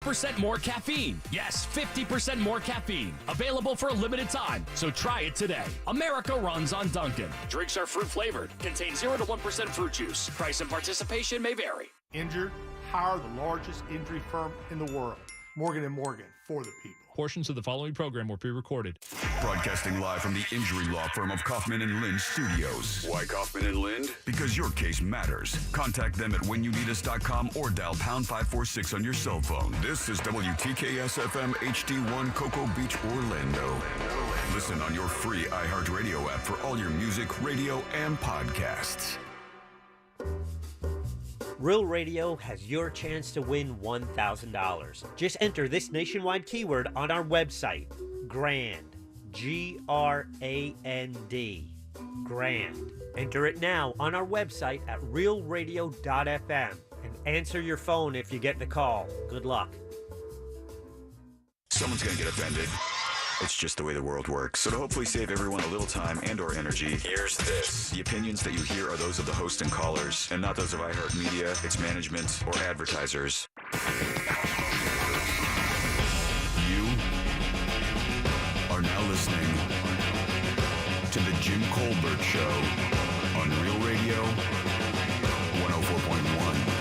50% more caffeine. Yes, 50% more caffeine. Available for a limited time, so try it today. America runs on Dunkin'. Drinks are fruit flavored. Contain 0 to 1% fruit juice. Price and participation may vary. Injured? Hire the largest injury firm in the world. Morgan & Morgan, for the people. Portions of the following program were pre-recorded. Broadcasting live from the injury law firm of Kaufman & Lind Studios. Why Kaufman & Lind? Because your case matters. Contact them at whenyouneedus.com or dial pound 546 on your cell phone. This is WTKS FM HD1 Cocoa Beach, Orlando. Listen on your free iHeartRadio app for all your music, radio, and podcasts. Real Radio has your chance to win $1,000. Just enter this nationwide keyword on our website, GRAND, G-R-A-N-D, GRAND. Enter it now on our website at realradio.fm and answer your phone if you get the call. Good luck. Someone's going to get offended. It's just the way the world works. So to hopefully save everyone a little time and or energy, here's this. The opinions that you hear are those of the host and callers, and not those of iHeartMedia, its management, or advertisers. You are now listening to The Jim Colbert Show on Real Radio 104.1.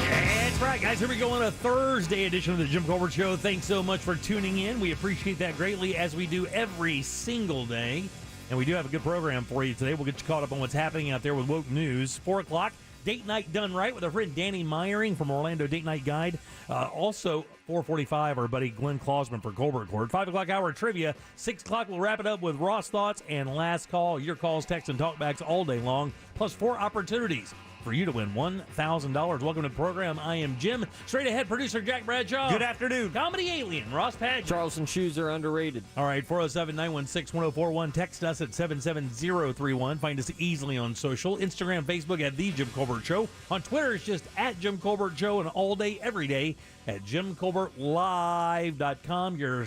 That's right, guys. Here we go on a Thursday edition of the Jim Colbert Show. Thanks so much for tuning in. We appreciate that greatly, as we do every single day. And we do have a good program for you today. We'll get you caught up on what's happening out there with woke news. 4 o'clock, Date Night Done Right with our friend Danny Meyering from Orlando Date Night Guide. Also, 4:45, our buddy Glenn Klausman for Colbert Court. 5 o'clock hour trivia. 6 o'clock, we'll wrap it up with Ross Thoughts and Last Call. Your calls, texts, and talkbacks all day long. Plus 4 opportunities for you to win $1,000. Welcome to the program. I am Jim. Straight ahead, producer Jack Bradshaw. Good afternoon. Comedy alien, Ross Padgett. Charleston shoes are underrated. All right, 407-916-1041. Text us at 77031. Find us easily on social. Instagram, Facebook at The Jim Colbert Show. On Twitter, it's just at Jim Colbert Show, and all day, every day at JimColbertLive.com. Your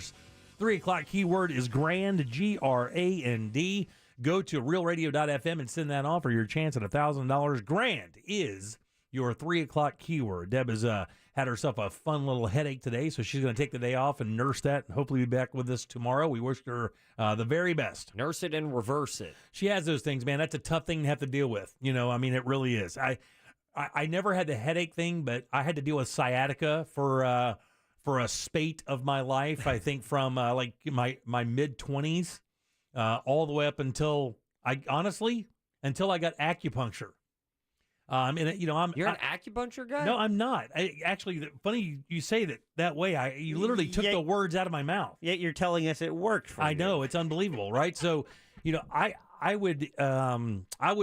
3 o'clock keyword is GRAND, G-R-A-N-D. Go to realradio.fm and send that off for your chance at $1,000. GRAND is your 3 o'clock keyword. Deb has had herself a fun little headache today, so she's going to take the day off and nurse that and hopefully be back with us tomorrow. We wish her the very best. Nurse it and reverse it. She has those things, man. That's a tough thing to have to deal with. You know, I mean, it really is. I never had the headache thing, but I had to deal with sciatica for a spate of my life, I think from like my mid-20s. All the way up until I got acupuncture. And you know, You're an acupuncture guy? No, I'm not. Actually, funny you say that way. You literally took the words out of my mouth. Yet you're telling us it worked for you. I know, it's unbelievable, right? So, you know, I would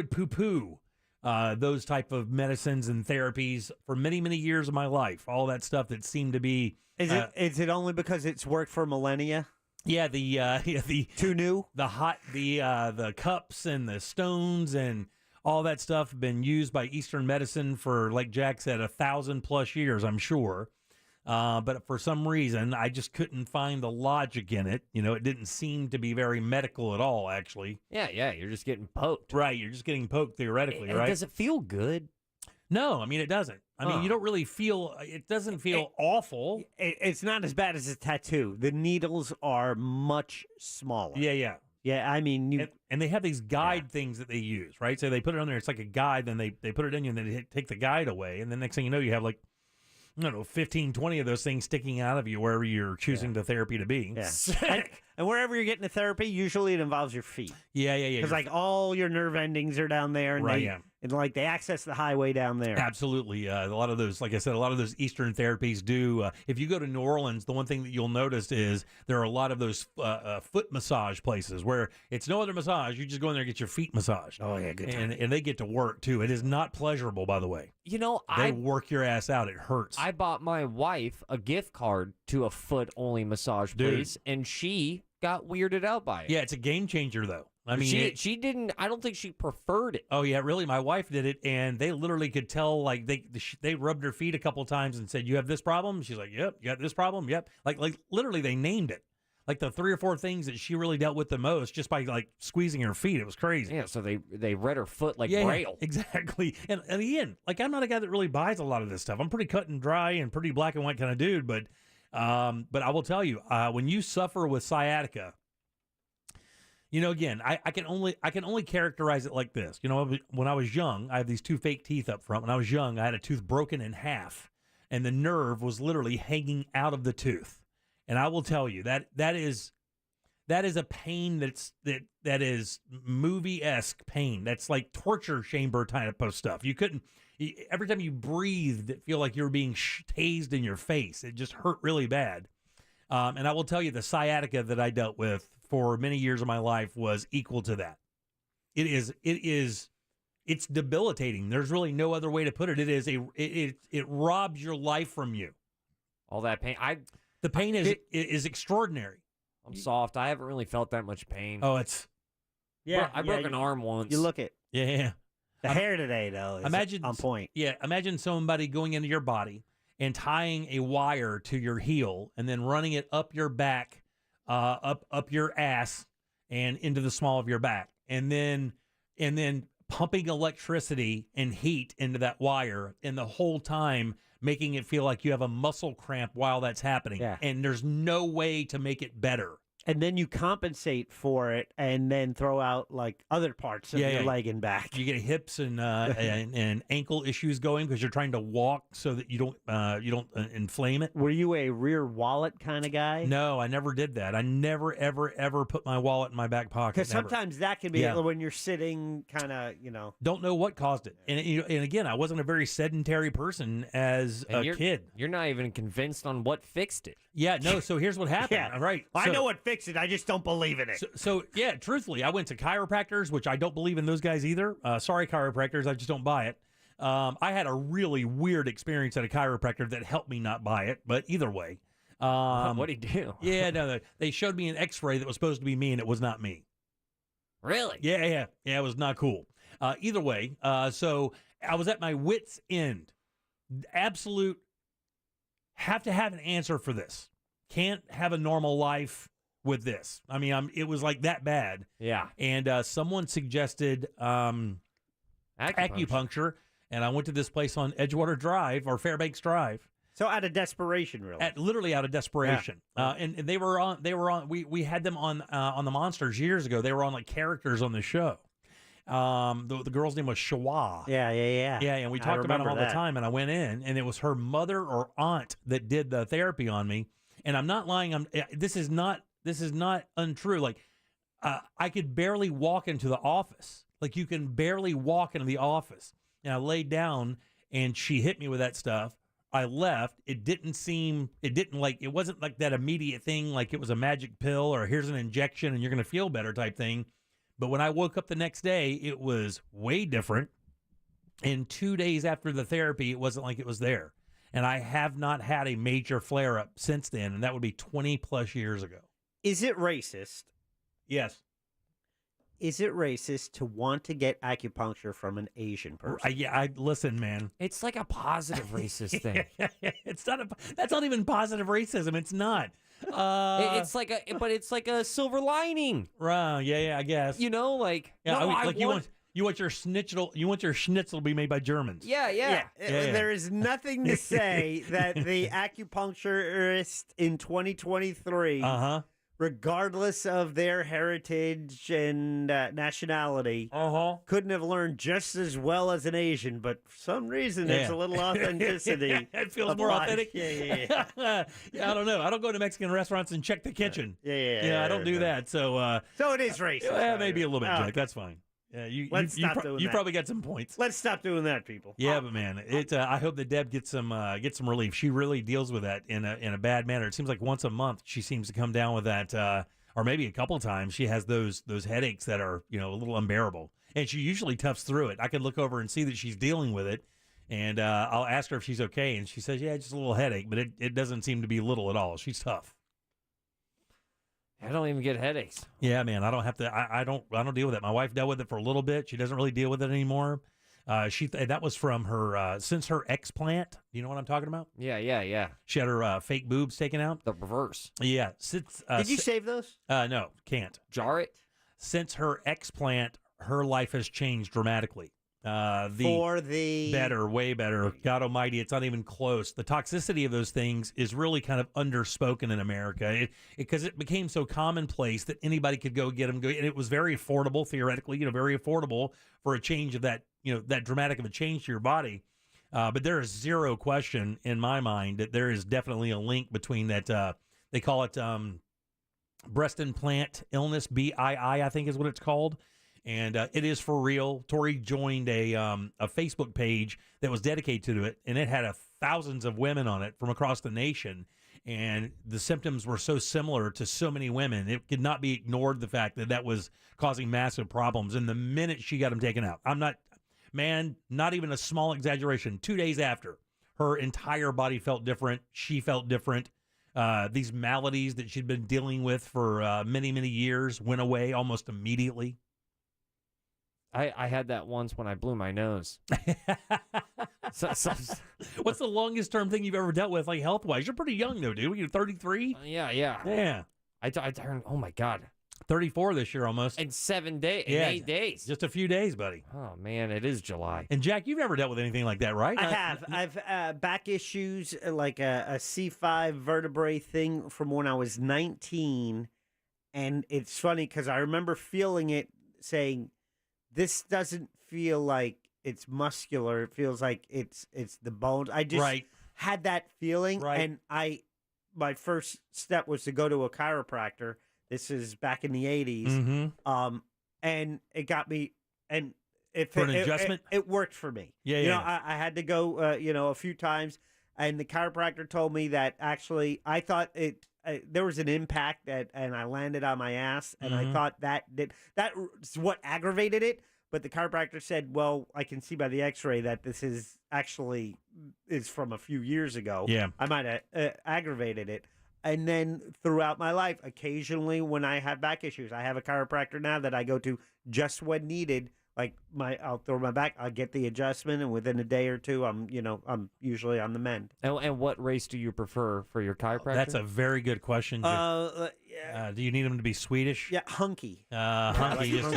poo-poo those type of medicines and therapies for many, many years of my life. All that stuff that seemed to be. Is it only because it's worked for millennia? Yeah, the too new, the cups and the stones and all that stuff have been used by Eastern medicine for, like Jack said, 1,000+ years, I'm sure. But for some reason, I just couldn't find the logic in it. You know, it didn't seem to be very medical at all, actually. Yeah, you're just getting poked. Right, you're just getting poked theoretically, right? Does it feel good? No, I mean, it doesn't. I mean, you don't really feel, it doesn't feel awful. It's not as bad as a tattoo. The needles are much smaller. Yeah. Yeah, I mean, and they have these guide things that they use, right? So they put it on there. It's like a guide. Then they put it in you, and then they take the guide away. And the next thing you know, you have like, I don't know, 15, 20 of those things sticking out of you wherever you're choosing the therapy to be. Yeah. And wherever you're getting the therapy, usually it involves your feet. Yeah. Because like all your nerve endings are down there, and and like they access the highway down there. Absolutely. A lot of those, like I said, a lot of those Eastern therapies do. If you go to New Orleans, the one thing that you'll notice is there are a lot of those foot massage places where it's no other massage. You just go in there and get your feet massaged. Oh, yeah, good time. And they get to work, too. It is not pleasurable, by the way. You know, they work your ass out. It hurts. I bought my wife a gift card to a foot-only massage place, and she got weirded out by it. Yeah, it's a game changer, though. I mean, she didn't. I don't think she preferred it. Oh yeah, really. My wife did it, and they literally could tell. Like they rubbed her feet a couple times and said, "You have this problem." She's like, "Yep." "You got this problem?" "Yep." Like literally, they named it. Like the 3 or 4 things that she really dealt with the most just by like squeezing her feet. It was crazy. Yeah. So they read her foot like Braille. Yeah, exactly. And again, like I'm not a guy that really buys a lot of this stuff. I'm pretty cut and dry and pretty black and white kind of dude, but. But I will tell you, when you suffer with sciatica, again, I can only characterize it like this. When I was young, I have these 2 fake teeth up front. When I was young, I had a tooth broken in half, and the nerve was literally hanging out of the tooth. And I will tell you that is a pain that is movie-esque pain. That's like torture chamber type of stuff. Every time you breathed, it feel like you were being tased in your face. It just hurt really bad. And I will tell you, the sciatica that I dealt with for many years of my life was equal to that. It's debilitating. There's really no other way to put it. It robs your life from you. All that pain. The pain is extraordinary. I'm soft. I haven't really felt that much pain. Oh, it's I broke an arm once. You look it. yeah. The hair today, though, is on point. Yeah, imagine somebody going into your body and tying a wire to your heel and then running it up your back, up your ass, and into the small of your back, and then pumping electricity and heat into that wire, and the whole time making it feel like you have a muscle cramp while that's happening. Yeah. And there's no way to make it better. And then you compensate for it and then throw out like other parts of your leg and back. You get hips and ankle issues going because you're trying to walk so that you don't inflame it. Were you a rear wallet kind of guy? No, I never did that. I never, ever, ever put my wallet in my back pocket. Because sometimes that can be when you're sitting kind of, Don't know what caused it. And again, I wasn't a very sedentary person as a kid. You're not even convinced on what fixed it. Yeah, no, so here's what happened. Yeah. All right. I know what fixed it. I just don't believe in it. So, truthfully, I went to chiropractors, which I don't believe in those guys either. Sorry, chiropractors. I just don't buy it. I had a really weird experience at a chiropractor that helped me not buy it, but either way. What'd he do? Yeah, no, they showed me an x-ray that was supposed to be me, and it was not me. Really? Yeah, it was not cool. Either way, so I was at my wit's end. Absolute have to have an answer for this. Can't have a normal life with this. I mean, it was like that bad. Yeah. And someone suggested acupuncture, and I went to this place on Edgewater Drive or Fairbanks Drive. So out of desperation, really. Literally out of desperation. Yeah. And they were on. We had them on the Monsters years ago. They were on like characters on the show. The girl's name was Shawa. Yeah, and we talked about them all the time. And I went in, and it was her mother or aunt that did the therapy on me. And I'm not lying. This is not untrue. Like, I could barely walk into the office. Like, you can barely walk into the office. And I laid down, and she hit me with that stuff. I left. It wasn't like that immediate thing, like it was a magic pill or here's an injection and you're going to feel better type thing. But when I woke up the next day, it was way different. And 2 days after the therapy, it wasn't like it was there. And I have not had a major flare-up since then, and that would be 20-plus years ago. Is it racist? Yes. Is it racist to want to get acupuncture from an Asian person? Listen, man. It's like a positive racist thing. That's not even positive racism. It's not. It's like a silver lining. Right? Yeah. I guess. You want your schnitzel. You want your schnitzel to be made by Germans. Yeah. There is nothing to say that the acupuncturist in 2023, regardless of their heritage and nationality, couldn't have learned just as well as an Asian. But for some reason, there's a little authenticity. It feels more authentic. Yeah. I don't know. I don't go to Mexican restaurants and check the kitchen. I don't do that. So it is racist. Yeah, maybe a little bit, Jack. That's fine. Yeah, you probably got some points. Let's stop doing that, people. Yeah, but man, I hope that Deb gets some relief. She really deals with that in a bad manner. It seems like once a month she seems to come down with that, or maybe a couple times. She has those headaches that are a little unbearable, and she usually toughs through it. I can look over and see that she's dealing with it, and I'll ask her if she's okay, and she says, "Yeah, just a little headache," but it doesn't seem to be little at all. She's tough. I don't even get headaches. Yeah, man, I don't have to. I don't deal with it. My wife dealt with it for a little bit. She doesn't really deal with it anymore. That was from her since her explant. You know what I'm talking about? Yeah. She had her fake boobs taken out. The reverse. Yeah. Did you save those? No, can't. Jar it. Since her explant, her life has changed dramatically. Better, way better. God almighty, it's not even close. The toxicity of those things is really kind of underspoken in America because it became so commonplace that anybody could go get them. And it was very affordable, theoretically, very affordable for a change of that, that dramatic of a change to your body. But there is zero question in my mind that there is definitely a link between that. They call it breast implant illness, BII, I think is what it's called. And it is for real. Tori joined a Facebook page that was dedicated to it, and it had thousands of women on it from across the nation. And the symptoms were so similar to so many women. It could not be ignored, the fact that that was causing massive problems. And the minute she got them taken out, not even a small exaggeration, 2 days after, her entire body felt different. She felt different. These maladies that she'd been dealing with for many, many years went away almost immediately. I had that once when I blew my nose. What's the longest term thing you've ever dealt with, like health-wise? You're pretty young, though, dude. You're 33? Yeah. Yeah. I turned, oh, my God. 34 this year almost. In 7 days, in 8 days. Just a few days, buddy. Oh, man, it is July. And, Jack, you've never dealt with anything like that, right? I have. I've back issues, like a C5 vertebrae thing from when I was 19. And it's funny because I remember feeling it, saying, this doesn't feel like it's muscular. It feels like it's the bones. I just had that feeling. And my first step was to go to a chiropractor. This is back in the 80s. Mm-hmm. And it got me, and for an adjustment? It worked for me. Yeah. I had to go, a few times, and the chiropractor told me that actually I thought there was an impact and I landed on my ass, and I thought that's what aggravated it. But the chiropractor said, well, I can see by the x-ray that this is from a few years ago. Yeah. I might have aggravated it. And then throughout my life, occasionally when I have back issues, I have a chiropractor now that I go to just when needed. Like I'll throw my back, I'll get the adjustment, and within a day or two, I'm usually on the mend. And what race do you prefer for your chiropractor? That's a very good question. Do you need him to be Swedish? Yeah, hunky. Hunky, just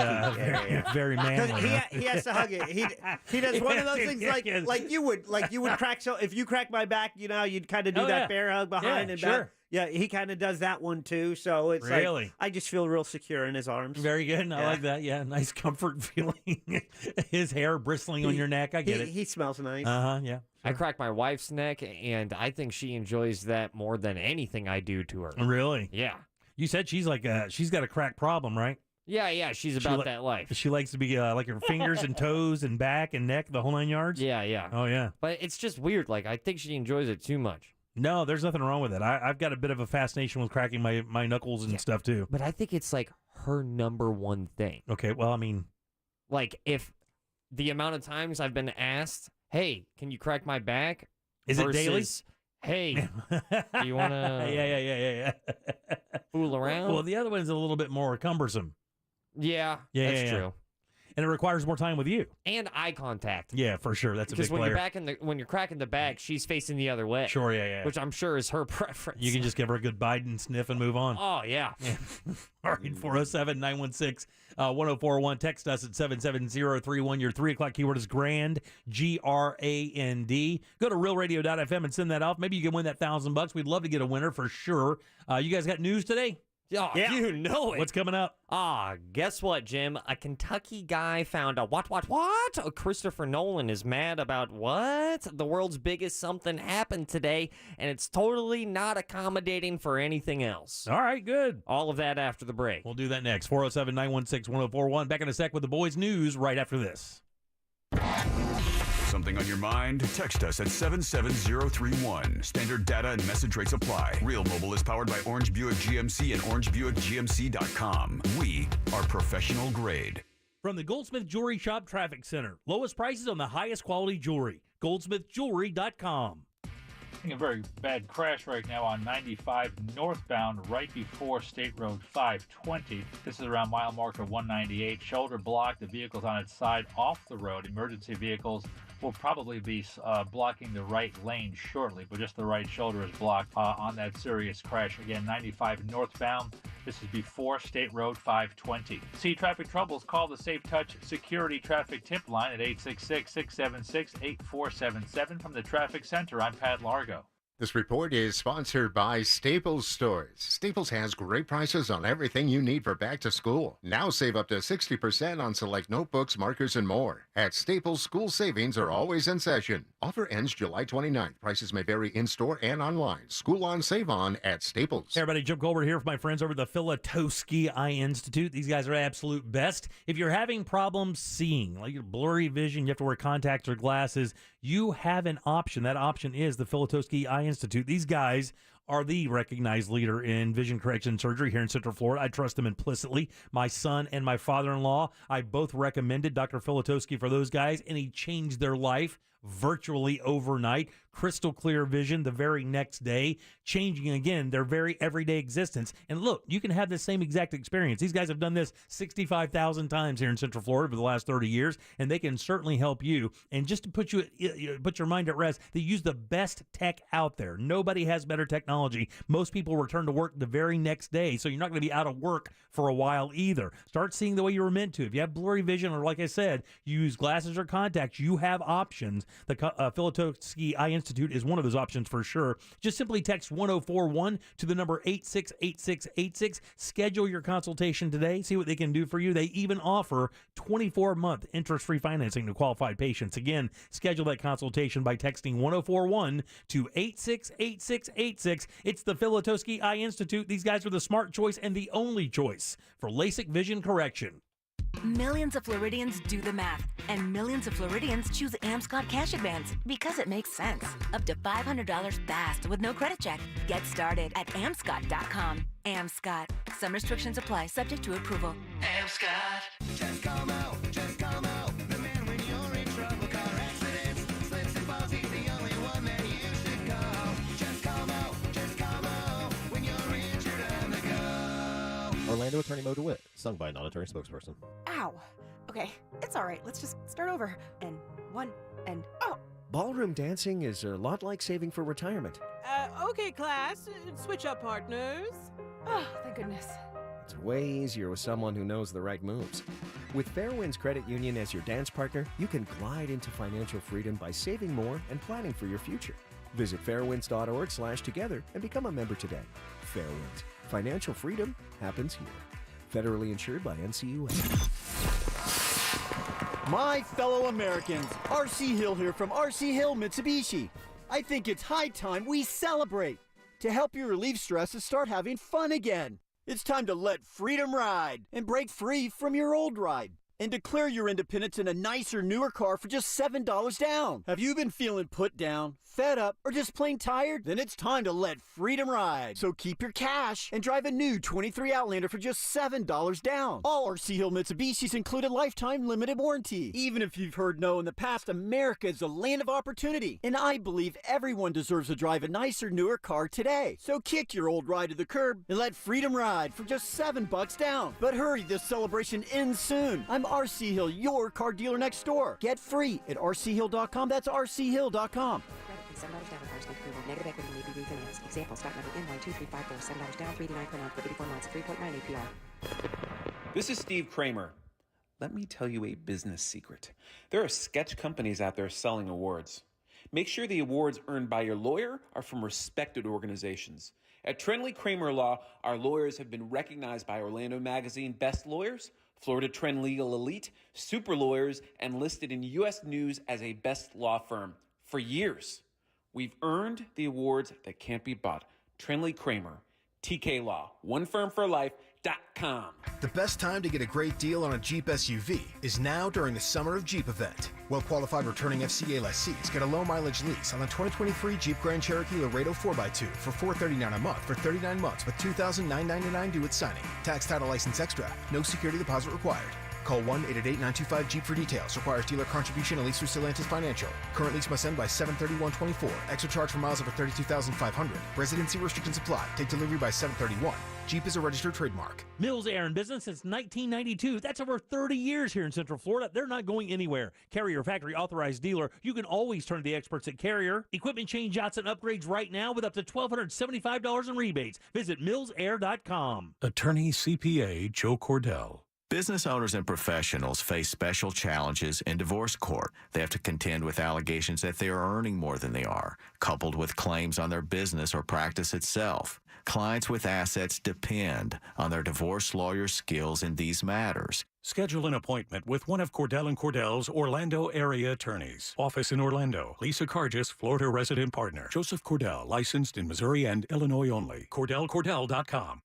very manly. He has to hug it. He does one of those things like you would crack. So if you crack my back, you'd kind of do that bear hug behind and back. Yeah, he kind of does that one too. So it's really, I just feel real secure in his arms. Very good. I like that. Yeah, nice comfort feeling. His hair bristling on your neck. I get it. He smells nice. Yeah. Sure. I crack my wife's neck, and I think she enjoys that more than anything I do to her. Really? Yeah. You said she's she's got a crack problem, right? Yeah. She's about that life. She likes to be like her fingers and toes and back and neck, the whole 9 yards. Yeah. Oh yeah. But it's just weird. Like I think she enjoys it too much. No, there's nothing wrong with it. I've got a bit of a fascination with cracking my knuckles and stuff too. But I think it's like her number one thing. Okay, well, I mean, like if the amount of times I've been asked, "Hey, can you crack my back?" Is it daily? Hey, do you want to? Yeah. Fool around. Well, the other one's a little bit more cumbersome. Yeah, that's true. And it requires more time with you. And eye contact. Yeah, for sure. That's a big player. Because when you're cracking the back, she's facing the other way. Sure, yeah. Which I'm sure is her preference. You can just give her a good Biden sniff and move on. Oh, yeah. All right, 407-916-1041. Text us at 77031. Your 3 o'clock keyword is GRAND, GRAND. Go to realradio.fm and send that off. Maybe you can win that $1,000. We'd love to get a winner for sure. You guys got news today? Oh, yeah. You know it. What's coming up? Guess what, Jim? A Kentucky guy found a what? Christopher Nolan is mad about what? The world's biggest something happened today, and it's totally not accommodating for anything else. All right, good. All of that after the break. We'll do that next. 407-916-1041. Back in a sec with the boys' news right after this. Something on your mind? Text us at 77031. Standard data and message rates apply. Real Mobile is powered by Orange Buick GMC and OrangeBuickGMC.com. We are professional grade. From the Goldsmith Jewelry Shop Traffic Center. Lowest prices on the highest quality jewelry. GoldsmithJewelry.com. A very bad crash right now on 95 northbound right before State Road 520. This is around mile marker 198. Shoulder blocked. The vehicle's on its side off the road. Emergency vehicles will probably be blocking the right lane shortly, but just the right shoulder is blocked on that serious crash. Again, 95 northbound This is before State Road 520. See traffic troubles? Call the Safe Touch Security Traffic Tip Line at 866-676-8477. From the Traffic Center, I'm Pat Largo. This report is sponsored by Staples Stores. Staples has great prices on everything you need for back to school. Now save up to 60% on select notebooks, markers, and more. At Staples, school savings are always in session. Offer ends July 29th. Prices may vary in-store and online. School on, save on at Staples. Hey everybody, Jim Colbert here for my friends over at the Filatowski Eye Institute. These guys are absolute best. If you're having problems seeing, like blurry vision, you have to wear contacts or glasses, you have an option. That option is the Filatowski Eye Institute. These guys are the recognized leader in vision correction surgery here in Central Florida. I trust them implicitly. My son and my father-in-law, I both recommended Dr. Filatowski for those guys, and he changed their life virtually overnight. Crystal clear vision the very next day, changing again their very everyday existence. And look, you can have the same exact experience. These guys have done this 65,000 times here in Central Florida for the last 30 years, and they can certainly help you. And just to put your mind at rest, they use the best tech out there. Nobody has better technology. Most people return to work the very next day, so you're not going to be out of work for a while either. Start seeing the way you were meant to. If you have blurry vision, or like I said, you use glasses or contacts, you have options. The Filatowski Eye Institute is one of those options for sure. Just simply text 1041 to the number 868686. Schedule your consultation today. See what they can do for you. They even offer 24-month interest-free financing to qualified patients. Again, schedule that consultation by texting 1041 to 868686. It's the Filatowski Eye Institute. These guys are the smart choice and the only choice for LASIK vision correction. Millions of Floridians do the math, and millions of Floridians choose Amscot Cash Advance because it makes sense. Up to $500 fast with no credit check. Get started at amscot.com. Amscot. Some restrictions apply, subject to approval. Amscot. Just come out, just come out. The man when you're in trouble, car accidents, slips and falls, he's the only one that you should call. Just come out when you're injured on the go. Orlando Attorney Mo DeWitt, sung by a non-attorney spokesperson. Ow. Okay, it's all right. Let's just start over. And one, and oh. Ballroom dancing is a lot like saving for retirement. Okay, class. Switch up partners. Oh, thank goodness. It's way easier with someone who knows the right moves. With Fairwinds Credit Union as your dance partner, you can glide into financial freedom by saving more and planning for your future. Visit fairwinds.org/together and become a member today. Fairwinds. Financial freedom happens here. Federally insured by NCUA. My fellow Americans, R.C. Hill here from R.C. Hill Mitsubishi. I think it's high time we celebrate. To help you relieve stress and start having fun again. It's time to let freedom ride and break free from your old ride. And declare your independence in a nicer, newer car for just $7 down. Have you been feeling put down, fed up, or just plain tired? Then it's time to let freedom ride. So keep your cash and drive a new 23 Outlander for just $7 down. All RC Hill Mitsubishis include a lifetime limited warranty. Even if you've heard no in the past, America is a land of opportunity. And I believe everyone deserves to drive a nicer, newer car today. So kick your old ride to the curb and let freedom ride for just $7 down. But hurry, this celebration ends soon. I'm RC Hill, your car dealer next door. Get free at rchill.com. That's rchill.com. $7 down on cars with approval. Negative equity may be refinanced. Example, stock number N12354. $7 down, $3.99 per month for 84 months, 3.9 APR. This is Steve Kramer. Let me tell you a business secret. There are sketch companies out there selling awards. Make sure the awards earned by your lawyer are from respected organizations. At Trenley Kramer Law, our lawyers have been recognized by Orlando Magazine Best Lawyers, Florida Trend Legal Elite, Super Lawyers, and listed in U.S. News as a best law firm for years. We've earned the awards that can't be bought. Trenley Kramer, TK Law, onefirmforlife.com. The best time to get a great deal on a Jeep SUV is now during the Summer of Jeep event. Well-qualified returning FCA lessees get a low-mileage lease on the 2023 Jeep Grand Cherokee Laredo 4x2 for $439 a month for 39 months with $2,999 due at signing. Tax, title, license extra. No security deposit required. Call 1-888-925-JEEP for details. Requires dealer contribution and lease through Stellantis Financial. Current lease must end by 7/31/24. Extra charge for miles over 32,500. Residency restrictions apply. Take delivery by 7/31. Jeep is a registered trademark. Mills Air in business since 1992. That's over 30 years here in Central Florida. They're not going anywhere. Carrier factory authorized dealer. You can always turn to the experts at Carrier. Equipment changeouts and upgrades right now with up to $1,275 in rebates. Visit millsair.com. Attorney CPA Joe Cordell. Business owners and professionals face special challenges in divorce court. They have to contend with allegations that they are earning more than they are, coupled with claims on their business or practice itself. Clients with assets depend on their divorce lawyer's skills in these matters. Schedule an appointment with one of Cordell & Cordell's Orlando area attorneys. Office in Orlando. Lisa Cargis, Florida resident partner. Joseph Cordell, licensed in Missouri and Illinois only. CordellCordell.com.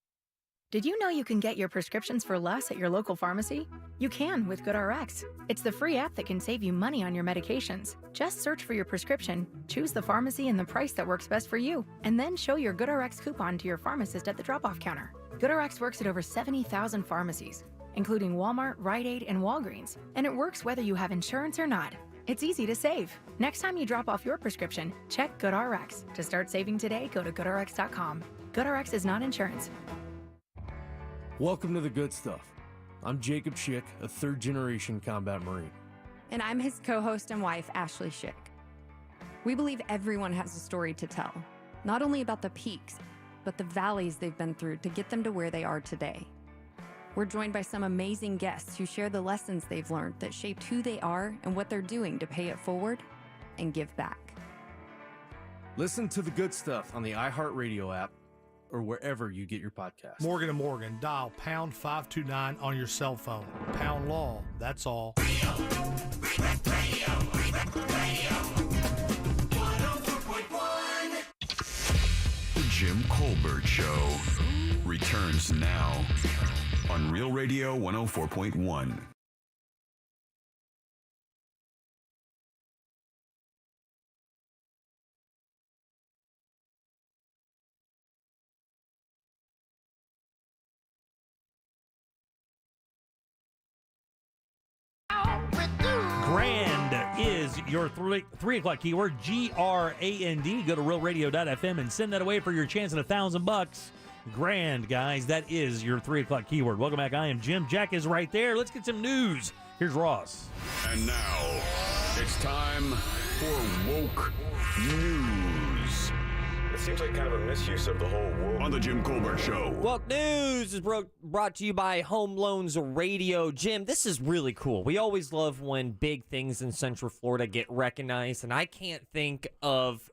Did you know you can get your prescriptions for less at your local pharmacy? You can with GoodRx. It's the free app that can save you money on your medications. Just search for your prescription, choose the pharmacy and the price that works best for you, and then show your GoodRx coupon to your pharmacist at the drop-off counter. GoodRx works at over 70,000 pharmacies, including Walmart, Rite Aid, and Walgreens, and it works whether you have insurance or not. It's easy to save. Next time you drop off your prescription, check GoodRx. To start saving today, go to GoodRx.com. GoodRx is not insurance. Welcome to the good stuff. I'm Jacob Schick, a third-generation combat Marine. And I'm his co-host and wife, Ashley Schick. We believe everyone has a story to tell, not only about the peaks, but the valleys they've been through to get them to where they are today. We're joined by some amazing guests who share the lessons they've learned that shaped who they are and what they're doing to pay it forward and give back. Listen to the good stuff on the iHeartRadio app or wherever you get your podcast. Morgan & Morgan, dial pound 529 on your cell phone. Pound law, that's all. The Jim Colbert Show returns now on Real Radio 104.1. Grand is your 3 o'clock keyword, GRAND. Go to realradio.fm and send that away for your chance at $1,000. Grand, guys. That is your 3 o'clock keyword. Welcome back. I am Jim. Jack is right there. Let's get some news. Here's Ross. And now, it's time for Woke News. It seems like kind of a misuse of the whole world. On the Jim Colbert Show. Well, news is brought to you by Home Loans Radio. Jim, this is really cool. We always love when big things in Central Florida get recognized, and I can't think of,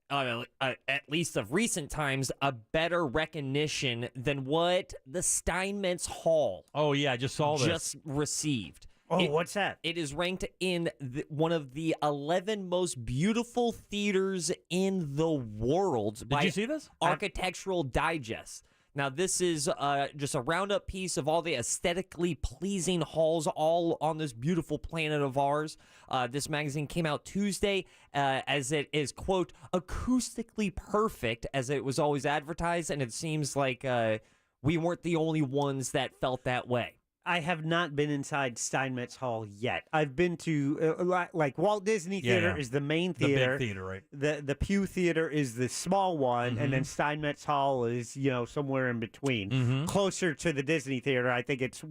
at least of recent times, a better recognition than what the Steinmetz Hall Oh, yeah, I just saw this. just received. Oh, what's that? It is ranked in one of the 11 most beautiful theaters in the world by you see this? Architectural Digest. Now, this is just a roundup piece of all the aesthetically pleasing halls all on this beautiful planet of ours. This magazine came out Tuesday as it is, quote, acoustically perfect, as it was always advertised, and it seems like we weren't the only ones that felt that way. I have not been inside Steinmetz Hall yet. I've been to, like, Walt Disney Theater is the main theater. The big theater, right. The Pew Theater is the small one, and then Steinmetz Hall is, somewhere in between. Closer to the Disney Theater, I think it's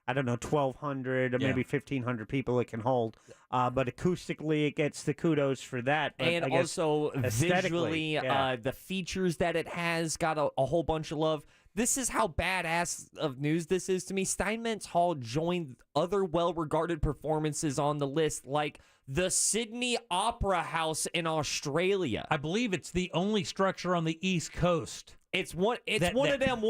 I don't know, 1,200 or maybe 1,500 people it can hold. But acoustically, it gets the kudos for that. But and I guess also aesthetically, visually, the features that it has got a whole bunch of love. This is how badass of news this is to me. Steinmetz Hall joined other well-regarded performances on the list, like the Sydney Opera House in Australia. I believe it's the only structure on the East Coast. It's one of them.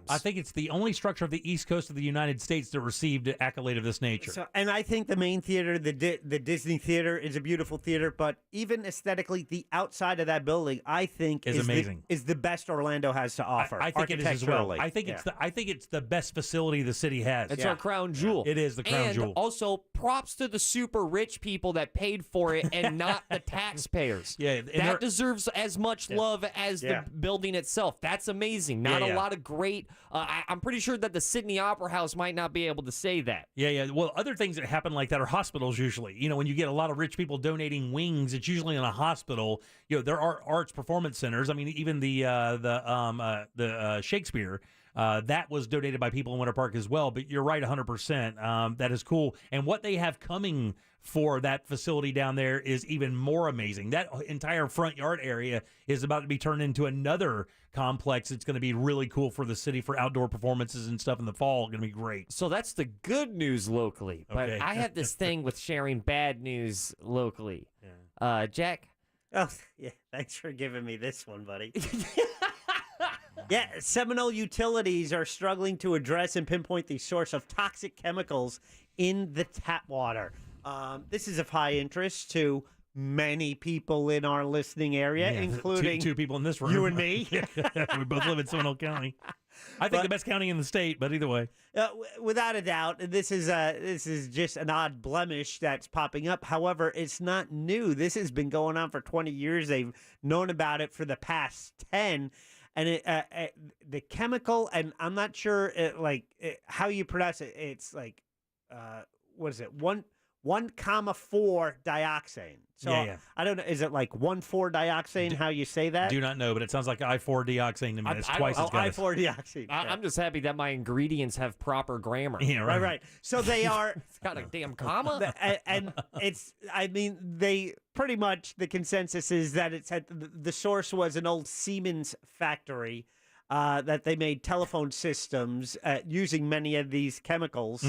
I think it's the only structure of the East Coast of the United States that received an accolade of this nature. So, and I think the main theater, the Disney Theater, is a beautiful theater. But even aesthetically, the outside of that building, I think, is amazing. Is the best Orlando has to offer. I think it is as well. I think it's the best facility the city has. It's our crown jewel. It is the crown jewel. And also props to the super rich people that paid for it and not the taxpayers. Yeah, and that deserves as much love as the building itself. That's amazing. Not a lot of great. I'm pretty sure that the Sydney Opera House might not be able to say that. Yeah. Well, other things that happen like that are hospitals usually. You know, when you get a lot of rich people donating wings, it's usually in a hospital. You know, there are arts performance centers. I mean, even the Shakespeare. That was donated by people in Winter Park as well, but you're right 100%. That is cool. And what they have coming for that facility down there is even more amazing. That entire front yard area is about to be turned into another complex. It's going to be really cool for the city for outdoor performances and stuff in the fall. Going to be great. So that's the good news locally. But Okay. I have this thing with sharing bad news locally. Jack? Oh, yeah. Thanks for giving me this one, buddy. Yeah, Seminole utilities are struggling to address and pinpoint the source of toxic chemicals in the tap water. This is of high interest to many people in our listening area, including two people in this room. you and me. We both live in Seminole County. I think the best county in the state, but either way. Without a doubt, this is just an odd blemish that's popping up. However, it's not new. This has been going on for 20 years. They've known about it for the past 10. And the chemical, and I'm not sure how you pronounce it. It's like, what is it? 1,4 dioxane. So I don't know. Is it like 1,4-dioxane? How you say that? Do not know, but it sounds like I-4-dioxane to me. It's twice as good. I-4-dioxane. I'm just happy that my ingredients have proper grammar. Yeah, right. So they are. It's got a damn comma. And it's. I mean, they pretty much the consensus is that it's the source was an old Siemens factory. That they made telephone systems using many of these chemicals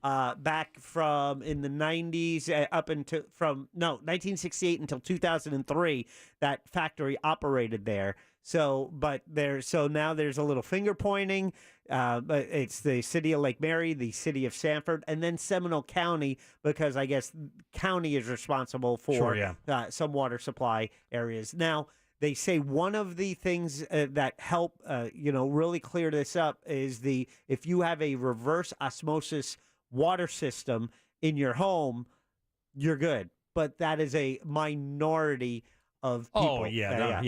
back from in the 90s up until 1968 until 2003. That factory operated there. So now there's a little finger pointing. But it's the city of Lake Mary, the city of Sanford, and then Seminole County, because I guess county is responsible for some water supply areas. Now, they say one of the things that help, really clear this up is if you have a reverse osmosis water system in your home, you're good. But that is a minority of people. Oh, yeah.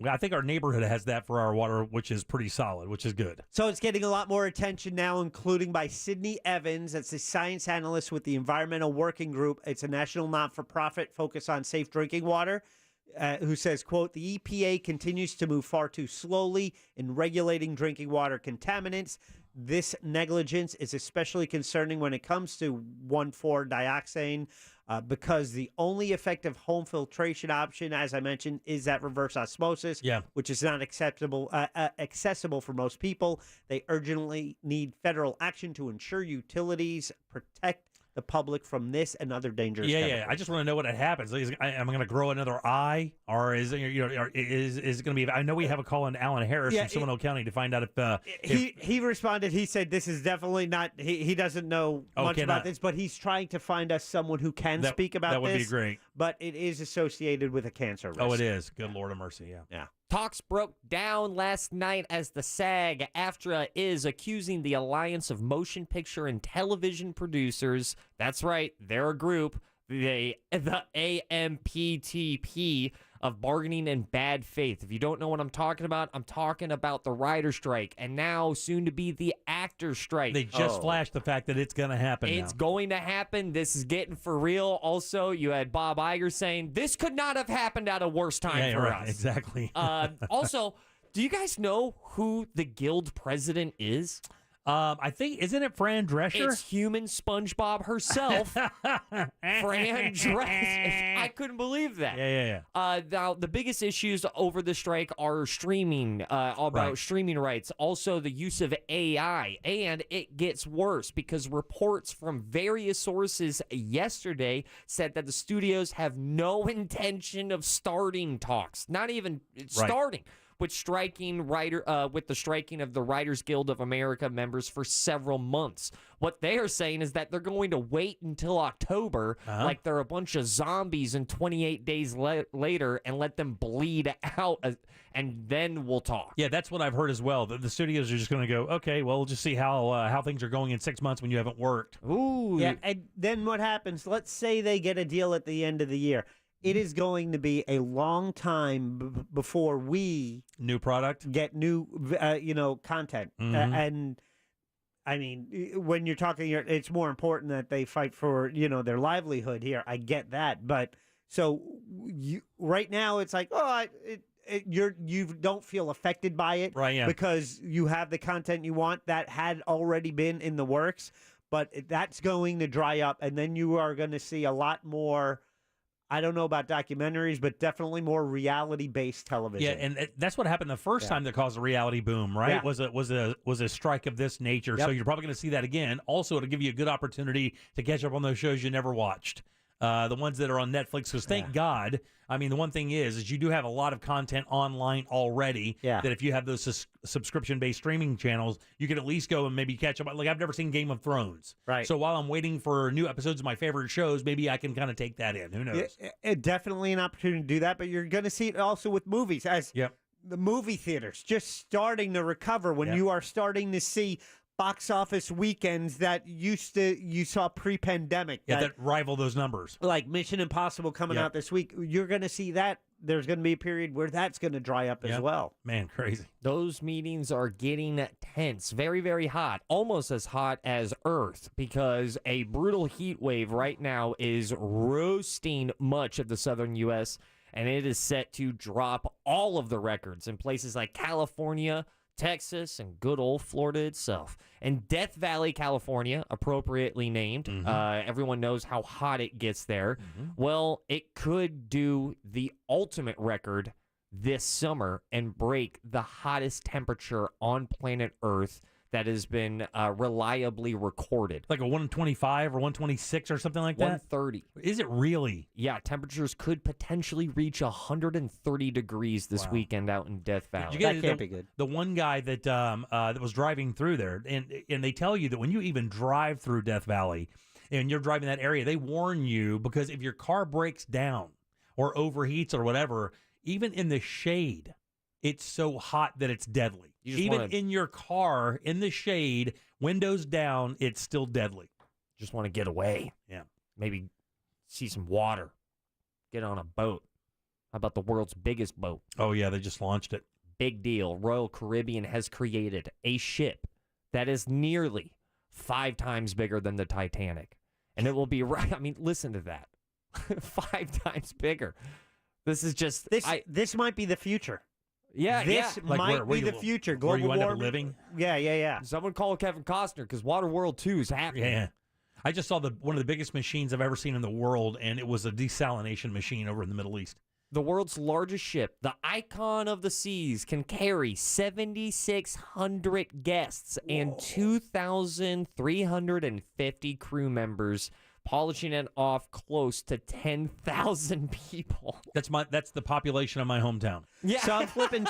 I think our neighborhood has that for our water, which is pretty solid, which is good. So it's getting a lot more attention now, including by Sydney Evans. That's a science analyst with the Environmental Working Group. It's a national not-for-profit focused on safe drinking water. Who says, quote, the EPA continues to move far too slowly in regulating drinking water contaminants. This negligence is especially concerning when it comes to 1,4-dioxane because the only effective home filtration option, as I mentioned, is that reverse osmosis, which is not accessible for most people. They urgently need federal action to ensure utilities protect the public from this and other dangerous chemicals. I just want to know what happens. Am I going to grow another eye, or is it is it going to be? I know we have a call on Alan Harris from Seminole County to find out if he responded. He said this is definitely not. He doesn't know much about this, but he's trying to find us someone who can speak about this. That would be great. But it is associated with a cancer risk. Oh, it is. Good Lord of mercy. Yeah. Talks broke down last night as the SAG-AFTRA is accusing the Alliance of Motion Picture and Television Producers, that's right, they're a group, the AMPTP, of bargaining in bad faith. If you don't know what I'm talking about the writer strike, and now soon to be the actor strike. They just flashed the fact that it's going to happen. It's going to happen. This is getting for real. Also, you had Bob Iger saying this could not have happened at a worse time for us. Exactly. Also, do you guys know who the guild president is? I think, isn't it Fran Drescher? It's human SpongeBob herself, Fran Drescher. I couldn't believe that. Yeah. Now, the biggest issues over the strike are streaming, streaming rights, also the use of AI, and it gets worse because reports from various sources yesterday said that the studios have no intention of starting talks, not even starting. with the striking of the Writers Guild of America members for several months. What they are saying is that they're going to wait until October, like they're a bunch of zombies, and 28 days later, and let them bleed out, and then we'll talk. Yeah, that's what I've heard as well. The studios are just going to go, okay, well, we'll just see how things are going in 6 months when you haven't worked. Ooh. Yeah, and then what happens? Let's say they get a deal at the end of the year. It is going to be a long time before we new product get new, content. And I mean, when you're talking, it's more important that they fight for their livelihood here. I get that, but so right now it's like, you don't feel affected by it, right? Yeah, because you have the content you want that had already been in the works, but that's going to dry up, and then you are going to see a lot more. I don't know about documentaries, but definitely more reality-based television. Yeah, and that's what happened the first time that caused a reality boom, right? Yeah. Was a strike of this nature. So you're probably going to see that again. Also, it'll give you a good opportunity to catch up on those shows you never watched. The ones that are on Netflix, because thank God, I mean, the one thing is you do have a lot of content online already. Yeah. That if you have those subscription-based streaming channels, you can at least go and maybe catch up. Like, I've never seen Game of Thrones. Right. So while I'm waiting for new episodes of my favorite shows, maybe I can kind of take that in. Who knows? Definitely an opportunity to do that, but you're going to see it also with movies. As the movie theaters just starting to recover when you are starting to see box office weekends that you saw pre-pandemic. That rival those numbers. Like Mission Impossible coming out this week. You're going to see that. There's going to be a period where that's going to dry up as well. Man, crazy. Those meetings are getting tense, very, very hot, almost as hot as Earth, because a brutal heat wave right now is roasting much of the southern U.S., and it is set to drop all of the records in places like California, Texas, and good old Florida itself. And Death Valley, California, appropriately named. Everyone knows how hot it gets there. Well, it could do the ultimate record this summer and break the hottest temperature on planet Earth that has been reliably recorded. Like a 125 or 126 or something like that? 130. Is it really? Yeah, temperatures could potentially reach 130 degrees this weekend out in Death Valley. That can't be good. The one guy that that was driving through there, and they tell you that when you even drive through Death Valley and you're driving that area, they warn you, because if your car breaks down or overheats or whatever, even in the shade, it's so hot that it's deadly. Even in your car, in the shade, windows down, it's still deadly. Just want to get away. Yeah. Maybe see some water. Get on a boat. How about the world's biggest boat? Oh, yeah, they just launched it. Big deal. Royal Caribbean has created a ship that is nearly 5 times bigger than the Titanic. And it will be right. I mean, listen to that. 5 times bigger. This is just... This might be the future. Yeah, this might be the future. Global where you end warming. up living? Yeah. Someone call Kevin Costner, because Waterworld 2 is happening. Yeah. I just saw one of the biggest machines I've ever seen in the world, and it was a desalination machine over in the Middle East. The world's largest ship, the Icon of the Seas, can carry 7,600 guests and 2,350 crew members, polishing it off close to 10,000 people. That's the population of my hometown. Yeah. So I'm flipping.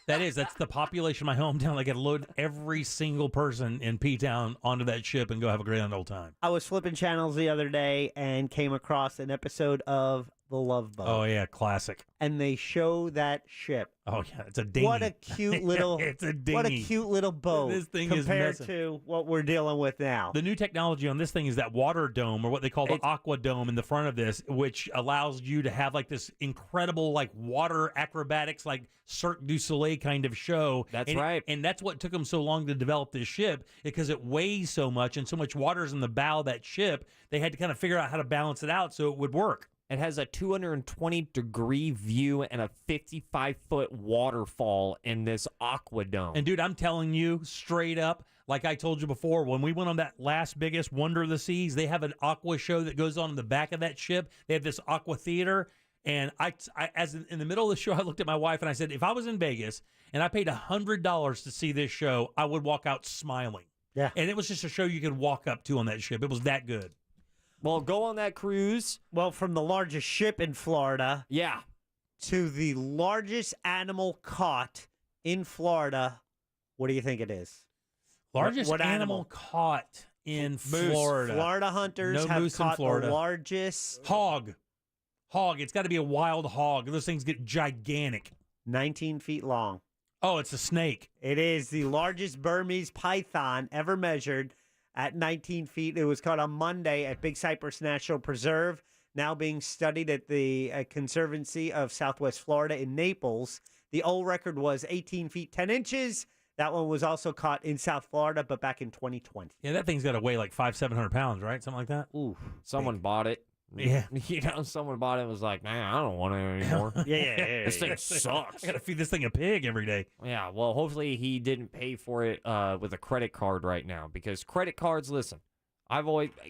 That's the population of my hometown. I got to load every single person in P-Town onto that ship and go have a grand old time. I was flipping channels the other day and came across an episode of The Love Boat. Oh, yeah, classic. And they show that ship. Oh, yeah, it's a dinghy. What a cute little it's a dinghy. What a cute little boat This thing compared is messing. to what we're dealing with now. The new technology on this thing is that water dome, or what they call the aqua dome in the front of this, which allows you to have like this incredible like water acrobatics, like Cirque du Soleil kind of show. That's right. And that's what took them so long to develop this ship, because it weighs so much and so much water's in the bow of that ship. They had to kind of figure out how to balance it out so it would work. It has a 220-degree view and a 55-foot waterfall in this aqua dome. And, dude, I'm telling you, straight up, like I told you before, when we went on that last biggest Wonder of the Seas, they have an aqua show that goes on in the back of that ship. They have this aqua theater. And in the middle of the show, I looked at my wife and I said, if I was in Vegas and I paid $100 to see this show, I would walk out smiling. Yeah. And it was just a show you could walk up to on that ship. It was that good. Well, go on that cruise. Well, from the largest ship in Florida. Yeah. To the largest animal caught in Florida. What do you think it is? Largest What animal caught in Moose. Florida. Florida hunters No have moose in caught Florida. the largest Hog. It's got to be a wild hog. Those things get gigantic. 19 feet long. Oh, it's a snake. It is the largest Burmese python ever measured at 19 feet. It was caught on Monday at Big Cypress National Preserve, now being studied at the Conservancy of Southwest Florida in Naples. The old record was 18 feet 10 inches. That one was also caught in South Florida, but back in 2020. Yeah, that thing's got to weigh like 500-700 pounds, right? Something like that. Ooh, someone bought it. Yeah. Someone bought it and was like, man, I don't want it anymore. Yeah. This thing sucks. I got to feed this thing a pig every day. Yeah, well, hopefully he didn't pay for it with a credit card right now, because credit cards, listen,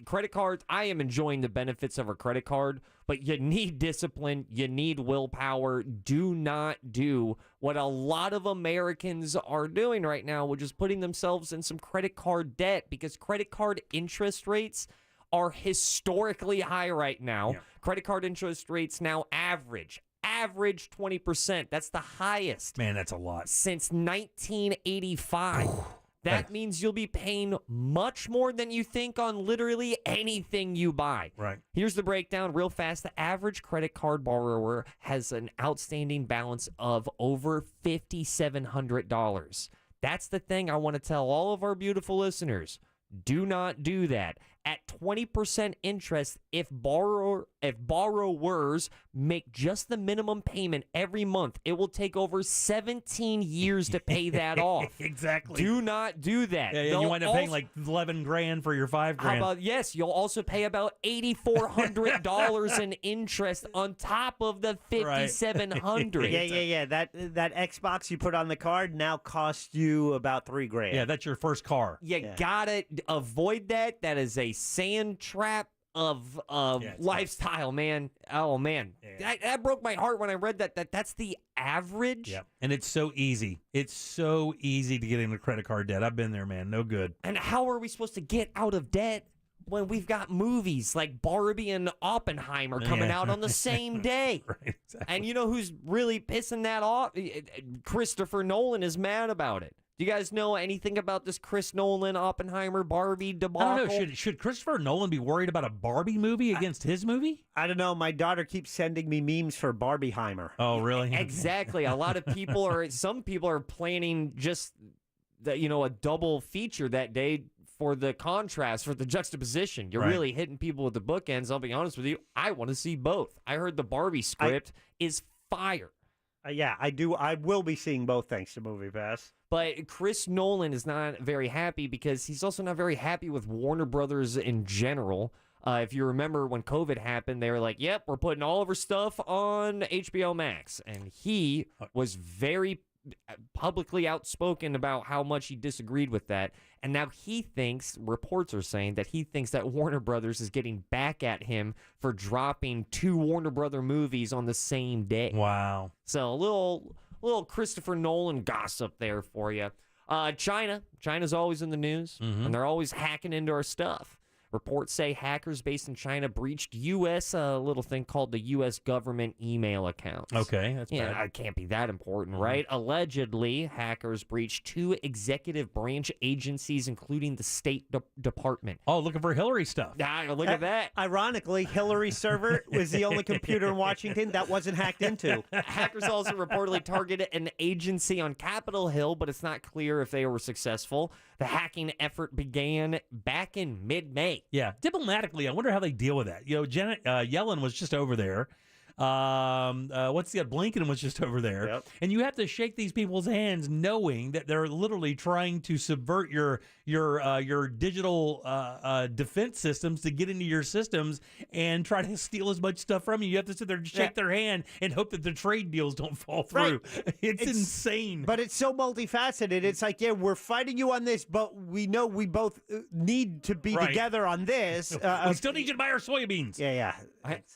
credit cards, I am enjoying the benefits of a credit card, but you need discipline, you need willpower. Do not do what a lot of Americans are doing right now, which is putting themselves in some credit card debt, because credit card interest rates are historically high right now. Yeah. Credit card interest rates now average 20%. That's the highest. Man, that's a lot. Since 1985. That means you'll be paying much more than you think on literally anything you buy. Right. Here's the breakdown real fast. The average credit card borrower has an outstanding balance of over $5,700. That's the thing I want to tell all of our beautiful listeners. Do not do that. At 20% interest, if borrowers make just the minimum payment every month, it will take over 17 years to pay that off. Exactly. Do not do that. Yeah, you wind up paying like $11,000 for your $5,000. How about, yes, you'll also pay about $8,400 in interest on top of the $5,700. Yeah. That Xbox you put on the card now costs you about $3,000. Yeah, that's your first car. You gotta avoid that. That is a sand trap of lifestyle, man. Oh man, that broke my heart when I read that. That's the average. Yeah, and it's so easy. It's so easy to get into credit card debt. I've been there, man. No good. And how are we supposed to get out of debt when we've got movies like Barbie and Oppenheimer coming out on the same day? Right, exactly. And you know who's really pissing that off? Christopher Nolan is mad about it. Do you guys know anything about this Chris Nolan, Oppenheimer, Barbie debacle? I don't know. Should Christopher Nolan be worried about a Barbie movie against his movie? I don't know. My daughter keeps sending me memes for Barbieheimer. Oh, really? Exactly. A lot of people some people are planning just a double feature that day for the contrast, for the juxtaposition. You're really hitting people with the bookends. I'll be honest with you. I want to see both. I heard the Barbie script is fire. Yeah, I do. I will be seeing both thanks to MoviePass. But Chris Nolan is not very happy because he's also not very happy with Warner Brothers in general. If you remember when COVID happened, they were like, yep, we're putting all of our stuff on HBO Max. And he was very publicly outspoken about how much he disagreed with that. And now he thinks, reports are saying, that he thinks that Warner Brothers is getting back at him for dropping 2 Warner Brother movies on the same day. Wow. So a little Christopher Nolan gossip there for you. China's always in the news, and they're always hacking into our stuff. Reports say hackers based in China breached U.S. a little thing called the U.S. government email accounts. Okay, that's bad. It can't be that important, right? Allegedly, hackers breached 2 executive branch agencies, including the State Department. Oh, looking for Hillary stuff. Look at that. Ironically, Hillary's server was the only computer in Washington that wasn't hacked into. Hackers also reportedly targeted an agency on Capitol Hill, but it's not clear if they were successful. The hacking effort began back in mid-May. Yeah, diplomatically, I wonder how they deal with that. Janet Yellen was just over there. Blinken was just over there. Yep. And you have to shake these people's hands knowing that they're literally trying to subvert your digital defense systems to get into your systems and try to steal as much stuff from you. You have to sit there and shake their hand and hope that the trade deals don't fall through. Right. It's insane. But it's so multifaceted. It's like, we're fighting you on this, but we know we both need to be together on this. We still need you to buy our soybeans. Yeah.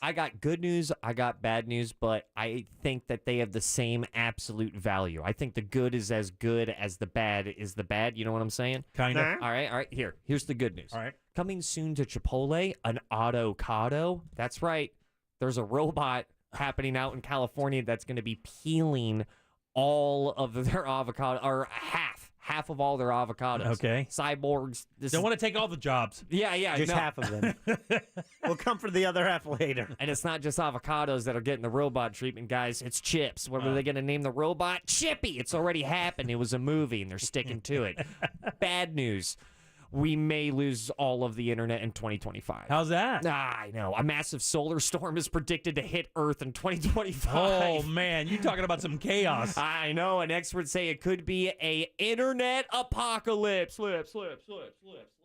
I got good news. I got bad news, but I think that they have the same absolute value. I think the good is as good as the bad is the bad. You know what I'm saying? Kind of. All right. Here's the good news. All right. Coming soon to Chipotle, an avocado. That's right. There's a robot happening out in California that's going to be peeling all of their avocado, or half of all their avocados. Okay. Cyborgs. Don't want to take all the jobs. Yeah. Just no. half of them. We'll come for the other half later. And it's not just avocados that are getting the robot treatment, guys. It's chips. What are they going to name the robot? Chippy. It's already happened. It was a movie, and they're sticking to it. Bad news. We may lose all of the internet in 2025. How's that? I know. A massive solar storm is predicted to hit Earth in 2025. Oh, man. You're talking about some chaos. I know. And experts say it could be a internet apocalypse. Slip.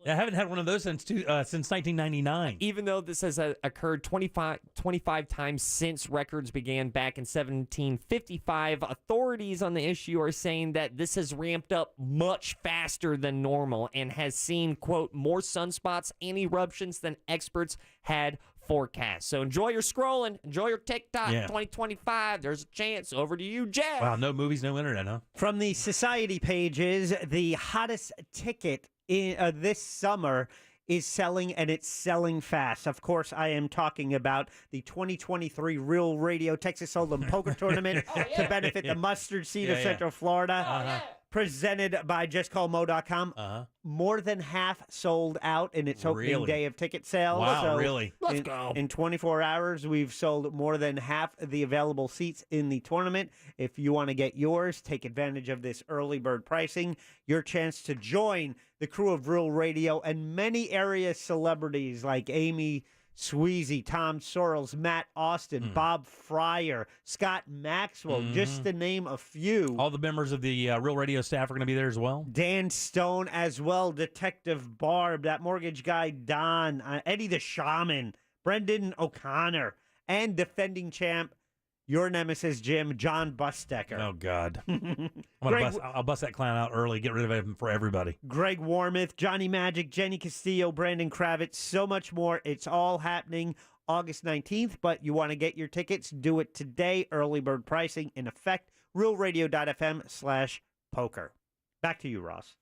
I haven't had one of those since 1999. Even though this has occurred 25 times since records began back in 1755, authorities on the issue are saying that this has ramped up much faster than normal and has seen, quote, more sunspots and eruptions than experts had forecast. So enjoy your scrolling. Enjoy your TikTok. Yeah. 2025. There's a chance. Over to you, Jeff. Wow, no movies, no internet, huh? From the society pages, the hottest ticket this summer is selling, and it's selling fast. Of course, I am talking about the 2023 Real Radio Texas Hold'em Poker Tournament to benefit the mustard seed of Central Florida. Presented by JustCallMo.com. More than half sold in its opening day of ticket sales. Wow, so really? Let's go. In 24 hours, we've sold more than half the available seats in the tournament. If you want to get yours, take advantage of this early bird pricing. Your chance to join the crew of Real Radio and many area celebrities like Amy Sweezy, Tom Sorrells, Matt Austin, Bob Fryer, Scott Maxwell, just to name a few. All the members of the Real Radio staff are going to be there as well. Dan Stone as well, Detective Barb, that mortgage guy Don, Eddie the Shaman, Brendan O'Connor, and defending champ, your nemesis, Jim, John Bustecker. Oh, God. I'll bust that clown out early, get rid of him for everybody. Greg Warmouth, Johnny Magic, Jenny Castillo, Brandon Kravitz, so much more. It's all happening August 19th, but you want to get your tickets, do it today. Early bird pricing in effect. realradio.fm/poker. Back to you, Ross.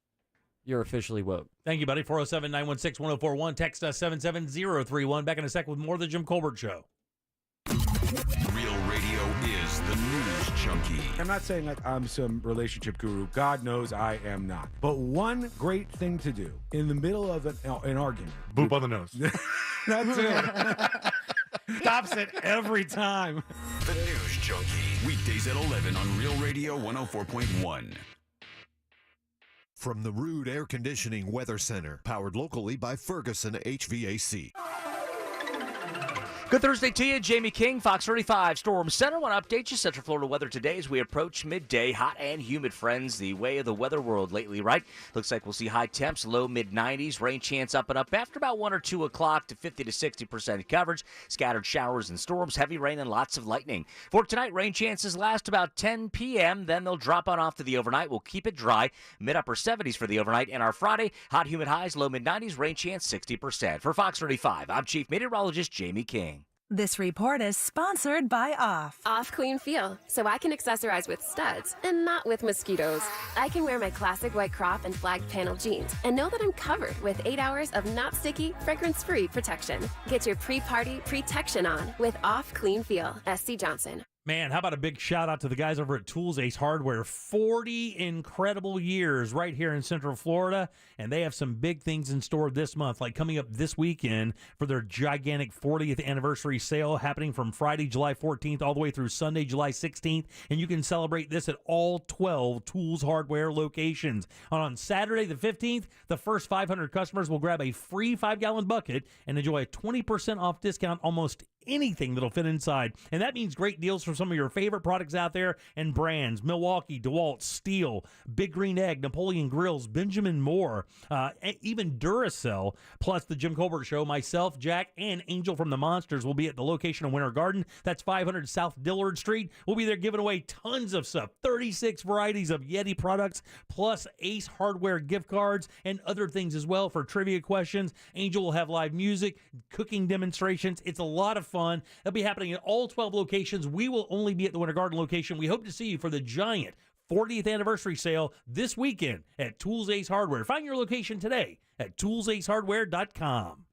You're officially woke. Thank you, buddy. 407-916-1041. Text us 77031. Back in a sec with more of the Jim Colbert Show. Real Radio is the news junkie. I'm not saying like I'm some relationship guru. God knows I am not. But one great thing to do in the middle of an argument. Boop on the nose. That's it. Stops it every time. The news junkie. Weekdays at 11 on Real Radio 104.1. From the Rude Air Conditioning Weather Center, powered locally by Ferguson HVAC. Good Thursday to you, Jamie King, Fox 35 Storm Center. Want to update you Central Florida weather today as we approach midday. Hot and humid, friends. The way of the weather world lately, right? Looks like we'll see high temps, low mid-90s. Rain chance up and up after about 1 or 2 o'clock to 50 to 60% coverage. Scattered showers and storms, heavy rain and lots of lightning. For tonight, rain chances last about 10 p.m. Then they'll drop on off to the overnight. We'll keep it dry. Mid-upper 70s for the overnight. And our Friday, hot, humid highs, low mid-90s. Rain chance 60%. For Fox 35, I'm Chief Meteorologist Jamie King. This report is sponsored by Off. Off Clean Feel, so I can accessorize with studs and not with mosquitoes. I can wear my classic white crop and flag panel jeans and know that I'm covered with 8 hours of not sticky, fragrance-free protection. Get your pre-party protection on with Off Clean Feel. SC Johnson. Man, how about a big shout out to the guys over at Tools Ace Hardware. 40 incredible years right here in Central Florida, and they have some big things in store this month, like coming up this weekend for their gigantic 40th anniversary sale happening from Friday, July 14th all the way through Sunday, July 16th, and you can celebrate this at all 12 Tools Hardware locations. On Saturday the 15th, the first 500 customers will grab a free 5-gallon bucket and enjoy a 20% off discount almost anything that'll fit inside. And that means great deals from some of your favorite products out there and brands: Milwaukee, DeWalt, Steel, Big Green Egg, Napoleon Grills, Benjamin Moore, even Duracell. Plus the Jim Colbert Show, myself, Jack, and Angel from the Monsters will be at the location of Winter Garden. That's 500 South Dillard Street. We'll be there giving away tons of stuff, 36 varieties of Yeti products, plus Ace Hardware gift cards and other things as well for trivia questions. Angel will have live music, cooking demonstrations. It's a lot of fun. It'll be happening at all 12 locations. We will only be at the Winter Garden location. We hope to see you for the giant 40th anniversary sale this weekend at Tools Ace Hardware. Find your location today at toolsacehardware.com.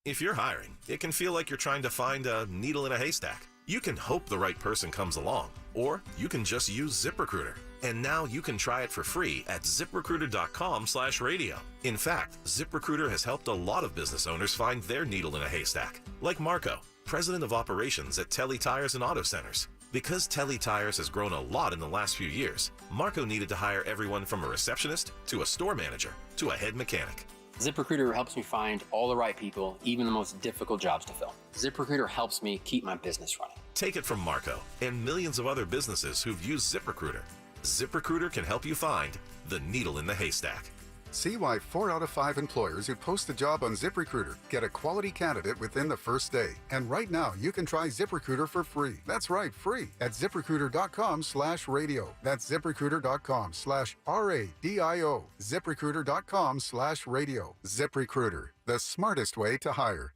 If you're hiring, it can feel like you're trying to find a needle in a haystack. You can hope the right person comes along, or you can just use ZipRecruiter. And now you can try it for free at ZipRecruiter.com/radio. In fact, ZipRecruiter has helped a lot of business owners find their needle in a haystack, like Marco, president of operations at Telly Tires and Auto Centers. Because Telly Tires has grown a lot in the last few years, Marco needed to hire everyone from a receptionist to a store manager to a head mechanic. ZipRecruiter helps me find all the right people, even the most difficult jobs to fill. ZipRecruiter helps me keep my business running. Take it from Marco and millions of other businesses who've used ZipRecruiter. ZipRecruiter can help you find the needle in the haystack. See why 4 out of 5 employers who post a job on ZipRecruiter get a quality candidate within the first day. And right now, you can try ZipRecruiter for free. That's right, free at ZipRecruiter.com/radio. That's ZipRecruiter.com/RADIO. ZipRecruiter.com/radio. ZipRecruiter, the smartest way to hire.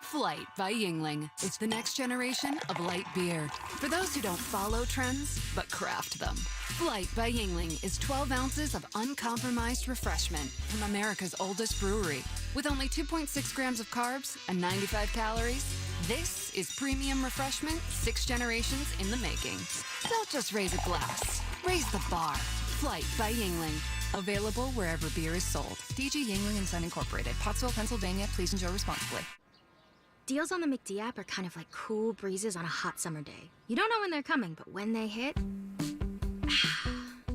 Flight by Yingling. It's the next generation of light beer. For those who don't follow trends, but craft them. Flight by Yingling is 12 ounces of uncompromised refreshment from America's oldest brewery. With only 2.6 grams of carbs and 95 calories, this is premium refreshment 6 generations in the making. Don't just raise a glass, raise the bar. Flight by Yingling. Available wherever beer is sold. DG Yingling and Son Incorporated, Pottsville, Pennsylvania. Please enjoy responsibly. Deals on the McD app are kind of like cool breezes on a hot summer day. You don't know when they're coming, but when they hit,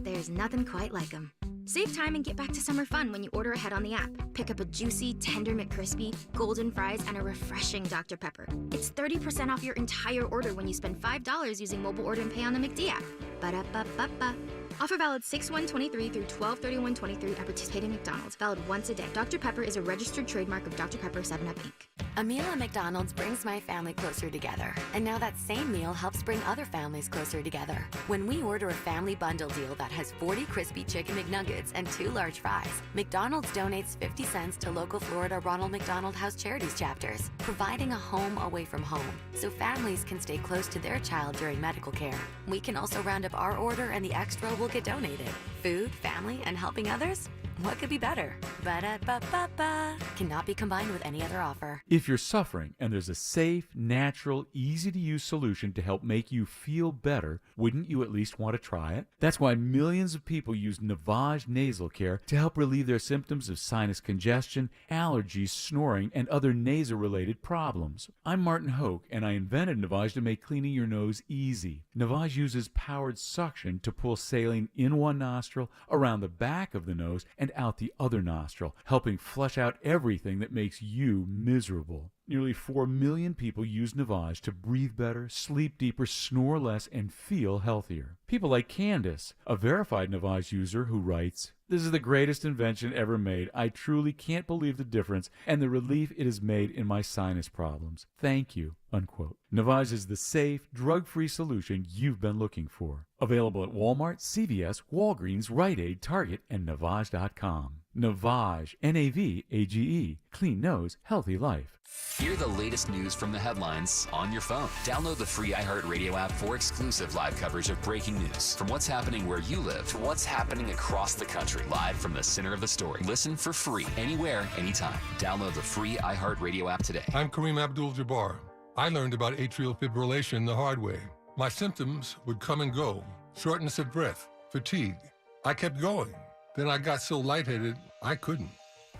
there's nothing quite like them. Save time and get back to summer fun when you order ahead on the app. Pick up a juicy, tender McCrispy, golden fries, and a refreshing Dr. Pepper. It's 30% off your entire order when you spend $5 using mobile order and pay on the McD app. Ba-da-ba-ba-ba. Offer valid 6/1/23 through 12/31/23 at participating McDonald's. Valid once a day. Dr. Pepper is a registered trademark of Dr. Pepper 7-Up, Inc. A meal at McDonald's brings my family closer together. And now that same meal helps bring other families closer together. When we order a family bundle deal that has 40 crispy chicken McNuggets and 2 large fries, McDonald's donates 50 cents to local Florida Ronald McDonald House Charities chapters, providing a home away from home so families can stay close to their child during medical care. We can also round up our order and the extra will get donated. Food, family, and helping others? What could be better? Ba-da-ba-ba-ba. Cannot be combined with any other offer. If you're suffering and there's a safe, natural, easy-to-use solution to help make you feel better, wouldn't you at least want to try it? That's why millions of people use Navage Nasal Care to help relieve their symptoms of sinus congestion, allergies, snoring, and other nasal-related problems. I'm Martin Hoke, and I invented Navage to make cleaning your nose easy. Navage uses powered suction to pull saline in one nostril, around the back of the nose, and out the other nostril, helping flush out everything that makes you miserable. Nearly 4 million people use Navage to breathe better, sleep deeper, snore less, and feel healthier. People like Candace, a verified Navage user who writes, "This is the greatest invention ever made. I truly can't believe the difference and the relief it has made in my sinus problems. Thank you," unquote. Navage is the safe, drug-free solution you've been looking for. Available at Walmart, CVS, Walgreens, Rite Aid, Target, and Navage.com. Navage, Navage, clean nose, healthy life. Hear the latest news from the headlines on your phone. Download the free iHeartRadio app for exclusive live coverage of breaking news. From what's happening where you live to what's happening across the country. Live from the center of the story. Listen for free anywhere, anytime. Download the free iHeartRadio app today. I'm Kareem Abdul-Jabbar. I learned about atrial fibrillation the hard way. My symptoms would come and go. Shortness of breath, fatigue. I kept going. Then I got so lightheaded, I couldn't.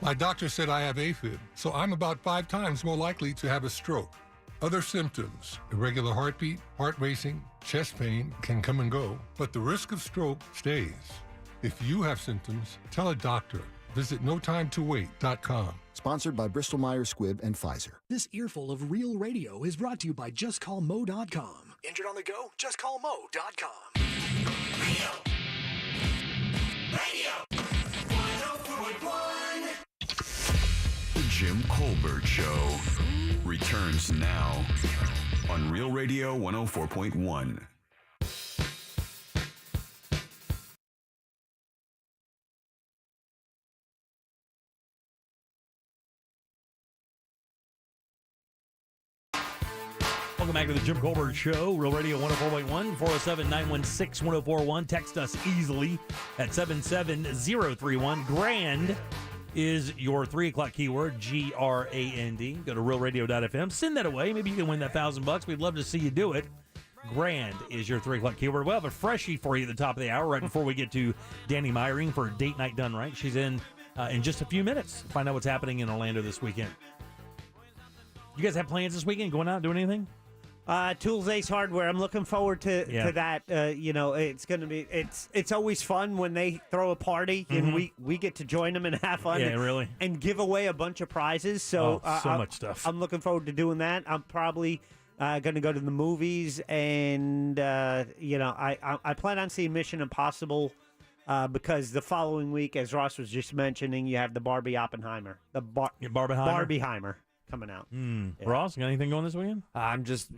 My doctor said I have AFib, so I'm about 5 times more likely to have a stroke. Other symptoms, irregular heartbeat, heart racing, chest pain can come and go, but the risk of stroke stays. If you have symptoms, tell a doctor. Visit notimetowait.com. Sponsored by Bristol-Myers Squibb and Pfizer. This earful of real radio is brought to you by JustCallMo.com. Injured on the go? JustCallMo.com. Radio 104.1. The Jim Colbert Show returns now on Real Radio 104.1. Welcome back to the Jim Colbert Show, Real Radio 104.1, 407-916-1041. Text us easily at 77031. Grand is your 3 o'clock keyword, GRAND. Go to realradio.fm. Send that away. Maybe you can win that $1,000. We'd love to see you do it. Grand is your 3 o'clock keyword. We'll have a freshie for you at the top of the hour right before we get to Danny Meyering for Date Night Done Right. She's in just a few minutes. Find out what's happening in Orlando this weekend. You guys have plans this weekend? Going out, doing anything? Tools Ace Hardware. I'm looking forward to that. It's going to be it's always fun when they throw a party and we get to join them and have fun. Yeah, really. And give away a bunch of prizes. So much stuff. I'm looking forward to doing that. I'm probably going to go to the movies, and I plan on seeing Mission Impossible because the following week, as Ross was just mentioning, you have the Barbie Oppenheimer, Barbieheimer coming out. Yeah. Ross, got anything going this weekend? I'm just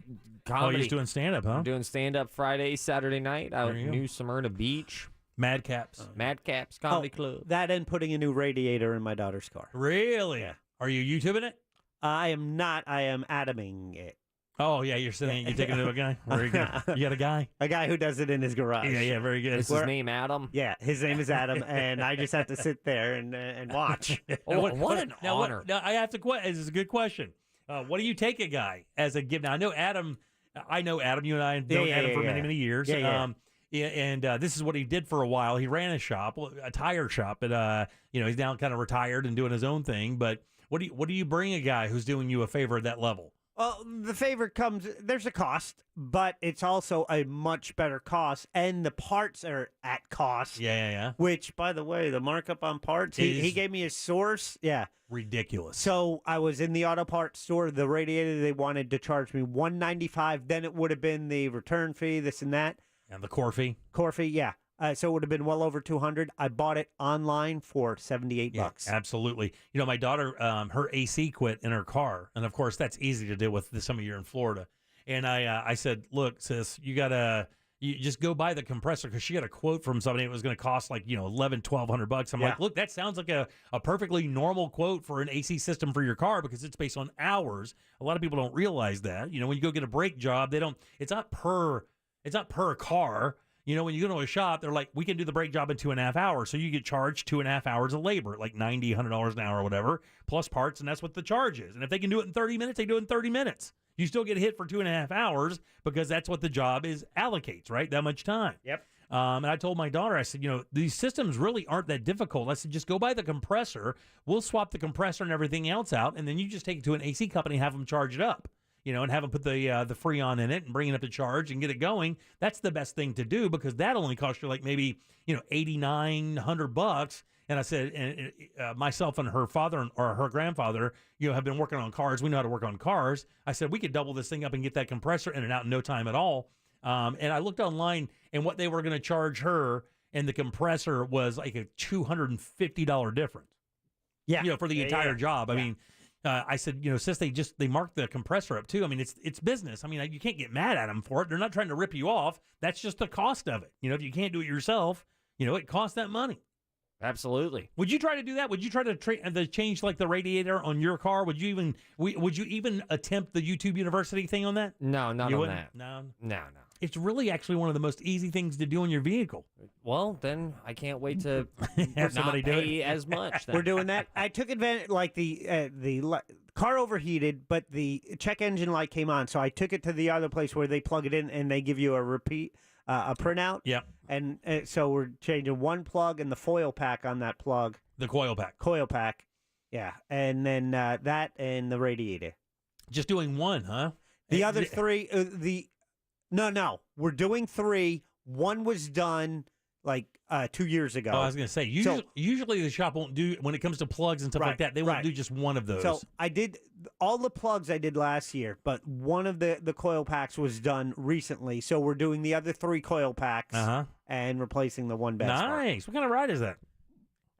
comedy. Oh, you're just doing stand-up, huh? I'm doing stand-up Friday, Saturday night out at New Smyrna Beach. Madcaps. Madcaps Comedy Club. That and putting a new radiator in my daughter's car. Really? Yeah. Are you YouTubing it? I am not. I am Adaming it. Oh, yeah, you're taking it to a guy? Very good. You got a guy? A guy who does it in his garage. Yeah, very good. Is his name Adam? Yeah, his name is Adam, and I just have to sit there and watch. What an honor. Now, I have to this is a good question. What do you take a guy as a gift? Now, I know Adam. You and I have known Adam for many years. And this is what he did for a while. He ran a shop, a tire shop, but he's now kind of retired and doing his own thing. But what do you bring a guy who's doing you a favor at that level? Well, the favor comes, there's a cost, but it's also a much better cost, and the parts are at cost. Yeah. Which, by the way, the markup on parts, he gave me a source. Yeah. Ridiculous. So I was in the auto parts store, the radiator, they wanted to charge me $195. Then it would have been the return fee, this and that. And the core fee? Core fee, yeah. So it would have been well over $200. I bought it online for $78. Absolutely. My daughter, her AC quit in her car, and of course that's easy to deal with this time of year in Florida. And I said, look, sis, you just go buy the compressor, because she got a quote from somebody. It was going to cost like $1,100-$1,200. I'm like, look, that sounds like a perfectly normal quote for an AC system for your car, because it's based on hours. A lot of people don't realize that. When you go get a brake job, it's not per car. When you go to a shop, they're like, we can do the brake job in 2.5 hours. So you get charged 2.5 hours of labor, like $90, $100 an hour or whatever, plus parts, and that's what the charge is. And if they can do it in 30 minutes, they do it in 30 minutes. You still get hit for 2.5 hours because that's what the job allocates, right? That much time. Yep. And I told my daughter, I said, these systems really aren't that difficult. I said, just go buy the compressor. We'll swap the compressor and everything else out, and then you just take it to an AC company and have them charge it up. And have them put the Freon in it and bring it up to charge and get it going. That's the best thing to do, because that only costs you like maybe $89-$100. And I said, and myself and her father or her grandfather, have been working on cars. We know how to work on cars. I said we could double this thing up and get that compressor in and out in no time at all. And I looked online, and what they were going to charge her and the compressor was like a $250 difference. Yeah, for the entire job. I mean. I said, since they marked the compressor up too. I mean, it's business. I mean, you can't get mad at them for it. They're not trying to rip you off. That's just the cost of it. If you can't do it yourself, it costs that money. Absolutely. Would you try to do that? Would you try to change like the radiator on your car? Would you even attempt the YouTube University thing on that? No, not on that. No. It's really actually one of the most easy things to do in your vehicle. Well, then I can't wait to have somebody not pay as much. Then. We're doing that. I took advantage, like the car overheated, but the check engine light came on, so I took it to the other place where they plug it in and they give you a printout. Yep. And so we're changing one plug and the foil pack on that plug. The coil pack. Coil pack. Yeah, and then that and the radiator. Just doing one, huh? The other three, No. We're doing 3. One was done like 2 years ago. Oh, I was going to say, usually the shop won't do, when it comes to plugs and stuff like that, they won't do just one of those. So I did, all the plugs I did last year, but one of the coil packs was done recently. So we're doing the other 3 coil packs and replacing the one bad Nice. What kind of ride is that?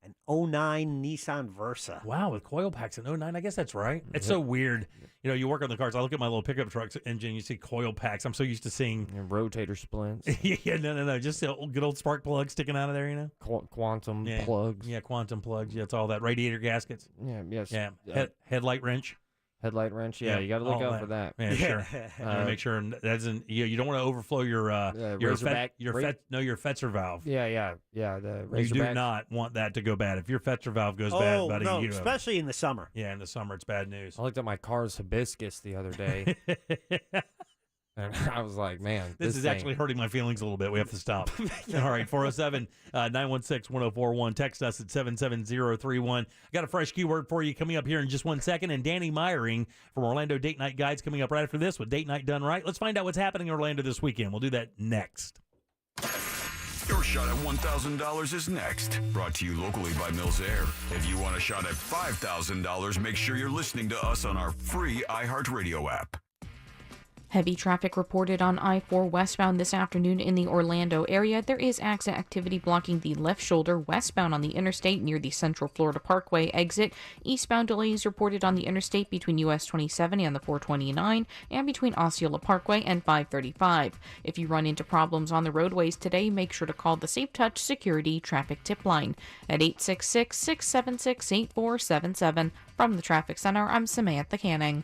An 09 Nissan Versa. Wow, with coil packs in 09, I guess that's right. It's so weird. You work on the cars. I look at my little pickup truck's engine, you see coil packs. I'm so used to seeing... rotator splints. Yeah, no. Just a good old spark plug sticking out of there, Quantum plugs. Yeah, quantum plugs. Yeah, it's all that. Radiator gaskets. Yeah, yes. Yeah, headlight wrench. Headlight wrench. Yeah, you got to look out for that. Yeah, sure. You want to make sure that doesn't. You don't want to overflow your your Fetzer valve. Yeah. The Razorback. You do not want that to go bad. If your Fetzer valve goes bad, buddy, no, especially in the summer. Yeah, in the summer, it's bad news. I looked at my car's hibiscus the other day. And I was like, man, this is actually hurting my feelings a little bit. We have to stop. All right, 407-916-1041. Text us at 77031. I got a fresh keyword for you coming up here in just 1 second. And Danny Meyering from Orlando Date Night Guides coming up right after this with Date Night Done Right. Let's find out what's happening in Orlando this weekend. We'll do that next. Your shot at $1,000 is next. Brought to you locally by Mills Air. If you want a shot at $5,000, make sure you're listening to us on our free iHeartRadio app. Heavy traffic reported on I-4 westbound this afternoon in the Orlando area. There is accident activity blocking the left shoulder westbound on the interstate near the Central Florida Parkway exit. Eastbound delays reported on the interstate between US 27 and the 429 and between Osceola Parkway and 535. If you run into problems on the roadways today, make sure to call the Safe Touch Security Traffic Tip Line at 866-676-8477. From the Traffic Center, I'm Samantha Canning.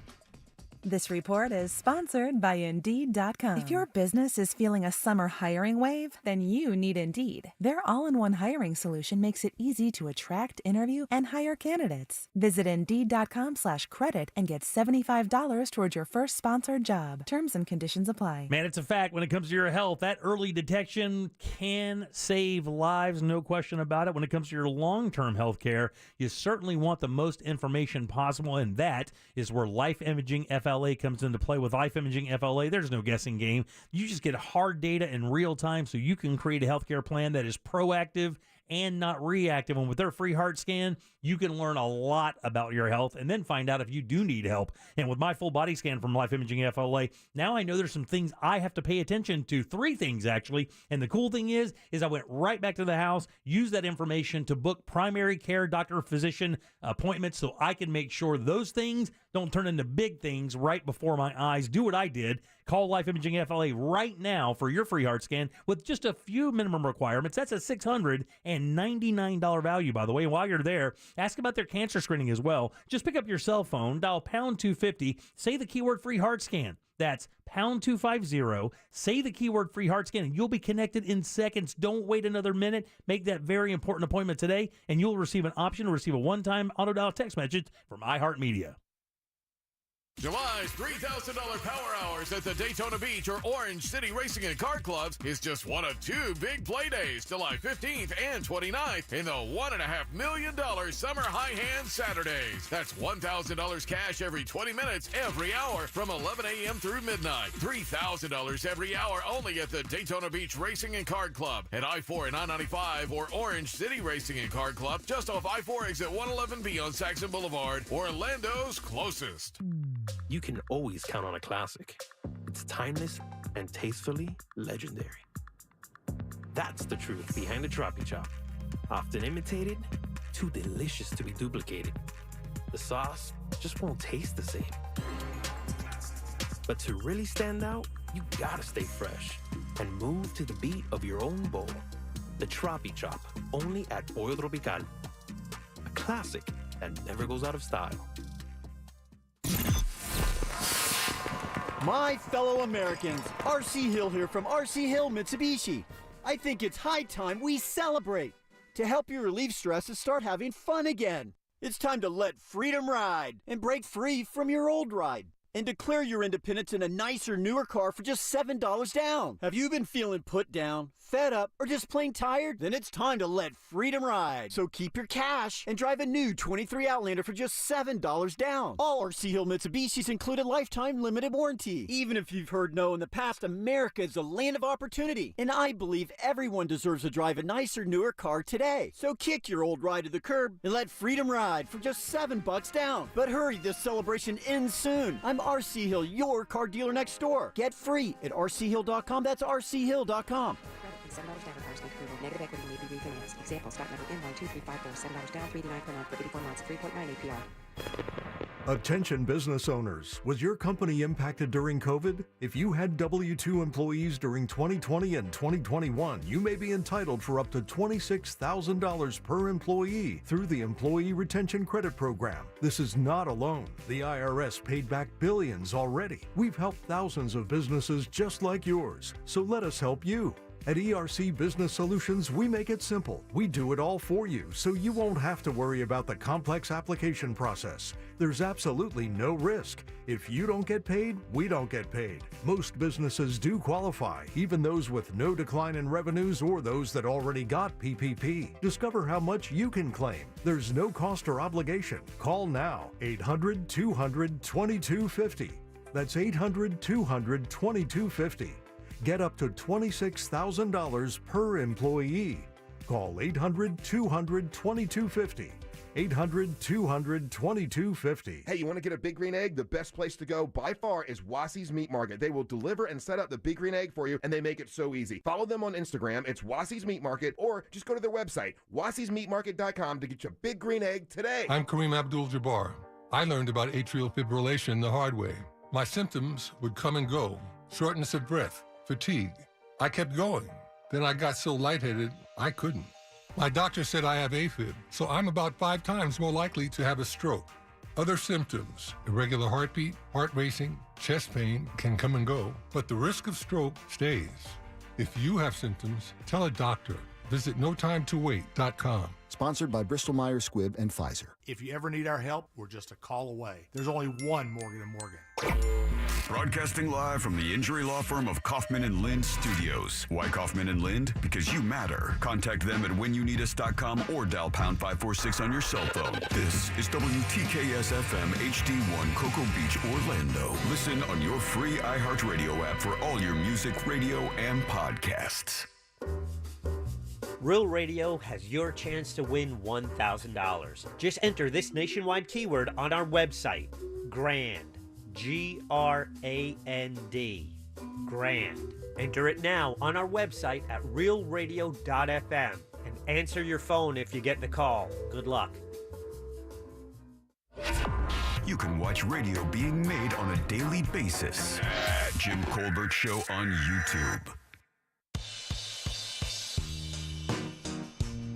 This report is sponsored by Indeed.com. If your business is feeling a summer hiring wave, then you need Indeed. Their all-in-one hiring solution makes it easy to attract, interview, and hire candidates. Visit Indeed.com/credit and get $75 towards your first sponsored job. Terms and conditions apply. Man, it's a fact when it comes to your health. That early detection can save lives, no question about it. When it comes to your long-term health care, you certainly want the most information possible, and that is where Life Imaging FLA comes into play. With Life Imaging FLA, there's no guessing game. You just get hard data in real time so you can create a healthcare plan that is proactive and not reactive. And with their free heart scan, you can learn a lot about your health and then find out if you do need help. And with my full body scan from Life Imaging FLA, now I know there's some things I have to pay attention to. 3 things, actually. And the cool thing is I went right back to the house, used that information to book primary care doctor physician appointments so I can make sure those things don't turn into big things right before my eyes. Do what I did. Call Life Imaging FLA right now for your free heart scan with just a few minimum requirements. That's a $699 value, by the way. And while you're there, ask about their cancer screening as well. Just pick up your cell phone, dial pound 250, say the keyword free heart scan. That's pound 250, say the keyword free heart scan, and you'll be connected in seconds. Don't wait another minute. Make that very important appointment today, and you'll receive an option to receive a one-time auto-dial text message from iHeartMedia. July's $3,000 Power Hours at the Daytona Beach or Orange City Racing and Kart Clubs is just one of 2 big play days, July 15th and 29th, in the $1.5 million Summer High Hand Saturdays. That's $1,000 cash every 20 minutes, every hour, from 11 a.m. through midnight. $3,000 every hour only at the Daytona Beach Racing and Kart Club at I-4 and I-95, or Orange City Racing and Kart Club just off I-4 exit 111B on Saxon Boulevard, Orlando's closest. You can always count on a classic. It's timeless and tastefully legendary. That's the truth behind the Troppy Chop. Often imitated, too delicious to be duplicated. The sauce just won't taste the same. But to really stand out, you gotta stay fresh and move to the beat of your own bowl. The Troppy Chop, only at Pollo Tropical. A classic that never goes out of style. My fellow Americans, RC Hill here from RC Hill Mitsubishi. I think it's high time we celebrate. To help you relieve stress and start having fun again. It's time to let freedom ride and break free from your old ride. And declare your independence in a nicer, newer car for just $7 down. Have you been feeling put down, fed up, or just plain tired? Then it's time to let freedom ride. So keep your cash and drive a new 23 Outlander for just $7 down. All RC Hill Mitsubishis include a lifetime limited warranty. Even if you've heard no in the past, America is a land of opportunity. And I believe everyone deserves to drive a nicer, newer car today. So kick your old ride to the curb and let freedom ride for just $7 down. But hurry, this celebration ends soon. I'm RC Hill, your car dealer next door. Get free at rchill.com. That's rchill.com. $7 down requires state approval. Negative equity may be refinanced. Example, stock number N12354, $7 down, $3.99 per month for 84 months, 3.9 APR. Attention business owners, was your company impacted during COVID? If you had W-2 employees during 2020 and 2021, you may be entitled for up to $26,000 per employee through the Employee Retention Credit Program. This is not a loan. The IRS paid back billions already. We've helped thousands of businesses just like yours, so let us help you. At ERC Business Solutions, we make it simple. We do it all for you, so you won't have to worry about the complex application process. There's absolutely no risk. If you don't get paid, we don't get paid. Most businesses do qualify, even those with no decline in revenues or those that already got PPP. Discover how much you can claim. There's no cost or obligation. Call now, 800-200-2250. That's 800-200-2250. Get up to $26,000 per employee. Call 800-200-2250. 800-200-2250. Hey, you want to get a Big Green Egg? The best place to go by far is Wassie's Meat Market. They will deliver and set up the Big Green Egg for you, and they make it so easy. Follow them on Instagram. It's Wassie's Meat Market, or just go to their website, wassiesmeatmarket.com, to get your Big Green Egg today. I'm Kareem Abdul-Jabbar. I learned about atrial fibrillation the hard way. My symptoms would come and go. Shortness of breath, fatigue. I kept going. Then I got so lightheaded, I couldn't. My doctor said I have AFib, so I'm about 5 times more likely to have a stroke. Other symptoms, irregular heartbeat, heart racing, chest pain can come and go, but the risk of stroke stays. If you have symptoms, tell a doctor. Visit notimetowait.com. Sponsored by Bristol-Myers Squibb and Pfizer. If you ever need our help, we're just a call away. There's only one Morgan & Morgan. Broadcasting live from the injury law firm of Kaufman and Lind Studios. Why Kaufman and Lind? Because you matter. Contact them at whenyouneedus.com or dial pound 546 on your cell phone. This is WTKS FM HD1 Cocoa Beach, Orlando. Listen on your free iHeartRadio app for all your music, radio, and podcasts. Real Radio has your chance to win $1,000. Just enter this nationwide keyword on our website, GRAND. G-R-A-N-D. GRAND. Enter it now on our website at realradio.fm and answer your phone if you get the call. Good luck. You can watch radio being made on a daily basis at Jim Colbert Show on YouTube.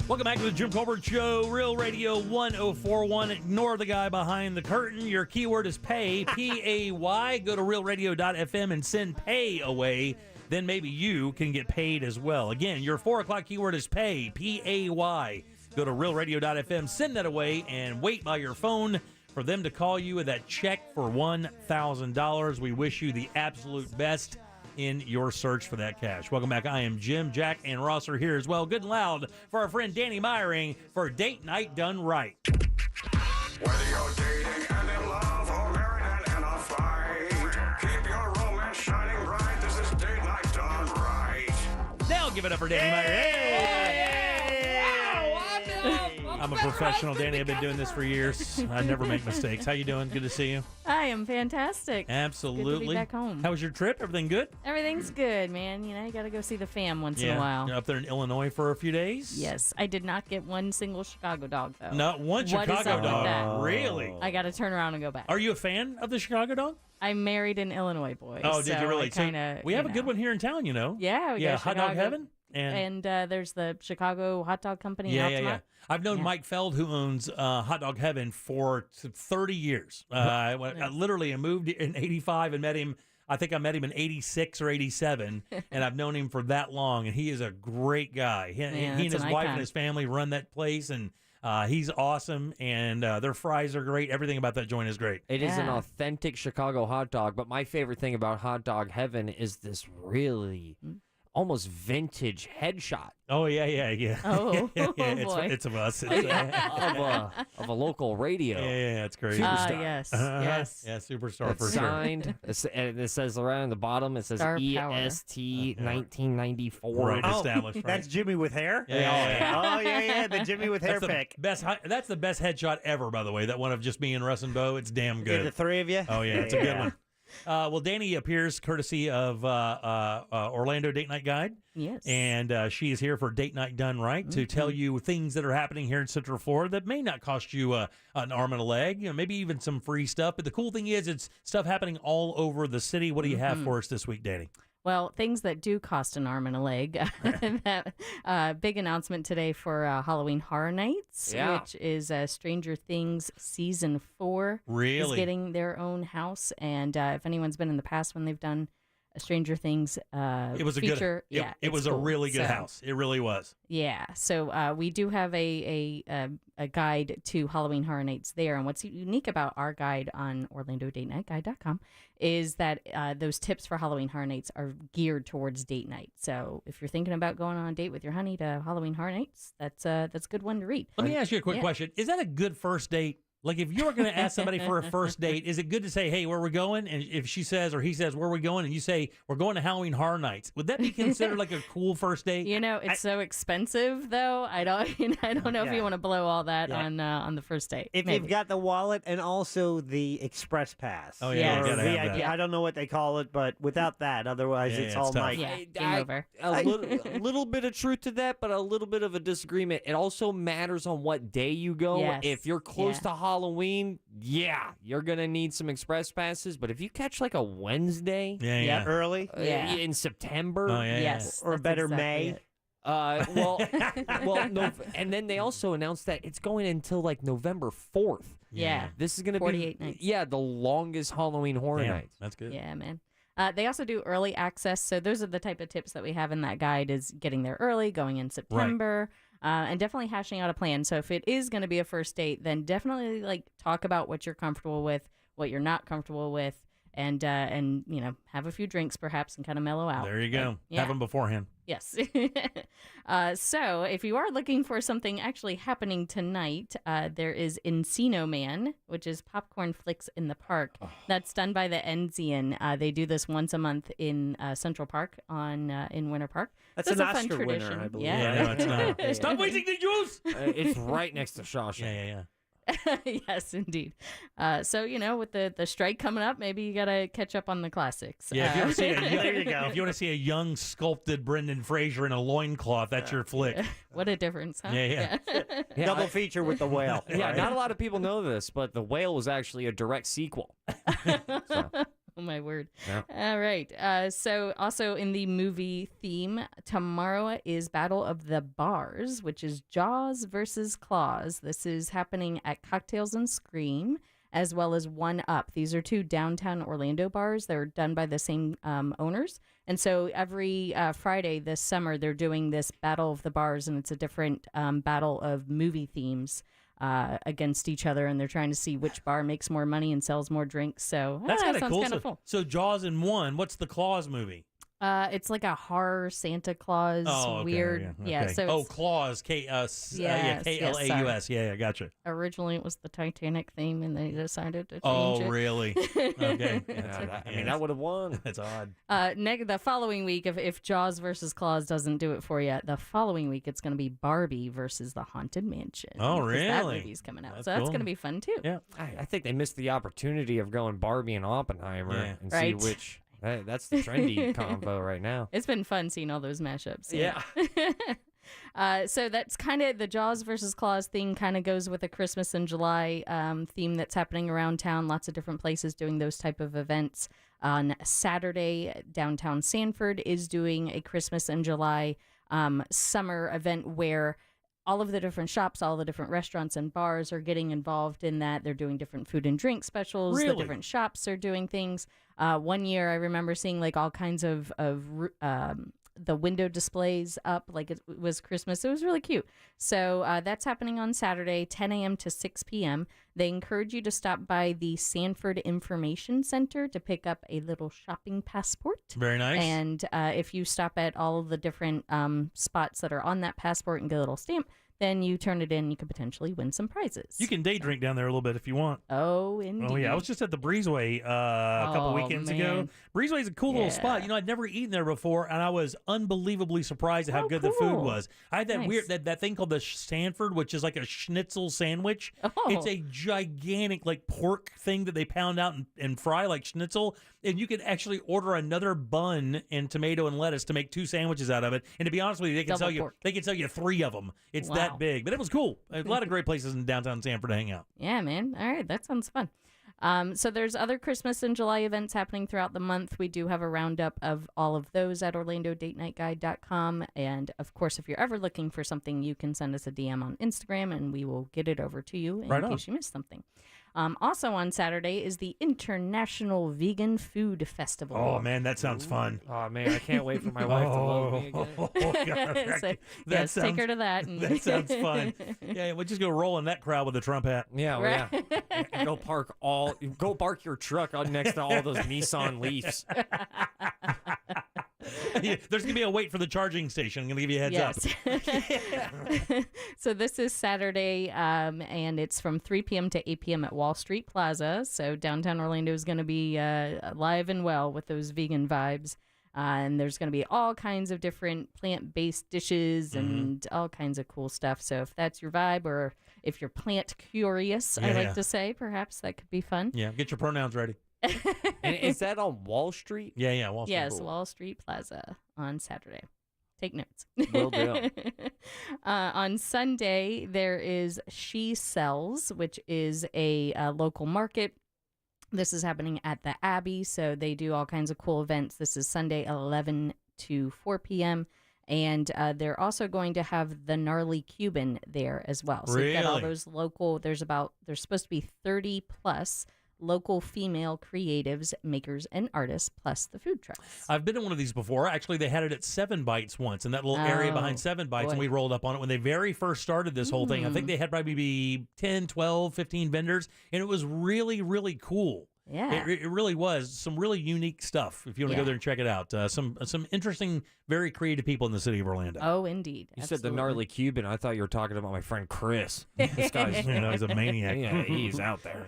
Welcome back to the Jim Colbert Show, Real Radio 1041. Ignore the guy behind the curtain. Your keyword is pay, P-A-Y. Go to realradio.fm and send pay away. Then maybe you can get paid as well. Again, your 4 o'clock keyword is pay, P-A-Y. Go to realradio.fm, send that away, and wait by your phone for them to call you with that check for $1,000. We wish you the absolute best in your search for that cash. Welcome back. I am Jim. Jack and Ross are here as well. Good and loud for our friend Danny Meyering for Date Night Done Right. Whether you're dating and in love or married and in a fight, keep your romance shining bright. This is Date Night Done Right. Now give it up for Danny Meyering. I'm a professional, Danny. I've been doing this for years. I never make mistakes. How you doing? Good to see you. I am fantastic. Absolutely. Good to be back home. How was your trip? Everything good? Everything's good, man. You know, you got to go see the fam once in a while. You're up there in Illinois for a few days? Yes. I did not get one single Chicago dog, though. Not one Chicago What is up dog? with that? Really? I got to turn around and go back. Are you a fan of the Chicago dog? I married an Illinois boy. Oh, did you really? We have a good one one here in town, you know. Yeah, we got Hot Dog Chicago. Heaven. And there's the Chicago Hot Dog Company. in Altamont. I've known Mike Feld, who owns Hot Dog Heaven, for 30 years. I literally moved in 85 and met him. I think I met him in 86 or 87, and I've known him for that long, and he is a great guy. He and his wife and his family run that place, and he's awesome, and their fries are great. Everything about that joint is great. It is an authentic Chicago hot dog, but my favorite thing about Hot Dog Heaven is this really almost vintage headshot. Oh, yeah. Oh, boy. It's of us. It's, of a local radio. Yeah, it's great. Superstar. Yes. Yeah, superstar it's for signed, sure. And it says around the bottom, it says Star EST 1994. Right, established, right? That's Jimmy with hair? Yeah. The Jimmy with hair pick. That's the best headshot ever, by the way. That one of just me and Russ and Bo. It's damn good. The three of you? Oh, yeah, it's a good one. Well, Danny appears courtesy of Orlando Date Night Guide. Yes. And she is here for Date Night Done Right to tell you things that are happening here in Central Florida that may not cost you an arm and a leg, maybe even some free stuff. But the cool thing is it's stuff happening all over the city. What do you have for us this week, Danny? Well, things that do cost an arm and a leg. That big announcement today for Halloween Horror Nights, which is Stranger Things Season 4. Really? Is getting their own house. And if anyone's been in the past when they've done a Stranger Things it was feature, a good, it was cool. a really good house. It really was. Yeah. So we do have a guide to Halloween Horror Nights there. And what's unique about our guide on OrlandoDateNightGuide.com is that those tips for Halloween Horror Nights are geared towards date night. So if you're thinking about going on a date with your honey to Halloween Horror Nights, that's a good one to read. Let me ask you a quick question. Is that a good first date? Like, if you were going to ask somebody for a first date, is it good to say, hey, where are we going? And if she says or he says, where are we going? And you say, we're going to Halloween Horror Nights. Would that be considered like a cool first date? It's so expensive, though. I don't know if you want to blow all that on the first date. If you've got the wallet and also the express pass. Oh, yeah. Or You gotta have VIP. that. I don't know what they call it, but without that, otherwise it's all tough. night. Yeah, game over. A little bit of truth to that, but a little bit of a disagreement. It also matters on what day you go. Yes. If you're close to Halloween, you're going to need some express passes. But if you catch like a Wednesday early in September, or better May. No, and then they also announced that it's going until like November 4th. Yeah. This is going to be 48 nights. Yeah, the longest Halloween Horror Nights. That's good. Yeah, man. They also do early access. So those are the type of tips that we have in that guide is getting there early, going in September, and definitely hashing out a plan. So if it is going to be a first date, then definitely talk about what you're comfortable with, what you're not comfortable with, and have a few drinks perhaps and kind of mellow out. There you go. Yeah. Have them beforehand. Yes. So if you are looking for something actually happening tonight, there is Encino Man, which is popcorn flicks in the park. That's done by the Enzian. They do this once a month in Central Park in Winter Park. That's So an it's a fun Oscar tradition. winner, I believe. Yeah. No, it's not. Stop wasting the juice. It's right next to Shawshank. Yeah. Yes, indeed. So with the strike coming up, maybe you gotta catch up on the classics. Yeah, if you ever see There you go. If you want to see a young sculpted Brendan Fraser in a loincloth, that's your flick. What a difference, huh? Yeah. Double feature with the whale. Yeah, right? not a lot of people know this, but The Whale was actually a direct sequel. Oh, my word. Yeah. All right. So also in the movie theme, tomorrow is Battle of the Bars, which is Jaws versus Claws. This is happening at Cocktails and Scream, as well as One Up. These are two downtown Orlando bars. They're done by the same owners. And so every Friday this summer, they're doing this Battle of the Bars, and it's a different battle of movie themes against each other, and they're trying to see which bar makes more money and sells more drinks. So That's kind of sounds cool. kind of cool. So Jaws in one. What's the Claws movie? It's like a horror Santa Claus weird. Yeah. Okay. So Claus. K-L-A-U-S. Yeah, gotcha. originally it was the Titanic theme, and they decided to change Oh, it. really? Okay. That would have won. That's odd. The following week, if Jaws versus Claus doesn't do it for you, the following week it's going to be Barbie versus the Haunted Mansion. Oh, 'cause really? That movie's coming out, That's so that's cool. going to be fun too. Yeah. I think they missed the opportunity of going Barbie and Oppenheimer and Right. see which. That's the trendy combo right now. It's been fun seeing all those mashups. Yeah. So that's kind of the Jaws versus Claus thing kind of goes with a Christmas in July theme that's happening around town. Lots of different places doing those type of events. On Saturday, downtown Sanford is doing a Christmas in July summer event where all of the different shops, all the different restaurants and bars are getting involved in that. They're doing different food and drink specials. Really? The different shops are doing things. One year I remember seeing all kinds of the window displays up like it was Christmas. It was really cute. So that's happening on Saturday, 10 a.m. to 6 p.m. They encourage you to stop by the Sanford Information Center to pick up a little shopping passport. Very nice. And if you stop at all of the different spots that are on that passport and get a little stamp, then you turn it in, you could potentially win some prizes. You can day drink down there a little bit if you want. Oh, indeed. Oh, yeah. I was just at the Breezeway a couple weekends ago. Breezeway's a cool little spot. I'd never eaten there before, and I was unbelievably surprised at how good the food was. I had that Nice. weird, that thing called the Sanford, which is like a schnitzel sandwich. Oh. It's a gigantic, pork thing that they pound out and fry like schnitzel. and you could actually order another bun and tomato and lettuce to make 2 sandwiches out of it. And to be honest with you, they can sell you 3 of them. It's that big, but it was cool. A lot of great places in downtown Sanford to hang out. Yeah, man. All right, that sounds fun. So there's other Christmas and July events happening throughout the month. We do have a roundup of all of those at OrlandoDateNightGuide.com. And, of course, if you're ever looking for something, you can send us a DM on Instagram, and we will get it over to you in case you missed something. Also on Saturday is the International Vegan Food Festival. Oh, man, that sounds fun. Oh, man, I can't wait for my wife to love me again. So, yes, take her to that. And that sounds fun. Yeah, we'll just go roll in that crowd with a Trump hat. Yeah, well, yeah. Go park your truck on next to all those Nissan Leafs. Yeah, there's going to be a wait for the charging station. I'm going to give you a heads up. So this is Saturday, and it's from 3 p.m. to 8 p.m. at Wall Street Plaza. So downtown Orlando is going to be alive and well with those vegan vibes. And there's going to be all kinds of different plant-based dishes and all kinds of cool stuff. So if that's your vibe, or if you're plant curious, I like to say, perhaps that could be fun. Yeah, get your pronouns ready. And is that on Wall Street? Yeah, Wall Street. Yes, Wall Street Plaza on Saturday. Take notes. Will do. On Sunday, there is She Sells, which is a local market. This is happening at the Abbey, so they do all kinds of cool events. This is Sunday, 11 to 4 p.m., and they're also going to have the Gnarly Cuban there as well. So you've got all those local, there's supposed to be 30 plus local female creatives, makers, and artists, plus the food trucks. I've been to one of these before. Actually, they had it at 7 Bites once, in that little area behind 7 Bites, and we rolled up on it when they very first started this whole thing. I think they had probably 10, 12, 15 vendors, and it was really, really cool. Yeah. It really was some really unique stuff if you want to go there and check it out. Some interesting, very creative people in the city of Orlando. Oh, indeed. You said the Gnarly Cuban. I thought you were talking about my friend Chris. This guy's he's a maniac. Yeah, he's out there.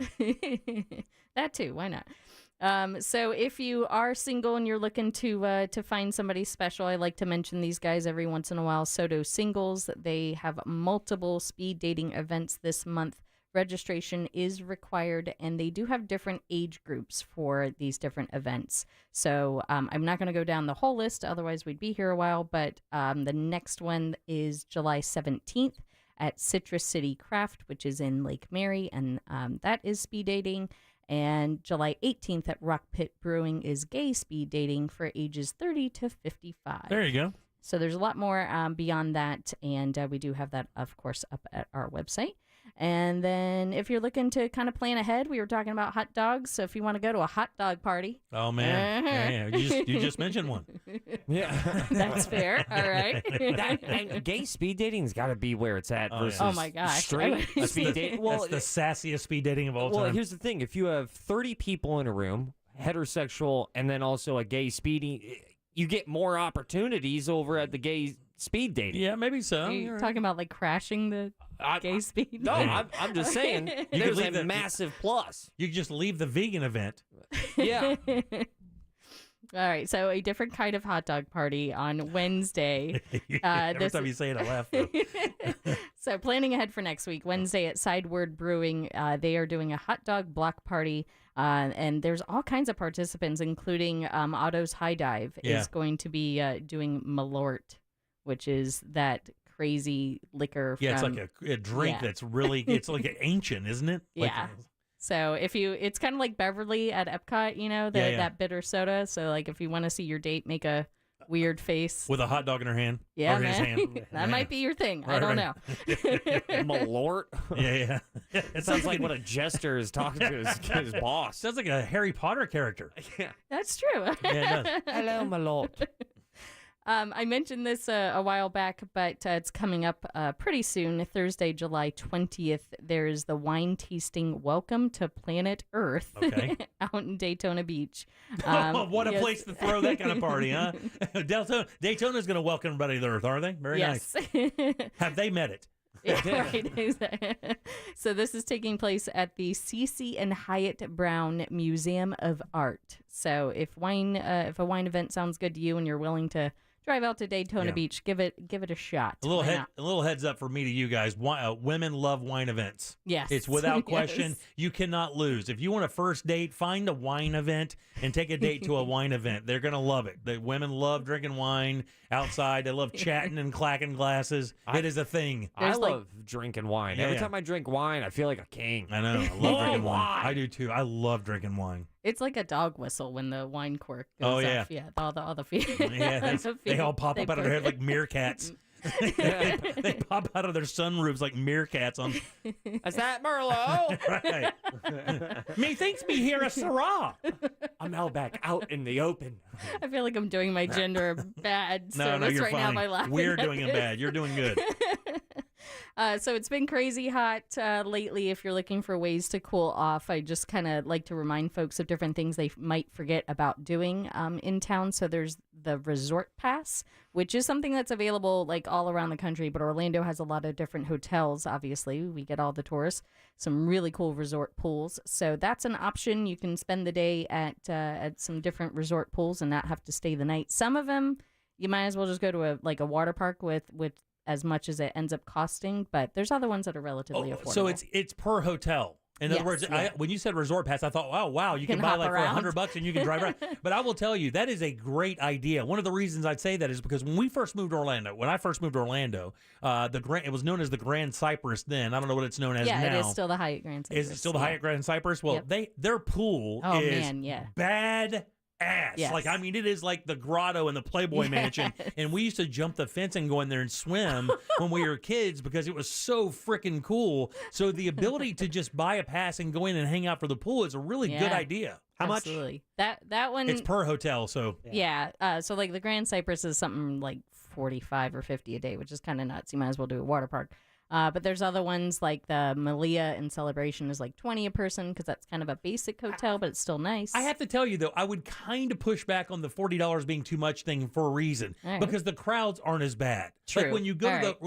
That too. Why not? So if you are single and you're looking to find somebody special, I like to mention these guys every once in a while. Soto Singles. They have multiple speed dating events this month. Registration is required, and they do have different age groups for these different events. So I'm not going to go down the whole list, otherwise we'd be here a while, but the next one is July 17th at Citrus City Craft, which is in Lake Mary, and that is speed dating. And July 18th at Rock Pit Brewing is gay speed dating for ages 30 to 55. There you go. So there's a lot more beyond that, and we do have that, of course, up at our website. And then if you're looking to kind of plan ahead, we were talking about hot dogs. So if you want to go to a hot dog party. Oh, man. Yeah. You just mentioned one. Yeah. That's fair. All right. And gay speed dating's got to be where it's at versus oh my gosh. straight speed dating. Well, that's the sassiest speed dating of all time. Well, here's the thing. If you have 30 people in a room, heterosexual, and then also a gay speeding, you get more opportunities over at the gay speed dating. Yeah, maybe so. Are you talking about like crashing the gay speed? No, I'm just saying there's a massive plus. You could just leave the vegan event. Yeah. All right, so a different kind of hot dog party on Wednesday. Every time you say it, I laugh. So planning ahead for next week, Wednesday at Sideward Brewing, they are doing a hot dog block party, and there's all kinds of participants, including Otto's High Dive is going to be doing Malort, which is that crazy liquor. Yeah, it's like a drink that's really, it's like an ancient, isn't it? Yeah. So it's kind of like Beverly at Epcot, you know, that bitter soda. So like if you want to see your date make a weird face with a hot dog in her hand, yeah, or man. his hand, that might be your thing. Right, I don't know. Malort. Yeah. It sounds like what a jester is talking to his boss. Sounds like a Harry Potter character. Yeah, that's true. Yeah, it does. Hello, Malort. I mentioned this a while back, but it's coming up pretty soon. Thursday, July 20th, there's the wine tasting Welcome to Planet Earth out in Daytona Beach. What a place to throw that kind of party, huh? Daytona's going to welcome everybody to Earth, are they? Very nice. Have they met it? Yeah, right. So this is taking place at the Cece and Hyatt Brown Museum of Art. So if a wine event sounds good to you and you're willing to drive out to Daytona Yeah. Beach. Give it a shot. A little heads up for me to you guys. Women love wine events. Yes. It's without question. Yes. You cannot lose. If you want a first date, find a wine event and take a date to a wine event. They're going to love it. The women love drinking wine outside. They love chatting and clacking glasses. It is a thing. I love drinking wine. Every time I drink wine, I feel like a king. I know. I love drinking wine. I do too. I love drinking wine. It's like a dog whistle when the wine cork goes Oh, yeah. off. Yeah, all the Yeah, they all pop up out of their head like meerkats. they pop out of their sunroofs like meerkats on. Is that Merlot? Right. Methinks me hear a Syrah. I'm now back out in the open. I feel like I'm doing my gender bad service you're right fine. now by laughing. We're at doing it this. bad. You're doing good. So it's been crazy hot lately. If you're looking for ways to cool off, I just kind of like to remind folks of different things they might forget about doing in town. So there's the Resort Pass, which is something that's available like all around the country, but Orlando has a lot of different hotels. Obviously, we get all the tourists, some really cool resort pools. So that's an option. You can spend the day at some different resort pools and not have to stay the night. Some of them you might as well just go to a water park with as much as it ends up costing, but there's other ones that are relatively affordable. So it's per hotel. In other words, when you said Resort Pass, I thought, oh, wow, you can buy hop like around. for $100 and you can drive around. But I will tell you, that is a great idea. One of the reasons I'd say that is because when I first moved to Orlando, it was known as the Grand Cypress then. I don't know what it's known as now. Yeah, it is still the Hyatt Grand Cypress. Is it still the Hyatt Grand Cypress? Well, their pool is bad ass. Yes. Like, I mean, it is like the grotto in the Playboy Mansion. And we used to jump the fence and go in there and swim when we were kids because it was so freaking cool. So the ability to just buy a pass and go in and hang out for the pool is a really good idea. How much? That one. It's per hotel, so. Yeah. So like the Grand Cypress is something like 45 or 50 a day, which is kind of nuts. You might as well do a water park. But there's other ones like the Malia in Celebration is like 20 a person because that's kind of a basic hotel, but it's still nice. I have to tell you, though, I would kind of push back on the $40 being too much thing for a reason because the crowds aren't as bad. True. Like when you go to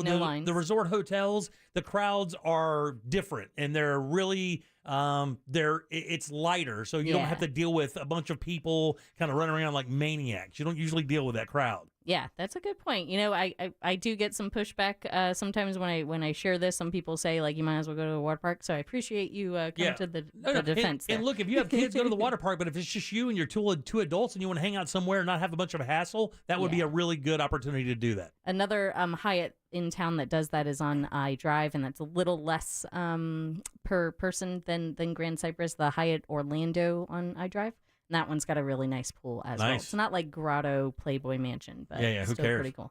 the resort hotels, the crowds are different and they're really it's lighter, so you don't have to deal with a bunch of people kind of running around like maniacs. You don't usually deal with that crowd. Yeah, that's a good point. You know, I do get some pushback sometimes when I share this. Some people say like you might as well go to a water park. So I appreciate you coming to the defense. And look, if you have kids, go to the water park. But if it's just you and your two adults and you want to hang out somewhere and not have a bunch of hassle, that would be a really good opportunity to do that. Another Hyatt in town that does that is on iDrive, and that's a little less per person than Grand Cypress. The Hyatt Orlando on iDrive. And that one's got a really nice pool as well. It's not like Grotto Playboy Mansion, but it's who still cares? pretty cool.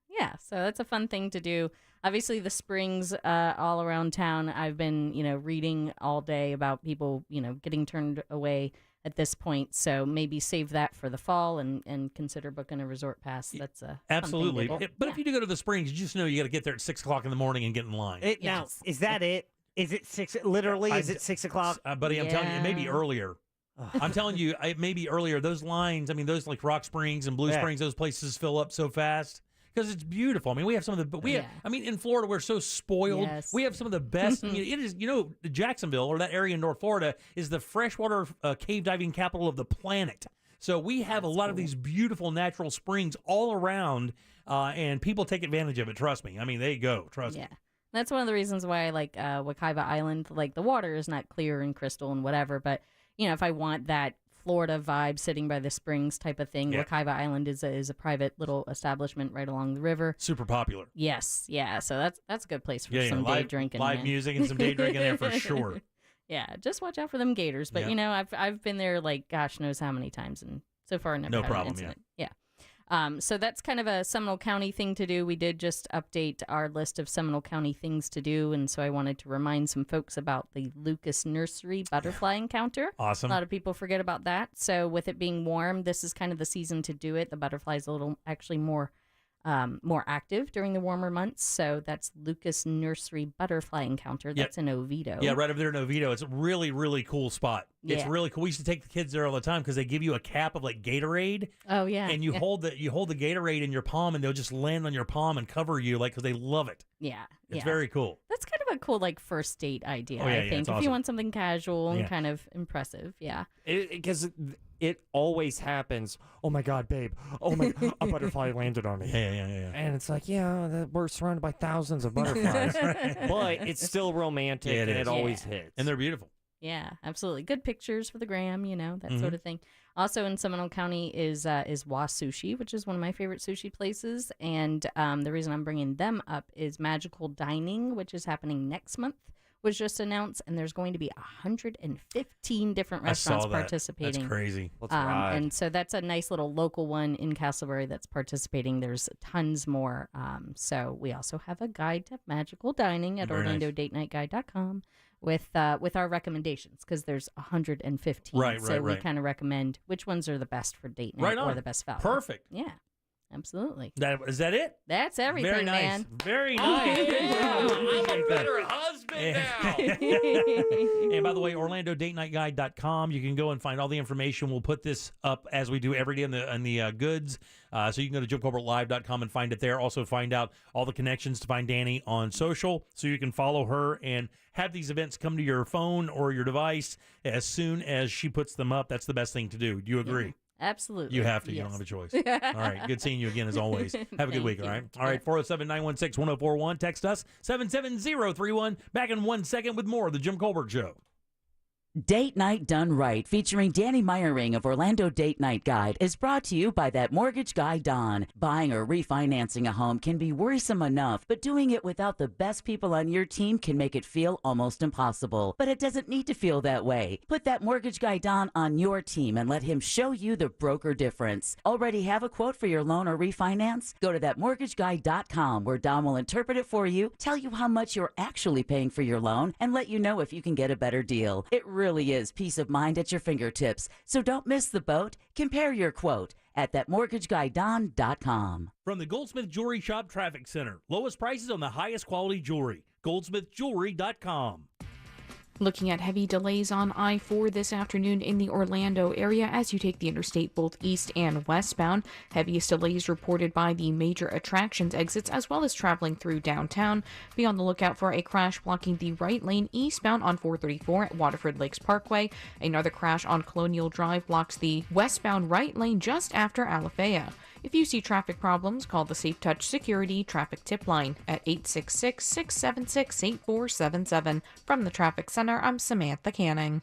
Yeah, so that's a fun thing to do. Obviously, the springs all around town. I've been, reading all day about people, getting turned away at this point. So maybe save that for the fall and consider booking a resort pass. That's a absolutely. Fun thing to do. But if you do go to the springs, you just know you got to get there at 6 o'clock in the morning and get in line. Now, is that it? Is it 6? Literally, is it 6 o'clock? Buddy, I'm telling you, it may be earlier. I'm telling you, it may be earlier. Those lines, I mean, those like Rock Springs and Blue Springs, those places fill up so fast because it's beautiful. I mean, we have some of the, I mean, in Florida, we're so spoiled. Yes. We have some of the best. I mean, it is, Jacksonville or that area in North Florida is the freshwater cave diving capital of the planet. So we have a lot of these beautiful natural springs all around, and people take advantage of it. Trust me. I mean, they go. Trust me. That's one of the reasons why I like Wekiva Island. Like the water is not clear and crystal and whatever, but if I want that Florida vibe sitting by the springs type of thing, Wekiva Island is a private little establishment right along the river. Super popular. Yes, yeah. So that's a good place for some live, day drinking. Live music and some day drinking there for sure. Yeah, just watch out for them gators. But I've been there like gosh knows how many times, and so far never had an incident. Yeah. So that's kind of a Seminole County thing to do. We did just update our list of Seminole County things to do, and so I wanted to remind some folks about the Lucas Nursery Butterfly Encounter. Awesome. A lot of people forget about that. So with it being warm, this is kind of the season to do it. The butterfly's a little actually more active during the warmer months. So that's Lucas Nursery Butterfly Encounter. That's in Oviedo. Yeah, right over there in Oviedo. It's a really, really cool spot. It's Yeah. really cool. We used to take the kids there all the time because they give you a cap of like Gatorade. Oh, yeah. And you yeah. hold the Gatorade in your palm, and they'll just land on your palm and cover you, like, because they love it. Yeah. It's yeah. very cool. That's kind of a cool, like, first date idea, Oh, yeah, I yeah, think. it's If awesome. you want something casual and Yeah. kind of impressive. Yeah. Because it always happens. Oh my God, babe! Oh my, a butterfly landed on me. Yeah. And it's like, we're surrounded by thousands of butterflies, but it's still romantic, Yeah, and it is. always hits. And they're beautiful. Yeah, absolutely. Good pictures for the gram, that Mhm. sort of thing. Also in Seminole County is Wa Sushi, which is one of my favorite sushi places. And the reason I'm bringing them up is Magical Dining, which is happening next month, was just announced. And there's going to be 115 different restaurants I saw that. participating. That's crazy. Let's ride. And so that's a nice little local one in Castleberry that's participating. There's tons more. So we also have a guide to Magical Dining at Very nice. OrlandoDateNightGuide.com. With our recommendations, because there's 115. Right, so we right. kind of recommend which ones are the best for date night Right or on. the best value. Perfect. Yeah, absolutely. Is that it? That's everything, Very nice. man. Very nice. I'm a Appreciate that. better husband now. And by the way, OrlandoDateNightGuide.com. You can go and find all the information. We'll put this up as we do every day in the goods. So you can go to JimColbertLive.com and find it there. Also find out all the connections to find Danny on social, so you can follow her and have these events come to your phone or your device as soon as she puts them up. That's the best thing to do. Do you agree? Absolutely. You have to. You Yes. don't have a choice. All right. Good seeing you again, as always. Have a good Thank week, all you. right? All right. 407-916-1041. Text us, 77031. Back in 1 second with more of The Jim Colbert Show. Date Night Done Right, featuring Danny Meyering of Orlando Date Night Guide, is brought to you by that mortgage guy, Don. Buying or refinancing a home can be worrisome enough, but doing it without the best people on your team can make it feel almost impossible. But it doesn't need to feel that way. Put that mortgage guy, Don, on your team and let him show you the broker difference. Already have a quote for your loan or refinance? Go to thatmortgageguy.com, where Don will interpret it for you, tell you how much you're actually paying for your loan, and let you know if you can get a better deal. It really is peace of mind at your fingertips. So don't miss the boat. Compare your quote at thatmortgageguydon.com. From the Goldsmith Jewelry Shop Traffic Center. Lowest prices on the highest quality jewelry. goldsmithjewelry.com. Looking at heavy delays on I-4 this afternoon in the Orlando area as you take the interstate both east and westbound. Heaviest delays reported by the major attractions exits as well as traveling through downtown. Be on the lookout for a crash blocking the right lane eastbound on 434 at Waterford Lakes Parkway. Another crash on Colonial Drive blocks the westbound right lane just after Alafaya. If you see traffic problems, call the Safe Touch Security Traffic Tip Line at 866-676-8477. From the Traffic Center, I'm Samantha Canning.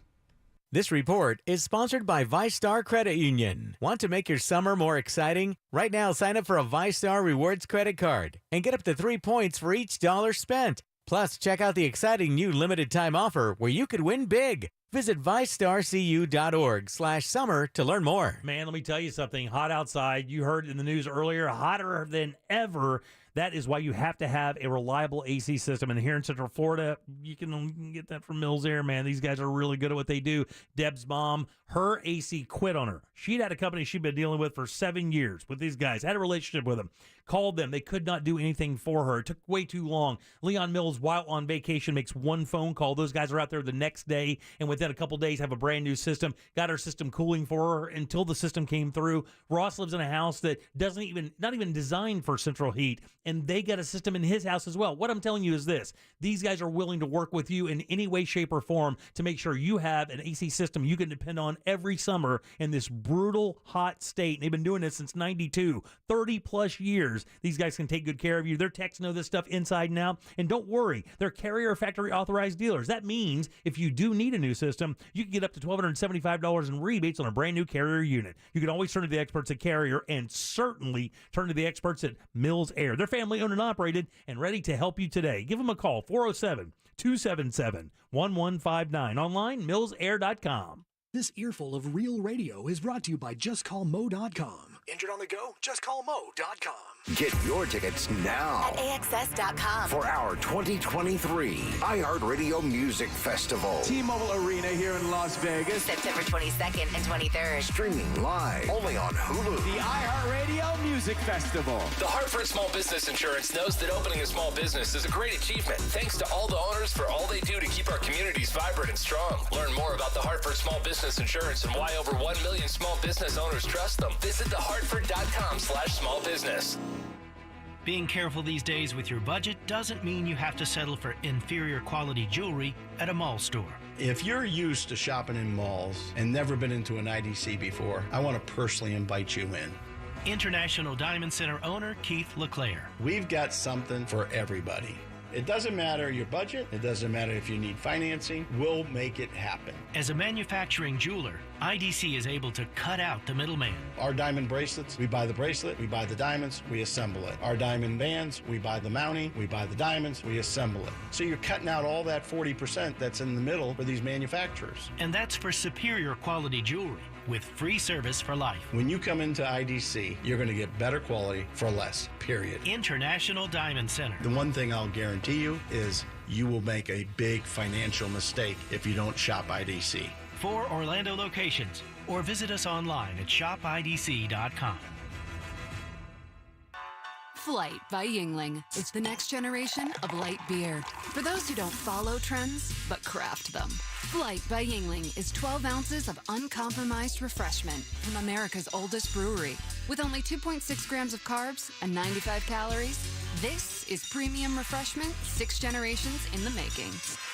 This report is sponsored by ViStar Credit Union. Want to make your summer more exciting? Right now, sign up for a ViStar Rewards credit card and get up to 3 points for each dollar spent. Plus, check out the exciting new limited time offer where you could win big. Visit ViStarCU.org/summer to learn more. Man, let me tell you something. Hot outside. You heard in the news earlier, hotter than ever. That is why you have to have a reliable AC system. And here in Central Florida, you can get that from Mills Air, man. These guys are really good at what they do. Deb's mom, her AC quit on her. She'd had a company she'd been dealing with for 7 years with these guys, had a relationship with them. Called them. They could not do anything for her. It took way too long. Leon Mills, while on vacation, makes one phone call. Those guys are out there the next day, and within a couple days have a brand new system. Got her system cooling for her until the system came through. Ross lives in a house that not even designed for central heat, and they got a system in his house as well. What I'm telling you is this. These guys are willing to work with you in any way, shape, or form to make sure you have an AC system you can depend on every summer in this brutal, hot state. And they've been doing this since 92, 30 plus years. These guys can take good care of you. Their techs know this stuff inside and out. And don't worry, they're Carrier factory authorized dealers. That means if you do need a new system, you can get up to $1,275 in rebates on a brand new Carrier unit. You can always turn to the experts at Carrier and certainly turn to the experts at Mills Air. They're family owned and operated and ready to help you today. Give them a call, 407-277-1159. Online, millsair.com. This earful of real radio is brought to you by JustCallMo.com. Injured on the go? JustCallMo.com. Get your tickets now at AXS.com for our 2023 iHeartRadio Music Festival. T-Mobile Arena here in Las Vegas. September 22nd and 23rd. Streaming live only on Hulu. The iHeartRadio Music Festival. The Hartford Small Business Insurance knows that opening a small business is a great achievement. Thanks to all the owners for all they do to keep our communities vibrant and strong. Learn more about the Hartford Small Business Insurance and why over 1 million small business owners trust them. Visit thehartford.com/smallbusiness. Being careful these days with your budget doesn't mean you have to settle for inferior quality jewelry at a mall store. If you're used to shopping in malls and never been into an IDC before, I want to personally invite you in. International Diamond Center owner Keith LeClaire. We've got something for everybody. It doesn't matter your budget. It doesn't matter if you need financing. We'll make it happen. As a manufacturing jeweler, IDC is able to cut out the middleman. Our diamond bracelets, we buy the bracelet, we buy the diamonds, we assemble it. Our diamond bands, we buy the mounting, we buy the diamonds, we assemble it. So you're cutting out all that 40% that's in the middle for these manufacturers. And that's for superior quality jewelry with free service for life. When you come into IDC, you're going to get better quality for less, period. International Diamond Center. The one thing I'll guarantee you is you will make a big financial mistake if you don't shop IDC. 4 Orlando locations, or visit us online at shopidc.com. Flight by Yingling. It's the next generation of light beer. For those who don't follow trends, but craft them. Flight by Yingling is 12 ounces of uncompromised refreshment from America's oldest brewery. With only 2.6 grams of carbs and 95 calories, this is premium refreshment 6 generations in the making.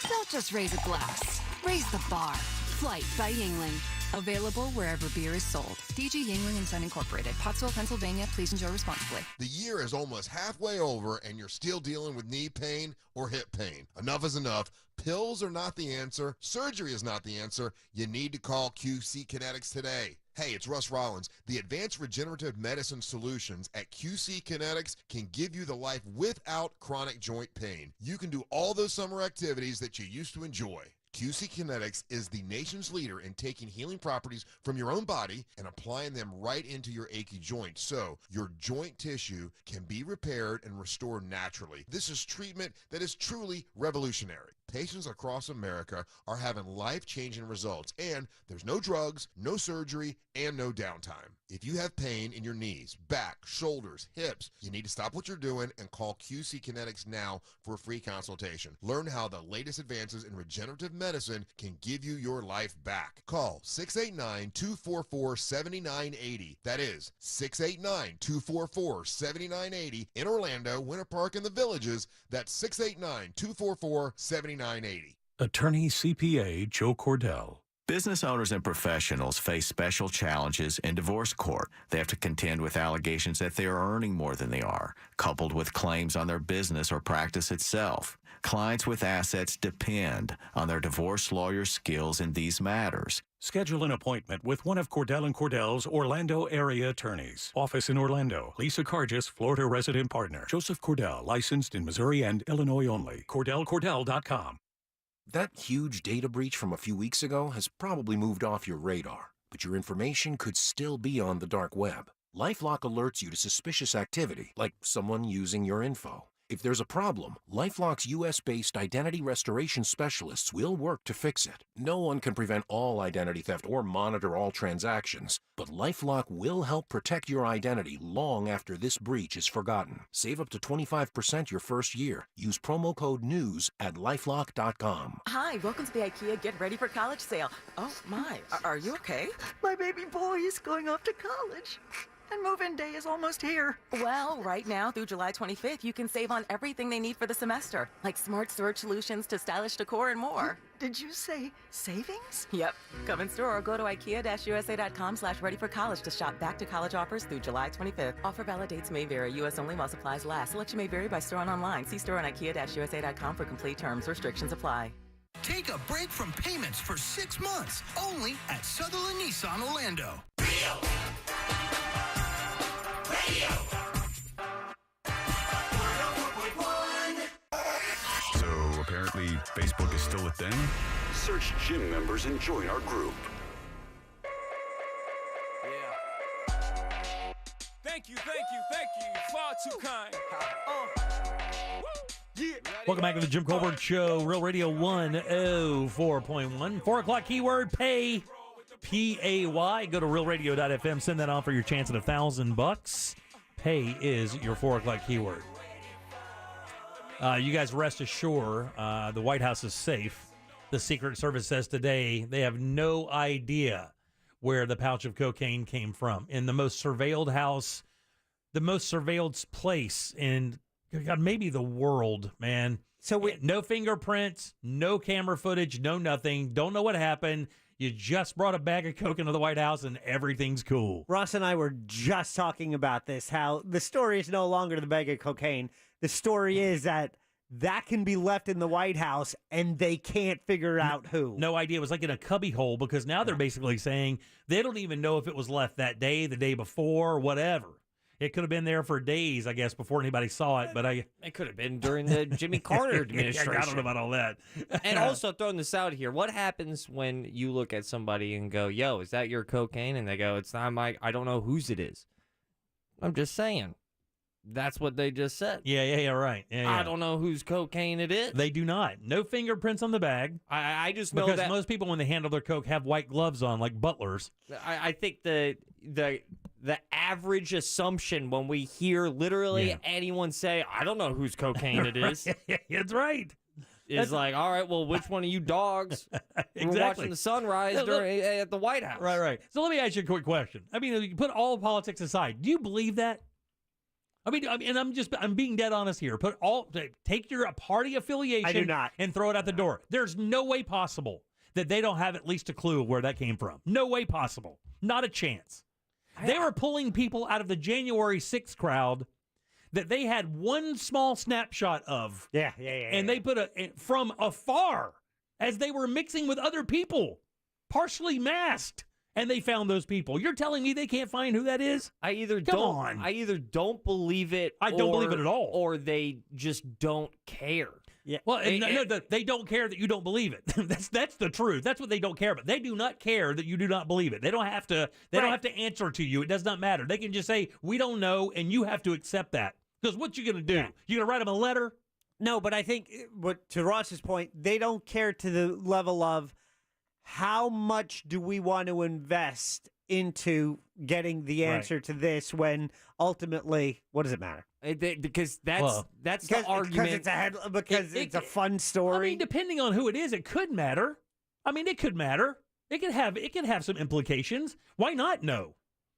Don't just raise a glass, raise the bar. Flight by Yingling. Available wherever beer is sold. DG Yingling & Son Incorporated. Pottsville, Pennsylvania. Please enjoy responsibly. The year is almost halfway over and you're still dealing with knee pain or hip pain. Enough is enough. Pills are not the answer. Surgery is not the answer. You need to call QC Kinetics today. Hey, it's Russ Rollins. The Advanced Regenerative Medicine Solutions at QC Kinetics can give you the life without chronic joint pain. You can do all those summer activities that you used to enjoy. QC Kinetics is the nation's leader in taking healing properties from your own body and applying them right into your achy joint so your joint tissue can be repaired and restored naturally. This is treatment that is truly revolutionary. Patients across America are having life-changing results, and there's no drugs, no surgery, and no downtime. If you have pain in your knees, back, shoulders, hips, you need to stop what you're doing and call QC Kinetics now for a free consultation. Learn how the latest advances in regenerative medicine can give you your life back. Call 689-244-7980. That is 689-244-7980 in Orlando, Winter Park, and the Villages. That's 689-244-7980. Attorney CPA Joe Cordell. Business owners and professionals face special challenges in divorce court. They have to contend with allegations that they are earning more than they are, coupled with claims on their business or practice itself. Clients with assets depend on their divorce lawyer's skills in these matters. Schedule an appointment with one of Cordell & Cordell's Orlando area attorneys. Office in Orlando. Lisa Cargis, Florida resident partner. Joseph Cordell, licensed in Missouri and Illinois only. CordellCordell.com. That huge data breach from a few weeks ago has probably moved off your radar, but your information could still be on the dark web. LifeLock alerts you to suspicious activity, like someone using your info. If there's a problem, LifeLock's U.S.-based identity restoration specialists will work to fix it. No one can prevent all identity theft or monitor all transactions, but LifeLock will help protect your identity long after this breach is forgotten. Save up to 25% your first year. Use promo code NEWS at LifeLock.com. Hi, welcome to the IKEA Get Ready for College sale. Oh, my. Are you okay? My baby boy is going off to college. And move-in day is almost here. Well, right now through July 25th, you can save on everything they need for the semester, like smart storage solutions to stylish decor and more. Did you say savings? Yep. Come in store or go to ikea-usa.com/readyforcollege to shop back to college offers through July 25th. Offer valid dates may vary. U.S. only while supplies last. Selection may vary by store and online. See store on ikea-usa.com for complete terms. Restrictions apply. Take a break from payments for 6 months, only at Sutherland Nissan Orlando. So apparently Facebook is still a thing? Search gym members and join our group. Thank Thank you. Far too kind. Welcome back to the Jim Colbert Show, Real Radio 104.1. 4 o'clock keyword, pay, P-A-Y. Go to realradio.fm, send that on for your chance at $1,000. Pay is your 4 o'clock keyword. You guys rest assured, the White House is safe. The Secret Service says today they have no idea where the pouch of cocaine came from. In the most surveilled house, the most surveilled place in God, maybe the world, man. So no fingerprints, no camera footage, no nothing. Don't know what happened. You just brought a bag of coke into the White House and everything's cool. Ross and I were just talking about this, how the story is no longer the bag of cocaine. The story is that can be left in the White House and they can't figure out who. No idea. It was like in a cubby hole because now they're basically saying they don't even know if it was left that day, the day before, whatever. It could have been there for days, I guess, before anybody saw it. But it could have been during the Jimmy Carter administration. I don't know about all that. And also throwing this out here, what happens when you look at somebody and go, "Yo, is that your cocaine?" And they go, "It's not my. I don't know whose it is." I'm just saying. That's what they just said. Yeah, right. Yeah. I don't know whose cocaine it is. They do not. No fingerprints on the bag. I just know because that most people, when they handle their coke, have white gloves on, like butlers. I think the average assumption when we hear literally anyone say, "I don't know whose cocaine it is," That's right. Is like, all right, well, which one of you dogs were watching the sunrise at the White House? Right. So let me ask you a quick question. I mean, you put all politics aside. Do you believe that? I mean, and I'm being dead honest here. Take your party affiliation I do not. And throw it out the door. There's no way possible that they don't have at least a clue of where that came from. No way possible. Not a chance. They were pulling people out of the January 6th crowd that they had one small snapshot of. Yeah. And they put from afar as they were mixing with other people, partially masked. And they found those people. You're telling me they can't find who that is? I either don't believe it. I don't believe it at all. Or they just don't care. Yeah. Well, they don't care that you don't believe it. That's the truth. That's what they don't care about. They do not care that you do not believe it. They don't have to. They don't have to answer to you. It does not matter. They can just say we don't know, and you have to accept that. Because what you gonna do? Yeah. You gonna write them a letter? No, but I think to Ross's point, they don't care to the level of how much do we want to invest into getting the answer to this when ultimately, what does it matter? Because that's the argument. Because it's a fun story. I mean, depending on who it is, it could matter. I mean, it could matter. It could have some implications. Why not know?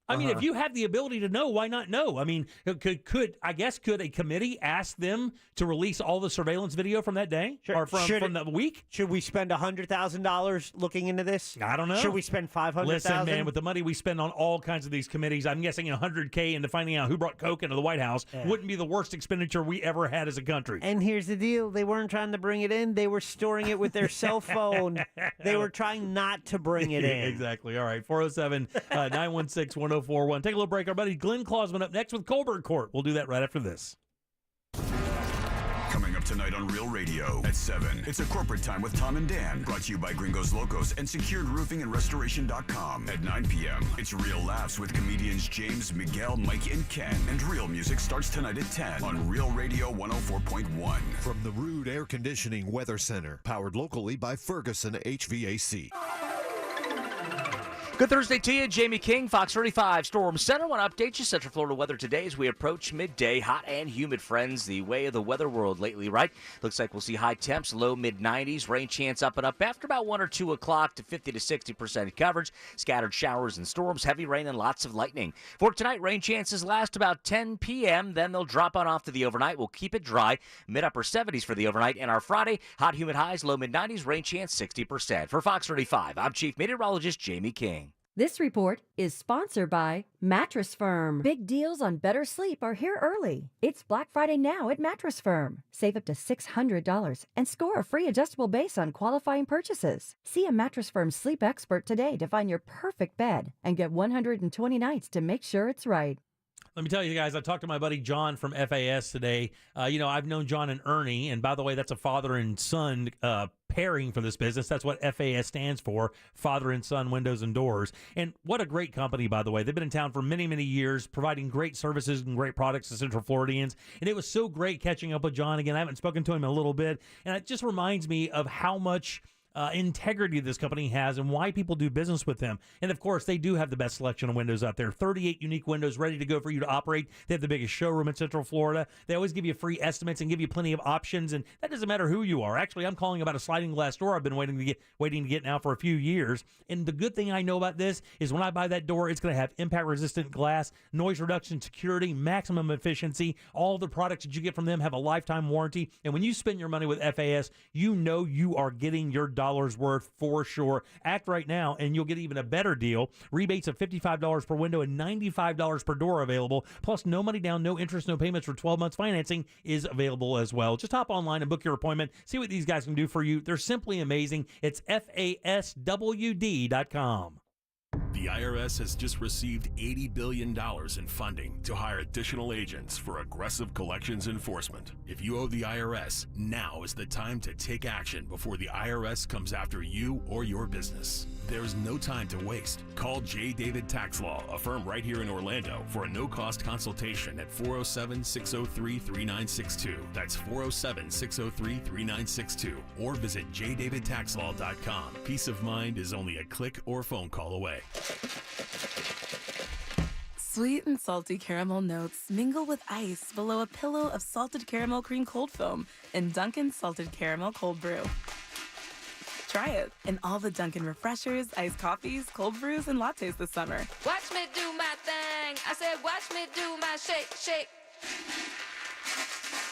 I mean, if you have the ability to know, why not know? I mean, could a committee ask them to release all the surveillance video from that day or from the week? Should we spend $100,000 looking into this? I don't know. Should we spend $500,000? Listen, man, with the money we spend on all kinds of these committees, I'm guessing $100K into finding out who brought coke into the White House wouldn't be the worst expenditure we ever had as a country. And here's the deal: they weren't trying to bring it in; they were storing it with their cell phone. They were trying not to bring it in. Exactly. All right, 407-916-1041. Take a little break. Our buddy Glenn Clausman up next with Colbert Court. We'll do that right after this. Coming up tonight on Real Radio at 7, it's a corporate time with Tom and Dan, brought to you by Gringos Locos and SecuredRoofingAndRestoration.com. At 9 p.m., it's Real Laughs with comedians James, Miguel, Mike, and Ken. And Real Music starts tonight at 10 on Real Radio 104.1. From the Rude Air Conditioning Weather Center, powered locally by Ferguson HVAC. Good Thursday to you. Jamie King, Fox 35 Storm Center. Want to update you Central Florida weather today as we approach midday. Hot and humid, friends. The way of the weather world lately, right? Looks like we'll see high temps, low mid-90s. Rain chance up and up after about 1 or 2 o'clock to 50 to 60% coverage. Scattered showers and storms, heavy rain and lots of lightning. For tonight, rain chances last about 10 p.m. Then they'll drop on off to the overnight. We'll keep it dry. Mid-upper 70s for the overnight. And our Friday, hot, humid highs, low mid-90s. Rain chance 60%. For Fox 35, I'm Chief Meteorologist Jamie King. This report is sponsored by Mattress Firm. Big deals on better sleep are here early. It's Black Friday now at Mattress Firm. Save up to $600 and score a free adjustable base on qualifying purchases. See a Mattress Firm sleep expert today to find your perfect bed and get 120 nights to make sure it's right. Let me tell you guys, I talked to my buddy John from FAS today. I've known John and Ernie, and by the way, that's a father and son pairing for this business. That's what FAS stands for, Father and Son Windows and Doors. And what a great company, by the way. They've been in town for many, many years, providing great services and great products to Central Floridians. And it was so great catching up with John again. I haven't spoken to him in a little bit, and it just reminds me of how much integrity this company has and why people do business with them. And of course, they do have the best selection of windows out there. 38 unique windows ready to go for you to operate. They have the biggest showroom in Central Florida. They always give you free estimates and give you plenty of options. And that doesn't matter who you are. Actually, I'm calling about a sliding glass door I've been waiting to get now for a few years. And the good thing I know about this is when I buy that door, it's going to have impact-resistant glass, noise reduction, security, maximum efficiency. All the products that you get from them have a lifetime warranty. And when you spend your money with FAS, you know you are getting your dollars worth for sure. Act right now and you'll get even a better deal. Rebates of $55 per window and $95 per door available. Plus no money down, no interest, no payments for 12 months financing is available as well. Just hop online and book your appointment. See what these guys can do for you. They're simply amazing. It's FASWD.com. The IRS has just received $80 billion in funding to hire additional agents for aggressive collections enforcement. If you owe the IRS, now is the time to take action before the IRS comes after you or your business. There's no time to waste. Call J. David Tax Law, a firm right here in Orlando, for a no-cost consultation at 407-603-3962. That's 407-603-3962. Or visit jdavidtaxlaw.com. Peace of mind is only a click or phone call away. Sweet and salty caramel notes mingle with ice below a pillow of salted caramel cream cold foam in Dunkin' Salted Caramel Cold Brew. Try it in all the Dunkin' refreshers, iced coffees, cold brews, and lattes this summer. Watch me do my thing. I said, watch me do my shake, shake.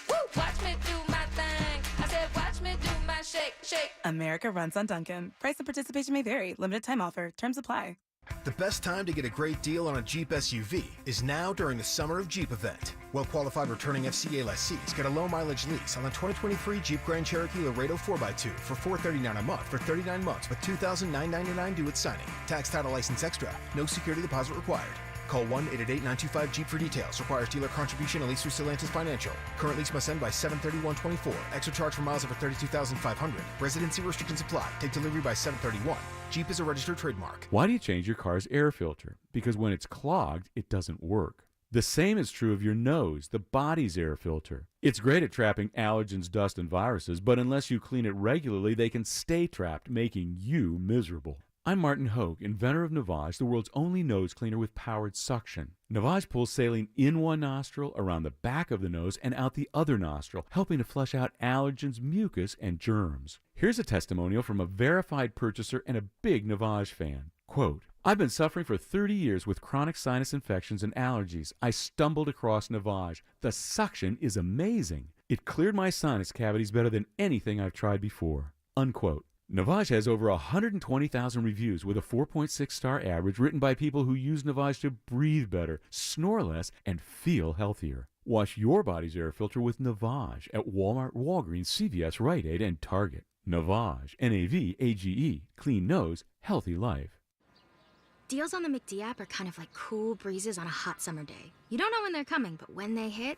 Woo! Watch me do my thing. I said, watch me do my shake, shake. America runs on Dunkin'. Price and participation may vary. Limited time offer. Terms apply. The best time to get a great deal on a Jeep SUV is now during the Summer of Jeep event. Well-qualified returning FCA lessees get a low-mileage lease on the 2023 Jeep Grand Cherokee Laredo 4x2 for $439 a month for 39 months with $2,999 due at signing. Tax, title, license extra. No security deposit required. Call 1-888-925-JEEP for details. Requires dealer contribution and lease through Stellantis Financial. Current lease must end by 7/31/24. Extra charge for miles over 32,500. Residency restrictions apply. Take delivery by 7/31. Jeep is a registered trademark. Why do you change your car's air filter? Because when it's clogged, it doesn't work. The same is true of your nose, the body's air filter. It's great at trapping allergens, dust, and viruses, but unless you clean it regularly, they can stay trapped, making you miserable. I'm Martin Hogue, inventor of Navage, the world's only nose cleaner with powered suction. Navage pulls saline in one nostril, around the back of the nose, and out the other nostril, helping to flush out allergens, mucus, and germs. Here's a testimonial from a verified purchaser and a big Navage fan. Quote, I've been suffering for 30 years with chronic sinus infections and allergies. I stumbled across Navage. The suction is amazing. It cleared my sinus cavities better than anything I've tried before. Unquote. Navage has over 120,000 reviews with a 4.6-star average written by people who use Navage to breathe better, snore less, and feel healthier. Wash your body's air filter with Navage at Walmart, Walgreens, CVS, Rite Aid, and Target. Navage, N-A-V-A-G-E, clean nose, healthy life. Deals on the McD app are kind of like cool breezes on a hot summer day. You don't know when they're coming, but when they hit,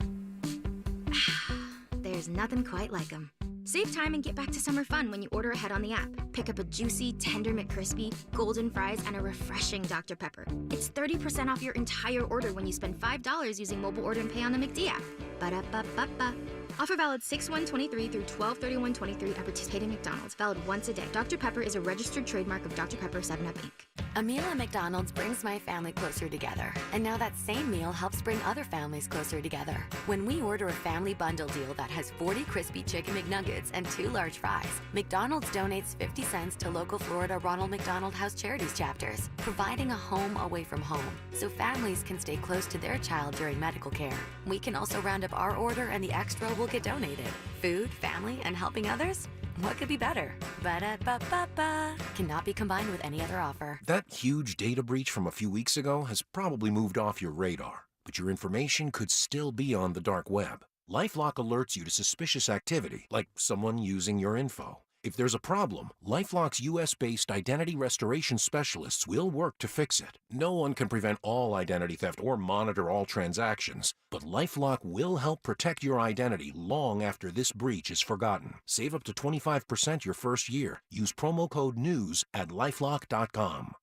there's nothing quite like them. Save time and get back to summer fun when you order ahead on the app. Pick up a juicy, tender McCrispy, golden fries, and a refreshing Dr. Pepper. It's 30% off your entire order when you spend $5 using mobile order and pay on the McD app. Ba-da-ba-ba-ba. Offer valid 6/1/23 through 12/31/23 at participating McDonald's. Valid once a day. Dr. Pepper is a registered trademark of Dr. Pepper 7-Up, Inc. A meal at McDonald's brings my family closer together. And now that same meal helps bring other families closer together. When we order a family bundle deal that has 40 crispy chicken McNuggets and 2 large fries, McDonald's donates 50 cents to local Florida Ronald McDonald House Charities chapters, providing a home away from home so families can stay close to their child during medical care. We can also round up our order and the extra will get donated. Food, family, and helping others? What could be better? Ba-da-ba-ba-ba. Cannot be combined with any other offer. That huge data breach from a few weeks ago has probably moved off your radar, but your information could still be on the dark web. LifeLock alerts you to suspicious activity, like someone using your info. If there's a problem, LifeLock's U.S.-based identity restoration specialists will work to fix it. No one can prevent all identity theft or monitor all transactions, but LifeLock will help protect your identity long after this breach is forgotten. Save up to 25% your first year. Use promo code NEWS at LifeLock.com.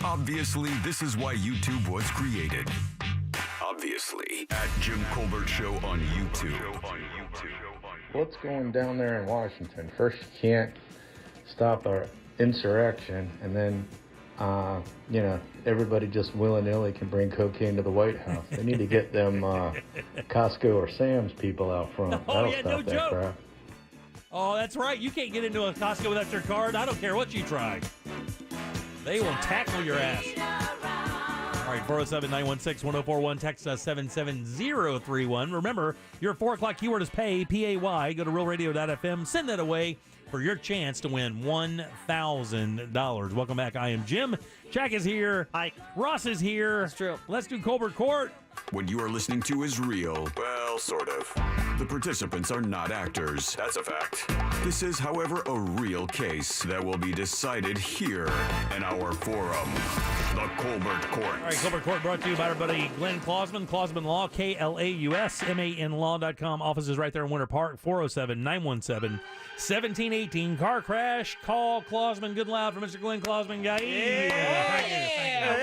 Obviously, this is why YouTube was created. Obviously, at Jim Colbert Show on YouTube. What's going down there in Washington? First, you can't stop our insurrection, and then, everybody just willy-nilly can bring cocaine to the White House. They need to get them Costco or Sam's people out front. That'll stop that crap. Oh, that's right. You can't get into a Costco without your card. I don't care what you try. They will tackle your ass. All right, 407-916-1041. Text us 77031. Remember, your 4 o'clock keyword is pay, P-A-Y. Go to realradio.fm. Send that away for your chance to win $1,000. Welcome back. I am Jim. Jack is here. Hi. Ross is here. That's true. Let's do Colbert Court. What you are listening to is real. Well, sort of. The participants are not actors. That's a fact. This is, however, a real case that will be decided here in our forum, the Colbert Court. All right, Colbert Court brought to you by our buddy Glenn Klausman, Klausman Law, KLAUSMANlaw.com. Office is right there in Winter Park, 407-917-1718. Car crash, call Klausman. Good loud for Mr. Glenn Klausman, guy. Yeah.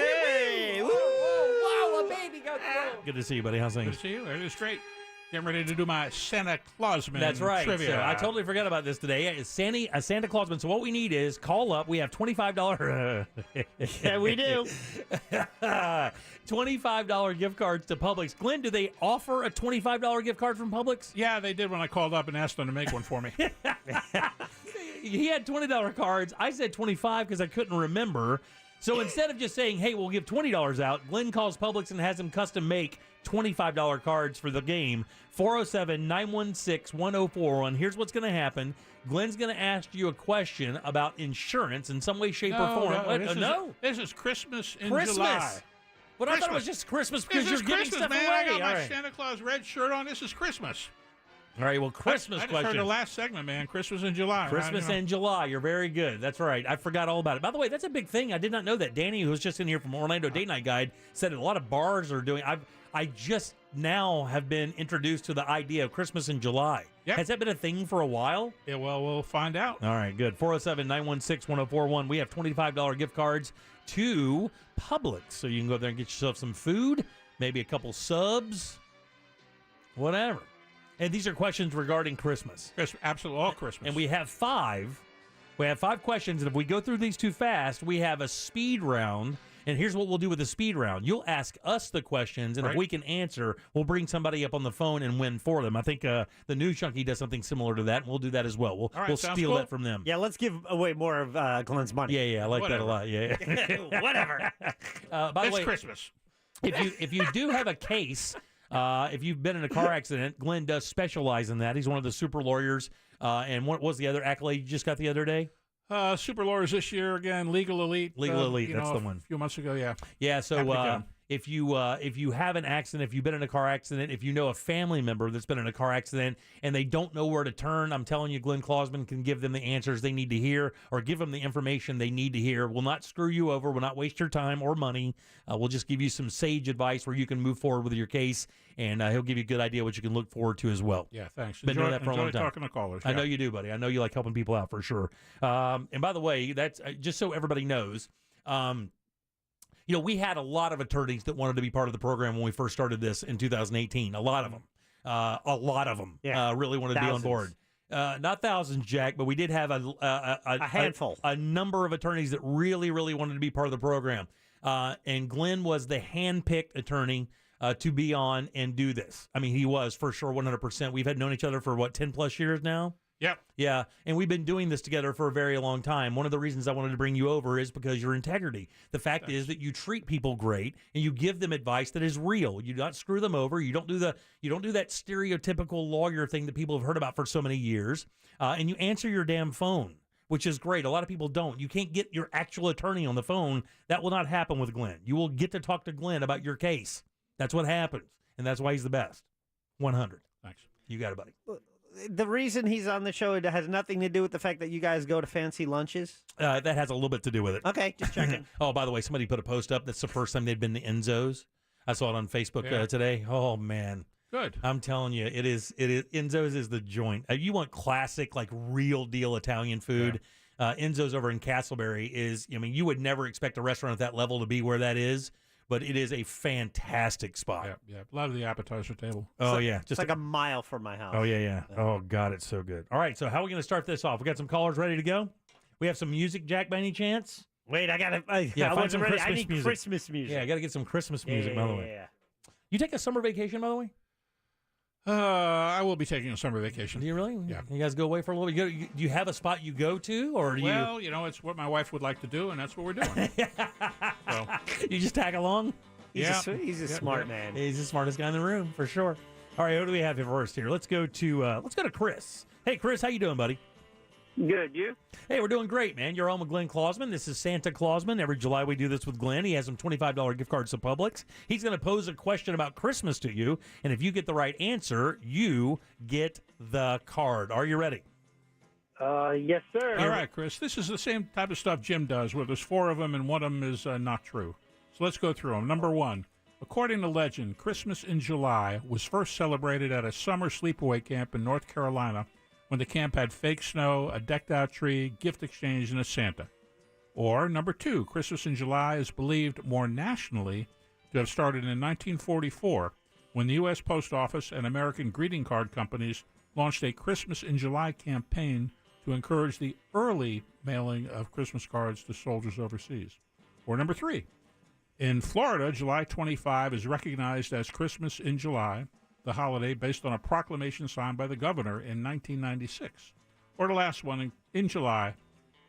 Good to see you, buddy. How's things? Good to see you. Everything's great. Getting ready to do my Santa Clausman That's right. trivia. So I totally forgot about this today. It's Santa Clausman. So what we need is call up. We have $25. Yeah, we do. $25 gift cards to Publix. Glenn, do they offer a $25 gift card from Publix? Yeah, they did when I called up and asked them to make one for me. He had $20 cards. I said 25 because I couldn't remember. So instead of just saying, hey, we'll give $20 out, Glenn calls Publix and has them custom make $25 cards for the game. 407-916-1041. Here's what's going to happen. Glenn's going to ask you a question about insurance in some way, shape, or form. This is Christmas in Christmas. July. But I thought it was just Christmas because you're giving Christmas, stuff man. away. I got All my right. Santa Claus red shirt on. This is Christmas. All right, well, Christmas I just question. heard the last segment, man. Christmas in July. Christmas in July. You're very good. That's right. I forgot all about it. By the way, that's a big thing. I did not know that. Danny, who was just in here from Orlando Date Night Guide, said a lot of bars are doing. I just now have been introduced to the idea of Christmas in July. Yep. Has that been a thing for a while? Yeah, well, we'll find out. All right, good. 407-916-1041. We have $25 gift cards to Publix. So you can go there and get yourself some food, maybe a couple subs, whatever. And these are questions regarding Christmas. Absolutely, all Christmas. And we have 5. We have 5 questions, and if we go through these too fast, we have a speed round. And here's what we'll do with the speed round. You'll ask us the questions, and if we can answer, we'll bring somebody up on the phone and win for them. I think the News Junkie does something similar to that, and we'll do that as well. We'll steal that from them. Yeah, let's give away more of Glenn's money. Yeah, I like that a lot. Yeah. Whatever. By the way, Christmas. If you do have a case... if you've been in a car accident, Glenn does specialize in that. He's one of the super lawyers. And what was the other accolade you just got the other day? Super lawyers this year again. Legal Elite. Legal Elite. That's the one. A few months ago, yeah. Yeah. So if you have an accident, if you've been in a car accident, if you know a family member that's been in a car accident and they don't know where to turn, I'm telling you, Glenn Klausman can give them the answers they need to hear or give them the information they need to hear. We'll not screw you over. We'll not waste your time or money. We'll just give you some sage advice where you can move forward with your case, and he'll give you a good idea what you can look forward to as well. Yeah, thanks. Been doing that for a long time. Talking to callers. I know you do, buddy. I know you like helping people out for sure. And by the way, that's just so everybody knows. We had a lot of attorneys that wanted to be part of the program when we first started this in 2018. A lot of them. Really wanted to be on board. Not thousands, Jack, but we did have a handful. A number of attorneys that really, really wanted to be part of the program. And Glenn was the hand-picked attorney to be on and do this. I mean, he was for sure 100%. We've known each other for, 10-plus years now? Yep. Yeah, and we've been doing this together for a very long time. One of the reasons I wanted to bring you over is because your integrity. The fact is that you treat people great and you give them advice that is real. You don't screw them over. You don't do that stereotypical lawyer thing that people have heard about for so many years. And you answer your damn phone. which is great. A lot of people don't. You can't get your actual attorney on the phone. That will not happen with Glenn. You will get to talk to Glenn about your case. That's what happens, and that's why he's the best. 100. Thanks. You got it, buddy. The reason he's on the show, it has nothing to do with the fact that you guys go to fancy lunches? That has a little bit to do with it. Okay, just checking. Oh, by the way, somebody put a post up. That's the first time they've been to Enzo's. I saw it on Facebook today. Oh, man. Good. I'm telling you, it is. Enzo's is the joint. You want classic, like real deal Italian food. Enzo's over in Castleberry is, I mean, you would never expect a restaurant at that level to be where that is, but it is a fantastic spot. Yeah. Love the appetizer table. Oh, It's yeah. It's like a mile from my house. Oh, yeah. Oh, God, it's so good. All right, so how are we going to start this off? We got some callers ready to go? We have some music, Jack, by any chance? Wait, I got to. I find some ready. Christmas I need music. Christmas music. Yeah, I got to get some Christmas music, by the way. Yeah. You take a summer vacation, by the way? I will be taking a summer vacation. Do you really? Yeah. You guys go away for a little bit? Do you have a spot you go to, or do Well, it's what my wife would like to do, and that's what we're doing. So, you just tag along? He's a smart man. He's the smartest guy in the room, for sure. All right, who do we have here first here? Let's go to Chris. Hey, Chris, how you doing, buddy? Good, you? Hey, we're doing great, man. You're on with Glenn Clausman. This is Santa Clausman. Every July we do this with Glenn. He has some $25 gift cards to Publix. He's going to pose a question about Christmas to you, and if you get the right answer, you get the card. Are you ready? Yes, sir. All right, Chris. This is the same type of stuff Jim does, where there's 4 of them and one of them is not true. So let's go through them. Number 1. According to legend, Christmas in July was first celebrated at a summer sleepaway camp in North Carolina when the camp had fake snow, a decked-out tree, gift exchange, and a Santa. Or, number 2, Christmas in July is believed more nationally to have started in 1944 when the U.S. Post Office and American greeting card companies launched a Christmas in July campaign to encourage the early mailing of Christmas cards to soldiers overseas. Or number 3, in Florida, July 25 is recognized as Christmas in July, the holiday based on a proclamation signed by the governor in 1996. Or the last one, in July,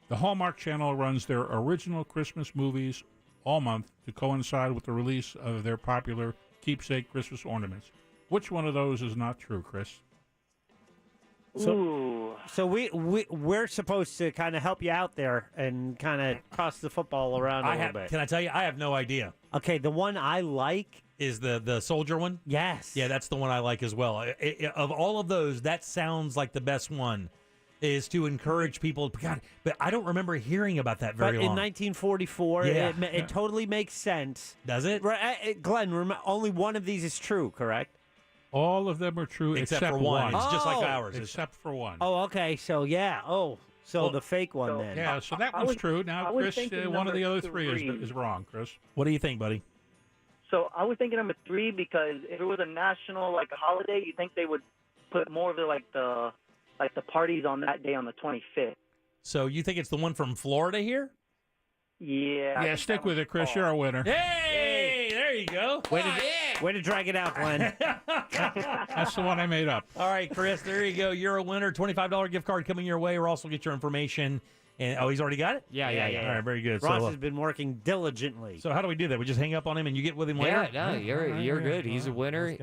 the Hallmark Channel runs their original Christmas movies all month to coincide with the release of their popular keepsake Christmas ornaments. Which one of those is not true, Chris? So we're supposed to kind of help you out there and kind of toss the football around a little bit. Can I tell you, I have no idea. Okay, the one I like is the soldier one. Yes. Yeah, that's the one I like as well. Of all of those, that sounds like the best one. Is to encourage people. God, but I don't remember hearing about that very long. In 1944, it totally makes sense. Does it? Right, Glenn, only one of these is true, correct? All of them are true except for one. It's just like ours. Except for one. Oh, okay. So, yeah. So the fake one then. Yeah, so that one's true. Now, Chris, one of the other 3 is wrong, Chris. What do you think, buddy? So I was thinking number 3 because if it was a national, like a holiday, you think they would put more of the parties on that day on the 25th. So you think it's the one from Florida here? Yeah. Yeah, stick with it, Chris. You're a winner. Hey, there you go. Way to drag it out, Glenn. That's the one I made up. All right, Chris, there you go. You're a winner. $25 gift card coming your way. We'll also get your information. And he's already got it? Yeah. All right, very good. Ross has been working diligently. So how do we do that? We just hang up on him and you get with him later? Yeah, no, you're good. He's a winner.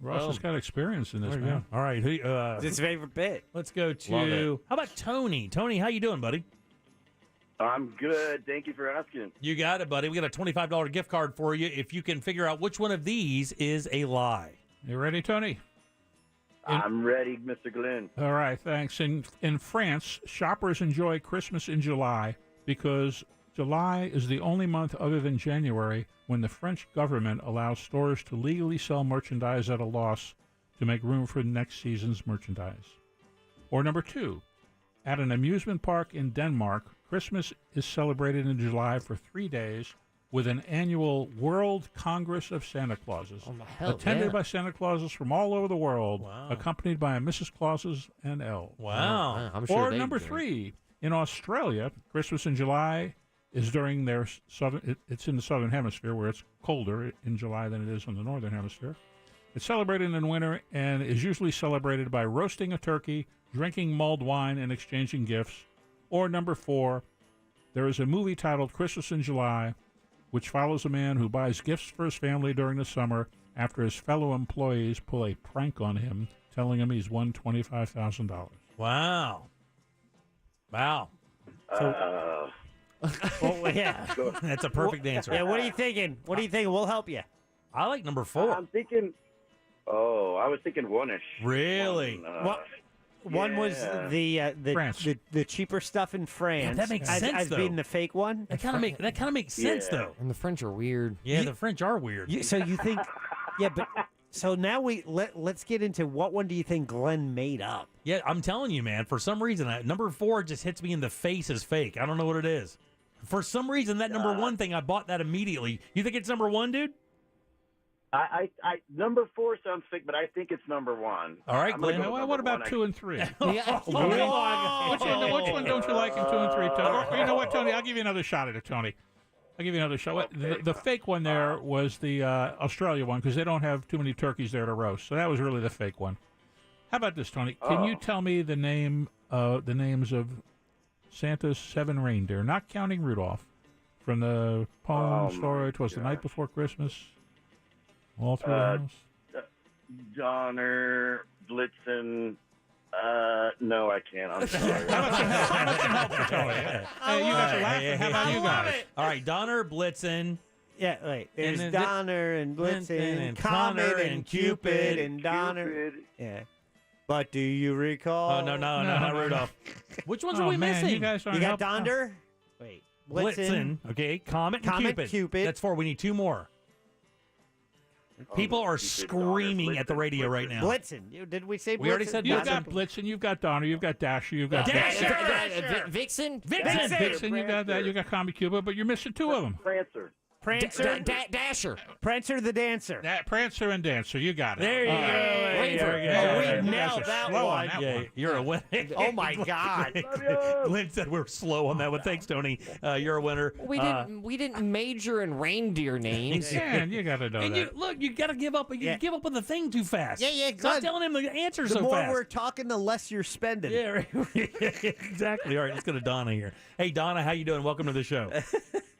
Ross has got experience in this, man. All right. It's his favorite bit. Let's go to, how about Tony? Tony, how you doing, buddy? I'm good. Thank you for asking. You got it, buddy. We got a $25 gift card for you if you can figure out which one of these is a lie. You ready, Tony? I'm ready, Mr. Glenn. All right, thanks. In France, shoppers enjoy Christmas in July because July is the only month other than January when the French government allows stores to legally sell merchandise at a loss to make room for next season's merchandise. Or number 2, at an amusement park in Denmark, Christmas is celebrated in July for 3 days with an annual World Congress of Santa Clauses, attended by Santa Clauses from all over the world, accompanied by Mrs. Clauses and elves. Wow. I'm sure Or number 3, in Australia, Christmas in July is during their southern. It's in the southern hemisphere where it's colder in July than it is in the northern hemisphere. It's celebrated in winter and is usually celebrated by roasting a turkey, drinking mulled wine, and exchanging gifts. Or number 4, there is a movie titled Christmas in July, which follows a man who buys gifts for his family during the summer after his fellow employees pull a prank on him, telling him he's won $25,000. Wow. Well, yeah. That's a perfect answer. Yeah, what are you thinking? What are you thinking? We'll help you. I like number 4. I'm thinking. Oh, I was thinking one-ish. Really? One was France. the cheaper stuff in France. that makes sense, as though. being the fake one. That kind of makes sense, though. And the French are weird. Yeah, the French are weird. So you think? Yeah, but so now let's get into what one do you think Glenn made up? Yeah, I'm telling you, man. For some reason, number 4 just hits me in the face as fake. I don't know what it is. For some reason, that number 1 thing, I bought that immediately. You think it's number 1, dude? I number 4 sounds fake, but I think it's number 1. All right, Glenn. What about 2 and 3? Yeah. Which one don't you like in 2 and 3, Tony? Or you know what, Tony? I'll give you another shot at it, Tony. I'll give you another shot. The fake one there was the Australia one because they don't have too many turkeys there to roast. So that was really the fake one. How about this, Tony? Can you tell me the names of Santa's 7 reindeer, not counting Rudolph, from the poem story? It was the night before Christmas. All through the house. Donner, Blitzen. No, I can't. I'm sorry. Hey, you guys are laughing. How about you guys? All right, Donner, Blitzen. Yeah, wait. There's And Donner and Blitzen and Comet and Cupid and Donner. Yeah. But do you recall? Oh, no, not Rudolph. Which ones are we missing? You guys aren't You got helping. Donner? Wait. Blitzen. Okay, Comet and Cupid. That's 4. We need 2 more. People are screaming at the radio right now. Blitzen. Did we say Blitzen? We already said You've got Blitzen, you've got Donner, you've got Dasher, you've got Vixen. Vixen, you got that, you got Comet Cuba, but you're missing 2 of them. Prancer. Prancer. Dasher. Prancer the Dancer. Prancer and Dancer, you got it. There you go. We nailed that one. Yeah, you're a winner. Oh, my God. Glenn said we're slow on that one. Thanks, Tony. You're a winner. We didn't major in reindeer names. Man, you got to know And that. you got to give up. You give up on the thing too fast. Yeah, Stop good. telling him the answer The so more fast. we're talking, the less you're spending. Yeah, right. Exactly. All right, let's go to Donna here. Hey, Donna, how you doing? Welcome to the show.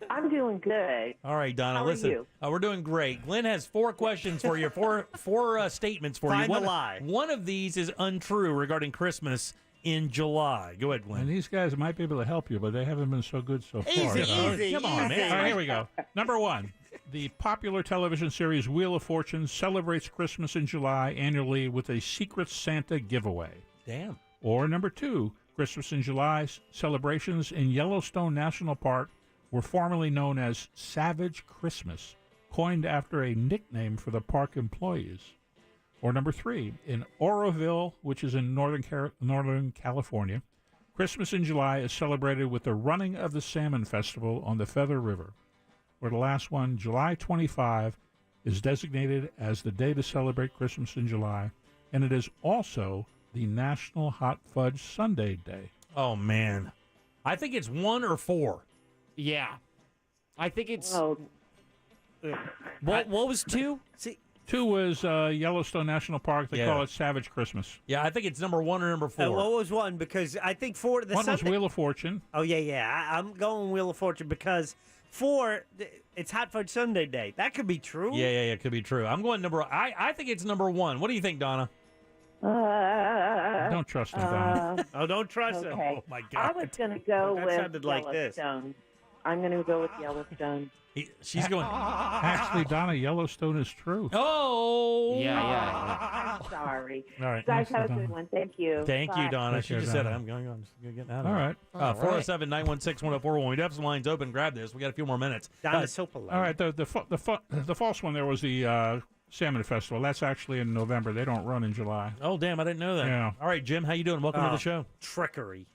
I'm doing good. All right, Donna, How are listen. you? We're doing great. Glenn has 4 questions for you, four statements for Find you. the lie. One of these is untrue regarding Christmas in July. Go ahead, And Glenn. these guys might be able to help you, but they haven't been so good so far. Easy. Come on, man. All right, here we go. Number 1. The popular television series Wheel of Fortune celebrates Christmas in July annually with a Secret Santa giveaway. Damn. Or number 2, Christmas in July celebrations in Yellowstone National Park were formerly known as Savage Christmas, coined after a nickname for the park employees. Or number 3, in Oroville, which is in Northern California, Christmas in July is celebrated with the running of the Salmon Festival on the Feather River. Or the last one, July 25, is designated as the day to celebrate Christmas in July, and it is also the National Hot Fudge Sundae Day. Oh, man. I think it's 1 or 4. Yeah. I think it's... Oh, What was 2? See, 2 was Yellowstone National Park. They call it Savage Christmas. Yeah, I think it's number 1 or number 4. what was 1? Because I think 4. The One was Sunday- Wheel of Fortune. Oh, yeah. I'm going Wheel of Fortune because 4, it's Hot Fudge Sunday Day. That could be true. Yeah, it could be true. I'm going I think it's number 1. What do you think, Donna? Don't trust him, Donna. Oh, don't trust him. okay. Oh, my God. I was going to go That with sounded like this. Yellowstone. I'm going to go with Yellowstone. She's going... Actually, Donna, Yellowstone is true. Oh! Yeah. I'm sorry. All right. You guys Thanks, have a Donna. good one. Thank you. Thank you, Bye. Donna. Take She care, just said, Donna. I'm going on. Just getting out of All here. right. 407-916-1041. We do have some lines open. Grab this. We got a few more minutes. so polite. All right. The false one there was the Salmon Festival. That's actually in November. They don't run in July. Oh, damn. I didn't know that. Yeah. All right, Jim. How you doing? Welcome to the show. Trickery.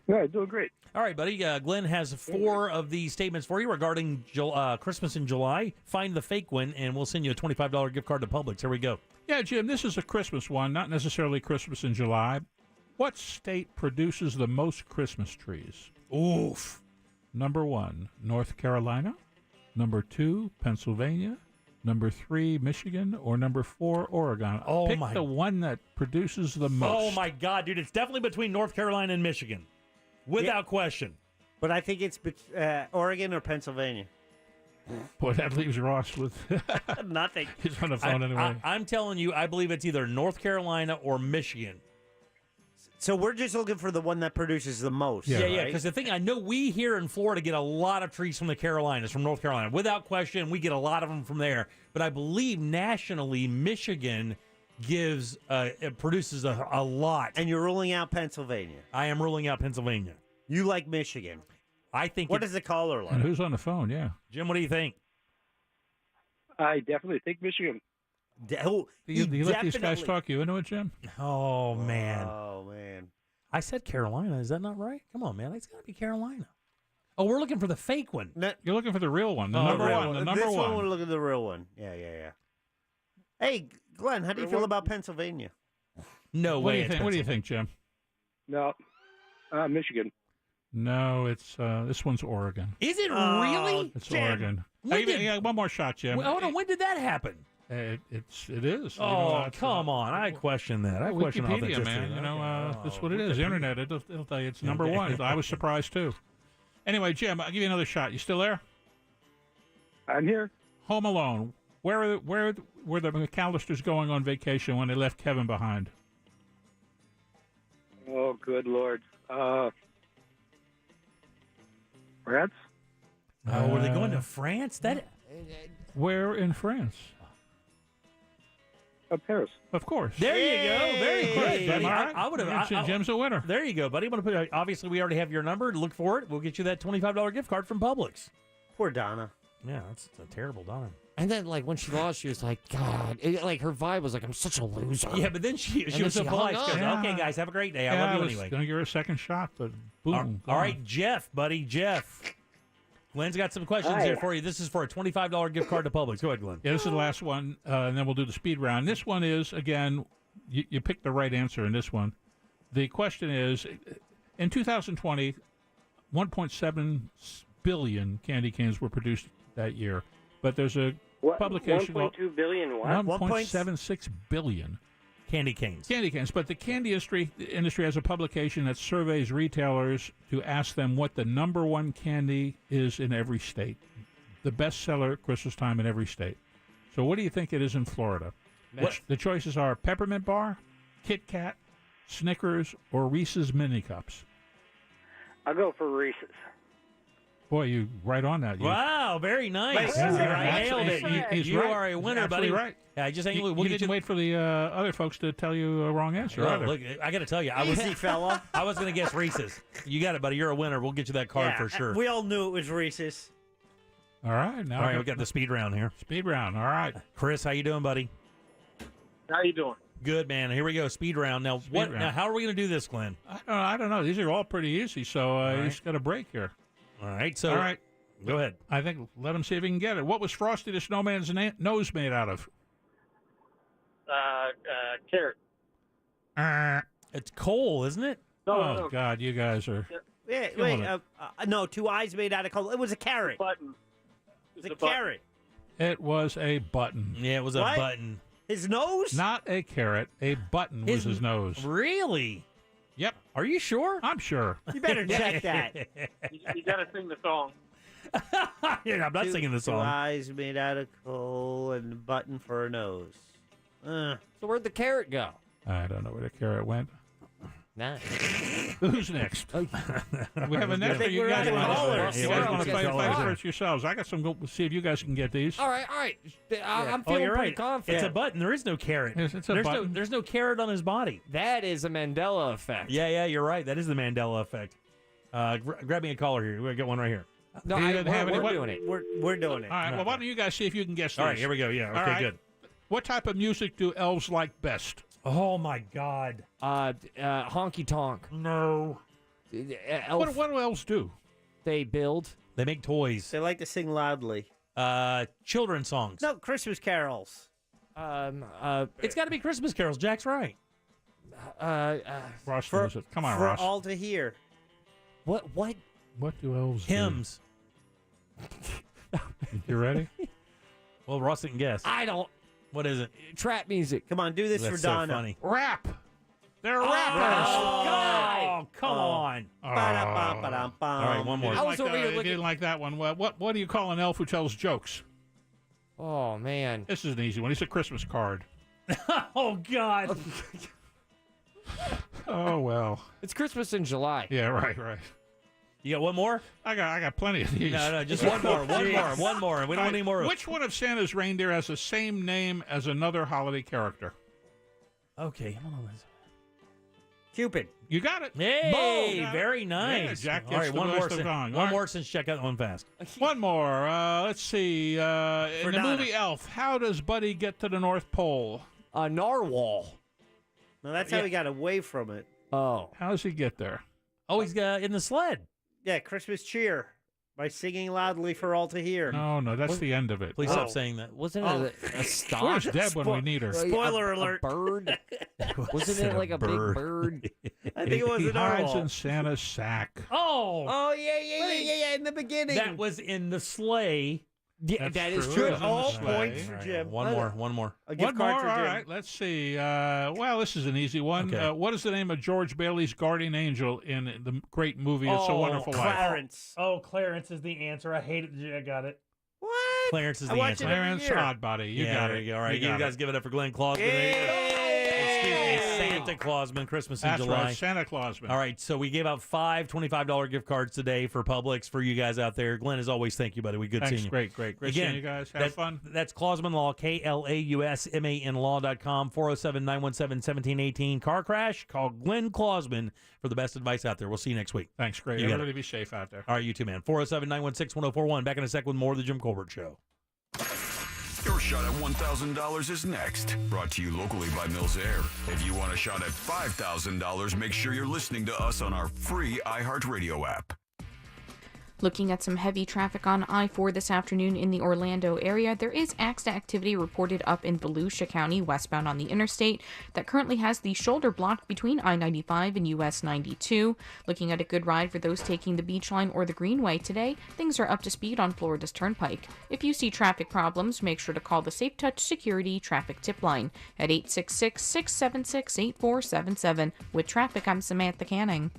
Yeah, doing great. All right, buddy. Glenn has 4 of these statements for you regarding Christmas in July. Find the fake one, and we'll send you a $25 gift card to Publix. Here we go. Yeah, Jim, this is a Christmas one, not necessarily Christmas in July. What state produces the most Christmas trees? Oof. Number 1, North Carolina. Number 2, Pennsylvania. Number 3, Michigan. Or number 4, Oregon. Oh, Pick my- the one that produces the most. Oh, my God, dude. It's definitely between North Carolina and Michigan. Without question. But I think it's Oregon or Pennsylvania. Boy, that leaves Ross with Nothing. He's on the phone anyway. I'm telling you, I believe it's either North Carolina or Michigan. So we're just looking for the one that produces the most. Yeah, because the thing, I know we here in Florida get a lot of trees from the Carolinas, from North Carolina. Without question, we get a lot of them from there. But I believe nationally, Michigan it produces a lot. And you're ruling out Pennsylvania. I am ruling out Pennsylvania. You like Michigan. I think. What does the caller like? And who's on the phone? Yeah. Jim, what do you think? I definitely think Michigan. Do you let these guys talk you into it, Jim? Oh, man. Oh, man. I said Carolina. Is that not right? Come on, man. It's got to be Carolina. Oh, we're looking for the fake one. You're looking for the real one. The number one. The number this one. We're looking at the real one. Yeah. Hey, Glenn, how do you feel about Pennsylvania? No What way. do you think? What do you think, Jim? No, Michigan. No, it's this one's Oregon. Is it really? It's Jim, Oregon. One more shot, Jim. Hold on. When did that happen? It is. Oh, come on. I question that. I question Wikipedia, authenticity. man. That's what it is. The internet. It'll tell you it's number one. I was surprised, too. Anyway, Jim, I'll give you another shot. You still there? I'm here. Home Alone. Where were the McAllisters going on vacation when they left Kevin behind? Oh, good Lord. France? Oh, were they going to France? Where in France? Paris. Of course. There you go. Very good, buddy. All right. I would have. Jim's a winner. There you go, buddy. Obviously, we already have your number. Look for it. We'll get you that $25 gift card from Publix. Poor Donna. Yeah, that's a terrible Donna. And then, like, when she lost, she was like, God. Her vibe was like, I'm such a loser. Yeah, but then she was so polite. She goes, okay, guys, have a great day. I love you anyway. I was going to give her a second shot, but boom. All right, Jeff, buddy. Jeff. Glenn's got some questions here for you. This is for a $25 gift card to Publix. Go ahead, Glenn. Yeah, this is the last one, and then we'll do the speed round. This one is, again, you picked the right answer in this one. The question is, in 2020, 1.7 billion candy canes were produced that year. But there's a publication. 1.2 billion what? 1.76 billion. Candy canes. Candy canes. But the candy industry has a publication that surveys retailers to ask them what the number one candy is in every state. The bestseller at Christmas time in every state. So what do you think it is in Florida? The choices are Peppermint Bar, Kit Kat, Snickers, or Reese's Mini Cups. I'll go for Reese's. Boy, you right on that. Wow, very nice. Nailed it. You are a winner, buddy. Right. Yeah, I just you didn't wait for the other folks to tell you a wrong answer. Look, I got to tell you, I was going to guess Reese's. You got it, buddy. You're a winner. We'll get you that card for sure. We all knew it was Reese's. All right, now we got the speed round here. Speed round. All right, Chris, how you doing, buddy? How you doing? Good, man. Here we go. Speed round. Now, Now, how are we going to do this, Glenn? I don't know. These are all pretty easy. So he's got a break here. All right. So, all right. Go ahead. I think let him see if he can get it. What was Frosty the Snowman's nose made out of? Carrot. It's coal, isn't it? No. God, you guys are. Yeah, wait. No, 2 eyes made out of coal. It was a carrot. Button. It was a carrot. It was a button. Yeah, it was a button. His nose? Not a carrot. A button was his nose. Really? Yep. Are you sure? I'm sure. You better check that. You got to sing the song. Yeah, I'm not singing the song. 2 eyes made out of coal and a button for a nose. So where'd the carrot go? I don't know where the carrot went. Nah. Who's next? We have a next. You guys want to fight first yourselves. I got some. We'll see if you guys can get these. All right. I'm feeling pretty confident. It's a button. There is no carrot. It's a button. There's no carrot on his body. That is a Mandela effect. Yeah, you're right. That is the Mandela effect. Grab me a caller here. We got one right here. No, we're doing it. We're doing it. All right. Well, why don't you guys see if you can guess these? All right, here we go. Yeah. Okay, good. What type of music do elves like best? Oh my God. Honky tonk. No. What do elves do? They build. They make toys. They like to sing loudly. Children's songs. No, Christmas carols. It's got to be Christmas carols. Jack's right. Ross, come on, for Ross. all to hear. What do elves Hymns. do? You ready? Well, Ross didn't guess. I don't. What is it? Trap music. Come on, do this for Donna. So funny. Rap. They're rappers. Oh, God. Come on. All right, All right, one more. You didn't like that one. What do you call an elf who tells jokes? Oh, man. This is an easy one. It's a Christmas card. Oh, God. Oh, well. It's Christmas in July. Yeah, right. You got one more? I got plenty of these. No, just one more. One more. We don't want any more. Which one of Santa's reindeer has the same name as another holiday character? Okay, hold on. Cupid. You got it. Hey, Boom. very nice. Yeah, Jack All gets right, the one list more. of gong. One more since check out one fast. One more. Let's see. In the Donna. movie Elf, how does Buddy get to the North Pole? A narwhal. No, that's how he got away from it. Oh. How does he get there? Oh, he's in the sled. Yeah, Christmas cheer by singing loudly for all to hear. No, that's the end of it. Please stop saying that. Wasn't it a stock? Where's Deb when we need her? Spoiler alert. A bird? Wasn't it like a big bird? I think it was He an hides narwhal. in Santa's sack. Oh, yeah, in the beginning. that was in the sleigh. Yeah, That's that is true. true. It was in the All sleigh. points for Jim. One more. A gift One card more. for All Jim. right. Let's see. Well, this is an easy one. Okay. What is the name of George Bailey's guardian angel in the great movie It's a Wonderful Life? Clarence. Oh, Clarence is the answer. I hate it. I got it. What? Clarence is I the watch answer. it every Clarence year. Oddbody. You yeah, got there it. you go. All right, You you got guys it. give it up for Glenn Clausman. Excuse me, Santa Clausman, Christmas in That's July. right, Santa Clausman. All right, so we gave out 5 $25 gift cards today for Publix for you guys out there. Glenn, as always, thank you, buddy. We good Thanks. seeing you. Great Again, seeing you guys. Have fun. That's Clausman Law, KLAUSMAN Law.com, 407-917-1718. Car crash? Call Glenn Clausman for the best advice out there. We'll see you next week. Thanks, great. You got Everybody be safe out there. All right, you too, man. 407-916-1041. Back in a sec with more of the Jim Colbert Show. Your shot at $1,000 is next. Brought to you locally by Mills Air. If you want a shot at $5,000, make sure you're listening to us on our free iHeartRadio app. Looking at some heavy traffic on I-4 this afternoon in the Orlando area, there is accident activity reported up in Volusia County, westbound on the interstate, that currently has the shoulder blocked between I-95 and US 92. Looking at a good ride for those taking the Beach Line or the Greenway today, things are up to speed on Florida's Turnpike. If you see traffic problems, make sure to call the Safe Touch Security Traffic Tip Line at 866-676-8477. With traffic, I'm Samantha Canning.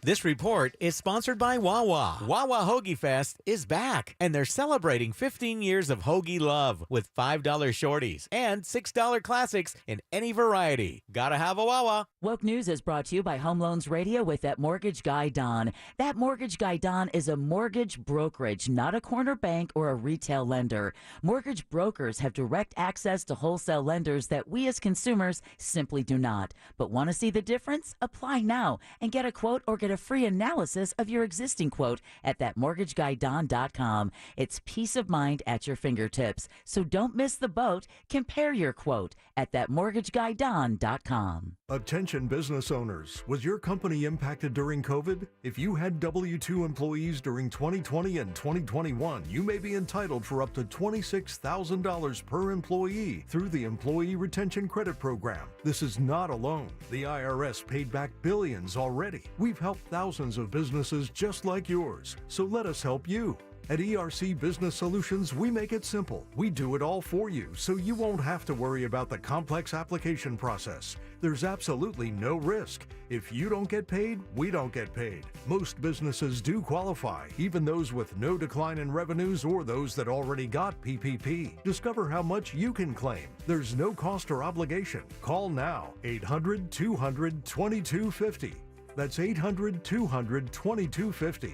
This report is sponsored by Wawa. Wawa Hoagie Fest is back, and they're celebrating 15 years of hoagie love with $5 shorties and $6 classics in any variety. Gotta have a Wawa. Woke News is brought to you by Home Loans Radio with That Mortgage Guy Don. That Mortgage Guy Don is a mortgage brokerage, not a corner bank or a retail lender. Mortgage brokers have direct access to wholesale lenders that we as consumers simply do not. But want to see the difference? Apply now and get a quote or get a free analysis of your existing quote at thatmortgageguydon.com. It's peace of mind at your fingertips. So don't miss the boat. Compare your quote at thatmortgageguydon.com. Attention business owners. Was your company impacted during COVID? If you had W-2 employees during 2020 and 2021, you may be entitled for up to $26,000 per employee through the Employee Retention Credit Program. This is not alone. The IRS paid back billions already. We've helped thousands of businesses just like yours. So let us help you. At ERC Business Solutions, we make it simple. We do it all for you, so you won't have to worry about the complex application process. There's absolutely no risk. If you don't get paid, we don't get paid. Most businesses do qualify, even those with no decline in revenues or those that already got PPP. Discover how much you can claim. There's no cost or obligation. Call now, 800-200-2250. That's 800-200-2250.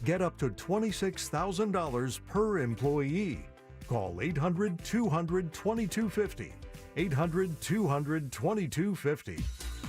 Get up to $26,000 per employee. Call 800-200-2250. 800-200-2250.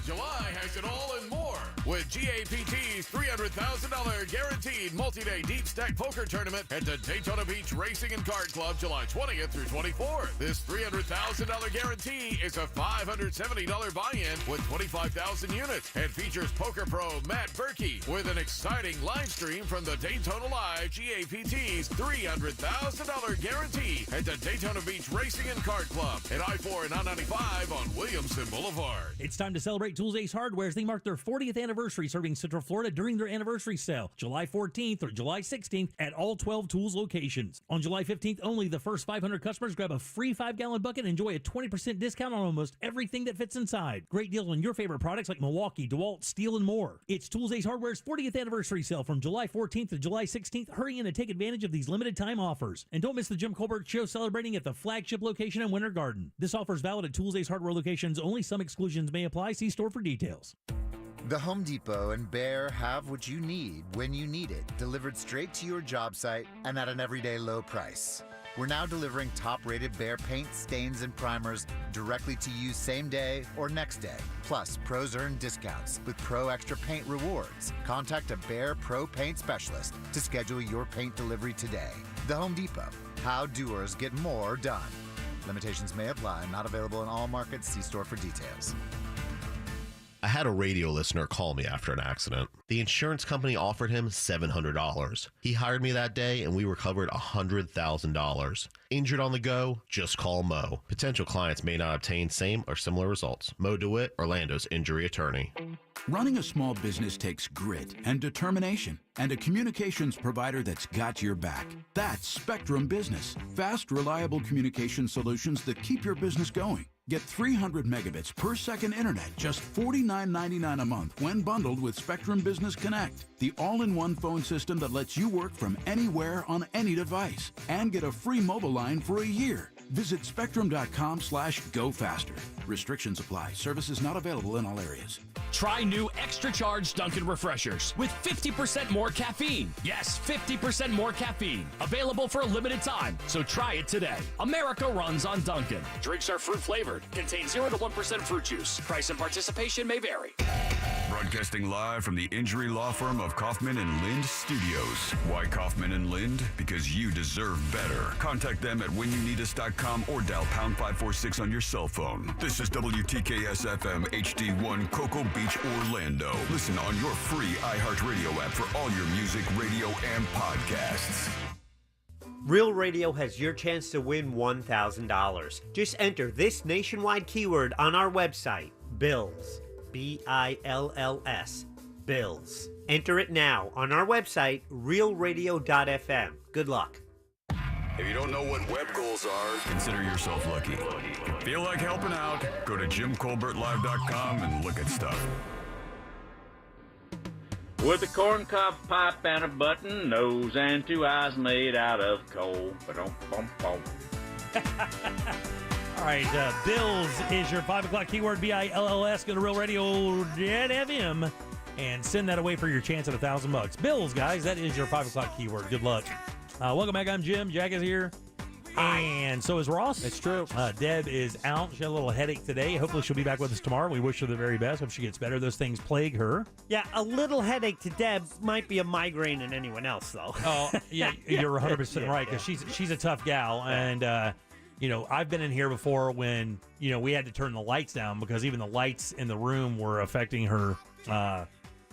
July has it all and more with GAPT's $300,000 guaranteed multi-day deep stack poker tournament at the Daytona Beach Racing and Card Club July 20th through 24th. This $300,000 guarantee is a $570 buy-in with 25,000 units and features poker pro Matt Berkey with an exciting live stream from the Daytona Live GAPT's $300,000 guarantee at the Daytona Beach Racing and Card Club at I-4 and I-95 on Williamson Boulevard. It's time to celebrate Tools Ace Hardware as they mark their 40th anniversary Anniversary, serving Central Florida during their anniversary sale, July 14th or July 16th at all 12 Tools locations. On July 15th, only the first 500 customers grab a free 5-gallon bucket and enjoy a 20% discount on almost everything that fits inside. Great deals on your favorite products like Milwaukee, DeWalt, Steel, and more. It's Tools Ace Hardware's 40th anniversary sale from July 14th to July 16th. Hurry in and take advantage of these limited time offers. And don't miss the Jim Colbert Show celebrating at the flagship location in Winter Garden. This offer is valid at Tools Ace Hardware locations only. Some exclusions may apply. See store for details. The Home Depot and Behr have what you need when you need it, delivered straight to your job site and at an everyday low price. We're now delivering top-rated Behr paint, stains, and primers directly to you same day or next day. Plus, pros earn discounts with Pro Extra Paint rewards. Contact a Behr Pro Paint specialist to schedule your paint delivery today. The Home Depot. How doers get more done. Limitations may apply. Not available in all markets. See store for details. I had a radio listener call me after an accident. The insurance company offered him $700. He hired me that day and we recovered $100,000. Injured on the go? Just call Mo. Potential clients may not obtain same or similar results. Mo DeWitt, Orlando's injury attorney. Running a small business takes grit and determination and a communications provider that's got your back. That's Spectrum Business. Fast, reliable communication solutions that keep your business going. Get 300 megabits per second internet, just $49.99 a month when bundled with Spectrum Business Connect, the all-in-one phone system that lets you work from anywhere on any device. And get a free mobile line for a year. Visit spectrum.com/go faster. Restrictions apply. Services not available in all areas. Try new extra charged Dunkin' Refreshers with 50% more caffeine. Yes, 50% more caffeine. Available for a limited time, so try it today. America runs on Dunkin'. Drinks are fruit flavored. Contain 0 to 1% fruit juice. Price and participation may vary. Broadcasting live from the injury law firm of Kaufman and Lind Studios. Why Kaufman and Lind? Because you deserve better. Contact them at whenyounneedus.com or dial pound 546 on your cell phone. This is WTKS FM HD1 Cocoa Beach, Orlando. Listen on your free iHeartRadio app for all your music, radio, and podcasts. Real Radio has your chance to win $1,000. Just enter this nationwide keyword on our website, BILLS. BILLS. Bills. Enter it now on our website, realradio.fm. Good luck. If you don't know what web goals are, consider yourself lucky. Feel like helping out? Go to JimColbertLive.com and look at stuff. With a corncob pipe and a button nose and 2 eyes made out of coal. Ba-dum-bum-bum. All right, Bills is your 5 o'clock keyword, BILLS. Go to Real Radio.fm and send that away for your chance at $1,000. Bills, guys, that is your 5 o'clock keyword. Good luck. Welcome back. I'm Jim. Jack is here. And so is Ross. It's true. Deb is out. She had a little headache today. Hopefully she'll be back with us tomorrow. We wish her the very best. Hope she gets better. Those things plague her. Yeah, a little headache to Deb might be a migraine in anyone else, though. Oh, yeah, you're 100% right, because she's a tough gal. And, you know, I've been in here before when, you know, we had to turn the lights down because even the lights in the room were affecting her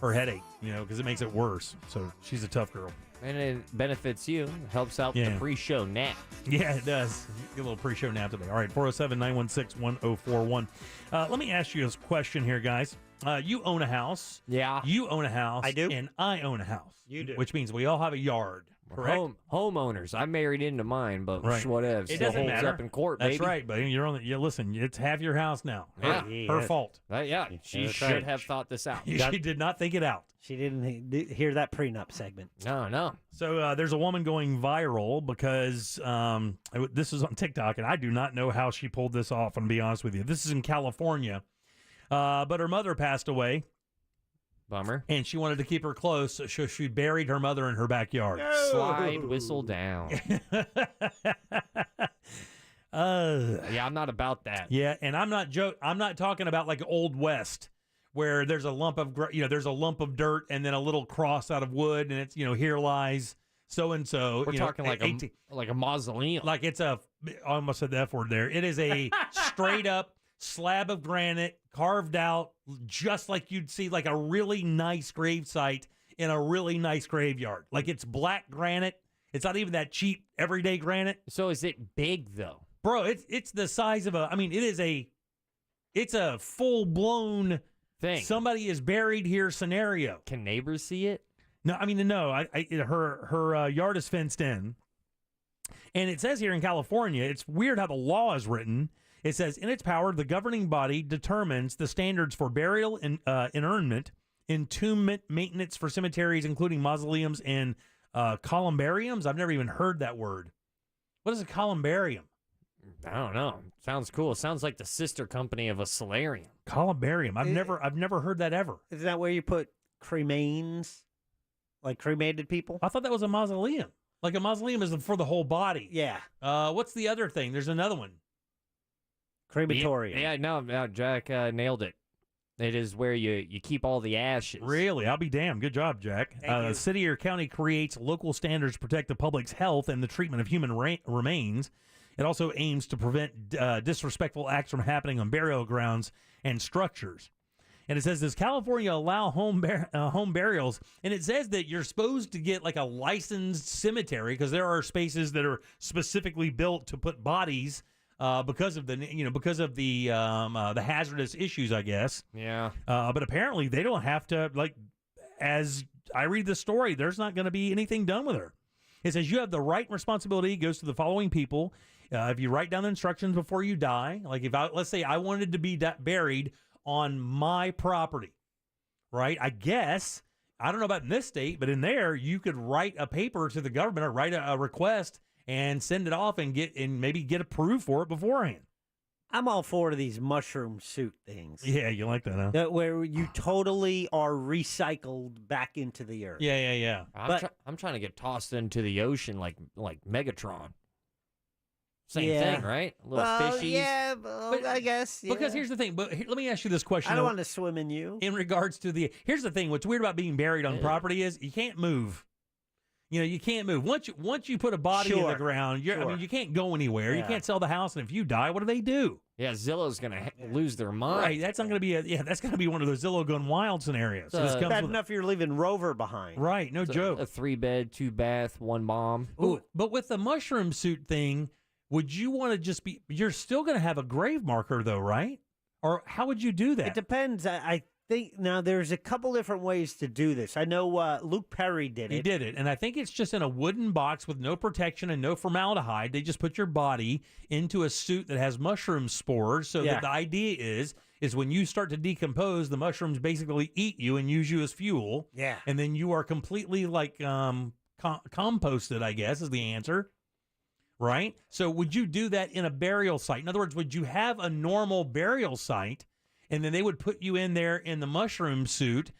headache, you know, because it makes it worse. So she's a tough girl. And it benefits you. Helps out the pre-show nap. Yeah, it does. Get a little pre-show nap today. All right, 407-916-1041. Let me ask you a question here, guys. You own a house. Yeah. You own a house. I do. And I own a house. You do. Which means we all have a yard, correct? Homeowners. I married into mine, but Right. whatever. It Still doesn't holds matter. up in court, That's baby. right, buddy. You're on the, listen, it's half your house now. Yeah. Her fault. Yeah, she That's should right. have thought this out. She did not think it out. She didn't hear that prenup segment. No. So there's a woman going viral because this is on TikTok, and I do not know how she pulled this off, I'm going to be honest with you. This is in California, but her mother passed away. Bummer. And she wanted to keep her close, so she buried her mother in her backyard. Slide whistle down. Yeah, I'm not about that. Yeah, and I'm not talking about like Old West, where there's a lump of there's a lump of dirt and then a little cross out of wood, and it's here lies so and so. We're talking like a mausoleum. Like it's I almost said the F word there. It is a straight up slab of granite carved out, just like you'd see like a really nice grave site in a really nice graveyard. Like it's black granite. It's not even that cheap everyday granite. So is it big though? Bro, it's the size of it's a full blown thing. Somebody is buried here scenario. Can neighbors see it? No, I mean, no. Her yard is fenced in. And it says here in California, it's weird how the law is written. It says, in its power, the governing body determines the standards for burial and interment, entombment, maintenance for cemeteries, including mausoleums and columbariums. I've never even heard that word. What is a columbarium? I don't know. Sounds cool. Sounds like the sister company of a solarium. Columbarium. I've never heard that ever. Isn't that where you put cremains? Like cremated people? I thought that was a mausoleum. Like a mausoleum is for the whole body. Yeah. What's the other thing? There's another one. Crematorium. Yeah, no, Jack nailed it. It is where you keep all the ashes. Really? I'll be damned. Good job, Jack. Thank City or county creates local standards to protect the public's health and the treatment of human remains. It also aims to prevent disrespectful acts from happening on burial grounds and structures. And it says, does California allow home burials? And it says that you're supposed to get like a licensed cemetery because there are spaces that are specifically built to put bodies because of the hazardous issues, I guess. Yeah. But apparently they don't have to, like, as I read the story, there's not going to be anything done with her. It says you have the right and responsibility goes to the following people. If you write down the instructions before you die, like let's say I wanted to be buried on my property, right? I guess, I don't know about in this state, but in there, you could write a paper to the government or write a request and send it off and maybe get approved for it beforehand. I'm all for these mushroom suit things. Yeah, you like that, huh? Where you totally are recycled back into the earth. Yeah. I'm trying to get tossed into the ocean like Megatron. Same Yeah. thing, right? Little fishies. Yeah, I guess. Yeah. Because here's the thing. But let me ask you this question. I don't though, want to swim in you. In regards to here's the thing. What's weird about being buried on property is you can't move. You can't move. Once you put a body in the ground, I mean, you can't go anywhere. You Yeah. can't sell the house, and if you die, what do they do? Yeah, Zillow's gonna lose their mind. Right. That's not going to be that's going to be one of those Zillow Gone Wild scenarios. So this comes Bad with, enough you're leaving Rover behind. right. No joke. A 3-bed, 2-bath, 1 mom. But with the mushroom suit thing, would you want to just be? You're still going to have a grave marker, though, right? Or how would you do that? It depends. I think now there's a couple different ways to do this. I know Luke Perry did it. He did it, and I think it's just in a wooden box with no protection and no formaldehyde. They just put your body into a suit that has mushroom spores, so that the idea is when you start to decompose, the mushrooms basically eat you and use you as fuel. Yeah. And then you are completely like composted, I guess, is the answer. Right? So would you do that in a burial site? In other words, would you have a normal burial site, and then they would put you in there in the mushroom suit?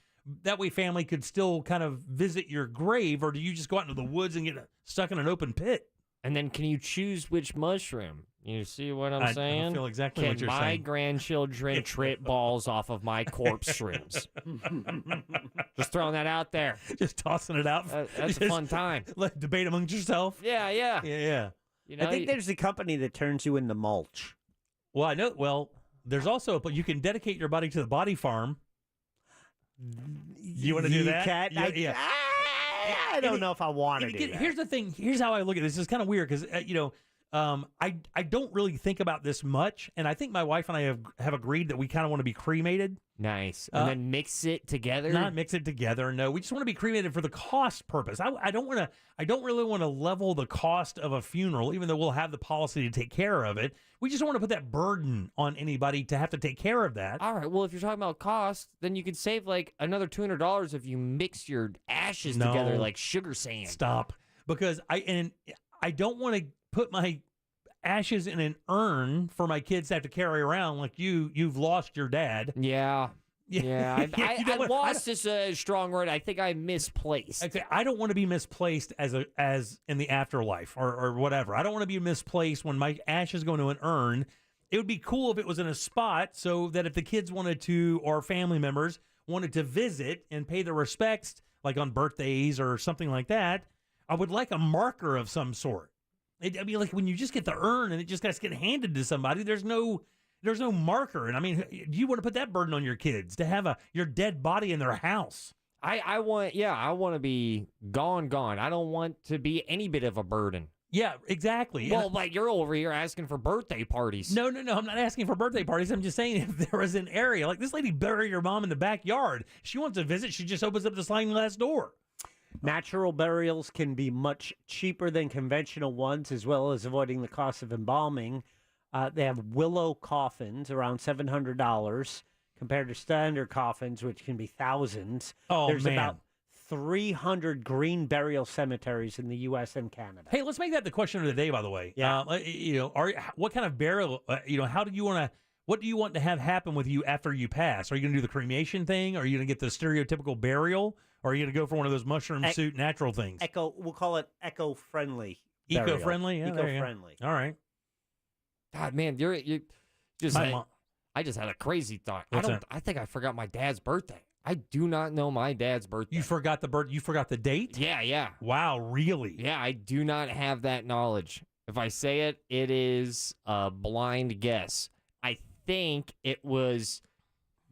That way family could still kind of visit your grave, or do you just go out into the woods and get stuck in an open pit? And then can you choose which mushroom? You see what I'm saying? I feel exactly what you're Can my saying. grandchildren trip balls off of my corpse shrooms? Just throwing that out there. Just tossing it out. That's a fun time. Let debate among yourself. Yeah. Yeah. You know, I think there's a company that turns you into mulch. Well, I know. Well, there's also, but you can dedicate your body to the body farm. You want to do that? Can't, Yeah. I don't know if I want to do that. Here's the thing. Here's how I look at this. It's kind of weird because I don't really think about this much, and I think my wife and I have agreed that we kind of want to be cremated. Nice. And then mix it together? Not mix it together. No, we just want to be cremated for the cost purpose. I don't really want to level the cost of a funeral, even though we'll have the policy to take care of it. We just don't want to put that burden on anybody to have to take care of that. All right. Well, if you're talking about cost, then you could save like another $200 if you mix your ashes together like sugar sand. Stop. Because I don't want to put my ashes in an urn for my kids to have to carry around like you've lost your dad. Yeah. I lost is a strong word. I think I misplaced. I don't want to be misplaced as in the afterlife or whatever. I don't want to be misplaced when my ashes go into an urn. It would be cool if it was in a spot so that if the kids wanted to or family members wanted to visit and pay their respects, like on birthdays or something like that, I would like a marker of some sort. I mean, like when you just get the urn and it just gets handed to somebody, there's no marker. And I mean, do you want to put that burden on your kids to have your dead body in their house? I want to be gone. I don't want to be any bit of a burden. Yeah, exactly. Well, like you're over here asking for birthday parties. No, I'm not asking for birthday parties. I'm just saying if there was an area, like this lady buried her mom in the backyard. If she wants to visit, she just opens up the sliding glass door. Natural burials can be much cheaper than conventional ones, as well as avoiding the cost of embalming. They have willow coffins, around $700, compared to standard coffins, which can be thousands. Oh, There's man. about 300 green burial cemeteries in the U.S. and Canada. Hey, let's make that the question of the day, by the way. Yeah. What kind of burial, how do you want to, what do you want to have happen with you after you pass? Are you going to do the cremation thing? Are you going to get the stereotypical burial? Or are you going to go for one of those mushroom suit natural things? We'll call it eco-friendly. Eco-friendly? Yeah, there you go. Eco-friendly. All right. God, man, you're just. My mom- I just had a crazy thought. What's that? I think I forgot my dad's birthday. I do not know my dad's birthday. You forgot You forgot the date? Yeah. Wow, really? Yeah, I do not have that knowledge. If I say it, it is a blind guess. I think it was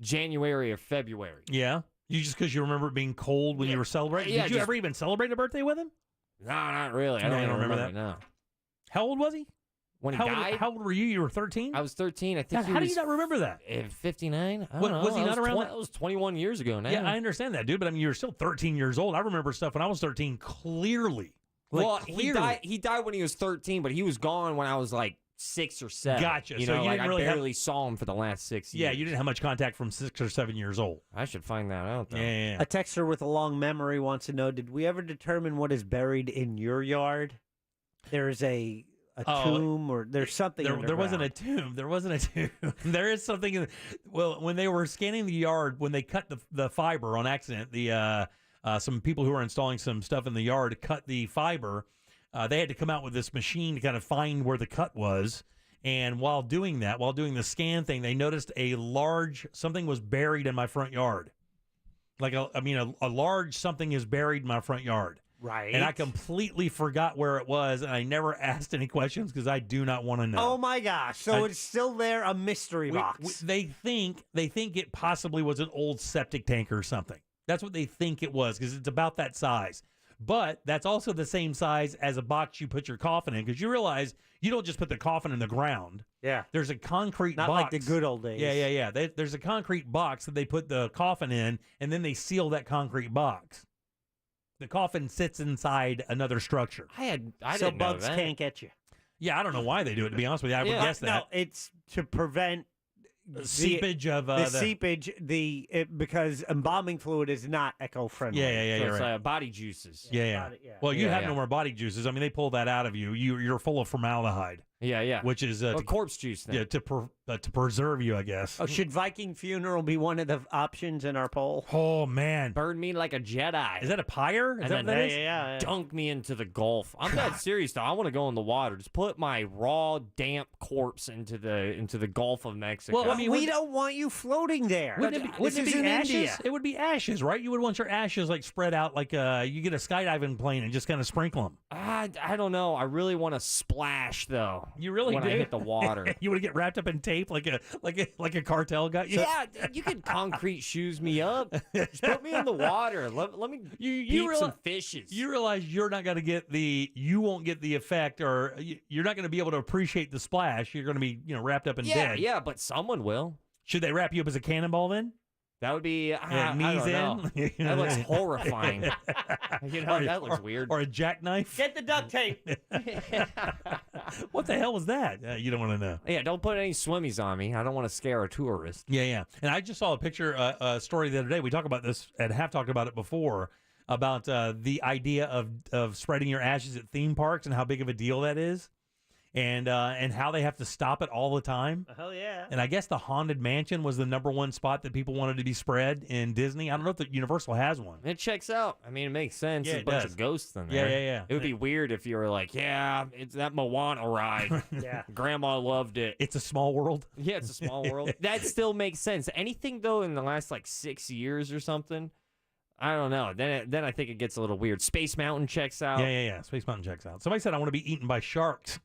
January or February. Yeah. You just because you remember it being cold when you were celebrating? Yeah, Did you just- ever even celebrate a birthday with him? No, not really. I No, don't you even don't remember remember that? now. How old was he? When he how died? How old were you? You were 13? I was 13. I think God, how do you not remember that? 59? I don't What, know. was he That not around? That was 21 years ago now. Yeah, I understand that, dude. But I mean, you were still 13 years old. I remember stuff when I was 13 clearly. Like, Well, clearly. he died when he was 13, but he was gone when I was like 6 or 7. Gotcha. You So know, you like didn't I really have- barely saw him for the last 6 years. Yeah, you didn't have much contact from 6 or 7 years old. I should find that out, though. Yeah. A texter with a long memory wants to know, did we ever determine what is buried in your yard? There's a tomb, or there's something There wasn't a underground. tomb. There wasn't a tomb. There is something. Well, when they were scanning the yard, when they cut the fiber on accident, some people who were installing some stuff in the yard cut the fiber. They had to come out with this machine to kind of find where the cut was. And while doing the scan thing, they noticed something was buried in my front yard. Like a large something is buried in my front yard. Right. And I completely forgot where it was, and I never asked any questions because I do not want to know. Oh my gosh! So it's still there, a mystery box. They think it possibly was an old septic tank or something. That's what they think it was because it's about that size. But that's also the same size as a box you put your coffin in, because you realize you don't just put the coffin in the ground. Yeah. There's a concrete Not box. like the good old days. Yeah. There's a concrete box that they put the coffin in, and then they seal that concrete box. The coffin sits inside another structure. I so didn't know bugs that. can't get you. Yeah, I don't know why they do it, to be honest with you. I would guess that. No, it's to prevent seepage of the seepage. Because embalming fluid is not eco-friendly. So you're it's right. body juices. Yeah. Well, you have no more body juices. I mean, they pull that out of you. You're full of formaldehyde. Yeah. Which is or corpse juice. Then. Yeah, to preserve you, I guess. Oh, should Viking funeral be one of the options in our poll? Oh man, burn me like a Jedi. Is that a pyre? Is and that then what that is? Yeah. Dunk me into the Gulf. I'm that serious though. I want to go in the water. Just put my raw, damp corpse into the Gulf of Mexico. Well, I mean, we don't want you floating there. Wouldn't it be in ashes? India. It would be ashes, right? You would want your ashes like spread out, like you get a skydiving plane and just kind of sprinkle them. I don't know. I really want to splash though. You really when do? I hit the water. You want to get wrapped up in tape like a cartel got you? Yeah, you can concrete shoes me up. Just put me in the water. Let me peep some fishes. You realize you won't get the effect, or you're not going to be able to appreciate the splash. You're going to be wrapped up in dead. Yeah, but someone will. Should they wrap you up as a cannonball then? That would be knees I don't in. know. That looks horrifying. That looks weird. Or a jackknife. Get the duct tape. What the hell was that? You don't want to know. Yeah, don't put any swimmies on me. I don't want to scare a tourist. Yeah. And I just saw a picture, a story the other day. We talked about this and have talked about it before, about the idea of spreading your ashes at theme parks and how big of a deal that is. And how they have to stop it all the time. Hell yeah. And I guess the Haunted Mansion was the #1 spot that people wanted to be spread in Disney. I don't know if the Universal has one. It checks out. I mean, it makes sense. Yeah, There's it a bunch does. of ghosts in there. Yeah. It would be weird if you were like, yeah, it's that Moana ride. Yeah. Grandma loved it. It's a small world. Yeah, it's a small world. That still makes sense. Anything, though, in the last, 6 years or something, I don't know. Then I think it gets a little weird. Space Mountain checks out. Yeah. Space Mountain checks out. Somebody said I want to be eaten by sharks.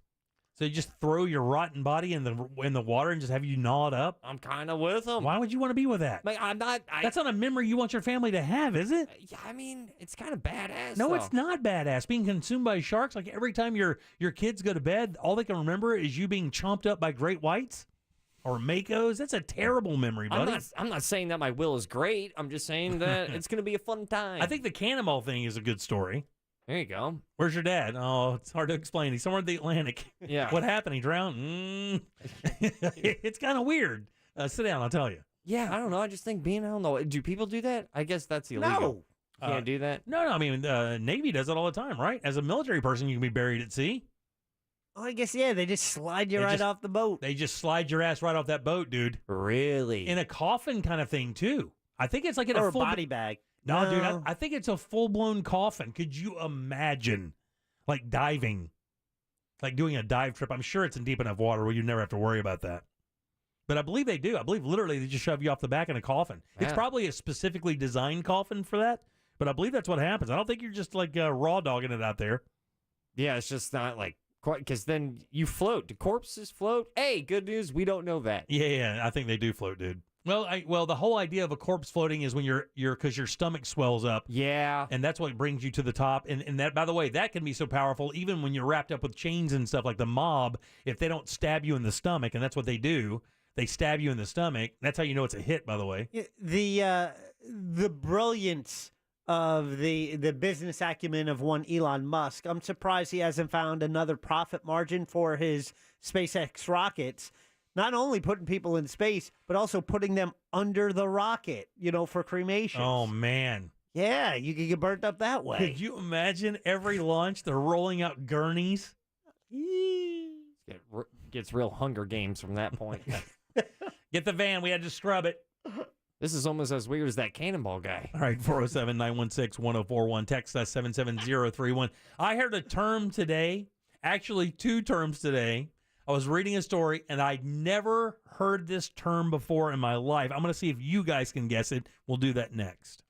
So you just throw your rotten body in the water and just have you gnaw it up? I'm kind of with them. Why would you want to be with that? Like, I'm not. That's not a memory you want your family to have, is it? Yeah, I mean, it's kind of badass. No, though. it's not badass. Being consumed by sharks, like every time your kids go to bed, all they can remember is you being chomped up by great whites or makos. That's a terrible memory, buddy. I'm not saying that my will is great. I'm just saying that it's going to be a fun time. I think the cannonball thing is a good story. There you go. Where's your dad? Oh, it's hard to explain. He's somewhere in the Atlantic. Yeah. What happened? He drowned? It's kind of weird. Sit down, I'll tell you. Yeah, I don't know. I just think being, I don't know. Do people do that? I guess that's illegal. No. Can't do that? No, I mean, Navy does it all the time, right? As a military person, you can be buried at sea. Oh, I guess, yeah, they just slide you off the boat. They just slide your ass right off that boat, dude. Really? In a coffin kind of thing, too. I think it's like in or a full body bag. No, dude, I think it's a full-blown coffin. Could you imagine, like, diving, like doing a dive trip? I'm sure it's in deep enough water where you never have to worry about that. But I believe they do. I believe literally they just shove you off the back in a coffin. It's probably a specifically designed coffin for that, but I believe that's what happens. I don't think you're just, like, raw dogging it out there. Yeah, it's just not, like, quite, because then you float. Do corpses float? Hey, good news, we don't know that. Yeah, I think they do float, dude. Well, the whole idea of a corpse floating is when because your stomach swells up. Yeah. And that's what brings you to the top. And that, by the way, that can be so powerful even when you're wrapped up with chains and stuff like the mob. If they don't stab you in the stomach, and that's what they do, they stab you in the stomach. That's how you know it's a hit, by the way. The brilliance of the business acumen of one Elon Musk. I'm surprised he hasn't found another profit margin for his SpaceX rockets. Not only putting people in space, but also putting them under the rocket, for cremation. Oh, man. Yeah, you could get burnt up that way. Could you imagine every launch they're rolling out gurneys? Gets real Hunger Games from that point. Get the van. We had to scrub it. This is almost as weird as that cannonball guy. All right, 407-916-1041. Text us 77031. I heard a term today, actually 2 terms today. I was reading a story, and I'd never heard this term before in my life. I'm going to see if you guys can guess it. We'll do that next.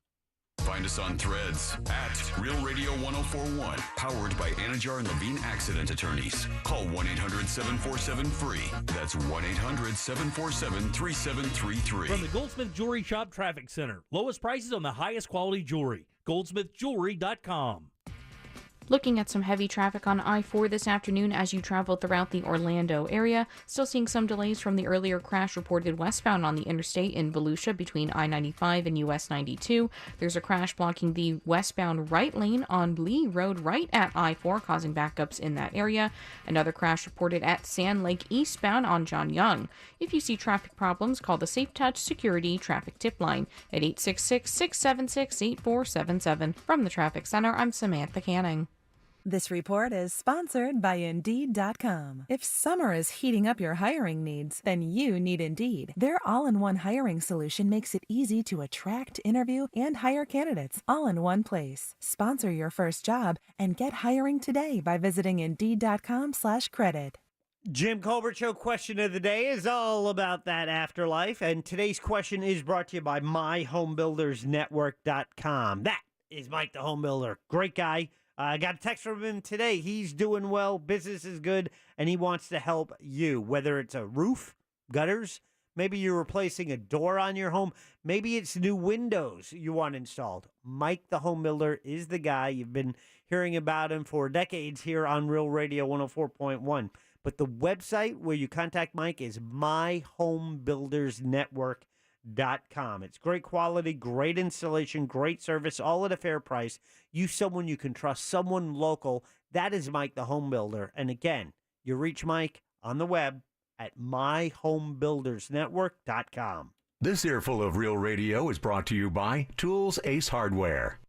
Find us on Threads at Real Radio 1041. Powered by Anajar and Levine Accident Attorneys. Call 1-800-747-FREE. That's 1-800-747-3733. From the Goldsmith Jewelry Shop Traffic Center. Lowest prices on the highest quality jewelry. GoldsmithJewelry.com. Looking at some heavy traffic on I-4 this afternoon as you travel throughout the Orlando area. Still seeing some delays from the earlier crash reported westbound on the interstate in Volusia between I-95 and US 92. There's a crash blocking the westbound right lane on Lee Road right at I-4, causing backups in that area. Another crash reported at Sand Lake eastbound on John Young. If you see traffic problems, call the Safe Touch Security Traffic Tip Line at 866-676-8477. From the Traffic Center, I'm Samantha Canning. This report is sponsored by Indeed.com. If summer is heating up your hiring needs, then you need Indeed. Their all-in-one hiring solution makes it easy to attract, interview, and hire candidates all in one place. Sponsor your first job and get hiring today by visiting Indeed.com/credit. Jim Colbert Show question of the day is all about that afterlife, and today's question is brought to you by MyHomeBuildersNetwork.com. That is Mike the Home Builder. Great guy. I got a text from him today. He's doing well. Business is good, and he wants to help you, whether it's a roof, gutters, maybe you're replacing a door on your home, maybe it's new windows you want installed. Mike the Home Builder is the guy. You've been hearing about him for decades here on Real Radio 104.1. But the website where you contact Mike is MyHomeBuildersNetwork.com. It's great quality, great installation, great service, all at a fair price. Use someone you can trust, someone local. That is Mike the Home Builder. And again, you reach Mike on the web at myhomebuildersnetwork.com. This earful of Real Radio is brought to you by Tools Ace Hardware.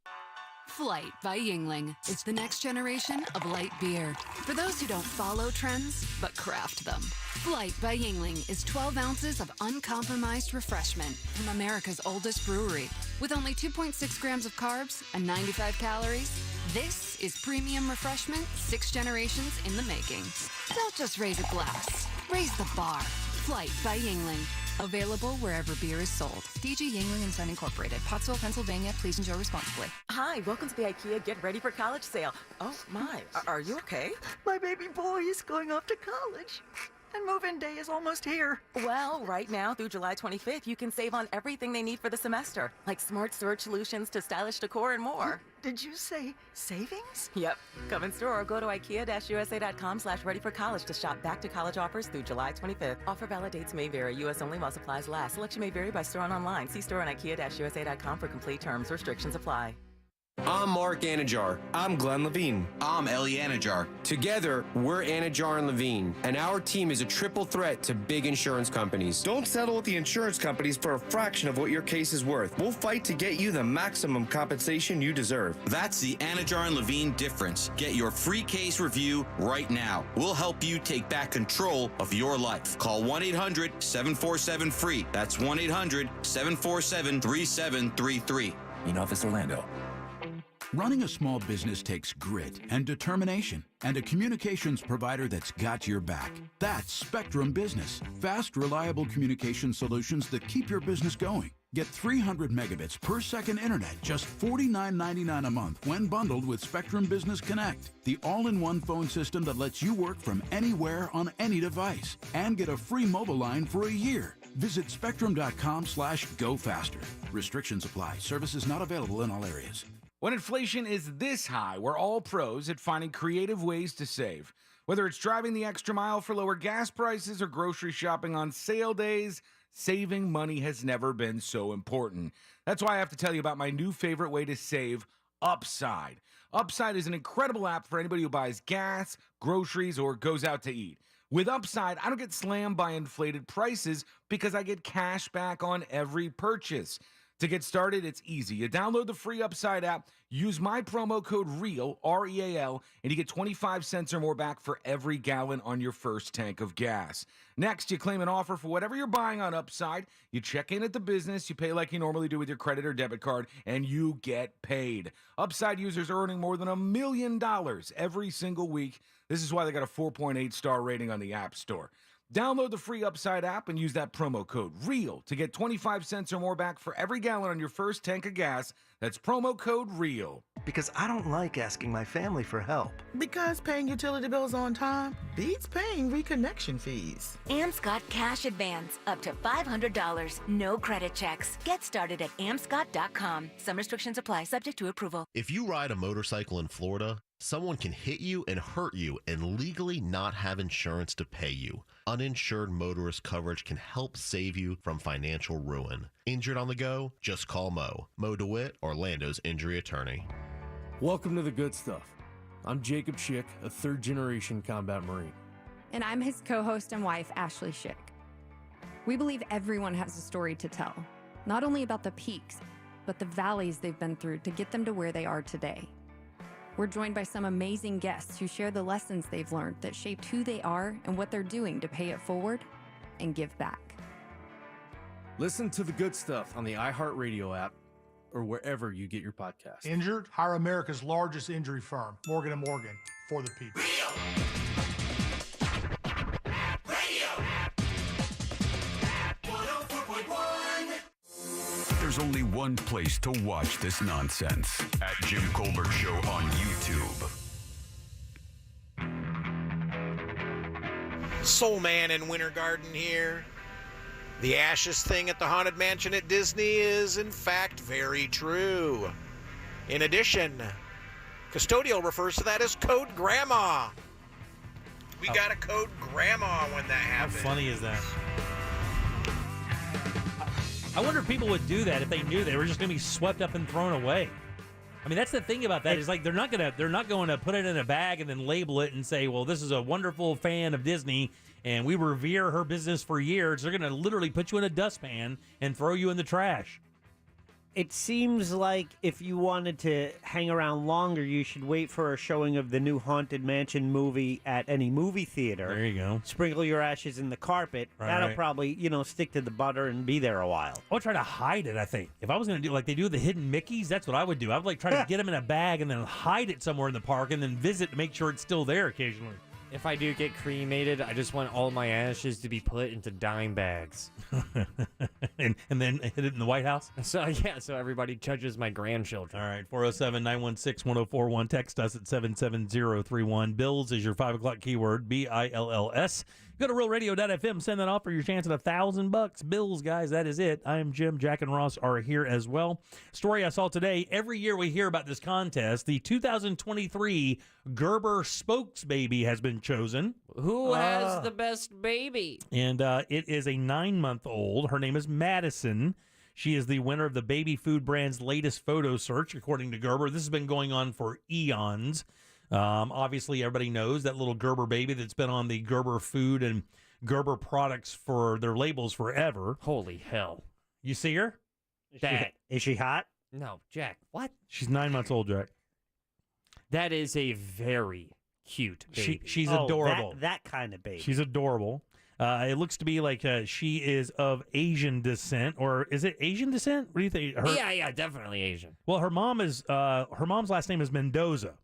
Flight by Yingling is the next generation of light beer. For those who don't follow trends, but craft them. Flight by Yingling is 12 ounces of uncompromised refreshment from America's oldest brewery. With only 2.6 grams of carbs and 95 calories, this is premium refreshment 6 generations in the making. Don't just raise a glass, raise the bar. Flight by Yingling. Available wherever beer is sold. DG Yingling & Son Incorporated, Pottsville, Pennsylvania. Please enjoy responsibly. Hi, welcome to the IKEA Get Ready for College sale. Oh, my. Are you okay? My baby boy is going off to college. And move-in day is almost here. Well, right now through July 25th, you can save on everything they need for the semester, like smart storage solutions to stylish decor and more. Did you say savings? Yep. Come in store or go to ikea-usa.com/readyforcollege to shop back-to-college offers through July 25th. Offer valid dates may vary. U.S. only while supplies last. Selection may vary by store and online. See store on ikea-usa.com for complete terms. Restrictions apply. I'm Mark Anajar. I'm Glenn Levine. I'm Ellie Anajar. Together, we're Anajar and Levine, and our team is a triple threat to big insurance companies. Don't settle with the insurance companies for a fraction of what your case is worth. We'll fight to get you the maximum compensation you deserve. That's the Anajar and Levine difference. Get your free case review right now. We'll help you take back control of your life. Call 1-800-747-FREE. That's 1-800-747-3733. In Office Orlando. Running a small business takes grit and determination and a communications provider that's got your back. That's Spectrum Business. Fast, reliable communication solutions that keep your business going. Get 300 megabits per second internet, just $49.99 a month when bundled with Spectrum Business Connect, the all-in-one phone system that lets you work from anywhere on any device. And get a free mobile line for a year. Visit spectrum.com/go faster. Restrictions apply. Services not available in all areas. When inflation is this high, we're all pros at finding creative ways to save. Whether it's driving the extra mile for lower gas prices or grocery shopping on sale days, saving money has never been so important. That's why I have to tell you about my new favorite way to save, Upside. Upside is an incredible app for anybody who buys gas, groceries, or goes out to eat. With Upside, I don't get slammed by inflated prices because I get cash back on every purchase. To get started, it's easy. You download the free Upside app, use my promo code REAL, R-E-A-L, and you get 25 cents or more back for every gallon on your first tank of gas. Next, you claim an offer for whatever you're buying on Upside. You check in at the business, you pay like you normally do with your credit or debit card, and you get paid. Upside users are earning more than $1 million every single week. This is why they got a 4.8 star rating on the App Store. Download the free Upside app and use that promo code REAL to get 25 cents or more back for every gallon on your first tank of gas. That's promo code REAL. Because I don't like asking my family for help. Because paying utility bills on time beats paying reconnection fees. AMP's got cash advance up to $500. No credit checks. Get started at ampscot.com. Some restrictions apply, subject to approval. If you ride a motorcycle in Florida, someone can hit you and hurt you and legally not have insurance to pay you. Uninsured motorist coverage can help save you from financial ruin. Injured on the go? Just call Mo. Mo DeWitt, Orlando's injury attorney. Welcome to the good stuff. I'm Jacob Schick, a third-generation combat Marine. And I'm his co-host and wife, Ashley Schick. We believe everyone has a story to tell, not only about the peaks, but the valleys they've been through to get them to where they are today. We're joined by some amazing guests who share the lessons they've learned that shaped who they are and what they're doing to pay it forward and give back. Listen to the good stuff on the iHeartRadio app or wherever you get your podcasts. Injured? Hire America's largest injury firm, Morgan & Morgan, for the people. There's only one place to watch this nonsense. At Jim Colbert Show on YouTube. Soul Man in Winter Garden here. The ashes thing at the Haunted Mansion at Disney is, in fact, very true. In addition, Custodial refers to that as Code Grandma. We got a Code Grandma when that happened. How funny is that? I wonder if people would do that if they knew they were just going to be swept up and thrown away. I mean, that's the thing about that is like they're not going to put it in a bag and then label it and say, well, this is a wonderful fan of Disney and we revere her business for years. They're going to literally put you in a dustpan and throw you in the trash. It seems like if you wanted to hang around longer, you should wait for a showing of the new Haunted Mansion movie at any movie theater. There you go. Sprinkle your ashes in the carpet. That'll probably, stick to the butter and be there a while. I would try to hide it, I think. If I was going to do like they do the hidden Mickeys, that's what I would do. I would try to get them in a bag and then hide it somewhere in the park and then visit to make sure it's still there occasionally. if I do get cremated, I just want all my ashes to be put into dime bags. and then hit it in the White House? So everybody judges my grandchildren. All right, 407-916-1041. Text us at 77031. Bills is your 5 o'clock keyword, BILLS. Go to realradio.fm, send that off for your chance at $1,000. Bills, guys, that is it. I am Jim. Jack and Ross are here as well. Story I saw today, every year we hear about this contest. The 2023 Gerber Spokes Baby has been chosen. Who has the best baby? And it is a 9-month-old. Her name is Madison. She is the winner of the baby food brand's latest photo search, according to Gerber. This has been going on for eons. Obviously, everybody knows that little Gerber baby that's been on the Gerber food and Gerber products for their labels forever. Holy hell. You see her? Is she hot? No, Jack, what? She's 9 months old, Jack. That is a very cute baby. She's adorable. That kind of baby. She's adorable. It looks to be like she is of Asian descent, or is it Asian descent? What do you think? Yeah, definitely Asian. Well, her mom's last name is Mendoza.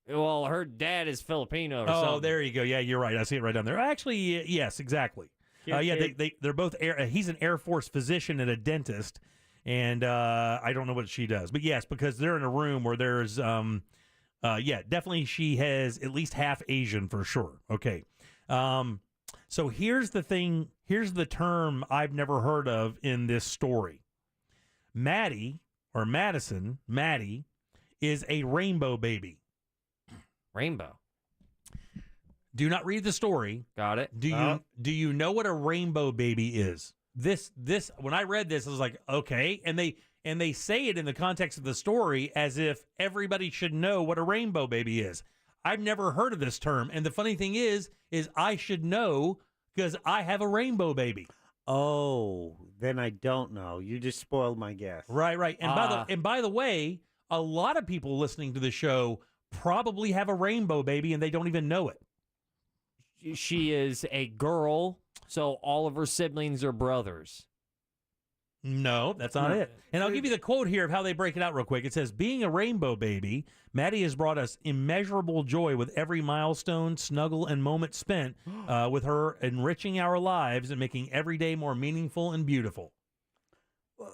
Well, her dad is Filipino or something. Oh, there you go. Yeah, you're right. I see it right down there. Actually, yes, exactly. They're both. He's an Air Force physician and a dentist, and I don't know what she does, but yes, because they're in a room where there's, definitely she has at least half Asian for sure. Okay, so here's the thing. Here's the term I've never heard of in this story. Maddie is a rainbow baby. Rainbow. Do not read the story. Got it. Do you know what a rainbow baby is? This when I read this, I was like, okay, and they say it in the context of the story as if everybody should know what a rainbow baby is. I've never heard of this term, and the funny thing is I should know because I have a rainbow baby. Oh, then I don't know. You just spoiled my guess. Right. And by the way, a lot of people listening to the show probably have a rainbow baby and they don't even know it. She is a girl, so all of her siblings are brothers. No, that's not it. And I'll give you the quote here of how they break it out real quick. It says, being a rainbow baby, Maddie has brought us immeasurable joy with every milestone, snuggle, and moment spent with her, enriching our lives and making every day more meaningful and beautiful.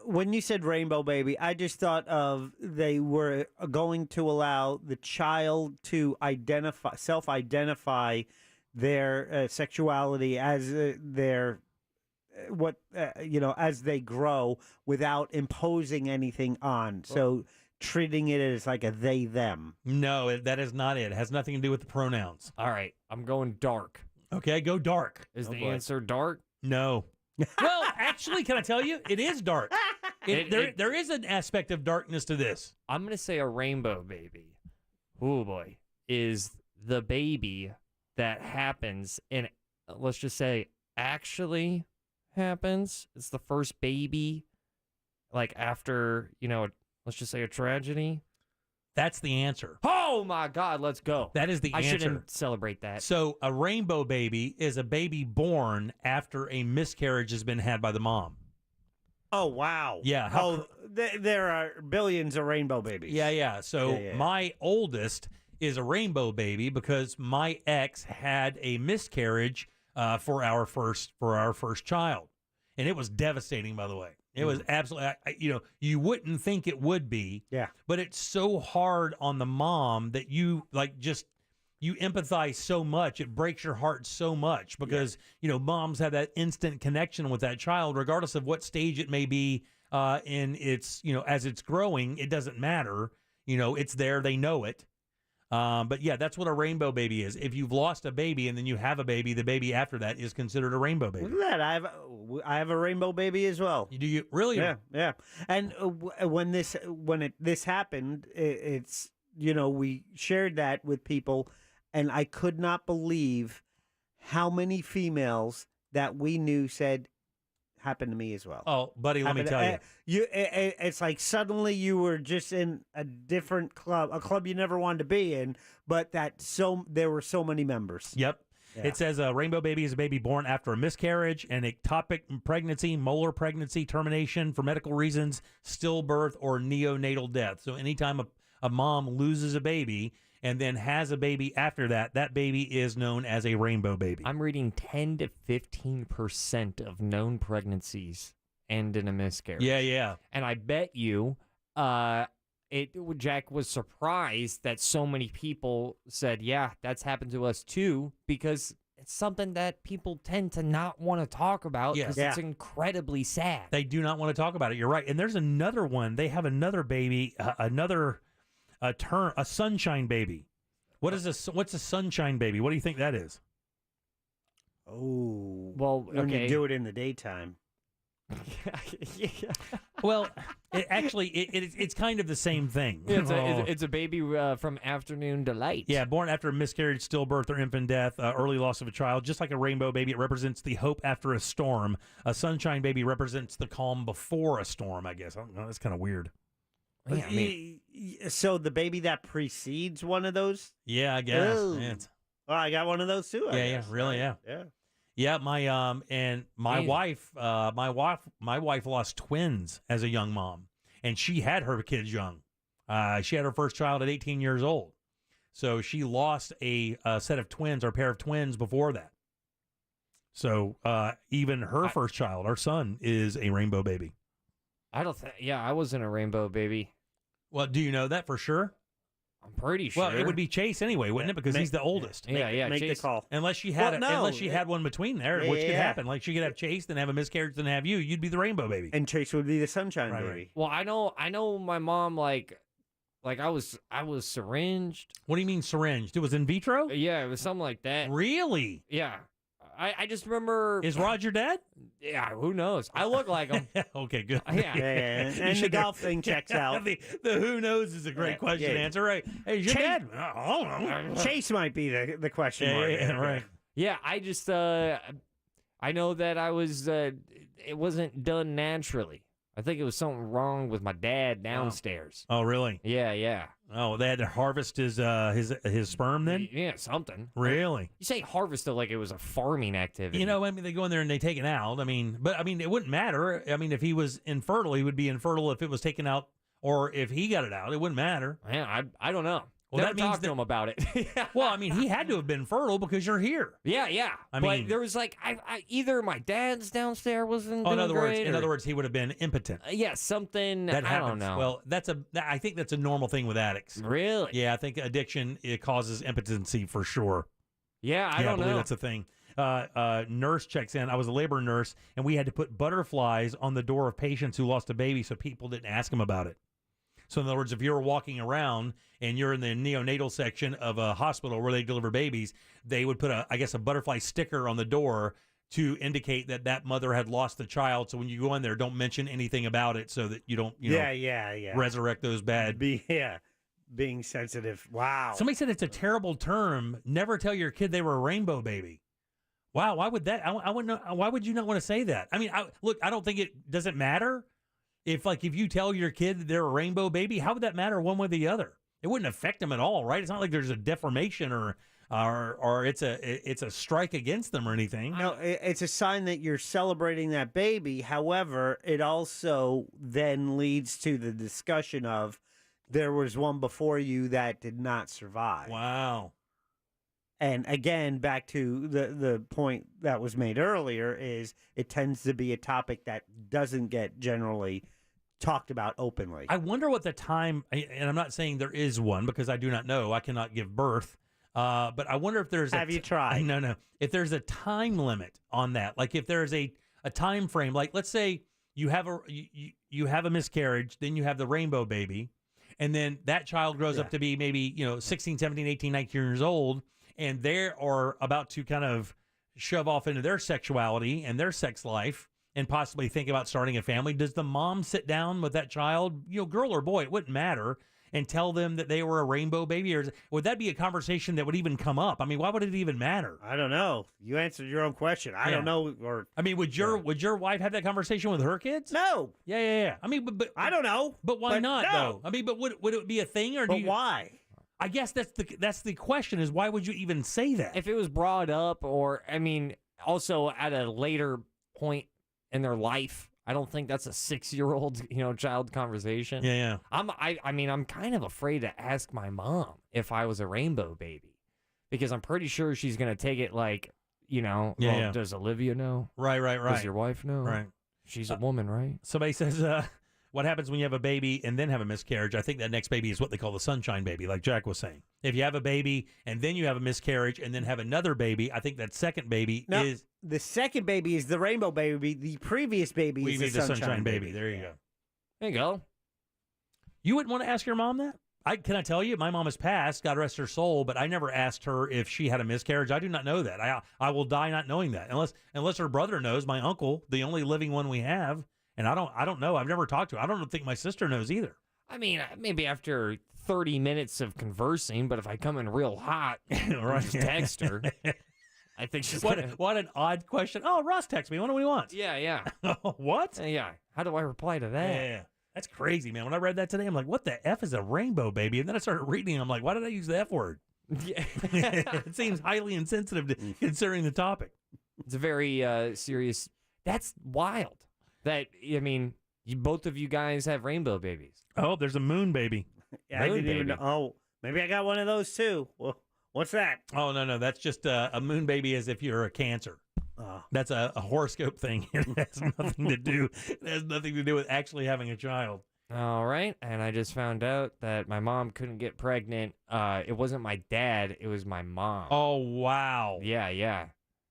When you said rainbow baby, I just thought of they were going to allow the child to self-identify their sexuality as as they grow without imposing anything on. So treating it as like a they them. No, that is not it. It has nothing to do with the pronouns. All right, I'm going dark. Okay, go dark. Is the answer dark? No. Well, actually, can I tell you? It is dark. There is an aspect of darkness to this. I'm going to say a rainbow baby. Oh, boy. Is the baby that happens and let's just say actually happens. It's the first baby like after, let's just say a tragedy. That's the answer. Oh, my God. Let's go. That is the answer. I shouldn't celebrate that. So a rainbow baby is a baby born after a miscarriage has been had by the mom. Oh, wow. Yeah. There are billions of rainbow babies. Yeah. So my oldest is a rainbow baby because my ex had a miscarriage for our first child. And it was devastating, by the way. It was absolutely, you wouldn't think it would be. Yeah. But it's so hard on the mom that you empathize so much. It breaks your heart so much because, moms have that instant connection with that child, regardless of what stage it may be in its, as it's growing. It doesn't matter. It's there. They know it. But yeah, that's what a rainbow baby is. If you've lost a baby and then you have a baby, the baby after that is considered a rainbow baby. Look at that. I have a rainbow baby as well. Do you really? Yeah. And when this happened, it's we shared that with people, and I could not believe how many females that we knew said happened to me as well. Oh, buddy, let me tell you. It's like suddenly you were just in a different club, a club you never wanted to be in, but there were so many members. Yep. Yeah. It says a rainbow baby is a baby born after a miscarriage, an ectopic pregnancy, molar pregnancy, termination for medical reasons, stillbirth, or neonatal death. So anytime a mom loses a baby, and then has a baby after that, that baby is known as a rainbow baby. I'm reading 10 to 15% of known pregnancies end in a miscarriage. Yeah. And I bet you, Jack was surprised that so many people said, yeah, that's happened to us too, because it's something that people tend to not want to talk about because it's incredibly sad. They do not want to talk about it. You're right. And there's another one. They have another baby, a sunshine baby. What's a sunshine baby? What do you think that is? Oh, well, when you do it in the daytime. Well, it's kind of the same thing. It's a baby from Afternoon Delight. Yeah, born after a miscarriage, stillbirth, or infant death, early loss of a child. Just like a rainbow baby, it represents the hope after a storm. A sunshine baby represents the calm before a storm, I guess. I don't know, that's kind of weird. Yeah, so the baby that precedes one of those? Yeah, I guess. Oh. Yeah, well, I got one of those too. I guess. Really, yeah. Yeah. Yeah, my wife lost twins as a young mom, and she had her kids young. She had her first child at 18 years old, so she lost a set of twins or a pair of twins before that. So even her first child, our son, is a rainbow baby. I wasn't a rainbow baby. Well, do you know that for sure? I'm pretty sure. Well, it would be Chase anyway, wouldn't it? Because he's the oldest. Make Chase. the call. Unless she had had one between there, which could happen. Like she could have Chase, then have a miscarriage, then have you. You'd be the rainbow baby. And Chase would be the sunshine baby. Well, I know my mom like I was syringed. What do you mean syringed? It was in vitro? Yeah, it was something like that. Really? Yeah. I just remember. Is Roger dead? Yeah, who knows? I look like him. Okay, good. Yeah. And the golf thing checks out. The who knows is a great question to answer, right? Hey, is your dad? I don't know. Chase might be the question mark. Yeah, right. Yeah, I just I know that I was it wasn't done naturally. I think it was something wrong with my dad downstairs. Oh, really? Yeah. Oh, they had to harvest his sperm then? Yeah, something. Really? You say harvest like it was a farming activity. You know, I mean, they go in there and they take it out. I mean, it wouldn't matter. I mean, if he was infertile, he would be infertile if it was taken out, or if he got it out, it wouldn't matter. Yeah, I don't know. Well, Never that means talked to him about it. Well, I mean, he had to have been fertile because you're here. Yeah. I but mean, there was like either my dad's downstairs wasn't doing in other great, words, he would have been impotent. Yeah, something that happens. I don't know. Well, I think that's a normal thing with addicts. Really? Yeah, I think addiction it causes impotency for sure. Yeah, I don't believe know. That's a thing. Nurse checks in. I was a labor nurse, and we had to put butterflies on the door of patients who lost a baby so people didn't ask them about it. So in other words, if you're walking around and you're in the neonatal section of a hospital where they deliver babies, they would put a butterfly sticker on the door to indicate that mother had lost the child. So when you go in there, don't mention anything about it so that you don't, resurrect those bad. Being sensitive. Wow. Somebody said it's a terrible term. Never tell your kid they were a rainbow baby. Wow. Why would that? I wouldn't know. Why would you not want to say that? I mean, I don't think it doesn't matter. If you tell your kid that they're a rainbow baby, how would that matter one way or the other? It wouldn't affect them at all, right? It's not like there's a deformation or it's a strike against them or anything. No, it's a sign that you're celebrating that baby. However, it also then leads to the discussion of there was one before you that did not survive. Wow. And again, back to the point that was made earlier is it tends to be a topic that doesn't get generally talked about openly. I wonder what the time, and I'm not saying there is one because I do not know. I cannot give birth. But I wonder if there's Have you tried? No. If there's a time limit on that, like if there's a time frame, like let's say you have a miscarriage, then you have the rainbow baby, and then that child grows up to be maybe 16, 17, 18, 19 years old, and they are about to kind of shove off into their sexuality and their sex life and possibly think about starting a family. Does the mom sit down with that child, girl or boy, it wouldn't matter, and tell them that they were a rainbow baby? Or would that be a conversation that would even come up? I mean, why would it even matter? I don't know. You answered your own question. I don't know. Or I mean, would your wife have that conversation with her kids? No. Yeah. I mean, but I don't know. But why not no. though? I mean, but would it be a thing or? Why? I guess that's the question is why would you even say that? If it was brought up, or I mean, also at a later point in their life, I don't think that's a 6-year-old, child conversation. Yeah. I mean, I'm kind of afraid to ask my mom if I was a rainbow baby because I'm pretty sure she's going to take it like, does Olivia know? Right. Does your wife know? Right. She's a woman, right? Somebody says, what happens when you have a baby and then have a miscarriage? I think that next baby is what they call the sunshine baby, like Jack was saying. If you have a baby and then you have a miscarriage and then have another baby, I think that second baby is... The second baby is the rainbow baby. The previous baby is the sunshine baby. There you go. There you go. You wouldn't want to ask your mom that? Can I tell you, my mom has passed, God rest her soul, but I never asked her if she had a miscarriage. I do not know that. I will die not knowing that, unless her brother knows, my uncle, the only living one we have, and I don't know. I've never talked to her. I don't think my sister knows either. I mean, maybe after 30 minutes of conversing, but if I come in real hot, right, just text her. I think she's what an odd question. Oh, Ross texts me. I wonder what he wants. Yeah. What? Yeah. How do I reply to that? Yeah. That's crazy, man. When I read that today, I'm like, what the F is a rainbow baby? And then I started reading, and I'm like, why did I use the F word? Yeah. It seems highly insensitive considering the topic. It's a very serious. That's wild. That, I mean, both of you guys have rainbow babies. Oh, there's a moon baby. Yeah, I didn't even know. Oh, maybe I got one of those too. Well, what's that? Oh, no. That's just a moon baby as if you're a Cancer. Oh. That's a horoscope thing. It has nothing to do. It has nothing to do with actually having a child. All right, and I just found out that my mom couldn't get pregnant. It wasn't my dad; it was my mom. Oh wow! Yeah.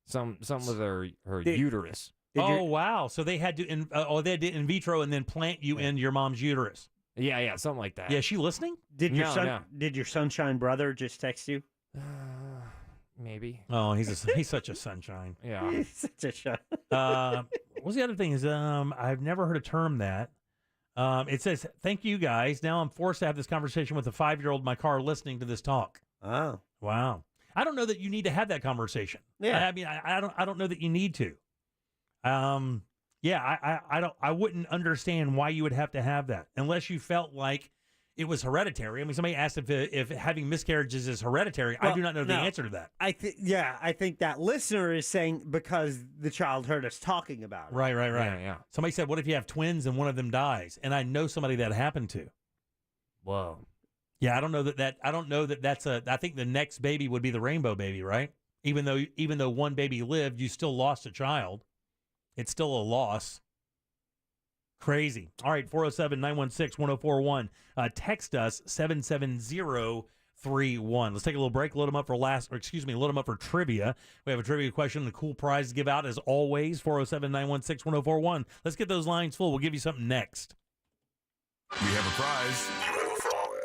Some with her uterus. Wow! So they had to in vitro and then plant you in your mom's uterus. Yeah, something like that. Yeah, is she listening? Did your sunshine brother just text you? Maybe. Oh, he's such a sunshine. Yeah. He's such a shot. What's the other thing is I've never heard a term that. It says, thank you guys. Now I'm forced to have this conversation with a 5-year-old in my car listening to this talk. Oh. Wow. I don't know that you need to have that conversation. Yeah. I mean, I don't know that you need to. Yeah, I wouldn't understand why you would have to have that unless you felt like it was hereditary. I mean, somebody asked if having miscarriages is hereditary. Well, I do not know the answer to that. I think that listener is saying because the child heard us talking about it. Right. Yeah. Somebody said, what if you have twins and one of them dies? And I know somebody that happened to. Whoa. Yeah, I don't know that that's I think the next baby would be the rainbow baby, right? Even though one baby lived, you still lost a child. It's still a loss. Crazy. All right, 407-916-1041. Text us 77031. Let's take a little break. Load them up for load them up for trivia. We have a trivia question and a cool prize to give out as always. 407-916-1041. Let's get those lines full. We'll give you something next. We have a prize.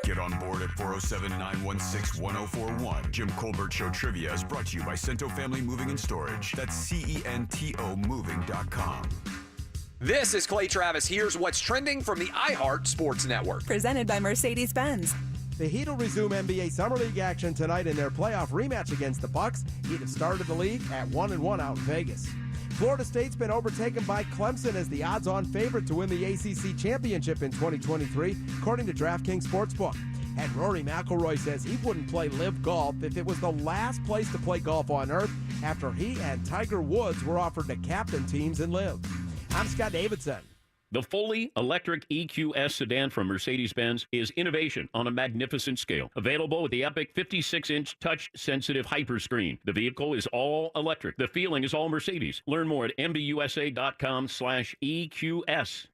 Get on board at 407-916-1041. Jim Colbert Show Trivia is brought to you by Cento Family Moving and Storage. That's CENTO Moving.com. This is Clay Travis. Here's what's trending from the iHeart Sports Network. Presented by Mercedes-Benz. The Heat will resume NBA Summer League action tonight in their playoff rematch against the Bucks. Heat have started the league at 1-1 out in Vegas. Florida State's been overtaken by Clemson as the odds-on favorite to win the ACC championship in 2023, according to DraftKings Sportsbook. And Rory McIlroy says he wouldn't play LIV Golf if it was the last place to play golf on earth after he and Tiger Woods were offered to captain teams in LIV. I'm Scott Davidson. The fully electric EQS sedan from Mercedes-Benz is innovation on a magnificent scale. Available with the epic 56-inch touch-sensitive hyperscreen. The vehicle is all electric. The feeling is all Mercedes. Learn more at mbusa.com/EQS.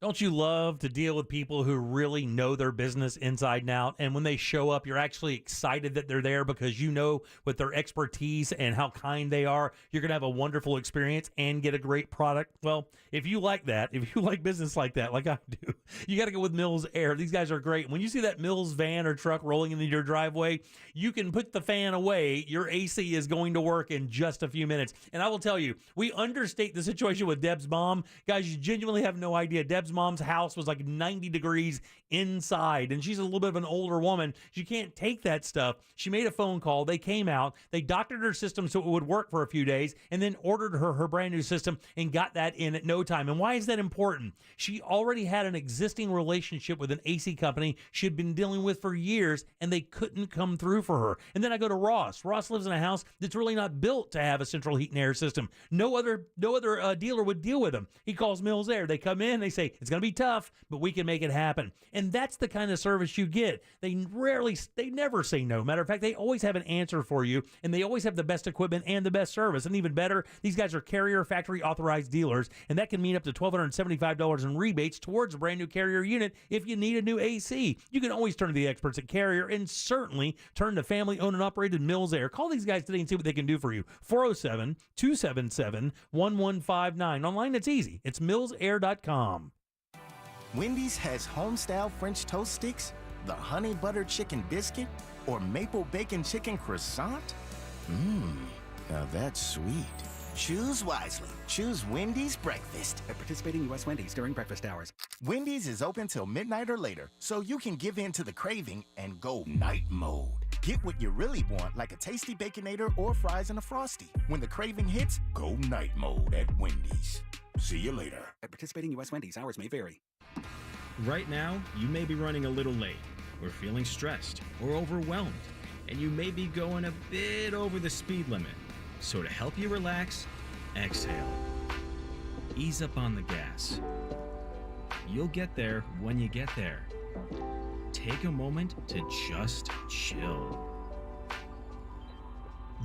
Don't you love to deal with people who really know their business inside and out? And when they show up, you're actually excited that they're there because you know with their expertise and how kind they are, you're going to have a wonderful experience and get a great product. Well, if you like that, if you like business like that, like I do, you got to go with Mills Air. These guys are great. When you see that Mills van or truck rolling into your driveway, you can put the fan away. Your AC is going to work in just a few minutes. And I will tell you, we understate the situation with Deb's mom. Guys, you genuinely have no idea. Deb's mom's house was like 90 degrees inside, and she's a little bit of an older woman. She can't take that stuff. She made a phone call. They came out. They doctored her system so it would work for a few days, and then ordered her brand new system and got that in at no time. And why is that important? She already had an existing relationship with an AC company she had been dealing with for years, and they couldn't come through for her. And then I go to Ross. Ross lives in a house that's really not built to have a central heat and air system. No other dealer would deal with them. He calls Mills Air. They come in. They say, it's going to be tough, but we can make it happen. And that's the kind of service you get. They never say no. Matter of fact, they always have an answer for you, and they always have the best equipment and the best service. And even better, these guys are Carrier factory authorized dealers, and that can mean up to $1,275 in rebates towards a brand new Carrier unit if you need a new AC. You can always turn to the experts at Carrier, and certainly turn to family-owned and operated Mills Air. Call these guys today and see what they can do for you. 407-277-1159. Online, it's easy. It's millsair.com. Wendy's has home-style French toast sticks, the honey butter chicken biscuit, or maple bacon chicken croissant. Now that's sweet. Choose wisely. Choose Wendy's breakfast. At participating U.S. Wendy's during breakfast hours. Wendy's is open till midnight or later, so you can give in to the craving and go night mode. Get what you really want, like a tasty Baconator or fries and a Frosty. When the craving hits, go night mode at Wendy's. See you later. At participating U.S. Wendy's, hours may vary. Right now, you may be running a little late, or feeling stressed, or overwhelmed, and you may be going a bit over the speed limit. So to help you relax, exhale. Ease up on the gas. You'll get there when you get there. Take a moment to just chill.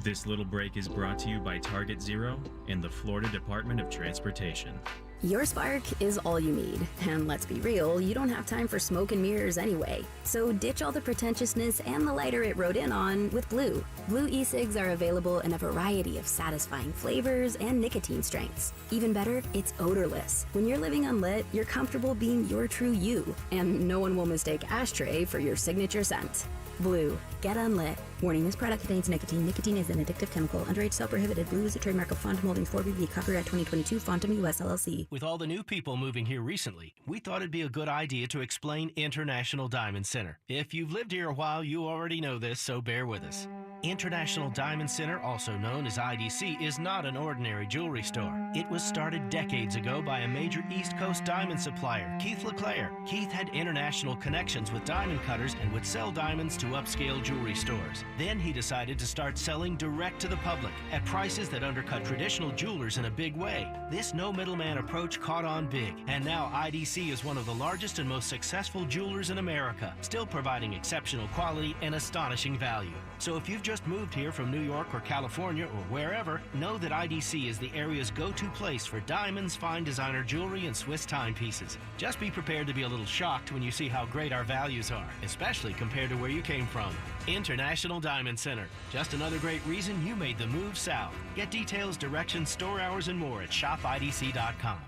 This little break is brought to you by Target Zero and the Florida Department of Transportation. Your spark is all you need. And let's be real, you don't have time for smoke and mirrors anyway. So ditch all the pretentiousness and the lighter it rode in on with Blue. Blue e-cigs are available in a variety of satisfying flavors and nicotine strengths. Even better, it's odorless. When you're living unlit, you're comfortable being your true you. And no one will mistake ashtray for your signature scent. Blue. Get unlit. Warning, this product contains nicotine. Nicotine is an addictive chemical. Underage sale prohibited. Blue is a trademark of Font Holdings 4BV. Copyright 2022. Fontum US LLC. With all the new people moving here recently, we thought it'd be a good idea to explain International Diamond Center. If you've lived here a while, you already know this, so bear with us. International Diamond Center, also known as IDC, is not an ordinary jewelry store. It was started decades ago by a major East Coast diamond supplier, Keith LeClaire. Keith had international connections with diamond cutters and would sell diamonds to upscale jewelry stores. Then he decided to start selling direct to the public at prices that undercut traditional jewelers in a big way. This no middleman approach caught on big, and now IDC is one of the largest and most successful jewelers in America, still providing exceptional quality and astonishing value. So if you've just moved here from New York or California or wherever, know that IDC is the area's go-to place for diamonds, fine designer jewelry, and Swiss timepieces. Just be prepared to be a little shocked when you see how great our values are, especially compared to where you came from. International Diamond Center. Just another great reason you made the move south. Get details, directions, store hours, and more at shopidc.com.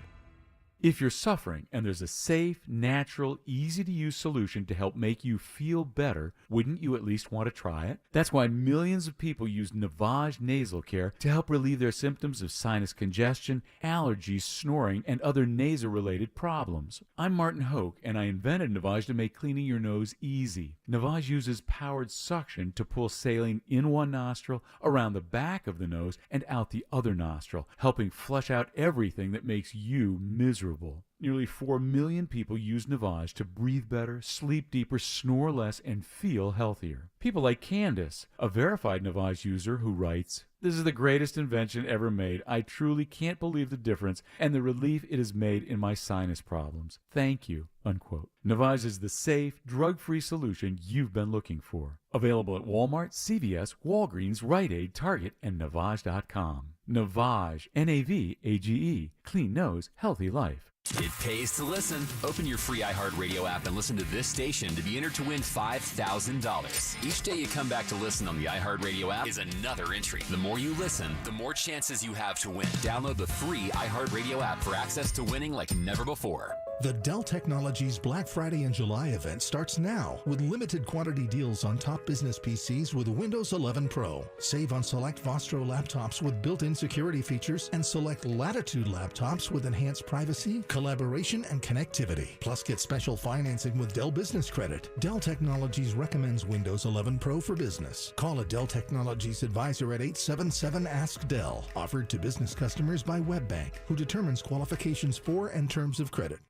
If you're suffering and there's a safe, natural, easy-to-use solution to help make you feel better, wouldn't you at least want to try it? That's why millions of people use Navage Nasal Care to help relieve their symptoms of sinus congestion, allergies, snoring, and other nasal-related problems. I'm Martin Hoke, and I invented Navage to make cleaning your nose easy. Navage uses powered suction to pull saline in one nostril, around the back of the nose, and out the other nostril, helping flush out everything that makes you miserable. Nearly 4 million people use Navage to breathe better, sleep deeper, snore less, and feel healthier. People like Candace, a verified Navage user who writes, "This is the greatest invention ever made. I truly can't believe the difference and the relief it has made in my sinus problems. Thank you." Unquote. Navage is the safe, drug-free solution you've been looking for. Available at Walmart, CVS, Walgreens, Rite Aid, Target, and Navage.com. Navage, N-A-V-A-G-E. Clean nose, healthy life. It pays to listen. Open your free iHeartRadio app and listen to this station to be entered to win $5,000. Each day you come back to listen on the iHeartRadio app is another entry. The more you listen, the more chances you have to win. Download the free iHeartRadio app for access to winning like never before. The Dell Technologies Black Friday and July event starts now with limited quantity deals on top business PCs with Windows 11 Pro. Save on select Vostro laptops with built-in security features and select Latitude laptops with enhanced privacy, collaboration, and connectivity. Plus, get special financing with Dell Business Credit. Dell Technologies recommends Windows 11 Pro for business. Call a Dell Technologies advisor at 877-ASK-DELL. Offered to business customers by WebBank, who determines qualifications for and terms of credit.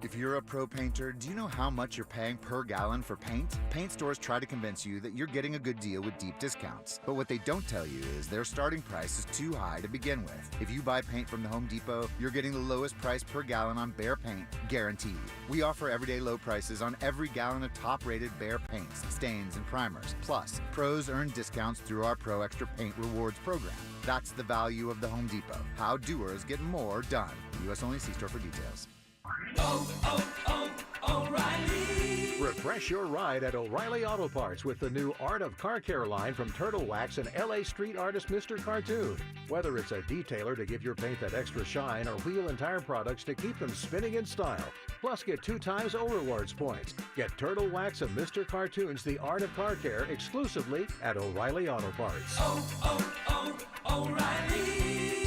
If you're a pro painter, do you know how much you're paying per gallon for paint? Paint stores try to convince you that you're getting a good deal with deep discounts. But what they don't tell you is their starting price is too high to begin with. If you buy paint from the Home Depot, you're getting the lowest price per gallon on Behr paint, guaranteed. We offer everyday low prices on every gallon of top-rated Behr paints, stains, and primers. Plus, pros earn discounts through our Pro Extra Paint Rewards program. That's the value of the Home Depot. How doers get more done. U.S. only. See store for details. O'Reilly. Refresh your ride at O'Reilly Auto Parts with the new Art of Car Care line from Turtle Wax and LA street artist Mr. Cartoon. Whether it's a detailer to give your paint that extra shine or wheel and tire products to keep them spinning in style. Plus, get 2 times O Rewards points. Get Turtle Wax and Mr. Cartoon's The Art of Car Care exclusively at O'Reilly Auto Parts. O'Reilly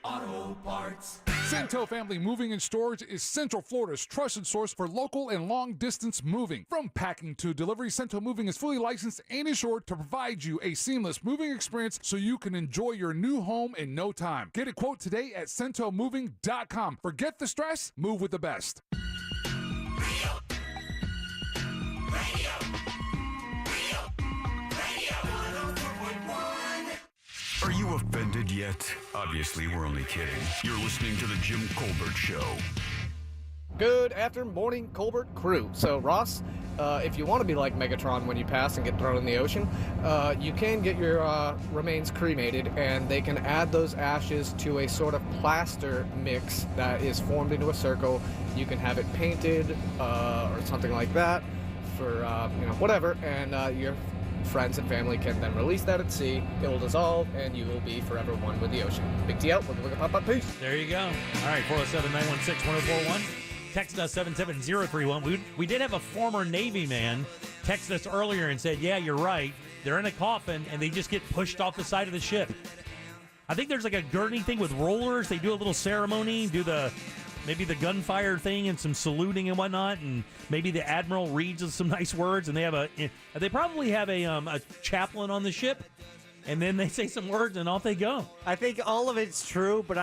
Auto Parts. Cento Family Moving and Storage is Central Florida's trusted source for local and long-distance moving. From packing to delivery, Cento Moving is fully licensed and insured to provide you a seamless moving experience so you can enjoy your new home in no time. Get a quote today at CentoMoving.com. Forget the stress, move with the best. Are you offended yet? Obviously, we're only kidding. You're listening to The Jim Colbert Show. Good afternoon, morning, Colbert crew. So, Ross, if you want to be like Megatron when you pass and get thrown in the ocean, you can get your remains cremated, and they can add those ashes to a sort of plaster mix that is formed into a circle. You can have it painted or something like that for, whatever, and your friends and family can then release that at sea. It will dissolve, and you will be forever one with the ocean. Big T out. Look at pop up. Peace. There you go. All right, 407-916-1041. Text us 77031. We did have a former Navy man text us earlier and said, yeah, you're right. They're in a coffin, and they just get pushed off the side of the ship. I think there's like a gurney thing with rollers. They do a little ceremony, maybe the gunfire thing and some saluting and whatnot, and maybe the admiral reads some nice words, and they probably have a chaplain on the ship, and then they say some words and off they go. I think all of it's true, but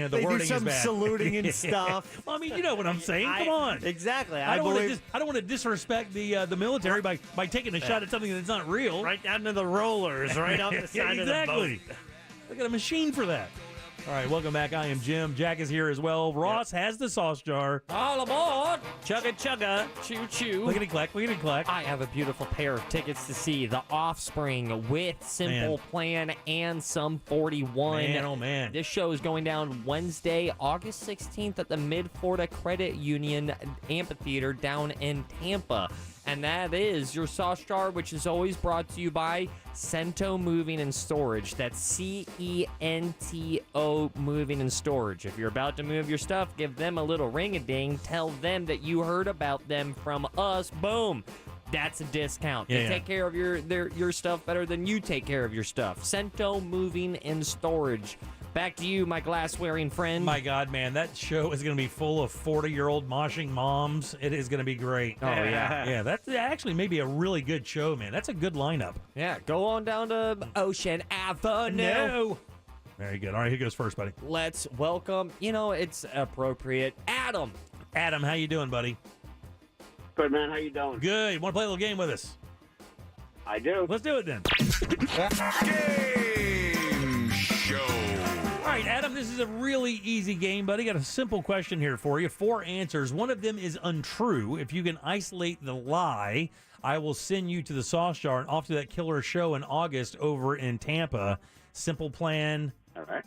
they do some saluting and stuff. Well, I mean, you know what I'm saying. Come on. Exactly. I don't want to disrespect the military by taking a shot at something that's not real. Right down to the rollers, right off the side of the boat. Exactly. Look at a machine for that. All right, welcome back. I am Jim. Jack is here as well. Ross has the sauce jar. All aboard! Chugga chugga. Choo choo. Lickety clack, lickety clack. I have a beautiful pair of tickets to see The Offspring with Simple Plan and Sum 41. Man, oh man. This show is going down Wednesday, August 16th at the Mid-Florida Credit Union Amphitheater down in Tampa. And that is your sauce jar, which is always brought to you by Cento Moving and Storage. That's CENTO Moving and Storage. If you're about to move your stuff, give them a little ring-a-ding. Tell them that you heard about them from us. Boom. That's a discount. They take care of your stuff better than you take care of your stuff. Cento Moving and Storage. Back to you, my glass-wearing friend. My God, man, that show is going to be full of 40-year-old moshing moms. It is going to be great. Oh, yeah. Yeah, that's actually maybe a really good show, man. That's a good lineup. Yeah, go on down to Ocean Avenue. No. Very good. All right, who goes first, buddy? Let's welcome, it's appropriate, Adam. Adam, how you doing, buddy? Good, man. How you doing? Good. You want to play a little game with us? I do. Let's do it then. Game show. All right, Adam, this is a really easy game, buddy. Got a simple question here for you. 4 answers. One of them is untrue. If you can isolate the lie, I will send you to the sauce jar and off to that killer show in August over in Tampa. Simple Plan. All right.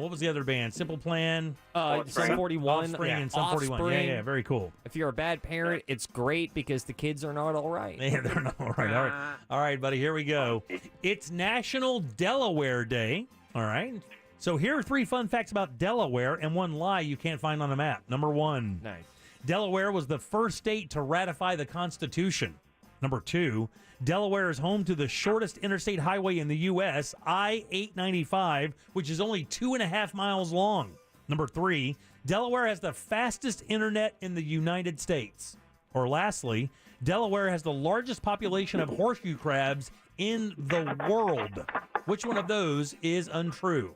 What was the other band? Simple Plan. Sum 41. Offspring and Sum 41. Yeah, very cool. If you're a bad parent, it's great because the kids are not all right. Yeah, they're not all right. All right, buddy, here we go. It's National Delaware Day. All right. So here are 3 fun facts about Delaware and one lie you can't find on a map. Number 1. Nice. Delaware was the first state to ratify the Constitution. Number 2. Delaware is home to the shortest interstate highway in the U.S., I-895, which is only 2.5 miles long. Number 3. Delaware has the fastest internet in the United States. Or lastly, Delaware has the largest population of horseshoe crabs in the world. Which one of those is untrue?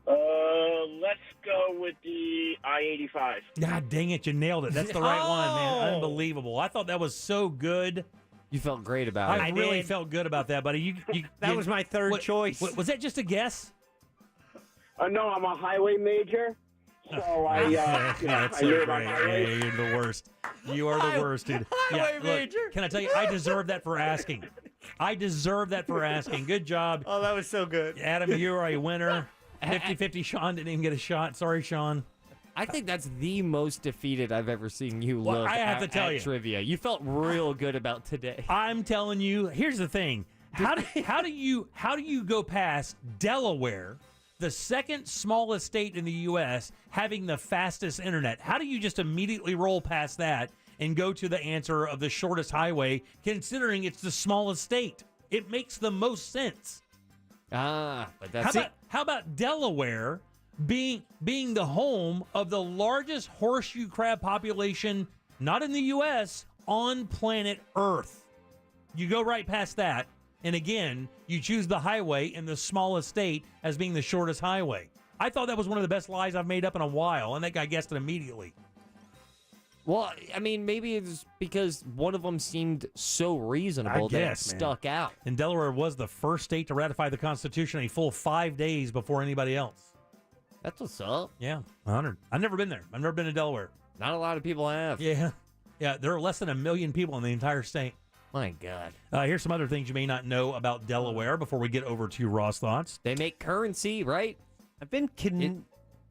Let's go with the I-85. God dang it, you nailed it. That's the right one, man. Unbelievable. I thought that was so good. You felt great about it. I really felt good about that, buddy. That was my third choice. Was that just a guess? No, I'm a highway major. So I That's I so knew great. about highways. Yeah, you're the worst. You are the worst, dude. Highway look, major. Can I tell you, I deserve that for asking. I deserve that for asking. Good job. Oh, that was so good. Adam, you are a winner. 50-50. Sean didn't even get a shot. Sorry, Sean. I think that's the most defeated I've ever seen you look. Well, I have to tell at you. Trivia. You felt real good about today. I'm telling you. Here's the thing. How do you go past Delaware, the second smallest state in the U.S., having the fastest internet? How do you just immediately roll past that and go to the answer of the shortest highway, considering it's the smallest state? It makes the most sense. But that's How about Delaware being the home of the largest horseshoe crab population, not in the U.S., on planet Earth? You go right past that, and again, you choose the highway in the smallest state as being the shortest highway. I thought that was one of the best lies I've made up in a while, and that guy guessed it immediately. Well, I mean, maybe it's because one of them seemed so reasonable that it stuck out. And Delaware was the first state to ratify the Constitution a full 5 days before anybody else. That's what's up. Yeah, honored. I've never been there. I've never been to Delaware. Not a lot of people have. Yeah. There are less than 1 million people in the entire state. My God. Here's some other things you may not know about Delaware before we get over to Ross Thoughts. They make currency, right? I've been kidding.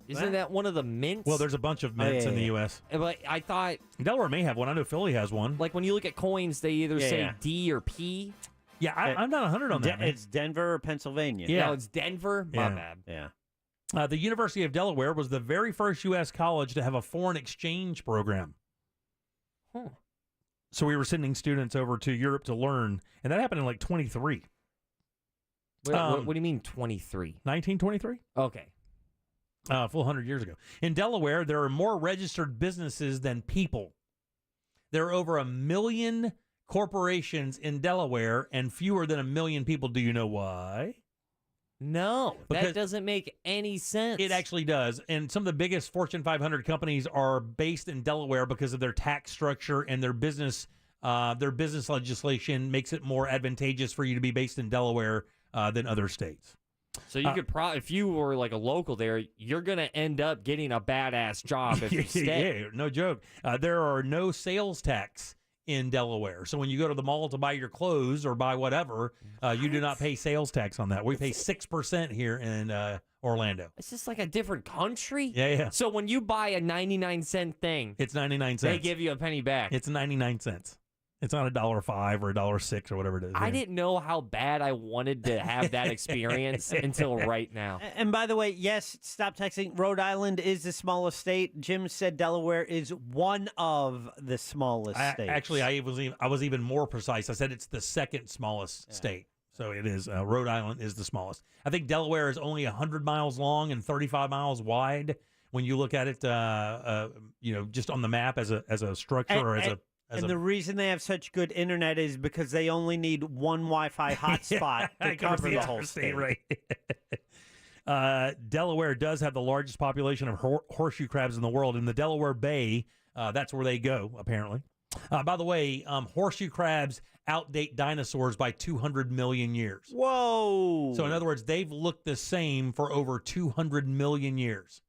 Isn't that one of the mints? Well, there's a bunch of mints in the U.S. But I thought Delaware may have one. I know Philly has one. Like when you look at coins, they either say D or P. Yeah, I'm not 100 on that. Man. It's Denver or Pennsylvania. Yeah. No, it's Denver. My bad. Yeah. The University of Delaware was the very first U.S. college to have a foreign exchange program. Huh. So we were sending students over to Europe to learn, and that happened in like 23. What do you mean 23? 1923? Okay. Full 100 years ago. In Delaware, there are more registered businesses than people. There are over 1 million corporations in Delaware and fewer than 1 million people. Do you know why? No, Because that doesn't make any sense. It actually does. And some of the biggest Fortune 500 companies are based in Delaware because of their tax structure and their business legislation makes it more advantageous for you to be based in Delaware than other states. So you could probably, if you were like a local there, you're going to end up getting a badass job if you stay. Yeah, no joke. There are no sales tax in Delaware. So when you go to the mall to buy your clothes or buy whatever, you do not pay sales tax on that. We pay 6% here in Orlando. It's just like a different country. Yeah. So when you buy a 99-cent thing, it's 99 cents. They give you a penny back. It's 99 cents. It's not $1.05 or $1.06 or whatever it is. I didn't know how bad I wanted to have that experience until right now. And by the way, yes, stop texting. Rhode Island is the smallest state. Jim said Delaware is one of the smallest states. Actually, I was even more precise. I said it's the second smallest state. So it is. Rhode Island is the smallest. I think Delaware is only 100 miles long and 35 miles wide when you look at it, just on the map as a structure or as a. And the reason they have such good internet is because they only need one Wi-Fi hotspot to cover the whole state. Right. Delaware does have the largest population of horseshoe crabs in the world. In the Delaware Bay, that's where they go, apparently. By the way, horseshoe crabs outdate dinosaurs by 200 million years. Whoa! So in other words, they've looked the same for over 200 million years.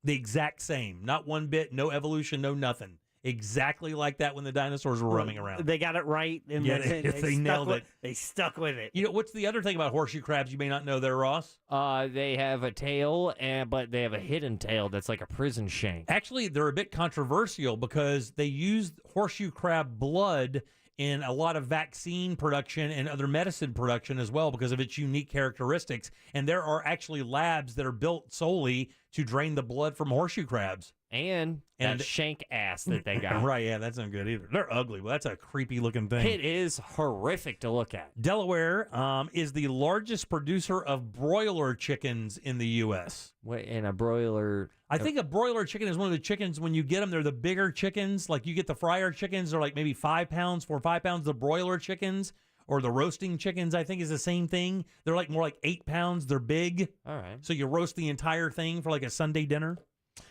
The exact same. Not one bit, no evolution, no nothing. Exactly like that when the dinosaurs were roaming around. They got it right. And they nailed it. They stuck with it. You know, what's the other thing about horseshoe crabs you may not know there, Ross? They have a tail, but they have a hidden tail that's like a prison shank. Actually, they're a bit controversial because they use horseshoe crab blood in a lot of vaccine production and other medicine production as well because of its unique characteristics. And there are actually labs that are built solely to drain the blood from horseshoe crabs. And that shank ass that they got. Right, yeah, that's not good either. They're ugly. Well, that's a creepy looking thing. It is horrific to look at. Delaware is the largest producer of broiler chickens in the U.S. And a broiler... I think a broiler chicken is one of the chickens, when you get them, they're the bigger chickens. Like you get the fryer chickens, they're like maybe 5 pounds, 4 or 5 pounds. The broiler chickens or the roasting chickens, I think, is the same thing. They're like more like 8 pounds. They're big. All right. So you roast the entire thing for like a Sunday dinner.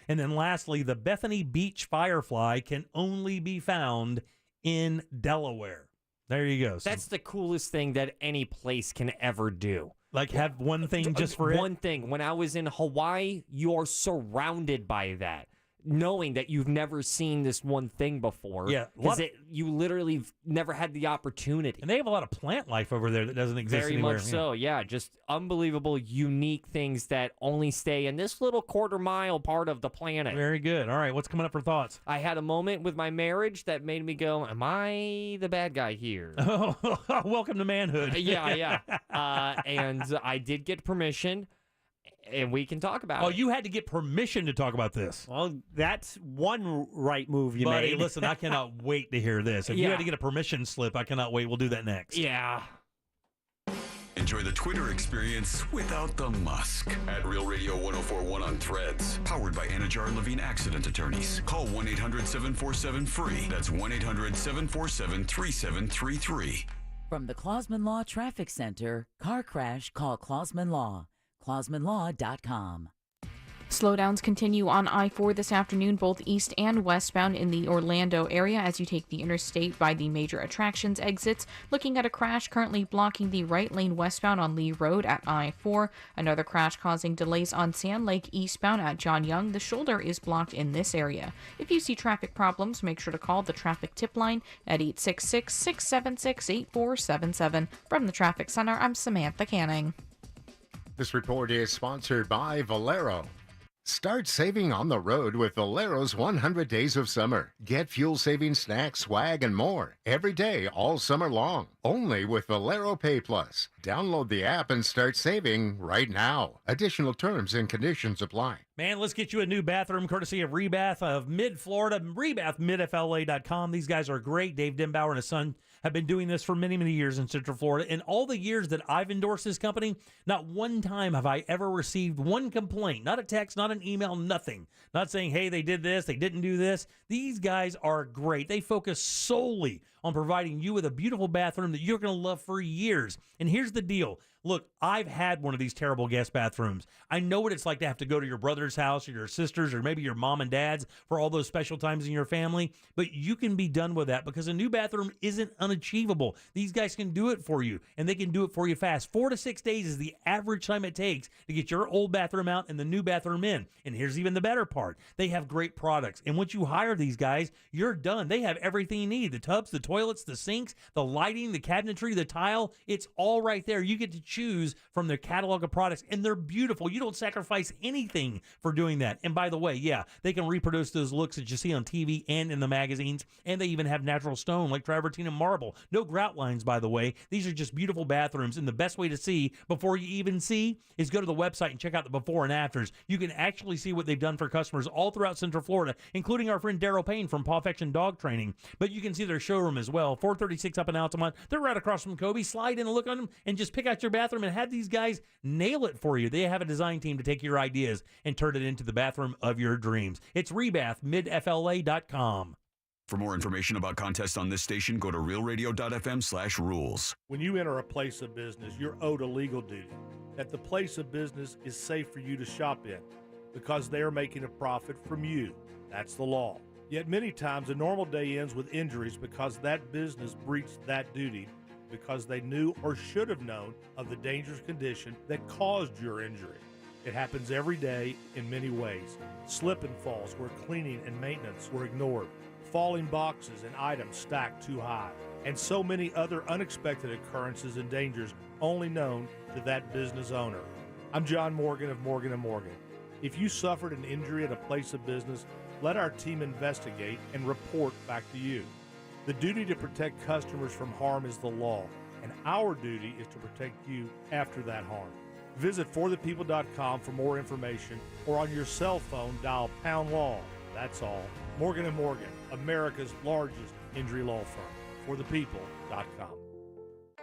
And then lastly, the Bethany Beach firefly can only be found in Delaware. There you go. That's the coolest thing that any place can ever do. Like have one thing just for one thing. When I was in Hawaii, you're surrounded by that, knowing that you've never seen this one thing before. Yeah, because you literally never had the opportunity. And they have a lot of plant life over there that doesn't exist Very anywhere. much so, yeah. Just unbelievable, unique things that only stay in this little quarter-mile part of the planet. Very good. All right, what's coming up for thoughts? I had a moment with my marriage that made me go, am I the bad guy here? Oh, welcome to manhood. Yeah. And I did get permission. And we can talk about it. Oh, you had to get permission to talk about this. Well, that's one right move you Buddy, made. listen, I cannot wait to hear this. If you had to get a permission slip, I cannot wait. We'll do that next. Yeah. Enjoy the Twitter experience without the musk at Real Radio 1041 on Threads. Powered by Anajar Levine Accident Attorneys. Call 1-800-747-FREE. That's 1-800-747-3733. From the Clausman Law Traffic Center, car crash, call Clausman Law. ClausmanLaw.com. Slowdowns continue on I-4 this afternoon, both east and westbound in the Orlando area as you take the interstate by the major attractions exits. Looking at a crash currently blocking the right lane westbound on Lee Road at I-4. Another crash causing delays on Sand Lake eastbound at John Young. The shoulder is blocked in this area. If you see traffic problems, make sure to call the traffic tip line at 866-676-8477. From the Traffic Center, I'm Samantha Canning. This report is sponsored by Valero. Start saving on the road with Valero's 100 Days of Summer. Get fuel-saving snacks, swag, and more every day all summer long. Only with Valero Pay Plus. Download the app and start saving right now. Additional terms and conditions apply. Man, let's get you a new bathroom courtesy of Rebath of Mid-Florida, RebathMidFLA.com. These guys are great. Dave Denbauer and his son have been doing this for many, many years in Central Florida. In all the years that I've endorsed this company, not one time have I ever received one complaint. Not a text, not an email, nothing. Not saying, hey, they did this, they didn't do this. These guys are great. They focus solely on providing you with a beautiful bathroom that you're going to love for years. And here's the deal. Look, I've had one of these terrible guest bathrooms. I know what it's like to have to go to your brother's house or your sister's or maybe your mom and dad's for all those special times in your family, but you can be done with that because a new bathroom isn't unachievable. These guys can do it for you, and they can do it for you fast. 4 to 6 days is the average time it takes to get your old bathroom out and the new bathroom in. And here's even the better part. They have great products, and once you hire these guys, you're done. They have everything you need. The tubs, the toilets, the sinks, the lighting, the cabinetry, the tile. It's all right there. You get to choose from their catalog of products, and they're beautiful. You don't sacrifice anything for doing that. And by the way, yeah, they can reproduce those looks that you see on TV and in the magazines, and they even have natural stone like travertine and marble. No grout lines, by the way. These are just beautiful bathrooms, and the best way to see before you even see is go to the website and check out the before and afters. You can actually see what they've done for customers all throughout Central Florida, including our friend Daryl Payne from Pawfection Dog Training. But you can see their showroom as well, 436 up in Altamont. They're right across from Kobe. Slide in and look on them and just pick out your bathroom and have these guys nail it for you. They have a design team to take your ideas and turn it into the bathroom of your dreams. It's RebathMidFLA.com. For more information about contests on this station, go to realradio.fm/rules. When you enter a place of business, you're owed a legal duty that the place of business is safe for you to shop in because they are making a profit from you. That's the law. Yet many times a normal day ends with injuries because that business breached that duty because they knew or should have known of the dangerous condition that caused your injury. It happens every day in many ways. Slip and falls where cleaning and maintenance were ignored. Falling boxes and items stacked too high. And so many other unexpected occurrences and dangers only known to that business owner. I'm John Morgan of Morgan & Morgan. If you suffered an injury at a place of business, let our team investigate and report back to you. The duty to protect customers from harm is the law, and our duty is to protect you after that harm. Visit forthepeople.com for more information, or on your cell phone, dial pound law. That's all. Morgan & Morgan, America's largest injury law firm. forthepeople.com.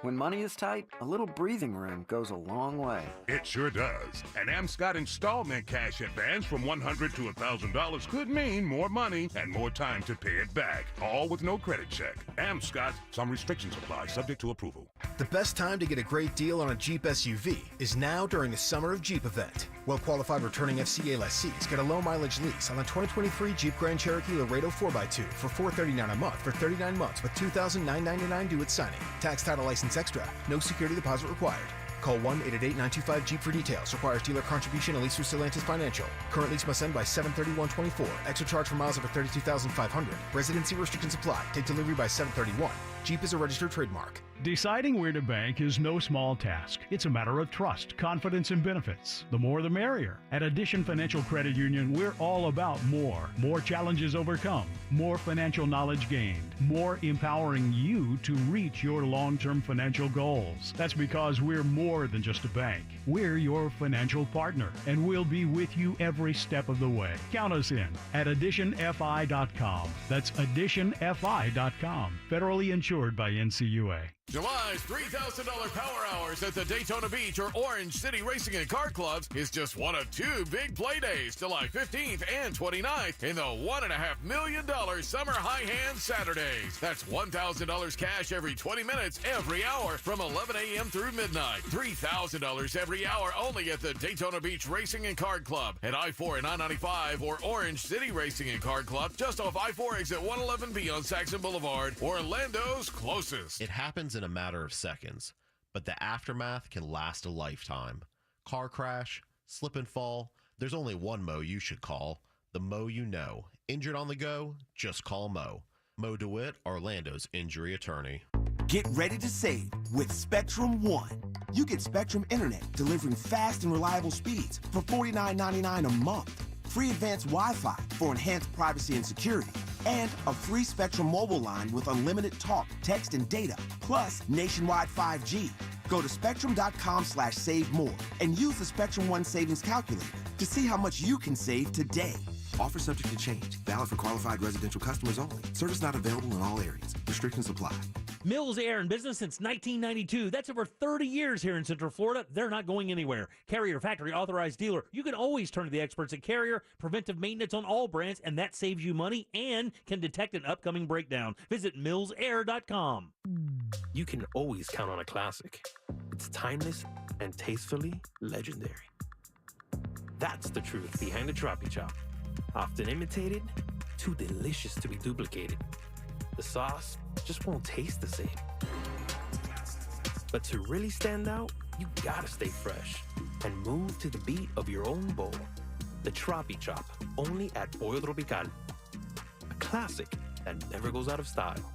When money is tight, a little breathing room goes a long way. It sure does. An AmScott installment cash advance from $100 to $1,000 could mean more money and more time to pay it back, all with no credit check. AmScott, some restrictions apply, subject to approval. The best time to get a great deal on a Jeep SUV is now during the Summer of Jeep event. Well-qualified returning FCA lessees get a low-mileage lease on the 2023 Jeep Grand Cherokee Laredo 4x2 for $439 a month for 39 months with $2,999 due at signing. Tax, title, license extra. No security deposit required. Call 1-888-925-JEEP for details. Requires dealer contribution and lease through Stellantis Financial. Current lease must end by 7/31/24. Extra charge for miles over 32,500. Residency restrictions apply. Take delivery by 7/31. Jeep is a registered trademark. Deciding where to bank is no small task. It's a matter of trust, confidence, and benefits. The more the merrier. At Addition Financial Credit Union, we're all about more. More challenges overcome. More financial knowledge gained. More empowering you to reach your long-term financial goals. That's because we're more than just a bank. We're your financial partner, and we'll be with you every step of the way. Count us in at additionfi.com. That's additionfi.com. Federally insured by NCUA. July's $3,000 Power Hours at the Daytona Beach or Orange City Racing and Kart Clubs is just one of two big play days, July 15th and 29th, in the $1.5 million Summer High Hand Saturdays. That's $1,000 cash every 20 minutes, every hour, from 11 a.m. through midnight. $3,000 every hour only at the Daytona Beach Racing and Kart Club at I-4 and I-95, or Orange City Racing and Kart Club just off I-4 exit 111B on Saxon Boulevard, Orlando's closest. It happens in a matter of seconds, but the aftermath can last a lifetime. Car crash, slip and fall, there's only one Mo you should call, the Mo you know. Injured on the go? Just call Mo. Mo DeWitt, Orlando's injury attorney. Get ready to save with Spectrum One. You get Spectrum Internet delivering fast and reliable speeds for $49.99 a month. Free advanced Wi-Fi for enhanced privacy and security. And a free Spectrum mobile line with unlimited talk, text, and data, plus nationwide 5G. Go to spectrum.com/save more and use the Spectrum One savings calculator to see how much you can save today. Offer subject to change. Valid for qualified residential customers only. Service not available in all areas. Restrictions apply. Mills Air in business since 1992. That's over 30 years here in Central Florida. They're not going anywhere. Carrier factory authorized dealer. You can always turn to the experts at Carrier. Preventive maintenance on all brands, and that saves you money and can detect an upcoming breakdown. Visit millsair.com. You can always count on a classic. It's timeless and tastefully legendary. That's the truth behind the Troppy Chop. Often imitated, too delicious to be duplicated. The sauce just won't taste the same. But to really stand out, you gotta stay fresh and move to the beat of your own bowl. The Troppy Chop, only at Pollo Tropical. A classic that never goes out of style.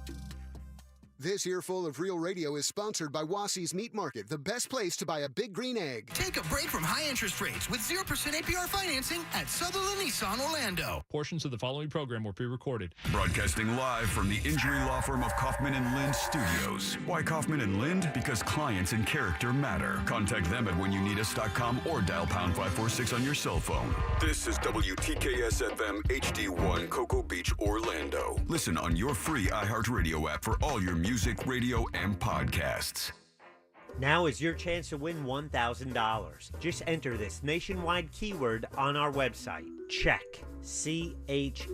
This earful of Real Radio is sponsored by Wassey's Meat Market, the best place to buy a big green egg. Take a break from high interest rates with 0% APR financing at Sutherland Nissan Orlando. Portions of the following program were pre-recorded. Broadcasting live from the injury law firm of Kaufman & Lind Studios. Why Kaufman & Lind? Because clients and character matter. Contact them at whenyounneedus.com or dial pound 546 on your cell phone. This is WTKS-FM HD1 Cocoa Beach, Orlando. Listen on your free iHeartRadio app for all your music, radio, and podcasts. Now is your chance to win $1,000. Just enter this nationwide keyword on our website. Check. CHECK.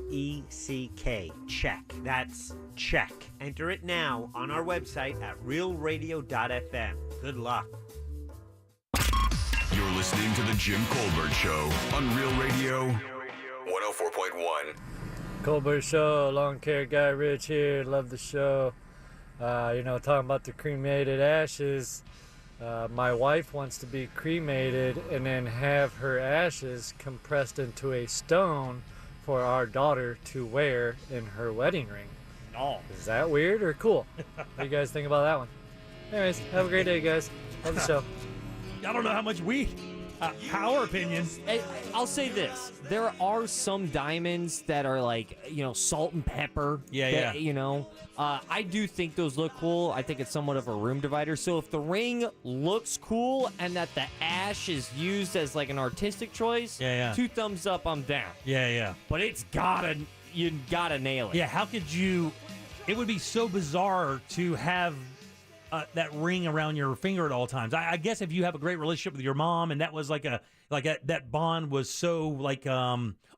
Check. That's check. Enter it now on our website at realradio.fm. Good luck. You're listening to The Jim Colbert Show on Real Radio 104.1. Colbert Show, lawn care guy Rich here. Love the show. Talking about the cremated ashes. My wife wants to be cremated and then have her ashes compressed into a stone for our daughter to wear in her wedding ring. No. Is that weird or cool? What do you guys think about that one? Anyways, have a great day, guys. Love the show. I don't know how much weed Our opinion. I'll say this: there are some diamonds that are like salt and pepper. Yeah. I do think those look cool. I think it's somewhat of a room divider. So if the ring looks cool and that the ash is used as like an artistic choice, 2 thumbs up, I'm down. Yeah. But you gotta nail it. Yeah, how could you? It would be so bizarre to have that ring around your finger at all times. I guess if you have a great relationship with your mom and that was that bond was so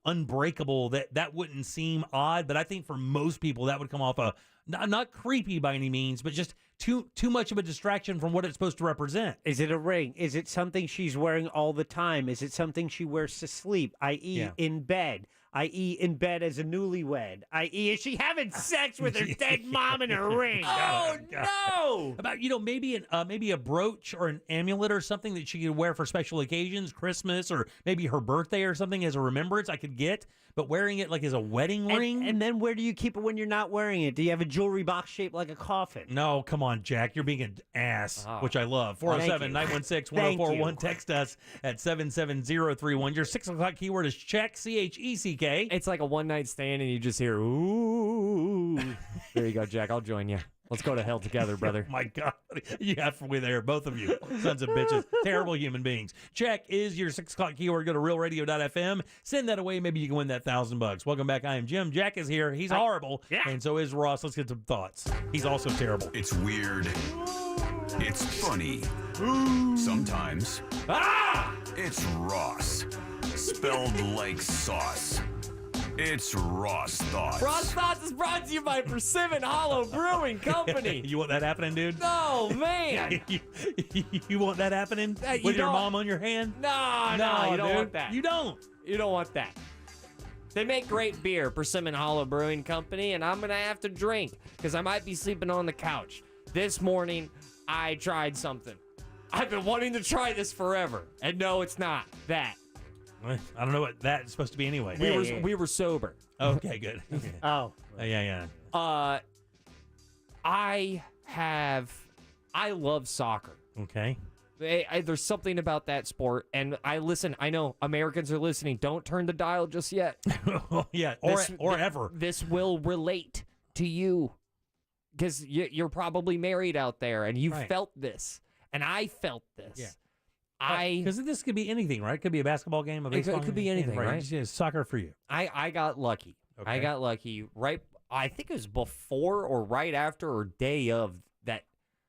unbreakable that wouldn't seem odd. But I think for most people that would come off not creepy by any means, but just too much of a distraction from what it's supposed to represent. Is it a ring? Is it something she's wearing all the time? Is it something she wears to sleep, i.e. in bed? I.e. in bed as a newlywed, i.e. is she having sex with her dead mom in a ring? Oh, no! About, maybe a brooch or an amulet or something that she could wear for special occasions, Christmas or maybe her birthday or something as a remembrance I could get, but wearing it like as a wedding ring? And then where do you keep it when you're not wearing it? Do you have a jewelry box shaped like a coffin? No, come on, Jack. You're being an ass, which I love. 407-916-1041. Text us at 77031. Your 6 o'clock keyword is check, C-H-E-C-K. It's like a one-night stand, and you just hear, ooh. There you go, Jack. I'll join you. Let's go to hell together, brother. Oh my God. You halfway there, both of you. Sons of bitches. Terrible human beings. Check is your 6 o'clock keyword. Go to realradio.fm. Send that away. Maybe you can win that $1,000. Welcome back. I am Jim. Jack is here. He's horrible. Yeah. And so is Ross. Let's get some thoughts. He's also terrible. It's weird. It's funny. Sometimes. It's Ross. Spelled like sauce. It's Ross Thoughts. Ross Thoughts is brought to you by Persimmon Hollow Brewing Company. You want that happening, dude? No, man. You want that happening? With your mom on your hand? No, you don't dude. want that. You don't. You don't want that. They make great beer, Persimmon Hollow Brewing Company, and I'm going to have to drink because I might be sleeping on the couch. This morning, I tried something. I've been wanting to try this forever, and no, it's not that. I don't know what that's supposed to be anyway. We were sober. Okay, good. Okay. Oh. Yeah. I love soccer. Okay. There's something about that sport, and I know Americans are listening. Don't turn the dial just yet. Yeah, or ever. This will relate to you because you're probably married out there, and you felt this, and I felt this. Yeah. Because this could be anything, right? It could be a basketball game, a baseball game. It could be anything, right? Just soccer for you. I got lucky. Okay. I got lucky right. I think it was before or right after or day of that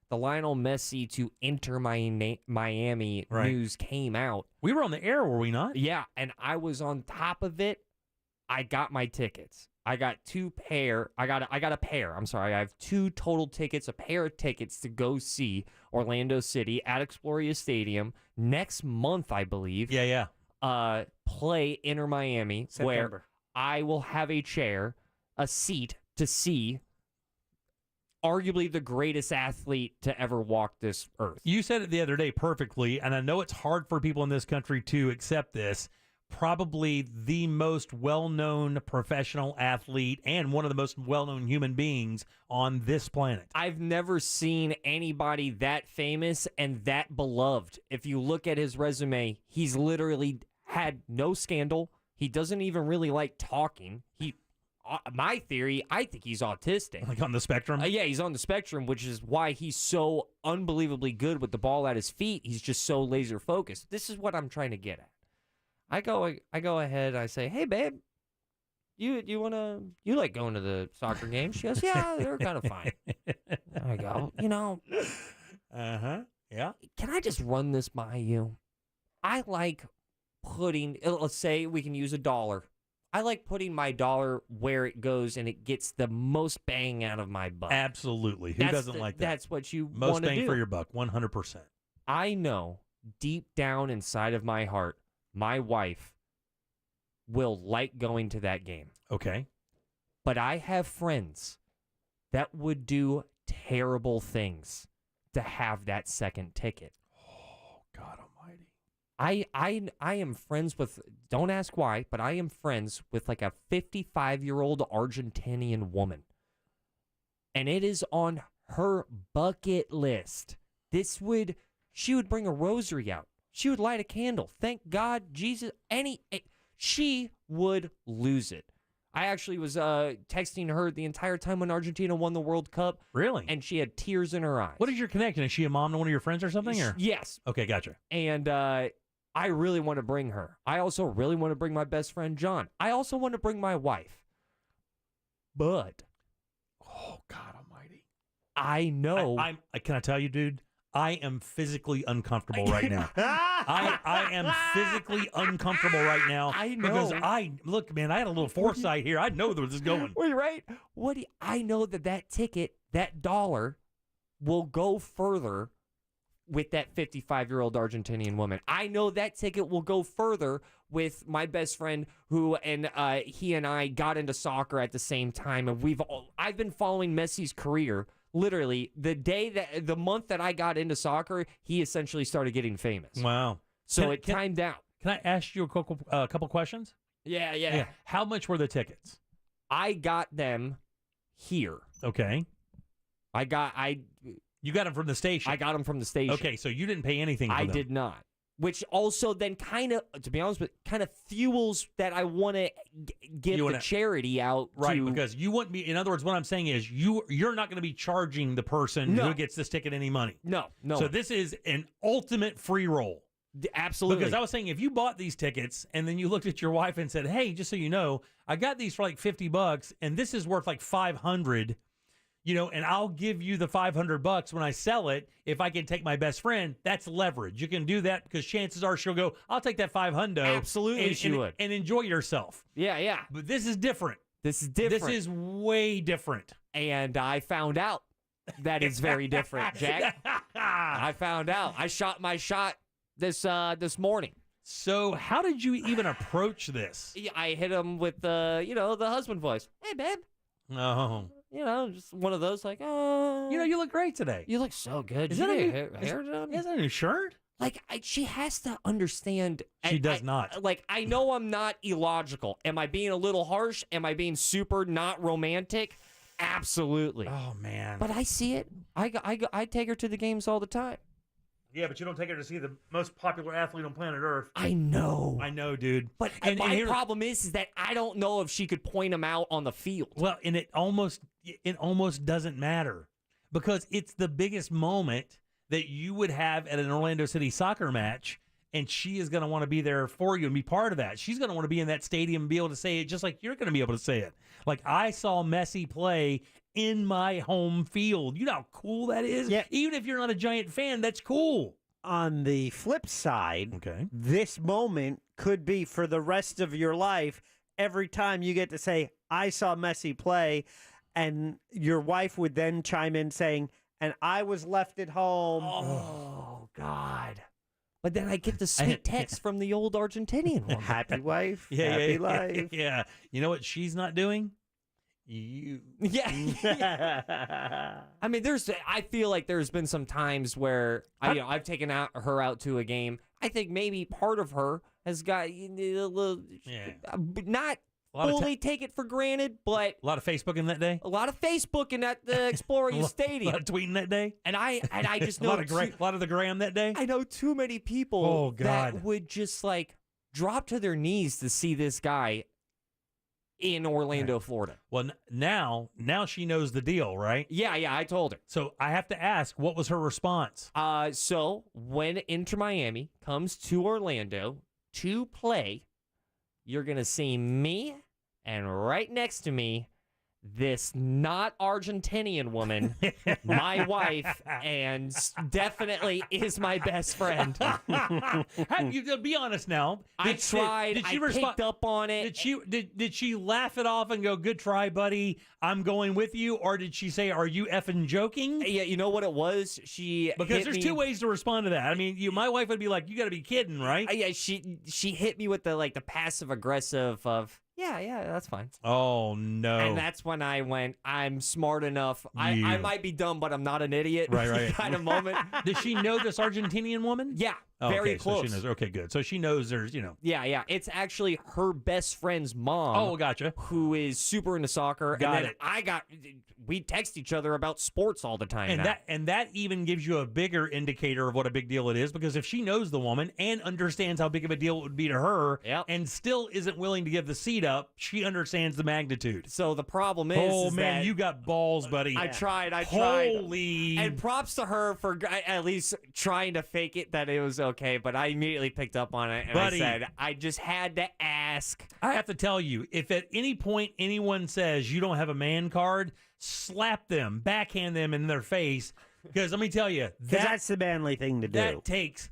the Lionel Messi to enter Miami news came out. We were on the air, were we not? Yeah, and I was on top of it. I got my tickets. I got a pair. I'm sorry. I have 2 total tickets, a pair of tickets to go see Orlando City at Exploria Stadium next month, I believe. Yeah. Play Inter Miami, September. where I will have a seat to see arguably the greatest athlete to ever walk this earth. You said it the other day perfectly, and I know it's hard for people in this country to accept this. Probably the most well-known professional athlete and one of the most well-known human beings on this planet. I've never seen anybody that famous and that beloved. If you look at his resume, he's literally had no scandal. He doesn't even really like talking. My theory, I think he's autistic. Like on the spectrum? Yeah, he's on the spectrum, which is why he's so unbelievably good with the ball at his feet. He's just so laser focused. This is what I'm trying to get at. I go ahead. I say, "Hey, babe, you like going to the soccer games?" She goes, "Yeah, they're kind of fine." I go, yeah. Can I just run this by you? I like putting. Let's say we can use $1. I like putting my dollar where it goes and it gets the most bang out of my buck. Absolutely. Who doesn't like that? That's what you most want to do. Most bang for your buck, 100%. I know deep down inside of my heart, my wife will like going to that game. Okay. But I have friends that would do terrible things to have that second ticket. Oh, God almighty. I am friends with, don't ask why, but I am friends with like a 55-year-old Argentinian woman. And it is on her bucket list. She would bring a rosary out. She would light a candle. Thank God, Jesus. She would lose it. I actually was texting her the entire time when Argentina won the World Cup. Really? And she had tears in her eyes. What is your connection? Is she a mom to one of your friends or something? Or? Yes. Okay, gotcha. And I really want to bring her. I also really want to bring my best friend, John. I also want to bring my wife. But. Oh, God almighty. I know. Can I tell you, dude? I am physically uncomfortable right now. I am physically uncomfortable right now. I know. Because look, man, I had a little foresight here. I know where this is going. Wait, right? I know that ticket, that dollar, will go further with that 55-year-old Argentinian woman. I know that ticket will go further with my best friend he and I got into soccer at the same time, and I've been following Messi's career. Literally, the month that I got into soccer, he essentially started getting famous. Wow. So it timed out. Can I ask you a couple questions? Yeah. How much were the tickets? I got them here. Okay. You got them from the station? I got them from the station. Okay, so you didn't pay anything for them. I did not. Which also then kind of, to be honest with you, kind of fuels that I want to give the charity out. Right, because you wouldn't be, in other words, what I'm saying is you're not going to be charging the person who gets this ticket any money. No. So this is an ultimate free roll. Absolutely. Because I was saying, if you bought these tickets and then you looked at your wife and said, hey, just so you know, I got these for like $50 and this is worth like $500, and I'll give you the $500 when I sell it if I can take my best friend. That's leverage. You can do that because chances are she'll go, I'll take that $500. Absolutely, she would. And enjoy yourself. Yeah. But this is different. This is different. This is way different. And I found out that it's very different, Jack. I found out. I shot my shot this morning. So how did you even approach this? I hit him with the husband voice. Hey, babe. Oh. Just one of those like, oh. You look great today. You look so good. Is that a hair done? Is that a new shirt? Like, she has to understand. She does not. Like, I know I'm not illogical. Am I being a little harsh? Am I being super not romantic? Absolutely. Oh, man. But I see it. I take her to the games all the time. Yeah, but you don't take her to see the most popular athlete on planet Earth. I know. I know, dude. But my problem is that I don't know if she could point him out on the field. Well, and it almost doesn't matter because it's the biggest moment that you would have at an Orlando City soccer match, and she is going to want to be there for you and be part of that. She's going to want to be in that stadium and be able to say it just like you're going to be able to say it. Like, I saw Messi play in my home field. You know how cool that is? Yeah. Even if you're not a giant fan, that's cool. On the flip side, this moment could be for the rest of your life. Every time you get to say, I saw Messi play, and your wife would then chime in saying, and I was left at home. Oh, God. But then I get the sweet text from the old Argentinian woman. Happy wife, happy life. Yeah. You know what she's not doing? You. Yeah. I mean, I feel like there's been some times where I've taken her out to a game. I think maybe part of her has got a little, not fully take it for granted, but a lot of Facebooking that day. A lot of Facebooking at the Exploria Stadium. A lot of tweeting that day. And I just know a lot of the gram that day. I know too many people that would just like drop to their knees to see this guy in Orlando, Florida. Well, now she knows the deal, right? Yeah, I told her. So I have to ask, what was her response? So when Inter Miami comes to Orlando to play, you're going to see me, and right next to me, this not Argentinian woman, my wife, and definitely is my best friend. Be honest now. I tried. I picked up on it. Did she laugh it off and go, "Good try, buddy. I'm going with you," or did she say, "Are you effing joking?" Yeah, you know what it was. Because there's two ways to respond to that. I mean, my wife would be like, "You got to be kidding, right?" Yeah, she hit me with the passive aggressive of. Yeah, that's fine. Oh, no. And that's when I went, I'm smart enough. I might be dumb, but I'm not an idiot. Right. kind of moment. Does she know this Argentinian woman? Yeah. Very okay, close. So she knows. Okay, good. So she knows there's, Yeah. It's actually her best friend's mom. Oh, gotcha. Who is super into soccer. Got and then it. we text each other about sports all the time And now. that even gives you a bigger indicator of what a big deal it is, because if she knows the woman and understands how big of a deal it would be to her, and still isn't willing to give the seat up, she understands the magnitude. So the problem is, man, that you got balls, buddy. I tried. Holy. And props to her for at least trying to fake it that it was okay, but I immediately picked up on it, and Buddy. I said, I just had to ask. I have to tell you, if at any point anyone says you don't have a man card, slap them, backhand them in their face, because let me tell you, that's the manly thing to do. That takes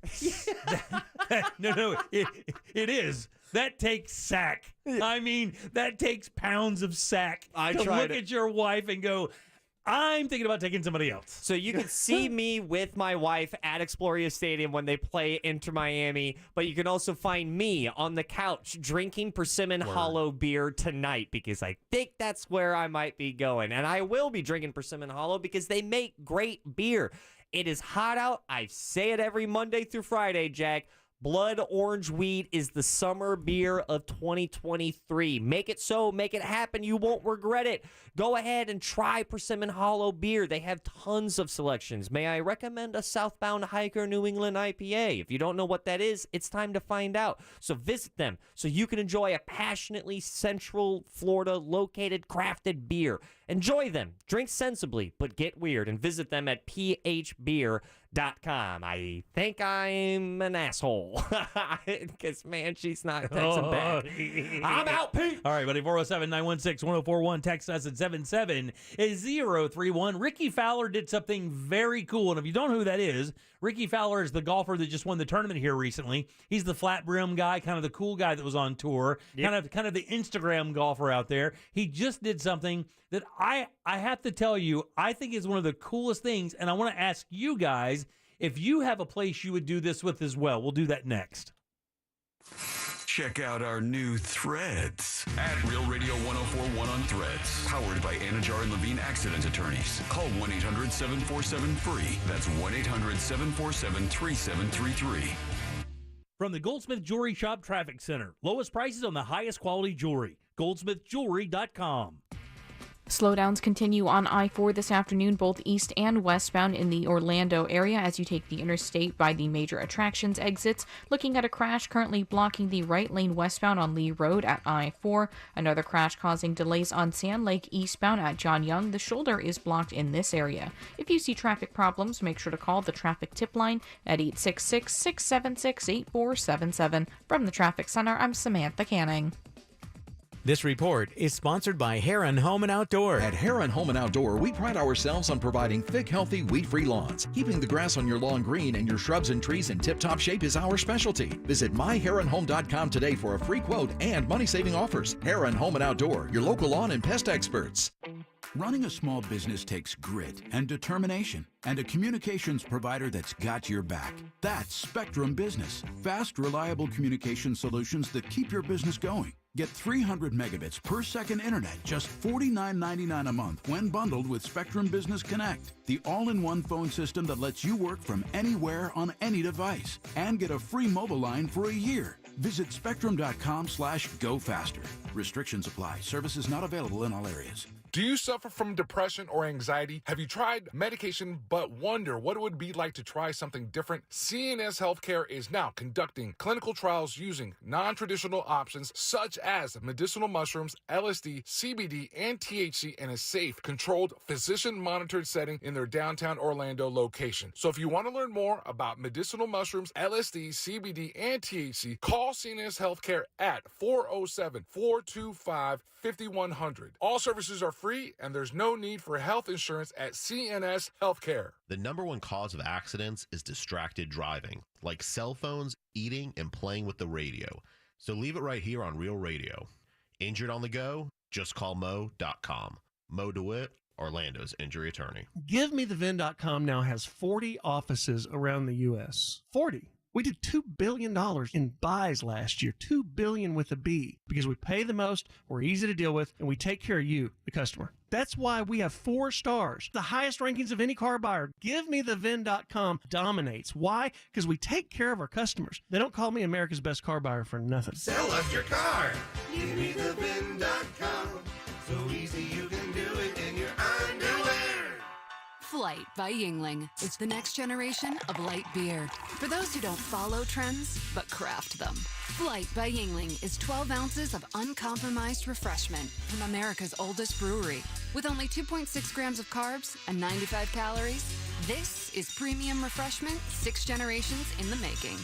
it is. That takes sack. I mean, that takes pounds of sack to look at your wife and go, I'm thinking about taking somebody else. So you can see me with my wife at Exploria Stadium when they play Inter Miami, but you can also find me on the couch drinking Persimmon Hollow beer tonight, because I think that's where I might be going. And I will be drinking Persimmon Hollow because they make great beer. It is hot out. I say it every Monday through Friday, Jack. Blood Orange Wheat is the summer beer of 2023. Make it so. Make it happen. You won't regret it. Go ahead and try Persimmon Hollow beer. They have tons of selections. May I recommend a Southbound Hiker New England IPA? If you don't know what that is, it's time to find out. So visit them so you can enjoy a passionately Central Florida located crafted beer. Enjoy them. Drink sensibly, but get weird. And visit them at phbeer.com. I think I'm an asshole. Because, man, she's not texting back. I'm out, Pete. All right, buddy. 407-916-1041. Text us at 77031. Ricky Fowler did something very cool. And if you don't know who that is, Ricky Fowler is the golfer that just won the tournament here recently. He's the flat brim guy, kind of the cool guy that was on tour, kind of the Instagram golfer out there. He just did something that I have to tell you, I think is one of the coolest things. And I want to ask you guys if you have a place you would do this with as well. We'll do that next. Check out our new Threads at Real Radio 1041 on Threads. Powered by Anajar and Levine Accident Attorneys. Call 1-800-747-FREE. That's 1-800-747-3733. From the Goldsmith Jewelry Shop Traffic Center. Lowest prices on the highest quality jewelry. GoldsmithJewelry.com. Slowdowns continue on I-4 this afternoon, both east and westbound in the Orlando area as you take the interstate by the major attractions exits. Looking at a crash currently blocking the right lane westbound on Lee Road at I-4. Another crash causing delays on Sand Lake eastbound at John Young. The shoulder is blocked in this area. If you see traffic problems, make sure to call the traffic tip line at 866-676-8477. From the Traffic Center, I'm Samantha Canning. This report is sponsored by Heron Home and Outdoor. At Heron Home and Outdoor, we pride ourselves on providing thick, healthy, weed-free lawns. Keeping the grass on your lawn green and your shrubs and trees in tip-top shape is our specialty. Visit myheronhome.com today for a free quote and money-saving offers. Heron Home and Outdoor, your local lawn and pest experts. Running a small business takes grit and determination and a communications provider that's got your back. That's Spectrum Business. Fast, reliable communication solutions that keep your business going. Get 300 megabits per second internet, just $49.99 a month when bundled with Spectrum Business Connect, the all-in-one phone system that lets you work from anywhere on any device. And get a free mobile line for a year. Visit spectrum.com/go faster. Restrictions apply. Services not available in all areas. Do you suffer from depression or anxiety? Have you tried medication but wonder what it would be like to try something different? CNS Healthcare is now conducting clinical trials using non-traditional options such as medicinal mushrooms, LSD, CBD, and THC in a safe, controlled, physician-monitored setting in their downtown Orlando location. So if you want to learn more about medicinal mushrooms, LSD, CBD, and THC, call CNS Healthcare at 407-425-5100. All services are free, and there's no need for health insurance at CNS Healthcare. The number one cause of accidents is distracted driving, like cell phones, eating, and playing with the radio. So leave it right here on Real Radio. Injured on the go? Just call Mo.com. Mo DeWitt, Orlando's injury attorney. GiveMeTheVin.com now has 40 offices around the U.S. 40. We did $2 billion in buys last year, $2 billion with a B, because we pay the most, we're easy to deal with, and we take care of you, the customer. That's why we have 4 stars, the highest rankings of any car buyer. GiveMeTheVin.com dominates. Why? Because we take care of our customers. They don't call me America's best car buyer for nothing. Sell us your car. GiveMeTheVin.com. So easy you can do it in your underwear. Flight by Yingling. It's the next generation of light beer. For those who don't follow trends, but craft them. Flight by Yingling is 12 ounces of uncompromised refreshment from America's oldest brewery. With only 2.6 grams of carbs and 95 calories, this is premium refreshment 6 generations in the making.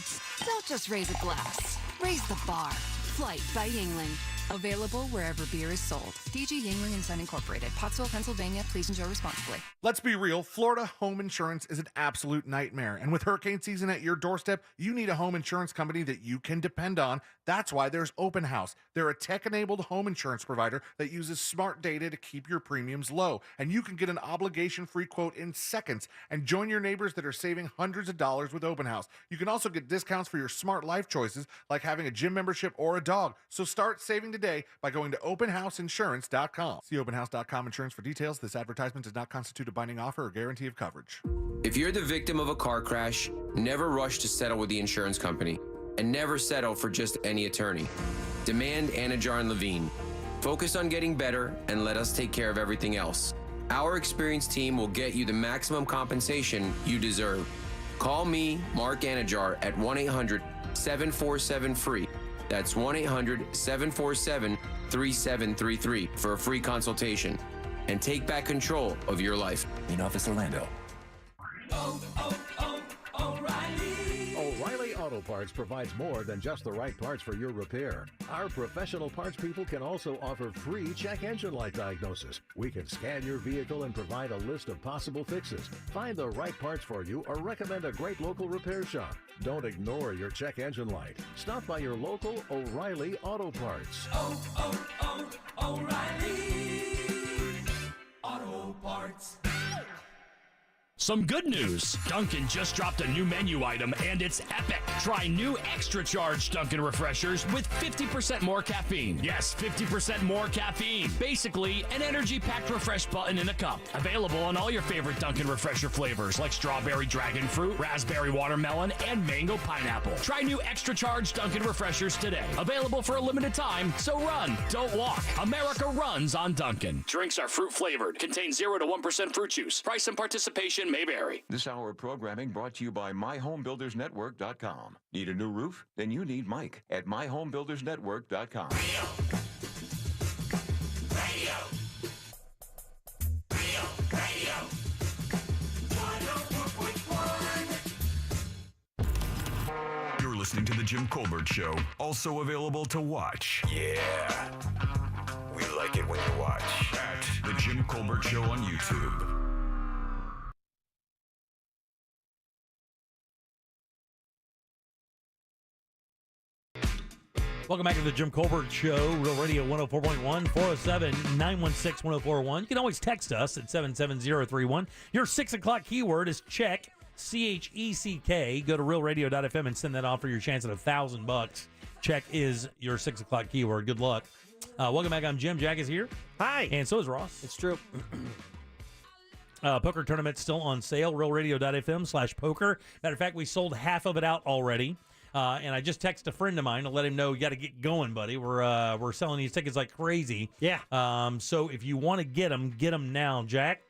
Don't just raise a glass, raise the bar. Flight by Yingling. Available wherever beer is sold. DG Yingling & Son Incorporated, Pottsville, Pennsylvania. Please enjoy responsibly. Let's be real, Florida home insurance is an absolute nightmare. And with hurricane season at your doorstep, you need a home insurance company that you can depend on. That's why there's Open House. They're a tech-enabled home insurance provider that uses smart data to keep your premiums low. And you can get an obligation-free quote in seconds and join your neighbors that are saving hundreds of dollars with Open House. You can also get discounts for your smart life choices, like having a gym membership or a dog. So start saving today by going to openhouseinsurance.com. See openhouse.com insurance for details. This advertisement does not constitute a binding offer or guarantee of coverage. If you're the victim of a car crash, never rush to settle with the insurance company, and never settle for just any attorney. Demand Anajar and Levine. Focus on getting better and let us take care of everything else. Our experienced team will get you the maximum compensation you deserve. Call me, Mark Anajar, at 1-800-747-FREE. That's 1-800-747-3733 for a free consultation. And take back control of your life. In Office Orlando. O'Reilly Auto Parts provides more than just the right parts for your repair. Our professional parts people can also offer free check engine light diagnosis. We can scan your vehicle and provide a list of possible fixes. Find the right parts for you or recommend a great local repair shop. Don't ignore your check engine light. Stop by your local O'Reilly Auto Parts. O'Reilly Auto Parts. Some good news. Dunkin' just dropped a new menu item, and it's epic. Try new extra charge Dunkin' refreshers with 50% more caffeine. Yes, 50% more caffeine. Basically, an energy-packed refresh button in a cup. Available on all your favorite Dunkin' refresher flavors like strawberry dragon fruit, raspberry watermelon, and mango pineapple. Try new extra charge Dunkin' refreshers today. Available for a limited time, so run, don't walk. America runs on Dunkin'. Drinks are fruit flavored. Contain 0 to 1% fruit juice. Price and participation may vary. This hour of programming brought to you by MyHomeBuildersNetwork.com. Need a new roof? Then you need Mike at MyHomeBuildersNetwork.com. Radio. Radio. 104.1. You're listening to The Jim Colbert Show, also available to watch. Yeah. We like it when you watch. At The Jim Colbert Show on YouTube. Welcome back to the Jim Colbert Show, Real Radio 104.1, 407-916-1041. You can always text us at 77031. Your 6 o'clock keyword is check, C-H-E-C-K. Go to realradio.fm and send that off for your chance at $1,000. Check is your 6 o'clock keyword. Good luck. Welcome back. I'm Jim. Jack is here. Hi. And so is Ross. It's true. Poker tournament still on sale, realradio.fm/poker. Matter of fact, we sold half of it out already. And I just texted a friend of mine to let him know you got to get going, buddy. We're selling these tickets like crazy. Yeah. So if you want to get them now, Jack.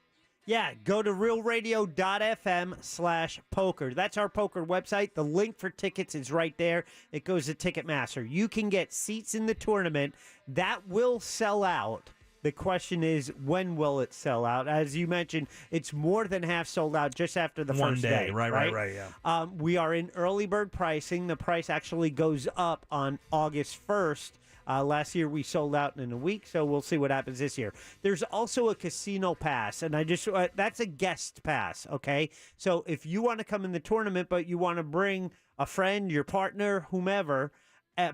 Yeah, go to realradio.fm/poker. That's our poker website. The link for tickets is right there. It goes to Ticketmaster. You can get seats in the tournament. That will sell out. The question is, when will it sell out? As you mentioned, it's more than half sold out just after the One first day. day. Right, yeah. We are in early bird pricing. The price actually goes up on August 1st. Last year we sold out in a week, so we'll see what happens this year. There's also a casino pass, and I just that's a guest pass, okay? So if you want to come in the tournament, but you want to bring a friend, your partner, whomever,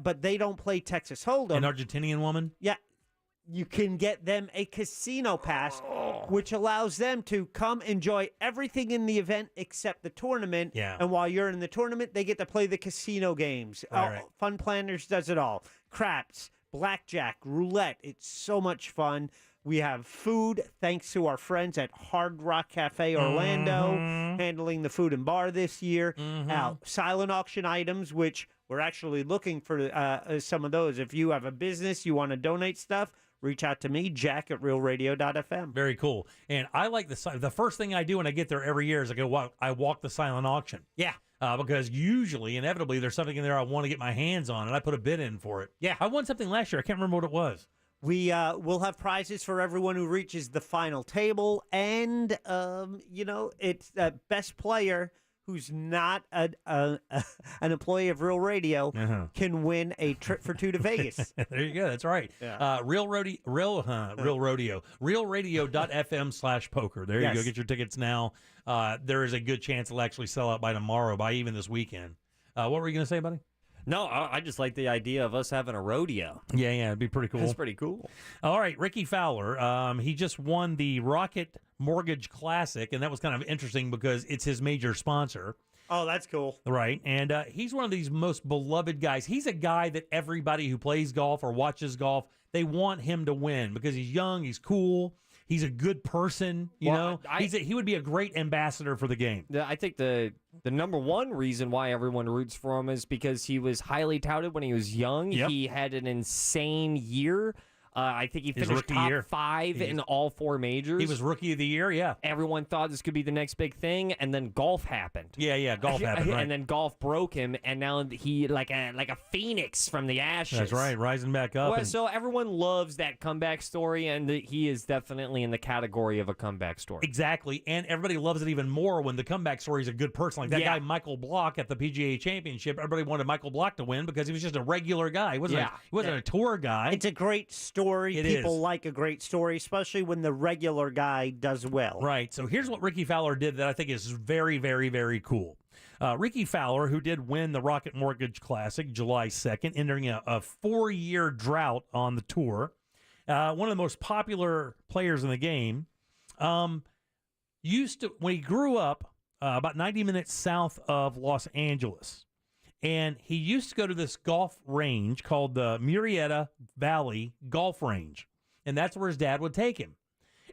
but they don't play Texas Hold'em. An Argentinian woman? Yeah. you can get them a casino pass, which allows them to come enjoy everything in the event except the tournament. Yeah. And while you're in the tournament, they get to play the casino games. Right. Fun Planners does it all. Craps, blackjack, roulette. It's so much fun. We have food, thanks to our friends at Hard Rock Cafe Orlando, handling the food and bar this year. Silent auction items, which we're actually looking for some of those. If you have a business, you want to donate stuff, reach out to me, Jack at realradio.fm. Very cool. And I like the first thing I do when I get there every year is I walk the silent auction. Yeah. Because usually, inevitably, there's something in there I want to get my hands on, and I put a bid in for it. Yeah. I won something last year. I can't remember what it was. We will have prizes for everyone who reaches the final table, and it's best player who's not an employee of Real Radio can win a trip for two to Vegas. There you go. That's right. Yeah. realradio.fm/poker. There you go. Get your tickets now. There is a good chance it'll actually sell out by tomorrow, by even this weekend. What were you going to say, buddy? No, I just like the idea of us having a rodeo. Yeah, it'd be pretty cool. That's pretty cool. All right, Ricky Fowler, he just won the Rocket Mortgage Classic, and that was kind of interesting because it's his major sponsor. Oh, that's cool. Right, and he's one of these most beloved guys. He's a guy that everybody who plays golf or watches golf, they want him to win because he's young, he's cool. He's a good person, you know. He would be a great ambassador for the game. I think the number one reason why everyone roots for him is because he was highly touted when he was young. Yep. He had an insane year. I think he His finished rookie top year. 5 in all 4 majors. He was Rookie of the Year, yeah. Everyone thought this could be the next big thing, and then golf happened. Yeah, golf happened, right. And then golf broke him, and now he like a phoenix from the ashes. That's right, rising back up. Well, so everyone loves that comeback story, and he is definitely in the category of a comeback story. Exactly, and everybody loves it even more when the comeback story is a good person. Like that Yeah. guy Michael Block at the PGA Championship. Everybody wanted Michael Block to win because he was just a regular guy. He wasn't a tour guy. It's a great story. It People is. like a great story, especially when the regular guy does well. Right. So here's what Ricky Fowler did that I think is very, very, very cool. Ricky Fowler, who did win the Rocket Mortgage Classic July 2nd, entering a 4-year drought on the tour, one of the most popular players in the game, used to, when he grew up, about 90 minutes south of Los Angeles, and he used to go to this golf range called the Murrieta Valley Golf Range. And that's where his dad would take him.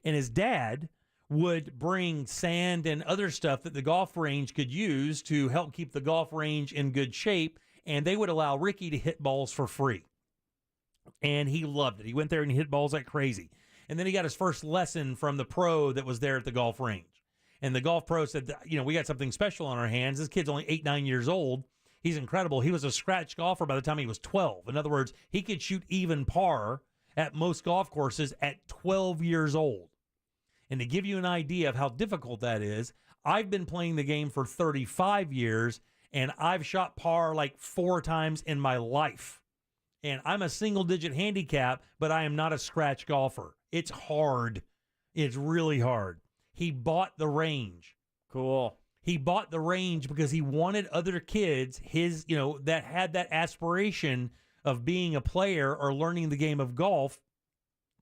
And his dad would bring sand and other stuff that the golf range could use to help keep the golf range in good shape. And they would allow Ricky to hit balls for free. And he loved it. He went there and he hit balls like crazy. And then he got his first lesson from the pro that was there at the golf range. And the golf pro said, we got something special on our hands. This kid's only 8-9 years old. He's incredible. He was a scratch golfer by the time he was 12. In other words, he could shoot even par at most golf courses at 12 years old. And to give you an idea of how difficult that is, I've been playing the game for 35 years, and I've shot par like 4 times in my life. And I'm a single-digit handicap, but I am not a scratch golfer. It's hard. It's really hard. He bought the range. Cool. He bought the range because he wanted other kids, that had that aspiration of being a player or learning the game of golf,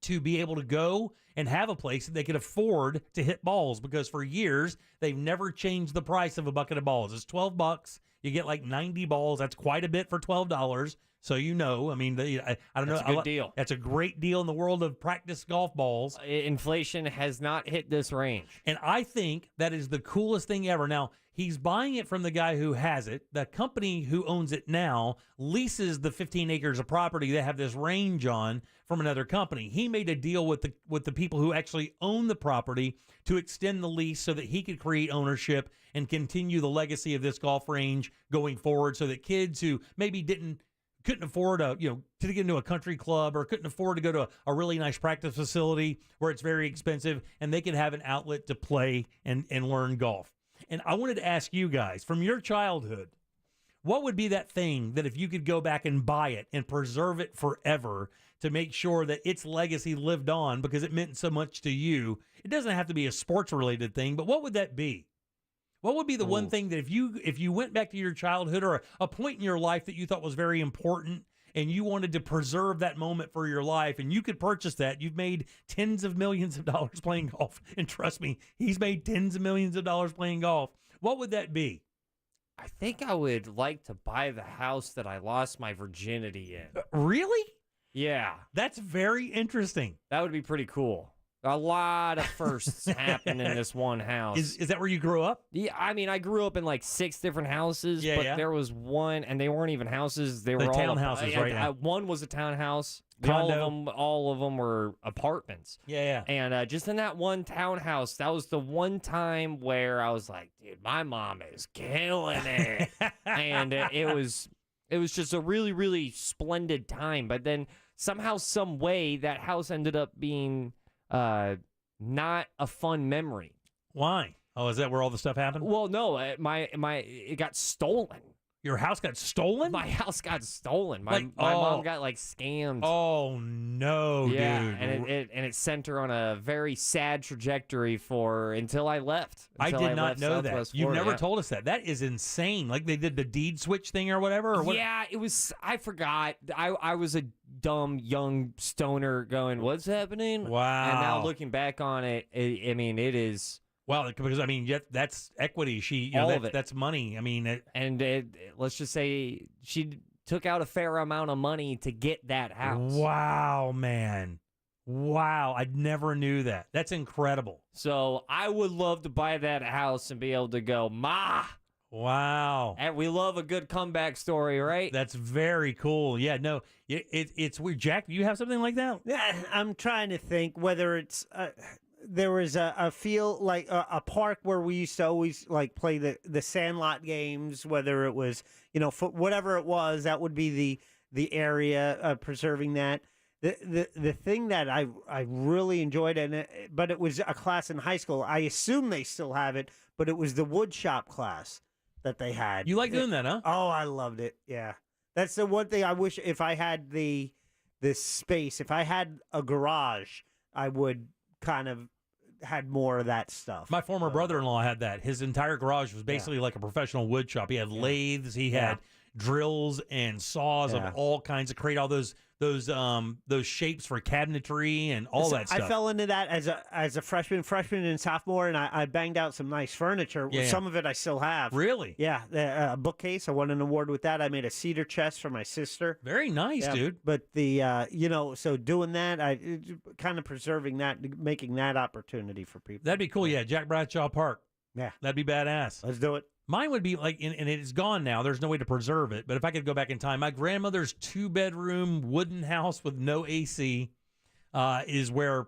to be able to go and have a place that they could afford to hit balls, because for years they've never changed the price of a bucket of balls. It's $12. You get like 90 balls. That's quite a bit for $12. So I don't know. That's a good deal. That's a great deal in the world of practice golf balls. Inflation has not hit this range. And I think that is the coolest thing ever. Now, he's buying it from the guy who has it. The company who owns it now leases the 15 acres of property they have this range on from another company. He made a deal with the people who actually own the property to extend the lease so that he could create ownership and continue the legacy of this golf range going forward, so that kids who maybe couldn't afford to get into a country club or couldn't afford to go to a really nice practice facility where it's very expensive, and they could have an outlet to play and learn golf. And I wanted to ask you guys, from your childhood, what would be that thing that if you could go back and buy it and preserve it forever to make sure that its legacy lived on because it meant so much to you? It doesn't have to be a sports-related thing, but what would that be? What would be the one thing that if you went back to your childhood or a point in your life that you thought was very important and you wanted to preserve that moment for your life, and you could purchase that. You've made tens of millions of dollars playing golf, and trust me, he's made tens of millions of dollars playing golf. What would that be? I think I would like to buy the house that I lost my virginity in. Really? Yeah. That's very interesting. That would be pretty cool. A lot of firsts happened in this one house. Is that where you grew up? Yeah, I mean, I grew up in like 6 different houses, Yeah, but yeah. there was one, and they weren't even houses. They were all townhouses, right? Yeah. One was a townhouse. Condo. All of them were apartments. Yeah. And just in that one townhouse, that was the one time where I was like, dude, my mom is killing it. And it was just a really, really splendid time. But then somehow, some way, that house ended up being not a fun memory. Why? Oh, is that where all the stuff happened? Well, no, it got stolen. Your house got stolen? My house got stolen. My Like, mom got like scammed. Oh no, yeah, dude! and it sent her on a very sad trajectory until I left. I Until did not left know that. Southwest You've Florida, never yeah. told us that. That is insane. Like they did the deed switch thing or whatever. Or what? Yeah, it was. I forgot. I was a dumb young stoner going, "What's happening?" Wow. And now looking back on it, I mean, it is. Well, because I mean, that's equity. All of it. That's money. I mean, let's just say she took out a fair amount of money to get that house. Wow, man. Wow, I never knew that. That's incredible. So I would love to buy that house and be able to go, Ma. Wow. And we love a good comeback story, right? That's very cool. Yeah, no, it's weird. Jack, do you have something like that? Yeah, I'm trying to think whether it's there was a feel like a park where we used to always like play the Sandlot games. Whether it was whatever it was, that would be the area preserving that. The thing that I really enjoyed, but it was a class in high school. I assume they still have it, but it was the wood shop class that they had. You like doing that, huh? Oh, I loved it. Yeah, that's the one thing I wish if I had this space, if I had a garage, I would kind of had more of that stuff. My former brother-in-law had that. His entire garage was basically like a professional wood shop. He had lathes, he had drills and saws of all kinds to create all those shapes for cabinetry and all that stuff. I fell into that as a freshman and sophomore, and I banged out some nice furniture. Yeah. Some of it I still have. Really? Yeah, a bookcase. I won an award with that. I made a cedar chest for my sister. Very nice, dude. But the so doing that, I kind of preserving that, making that opportunity for people. That'd be cool. Yeah, Jack Bradshaw Park. Yeah, that'd be badass. Let's do it. Mine would be like, and it's gone now. There's no way to preserve it. But if I could go back in time, my grandmother's 2-bedroom wooden house with no AC is where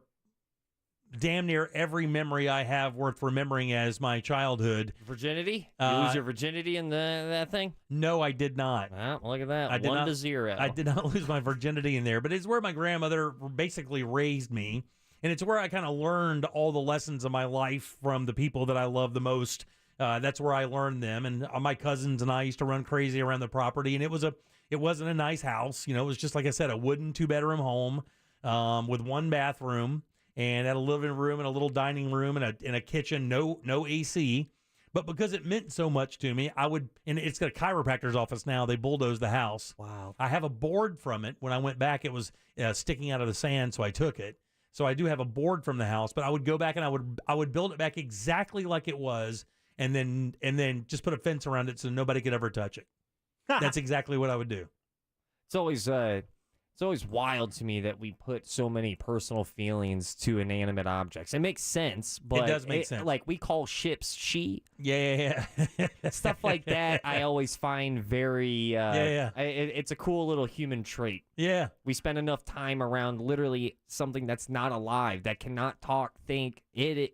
damn near every memory I have worth remembering as my childhood. Virginity? You lose your virginity in that thing? No, I did not. Well, look at that. I did 1-0. I did not lose my virginity in there, but it's where my grandmother basically raised me. And it's where I kind of learned all the lessons of my life from the people that I love the most. That's where I learned them, and my cousins and I used to run crazy around the property. And it wasn't a nice house, it was just like I said, a wooden 2-bedroom home with 1 bathroom and had a living room and a little dining room and a kitchen, no AC. But because it meant so much to me, and it's got a chiropractor's office now. They bulldozed the house. Wow! I have a board from it. When I went back, it was sticking out of the sand, so I took it. So I do have a board from the house, but I would go back and I would build it back exactly like it was. And then just put a fence around it so nobody could ever touch it. That's exactly what I would do. It's always wild to me that we put so many personal feelings to inanimate objects. It makes sense, but it does make sense. Like we call ships she. Yeah. Stuff like that I always find very it's a cool little human trait. Yeah. We spend enough time around literally something that's not alive, that cannot talk, think, it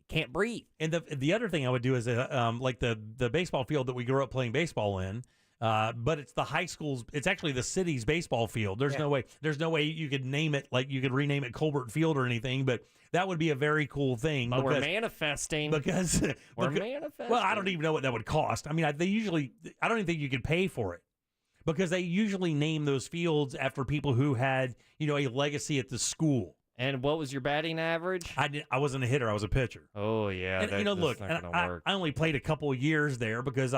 can't breathe. And the other thing I would do is like the baseball field that we grew up playing baseball in, but it's the high school's. It's actually the city's baseball field. There's no way you could name it, like you could rename it Colbert Field or anything. But that would be a very cool thing. But we're manifesting. Because we're manifesting. Well, I don't even know what that would cost. I mean, I don't even think you could pay for it. Because they usually name those fields after people who had, a legacy at the school. And what was your batting average? I wasn't a hitter. I was a pitcher. Oh yeah. And, that's look, not and gonna work. I only played a couple of years there because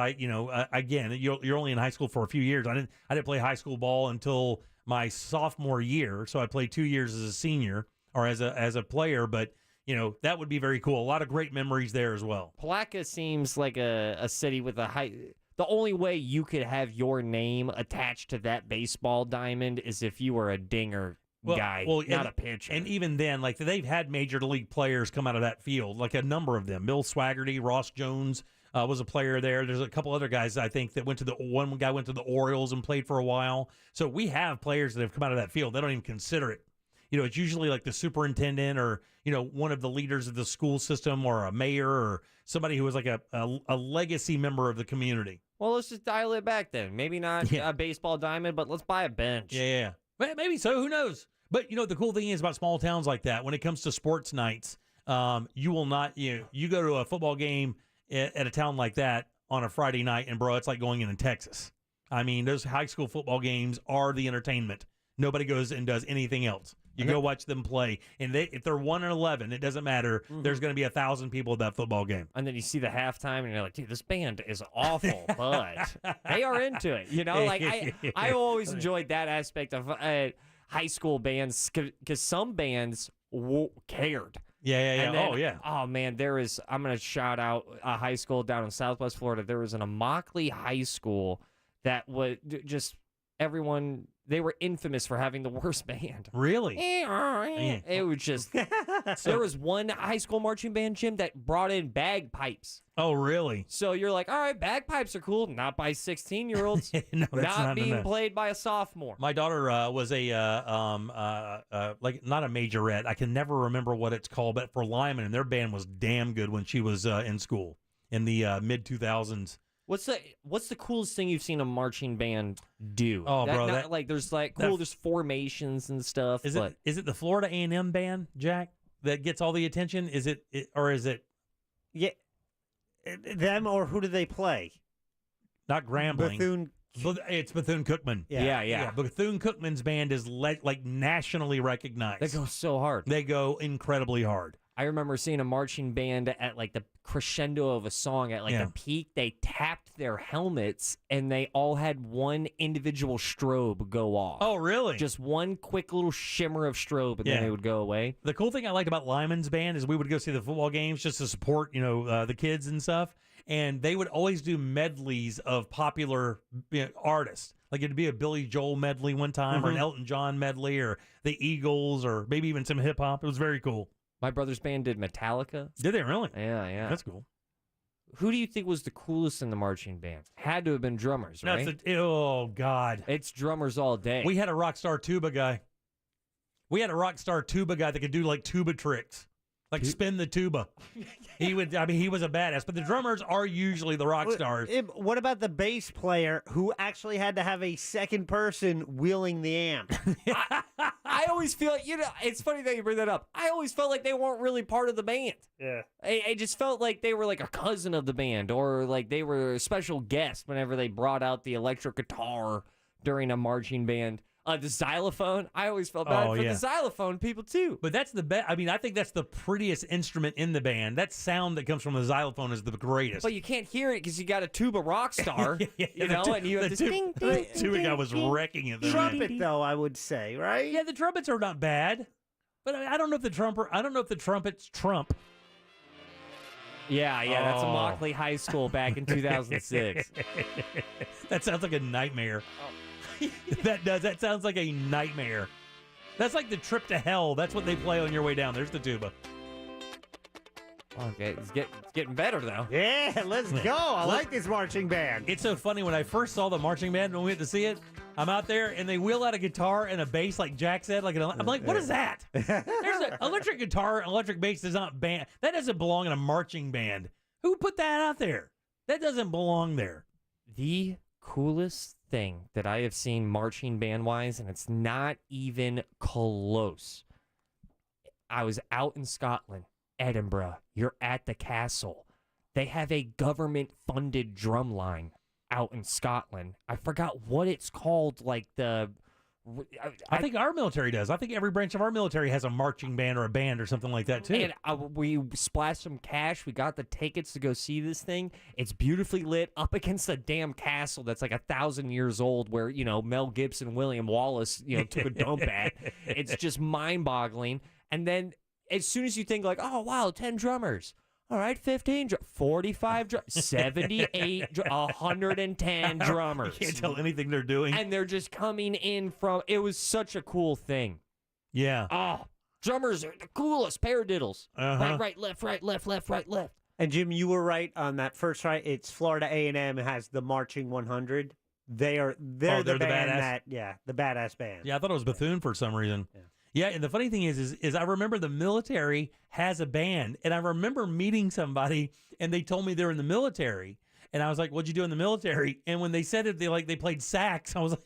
again, you're only in high school for a few years. I didn't play high school ball until my sophomore year, so I played 2 years as a senior or as a player. But that would be very cool. A lot of great memories there as well. Palatka seems like a city with a high. The only way you could have your name attached to that baseball diamond is if you were a dinger guy, not a pitcher. And even then, like they've had major league players come out of that field, like a number of them. Bill Swaggerty, Ross Jones was a player there. There's a couple other guys I think that one guy went to the Orioles and played for a while. So we have players that have come out of that field. They don't even consider it. It's usually like the superintendent or one of the leaders of the school system or a mayor or somebody who was like a legacy member of the community. Well, let's just dial it back then. Maybe not a baseball diamond, but let's buy a bench. Yeah. Maybe so. Who knows? But the cool thing is about small towns like that, when it comes to sports nights, you will not, you go to a football game at a town like that on a Friday night, and bro, it's like going in Texas. I mean, those high school football games are the entertainment. Nobody goes and does anything else. You go watch them play, and if they're 1-11, it doesn't matter. Mm-hmm. There's going to be 1,000 people at that football game. And then you see the halftime, and you're like, dude, this band is awful, but they are into it. Like I always enjoyed that aspect of high school bands because some bands cared. Yeah. Then, oh man, I'm going to shout out a high school down in Southwest Florida. There was an Immokalee High School that was just everyone. They were infamous for having the worst band. Really? It was just. There was one high school marching band, Jim, that brought in bagpipes. Oh, really? So you're like, all right, bagpipes are cool. Not by 16-year-olds. No, that's not being enough. played by a sophomore. My daughter was a like not a majorette. I can never remember what it's called, but for Lyman, and their band was damn good when she was in school in the mid 2000s. What's the coolest thing you've seen a marching band do? Oh, bro, there's formations and stuff. Is it the Florida A&M band, Jack, that gets all the attention? Is it Yeah, them, or who do they play? Not Grambling. Bethune. It's Bethune-Cookman. Yeah. Bethune-Cookman's band is like nationally recognized. They go so hard. They go incredibly hard. I remember seeing a marching band at like the crescendo of a song at like the peak. They tapped their helmets and they all had one individual strobe go off. Oh, really? Just one quick little shimmer of strobe and then they would go away. The cool thing I liked about Lyman's band is we would go see the football games just to support, the kids and stuff. And they would always do medleys of popular artists. Like it'd be a Billy Joel medley one time or an Elton John medley or the Eagles or maybe even some hip hop. It was very cool. My brother's band did Metallica. Did they really? Yeah. That's cool. Who do you think was the coolest in the marching band? Had to have been drummers, right? Oh, God. It's drummers all day. We had a rock star tuba guy. That could do like tuba tricks. Like spin the tuba. He was a badass. But the drummers are usually the rock stars. What about the bass player who actually had to have a second person wheeling the amp? I always feel, it's funny that you bring that up. I always felt like they weren't really part of the band. Yeah. I just felt like they were like a cousin of the band or like they were a special guest whenever they brought out the electric guitar during a marching band. The xylophone, I always felt bad for the xylophone people too. But that's the best. I think that's the prettiest instrument in the band. That sound that comes from the xylophone is the greatest. But you can't hear it because you got a tuba rock star, and you have this ding, ding, the tuba guy was wrecking it. Trumpet, though, I would say, right? Yeah, the trumpets are not bad, but I don't know if the trumpets trump. Yeah, that's Immokalee High School back in 2006. That sounds like a nightmare. That sounds like a nightmare. That's like the trip to hell. That's what they play on your way down. There's the tuba. Okay, it's getting better though. Yeah, let's go. I like this marching band. It's so funny when I first saw the marching band when we went to see it. I'm out there and they wheel out a guitar and a bass, like Jack said. I'm like, what is that? There's an electric guitar and electric bass does not band. That doesn't belong in a marching band. Who put that out there? That doesn't belong there. The coolest thing that I have seen marching band wise, and it's not even close. I was out in Scotland, Edinburgh. You're at the castle. They have a government funded drum line out in Scotland. I forgot what it's called, like the I think our military does. I think every branch of our military has a marching band or a band or something like that, too. And we splashed some cash. We got the tickets to go see this thing. It's beautifully lit up against a damn castle that's like 1,000 years old where, Mel Gibson, William Wallace, took a dump at. It's just mind-boggling. And then as soon as you think like, oh, wow, 10 drummers. All right, 15, 45, 78, 110 drummers. You can't tell anything they're doing. And they're just coming in from, it was such a cool thing. Yeah. Oh, drummers are the coolest. Paradiddles. Uh-huh. Right, left, right, left, left, right, left. And Jim, you were right on that first try. It's Florida A&M has the Marching 100. They're the band the badass band. Yeah, I thought it was Bethune for some reason. Yeah, and the funny thing is I remember the military has a band, and I remember meeting somebody, and they told me they're in the military, and I was like, "What'd you do in the military?" And when they said it, they played sax. I was like,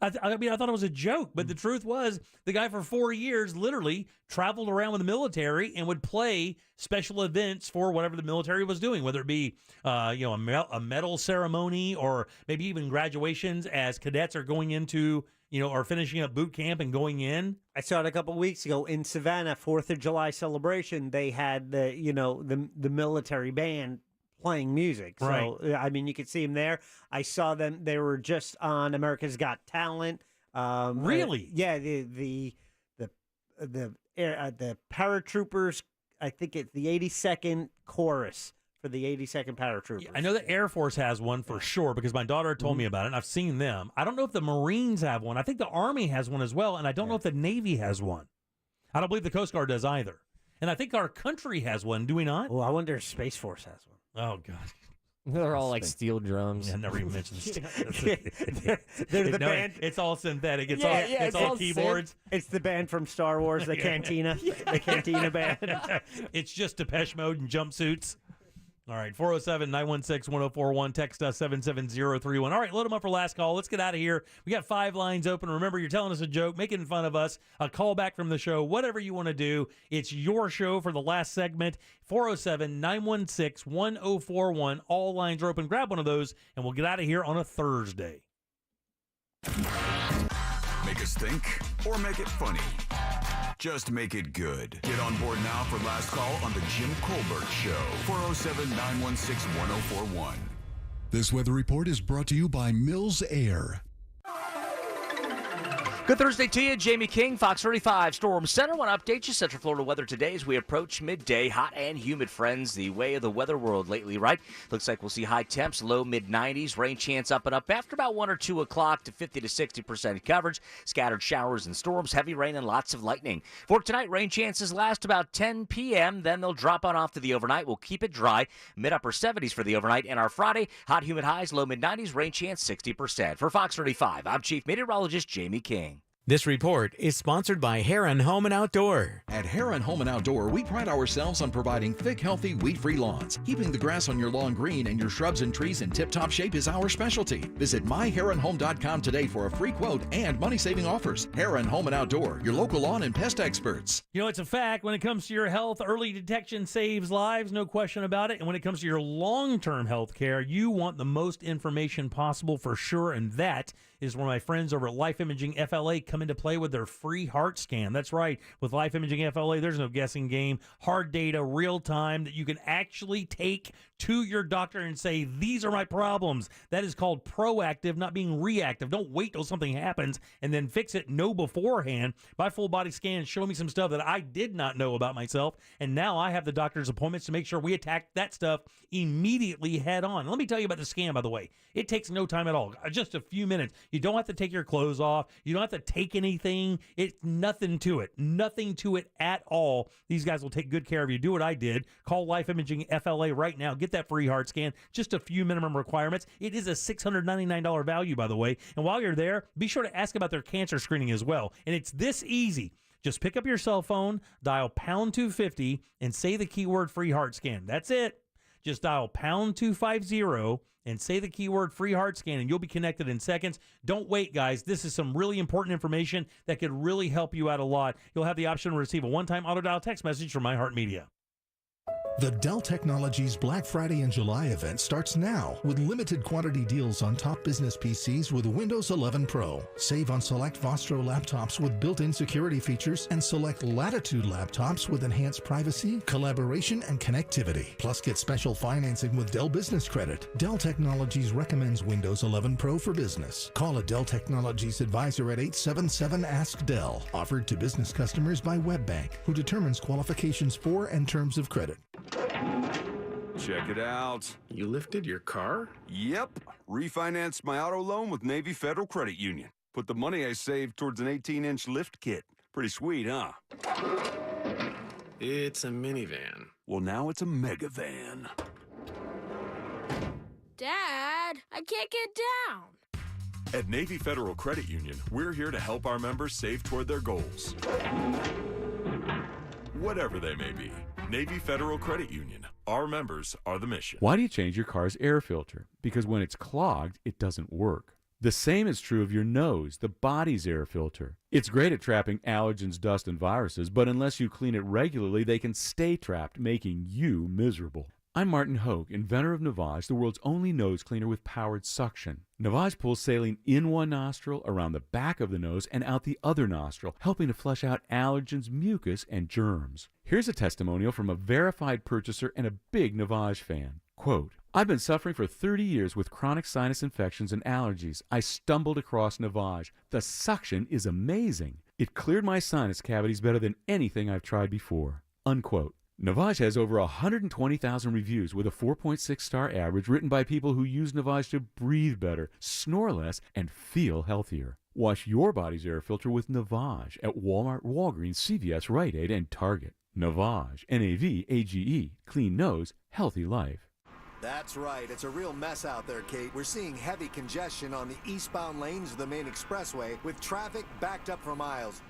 I thought it was a joke, but the truth was the guy for 4 years literally traveled around with the military and would play special events for whatever the military was doing, whether it be a medal ceremony or maybe even graduations as cadets are going into or finishing up boot camp and going in. I saw it a couple of weeks ago in Savannah, 4th of July celebration. They had the military band playing music. Right. So, I mean, you could see them there. I saw them. They were just on America's Got Talent. Really? Yeah. The paratroopers, I think it's the 82nd chorus for the 82nd paratroopers. I know the Air Force has one for sure because my daughter told me about it, and I've seen them. I don't know if the Marines have one. I think the Army has one as well, and I don't know if the Navy has one. I don't believe the Coast Guard does either. And I think our country has one. Do we not? Well, I wonder if Space Force has one. Oh, God. They're all like steel drums. Yeah, I never even mentioned They're the band. It's all synthetic. It's it's all keyboards. It's the band from Star Wars, the Cantina. The Cantina band. It's just Depeche Mode and jumpsuits. All right, 407-916-1041. Text us 77031. All right, load them up for last call. Let's get out of here. We got 5 lines open. Remember, you're telling us a joke, making fun of us, a call back from the show, whatever you want to do. It's your show for the last segment. 407-916-1041. All lines are open. Grab one of those, and we'll get out of here on a Thursday. Make us think or make it funny. Just make it good. Get on board now for last call on the Jim Colbert Show. 407-916-1041. This weather report is brought to you by Mills Air. Good Thursday to you. Jamie King, Fox 35 Storm Center. Want to update you. Central Florida weather today as we approach midday. Hot and humid, friends. The way of the weather world lately, right? Looks like we'll see high temps, low mid-90s. Rain chance up and up after about 1 or 2 o'clock to 50 to 60% coverage. Scattered showers and storms, heavy rain and lots of lightning. For tonight, rain chances last about 10 p.m. Then they'll drop on off to the overnight. We'll keep it dry. Mid-upper 70s for the overnight. And our Friday, hot, humid highs, low mid-90s. Rain chance 60%. For Fox 35, I'm Chief Meteorologist Jamie King. This report is sponsored by Heron Home and Outdoor. At Heron Home and Outdoor, we pride ourselves on providing thick, healthy, weed-free lawns. Keeping the grass on your lawn green and your shrubs and trees in tip-top shape is our specialty. Visit myheronhome.com today for a free quote and money-saving offers. Heron Home and Outdoor, your local lawn and pest experts. You know, it's a fact. When it comes to your health, early detection saves lives, no question about it. And when it comes to your long-term health care, you want the most information possible for sure, and that is where my friends over at Life Imaging FLA come into play with their free heart scan. That's right. With Life Imaging FLA, there's no guessing game. Hard data, real time, that you can actually take to your doctor and say, these are my problems. That is called proactive, not being reactive. Don't wait till something happens and then fix it. Know beforehand. My full body scan show me some stuff that I did not know about myself, and now I have the doctor's appointments to make sure we attack that stuff immediately head on. Let me tell you about the scan, by the way. It takes no time at all. Just a few minutes. You don't have to take your clothes off. You don't have to take anything. It's nothing to it. Nothing to it at all. These guys will take good care of you. Do what I did. Call Life Imaging FLA right now. Get that free heart scan. Just a few minimum requirements. It is a $699 value, by the way. And while you're there, be sure to ask about their cancer screening as well. And it's this easy. Just pick up your cell phone, dial pound 250, and say the keyword free heart scan. That's it. Just dial pound 250 and say the keyword free heart scan, and you'll be connected in seconds. Don't wait, guys. This is some really important information that could really help you out a lot. You'll have the option to receive a one-time auto-dial text message from iHeartMedia. The Dell Technologies Black Friday and July event starts now with limited quantity deals on top business PCs with Windows 11 Pro. Save on select Vostro laptops with built-in security features and select Latitude laptops with enhanced privacy, collaboration, and connectivity. Plus, get special financing with Dell Business Credit. Dell Technologies recommends Windows 11 Pro for business. Call a Dell Technologies advisor at 877-ASK-DELL. Offered to business customers by WebBank, who determines qualifications for and terms of credit. Check it out. You lifted your car? Yep. Refinanced my auto loan with Navy Federal Credit Union. Put the money I saved towards an 18-inch lift kit. Pretty sweet, huh? It's a minivan. Well, now it's a mega van. Dad, I can't get down. At Navy Federal Credit Union, we're here to help our members save toward their goals. Whatever they may be. Navy Federal Credit Union. Our members are the mission. Why do you change your car's air filter? Because when it's clogged, it doesn't work. The same is true of your nose, the body's air filter. It's great at trapping allergens, dust, and viruses, but unless you clean it regularly, they can stay trapped, making you miserable. I'm Martin Hogue, inventor of Navage, the world's only nose cleaner with powered suction. Navage pulls saline in one nostril, around the back of the nose, and out the other nostril, helping to flush out allergens, mucus, and germs. Here's a testimonial from a verified purchaser and a big Navage fan. Quote, I've been suffering for 30 years with chronic sinus infections and allergies. I stumbled across Navage. The suction is amazing. It cleared my sinus cavities better than anything I've tried before. Unquote. Navage has over 120,000 reviews with a 4.6-star average written by people who use Navage to breathe better, snore less, and feel healthier. Wash your body's air filter with Navage at Walmart, Walgreens, CVS, Rite Aid, and Target. Navage, N-A-V-A-G-E, clean nose, healthy life. That's right. It's a real mess out there, Kate. We're seeing heavy congestion on the eastbound lanes of the main expressway with traffic backed up for miles.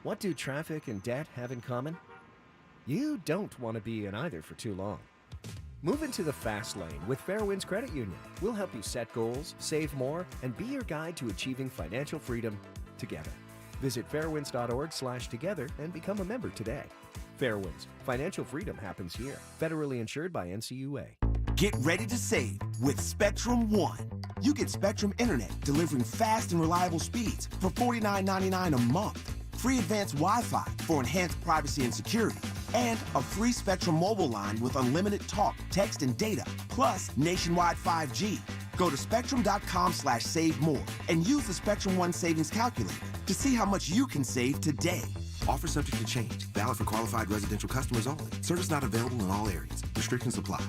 What do traffic and debt have in common? You don't want to be in either for too long. Move into the fast lane with Fairwinds Credit Union. We'll help you set goals, save more, and be your guide to achieving financial freedom together. Visit fairwinds.org/together and become a member today. Fairwinds. Financial freedom happens here. Federally insured by NCUA. Get ready to save with Spectrum One. You get Spectrum Internet delivering fast and reliable speeds for $49.99 a month. Free advanced Wi-Fi for enhanced privacy and security. And a free Spectrum mobile line with unlimited talk, text, and data, plus nationwide 5G. Go to spectrum.com/save more and use the Spectrum One savings calculator to see how much you can save today. Offer subject to change. Valid for qualified residential customers only. Service not available in all areas. Restrictions apply.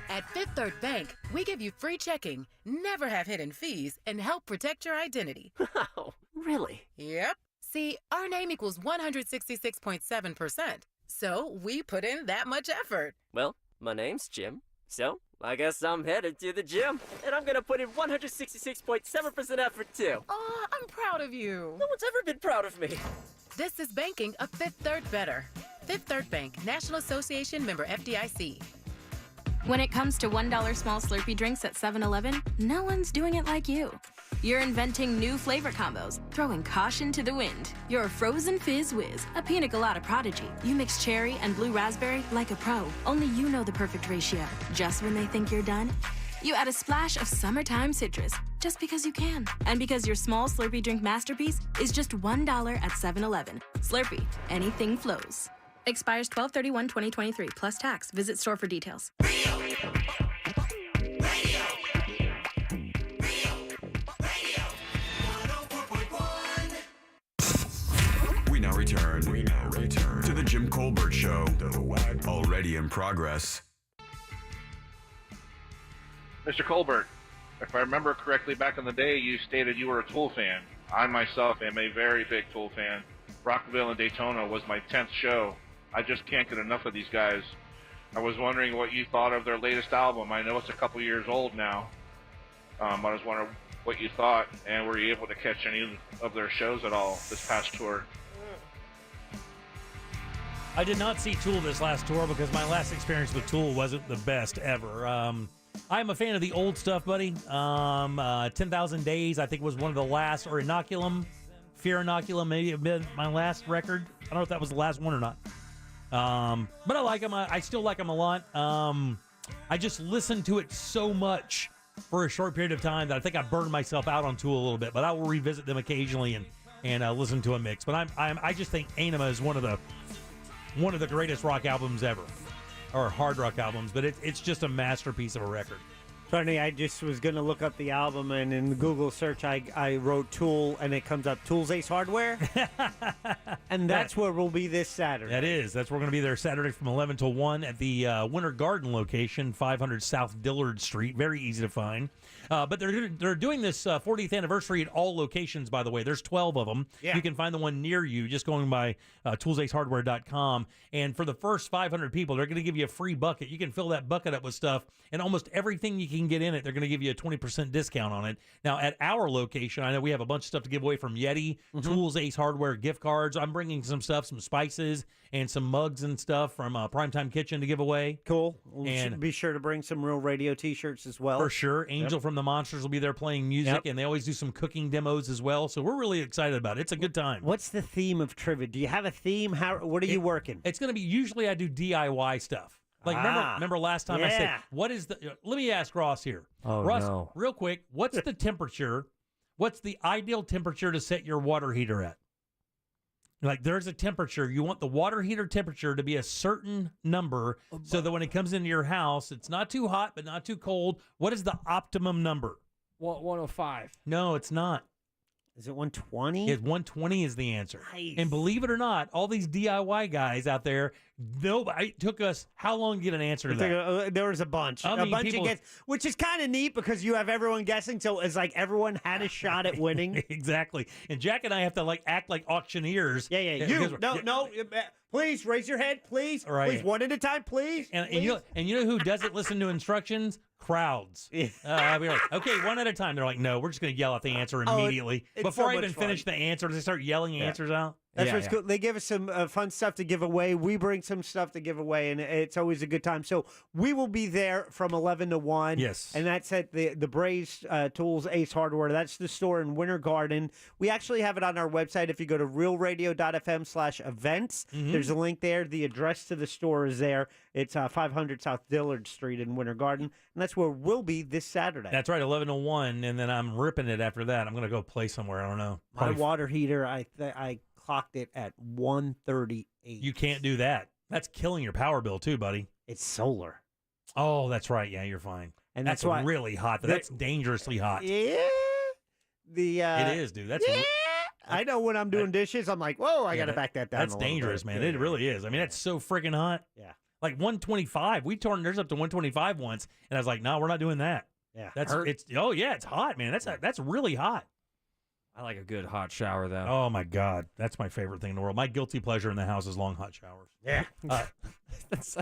At Fifth Third Bank, we give you free checking, never have hidden fees, and help protect your identity. Wow, really? Yep. See, our name equals 166.7%. So we put in that much effort. Well, my name's Jim, so I guess I'm headed to the gym, and I'm gonna put in 166.7% effort too. Aw, I'm proud of you. No one's ever been proud of me. This is banking a Fifth Third better. Fifth Third Bank, National Association member FDIC. When it comes to $1 small Slurpee drinks at 7-Eleven, no one's doing it like you. You're inventing new flavor combos, throwing caution to the wind. You're a frozen fizz whiz, a pina colada prodigy. You mix cherry and blue raspberry like a pro. Only you know the perfect ratio. Just when they think you're done, you add a splash of summertime citrus, just because you can. And because your small Slurpee drink masterpiece is just $1 at 7-Eleven. Slurpee, anything flows. Expires 12/31/2023 plus tax. Visit store for details. We now return to the Jim Colbert Show. Already in progress. Mr. Colbert, if I remember correctly, back in the day, you stated you were a Tool fan. I myself am a very big Tool fan. Rockville and Daytona was my 10th show. I just can't get enough of these guys. I was wondering what you thought of their latest album. I know it's a couple years old now. I was wondering what you thought, and were you able to catch any of their shows at all this past tour? I did not see Tool this last tour because my last experience with Tool wasn't the best ever. I'm a fan of the old stuff, buddy. 10,000 Days, I think, was one of the last, or Inoculum, Fear Inoculum, maybe have been my last record. I don't know if that was the last one or not. But I like them. I still like them a lot. I just listened to it so much for a short period of time that I think I burned myself out on Tool a little bit. But I will revisit them occasionally and listen to a mix. But I just think Anima is one of the greatest rock albums ever, or hard rock albums. But it's just a masterpiece of a record. Funny, I just was going to look up the album, and in the Google search, I wrote Tool, and it comes up Tool's Ace Hardware. And that's where we'll be this Saturday. That is. That's where we're going to be there Saturday from 11 till 1 at the Winter Garden location, 500 South Dillard Street. Very easy to find. But they're doing this 40th anniversary at all locations, by the way. There's 12 of them. Yeah. You can find the one near you just going by toolsacehardware.com. And for the first 500 people, they're going to give you a free bucket. You can fill that bucket up with stuff, and almost everything you can get in it, they're going to give you a 20% discount on it. Now, at our location, I know we have a bunch of stuff to give away from Yeti, Tools Ace Hardware gift cards. I'm bringing some stuff, some spices, and some mugs and stuff from Primetime Kitchen to give away. Cool. And be sure to bring some Real Radio T-shirts as well. For sure. Angel from the Monsters will be there playing music, and they always do some cooking demos as well. So we're really excited about it. It's a good time. What's the theme of trivia? Do you have a theme? What are you working? It's going to be, usually I do DIY stuff. Like, remember last time I said, what is let me ask Ross here. Oh, Ross, no. real quick, what's the temperature? What's the ideal temperature to set your water heater at? Like, there's a temperature. You want the water heater temperature to be a certain number so that when it comes into your house, it's not too hot but not too cold. What is the optimum number? 105. No, it's not. Is it 120? 120 is the answer. Nice. And believe it or not, all these DIY guys out there, it took us how long to get an answer to that? There was a bunch. I mean, of guesses, which is kind of neat because you have everyone guessing, so it's like everyone had a shot at winning. Exactly. And Jack and I have to act like auctioneers. Yeah. No. Please raise your head, please. Right. Please, one at a time, please. And you know who doesn't listen to instructions? Crowds. We're like, okay, one at a time. They're like, no, we're just going to yell out the answer immediately. so Before I much even fun. finish the answer, they start yelling answers out. That's what's cool. They give us some fun stuff to give away. We bring some stuff to give away, and it's always a good time. So we will be there from 11 to 1. Yes. And that's at the Braves Tools Ace Hardware. That's the store in Winter Garden. We actually have it on our website. If you go to realradio.fm/events, there's a link there. The address to the store is there. It's 500 South Dillard Street in Winter Garden, and that's where we'll be this Saturday. That's right, 11 to 1, and then I'm ripping it after that. I'm going to go play somewhere. I don't know. My water heater, I clocked it at 138. You can't do that. That's killing your power bill too, buddy. It's solar. Oh, that's right. Yeah, you're fine. And that's why really hot. That's dangerously hot. Yeah. It is, dude. That's I know when I'm doing dishes, I'm like, whoa, I got to back that down. That's a little dangerous, bit. man. It really is. I mean, that's so freaking hot. Yeah. Like 125. We turned theirs up to 125 once, and I was like, no, we're not doing that. Yeah. It's hot, man. That's really hot. I like a good hot shower, though. Oh, my God. That's my favorite thing in the world. My guilty pleasure in the house is long, hot showers. Yeah. That's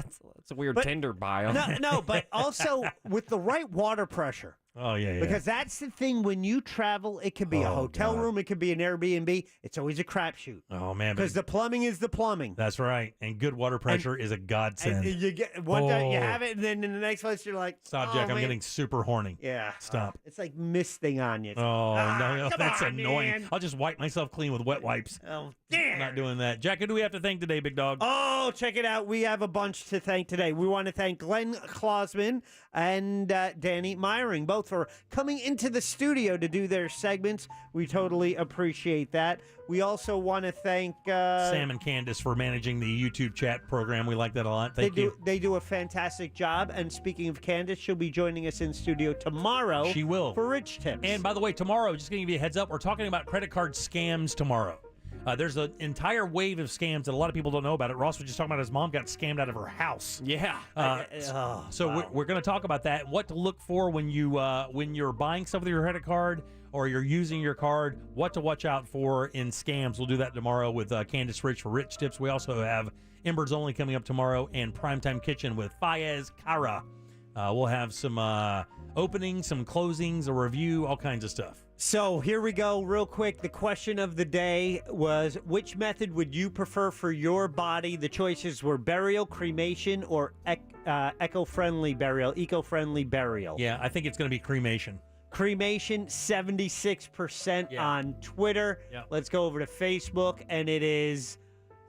a weird Tinder bio. No, but also with the right water pressure. Oh, yeah. Because that's the thing. When you travel, it could be a hotel room. It could be an Airbnb. It's always a crapshoot. Oh, man. Because the plumbing is the plumbing. That's right. And good water pressure is a godsend. And you get one day you have it, and then in the next place you're like, stop, oh, Jack. man. I'm getting super horny. Yeah. Stop. It's like misting on you. Oh, no, that's annoying. Man. I'll just wipe myself clean with wet wipes. Oh, damn. I'm not doing that. Jack, who do we have to thank today, big dog? Oh, check it out. We have a bunch to thank today. We want to thank Glenn Klausman and Danny Meyering, both for coming into the studio to do their segments. We totally appreciate that. We also want to thank Sam and Candace for managing the YouTube chat program. We like that a lot. Thank you. They do a fantastic job. And speaking of Candace, she'll be joining us in studio tomorrow. She will. For Rich Tips. And by the way, tomorrow, just going to give you a heads up, we're talking about credit card scams tomorrow. There's an entire wave of scams that a lot of people don't know about it. Ross was just talking about his mom got scammed out of her house. Yeah. We're going to talk about that. What to look for when you're buying stuff with your credit card or you're using your card. What to watch out for in scams. We'll do that tomorrow with Candace Rich for Rich Tips. We also have Embers Only coming up tomorrow and Primetime Kitchen with Fayez Kara. We'll have some openings, some closings, a review, all kinds of stuff. So here we go real quick. The question of the day was, which method would you prefer for your body? The choices were burial, cremation, or eco-friendly burial. Yeah, I think it's going to be cremation. Cremation, 76% on Twitter. Yeah. Let's go over to Facebook, and it is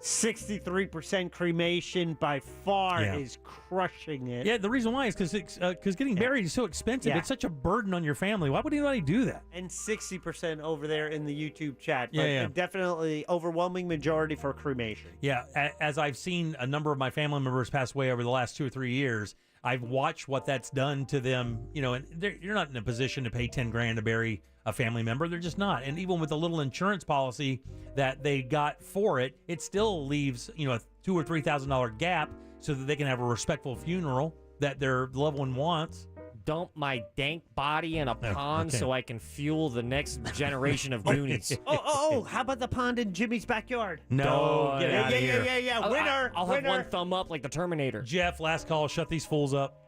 63% cremation by far is crushing it. Yeah, the reason why is because getting buried is so expensive. Yeah. It's such a burden on your family. Why would anybody do that? And 60% over there in the YouTube chat. Yeah, But yeah. definitely overwhelming majority for cremation. Yeah, as I've seen a number of my family members pass away over the last 2 or 3 years, I've watched what that's done to them. You know, and you're not in a position to pay $10,000 to bury a family member. They're just not. And even with the little insurance policy that they got for it, it still leaves, a $2,000 or $3,000 gap so that they can have a respectful funeral that their loved one wants. Dump my dank body in a pond so I can fuel the next generation of Goonies. How about the pond in Jimmy's backyard? No, get out of here. Yeah. Winner. I'll have one thumb up like the Terminator. Jeff, last call. Shut these fools up.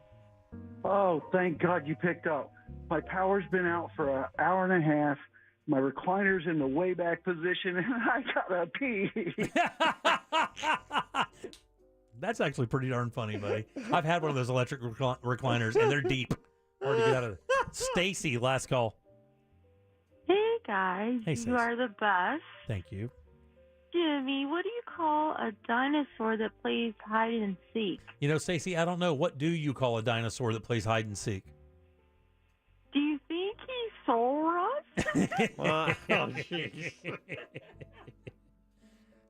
Oh, thank God you picked up. My power's been out for an hour and a half. My recliner's in the way back position, and I gotta pee. That's actually pretty darn funny, buddy. I've had one of those electric recliners, and they're deep. Hard to get out of it. Stacy, last call. Hey, guys. Hey, you sis. are the best. Thank you. Jimmy, what do you call a dinosaur that plays hide and seek? You know, Stacy, I don't know. What do you call a dinosaur that plays hide and seek? Do you think he saw us? Did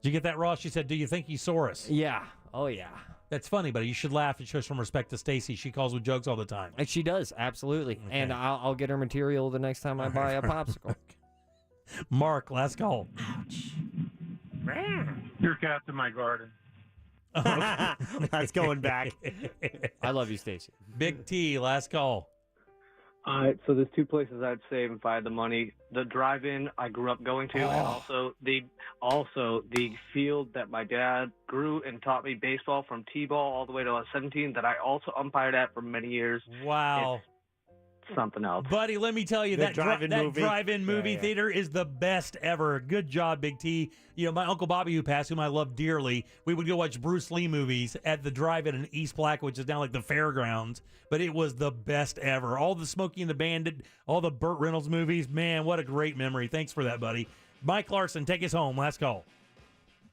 you get that, Ross? She said, do you think he saw us? Yeah. Oh, yeah. That's funny, but you should laugh. It shows some respect to Stacy. She calls with jokes all the time. And she does, absolutely. Okay. And I'll get her material the next time I buy a popsicle. Mark, last call. Your cat's in my garden. That's going back. I love you, Stacy. Big T, last call. All right, so there's 2 places I'd save if I had the money: the drive-in I grew up going to, and also the field that my dad grew and taught me baseball from t-ball all the way to I was 17. That I also umpired at for many years. Wow. It's something else, buddy. Let me tell you, The that drive-in movie theater is the best ever. Good job, Big T. You know, my Uncle Bobby, who passed, whom I love dearly, we would go watch Bruce Lee movies at the drive-in in East Black, which is down like the fairgrounds. But it was the best ever. All the Smokey and the Bandit, all the Burt Reynolds movies. Man, what a great memory. Thanks for that, buddy. Mike Larson, take us home. Last call.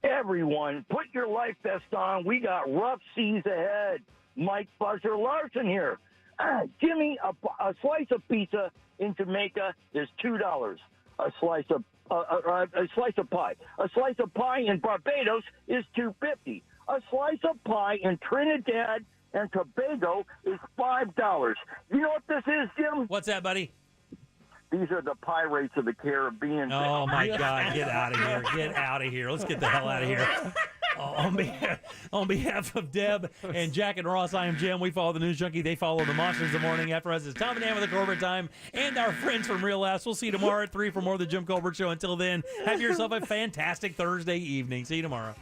Everyone, put your life vest on. We got rough seas ahead. Mike Buzzer Larson here. Jimmy, a slice of pizza in Jamaica is $2. A slice of pie. A slice of pie in Barbados is $2.50. A slice of pie in Trinidad and Tobago is $5. You know what this is, Jim? What's that, buddy? These are the Pirates of the Caribbean. Oh, my God. Get out of here. Get out of here. Let's get the hell out of here. On behalf of Deb and Jack and Ross, I am Jim. We follow the News Junkie. They follow the Monsters the morning after us. It's Tom and Dan with the Colbert Time and our friends from Real Laughs. We'll see you tomorrow at 3 for more of the Jim Colbert Show. Until then, have yourself a fantastic Thursday evening. See you tomorrow.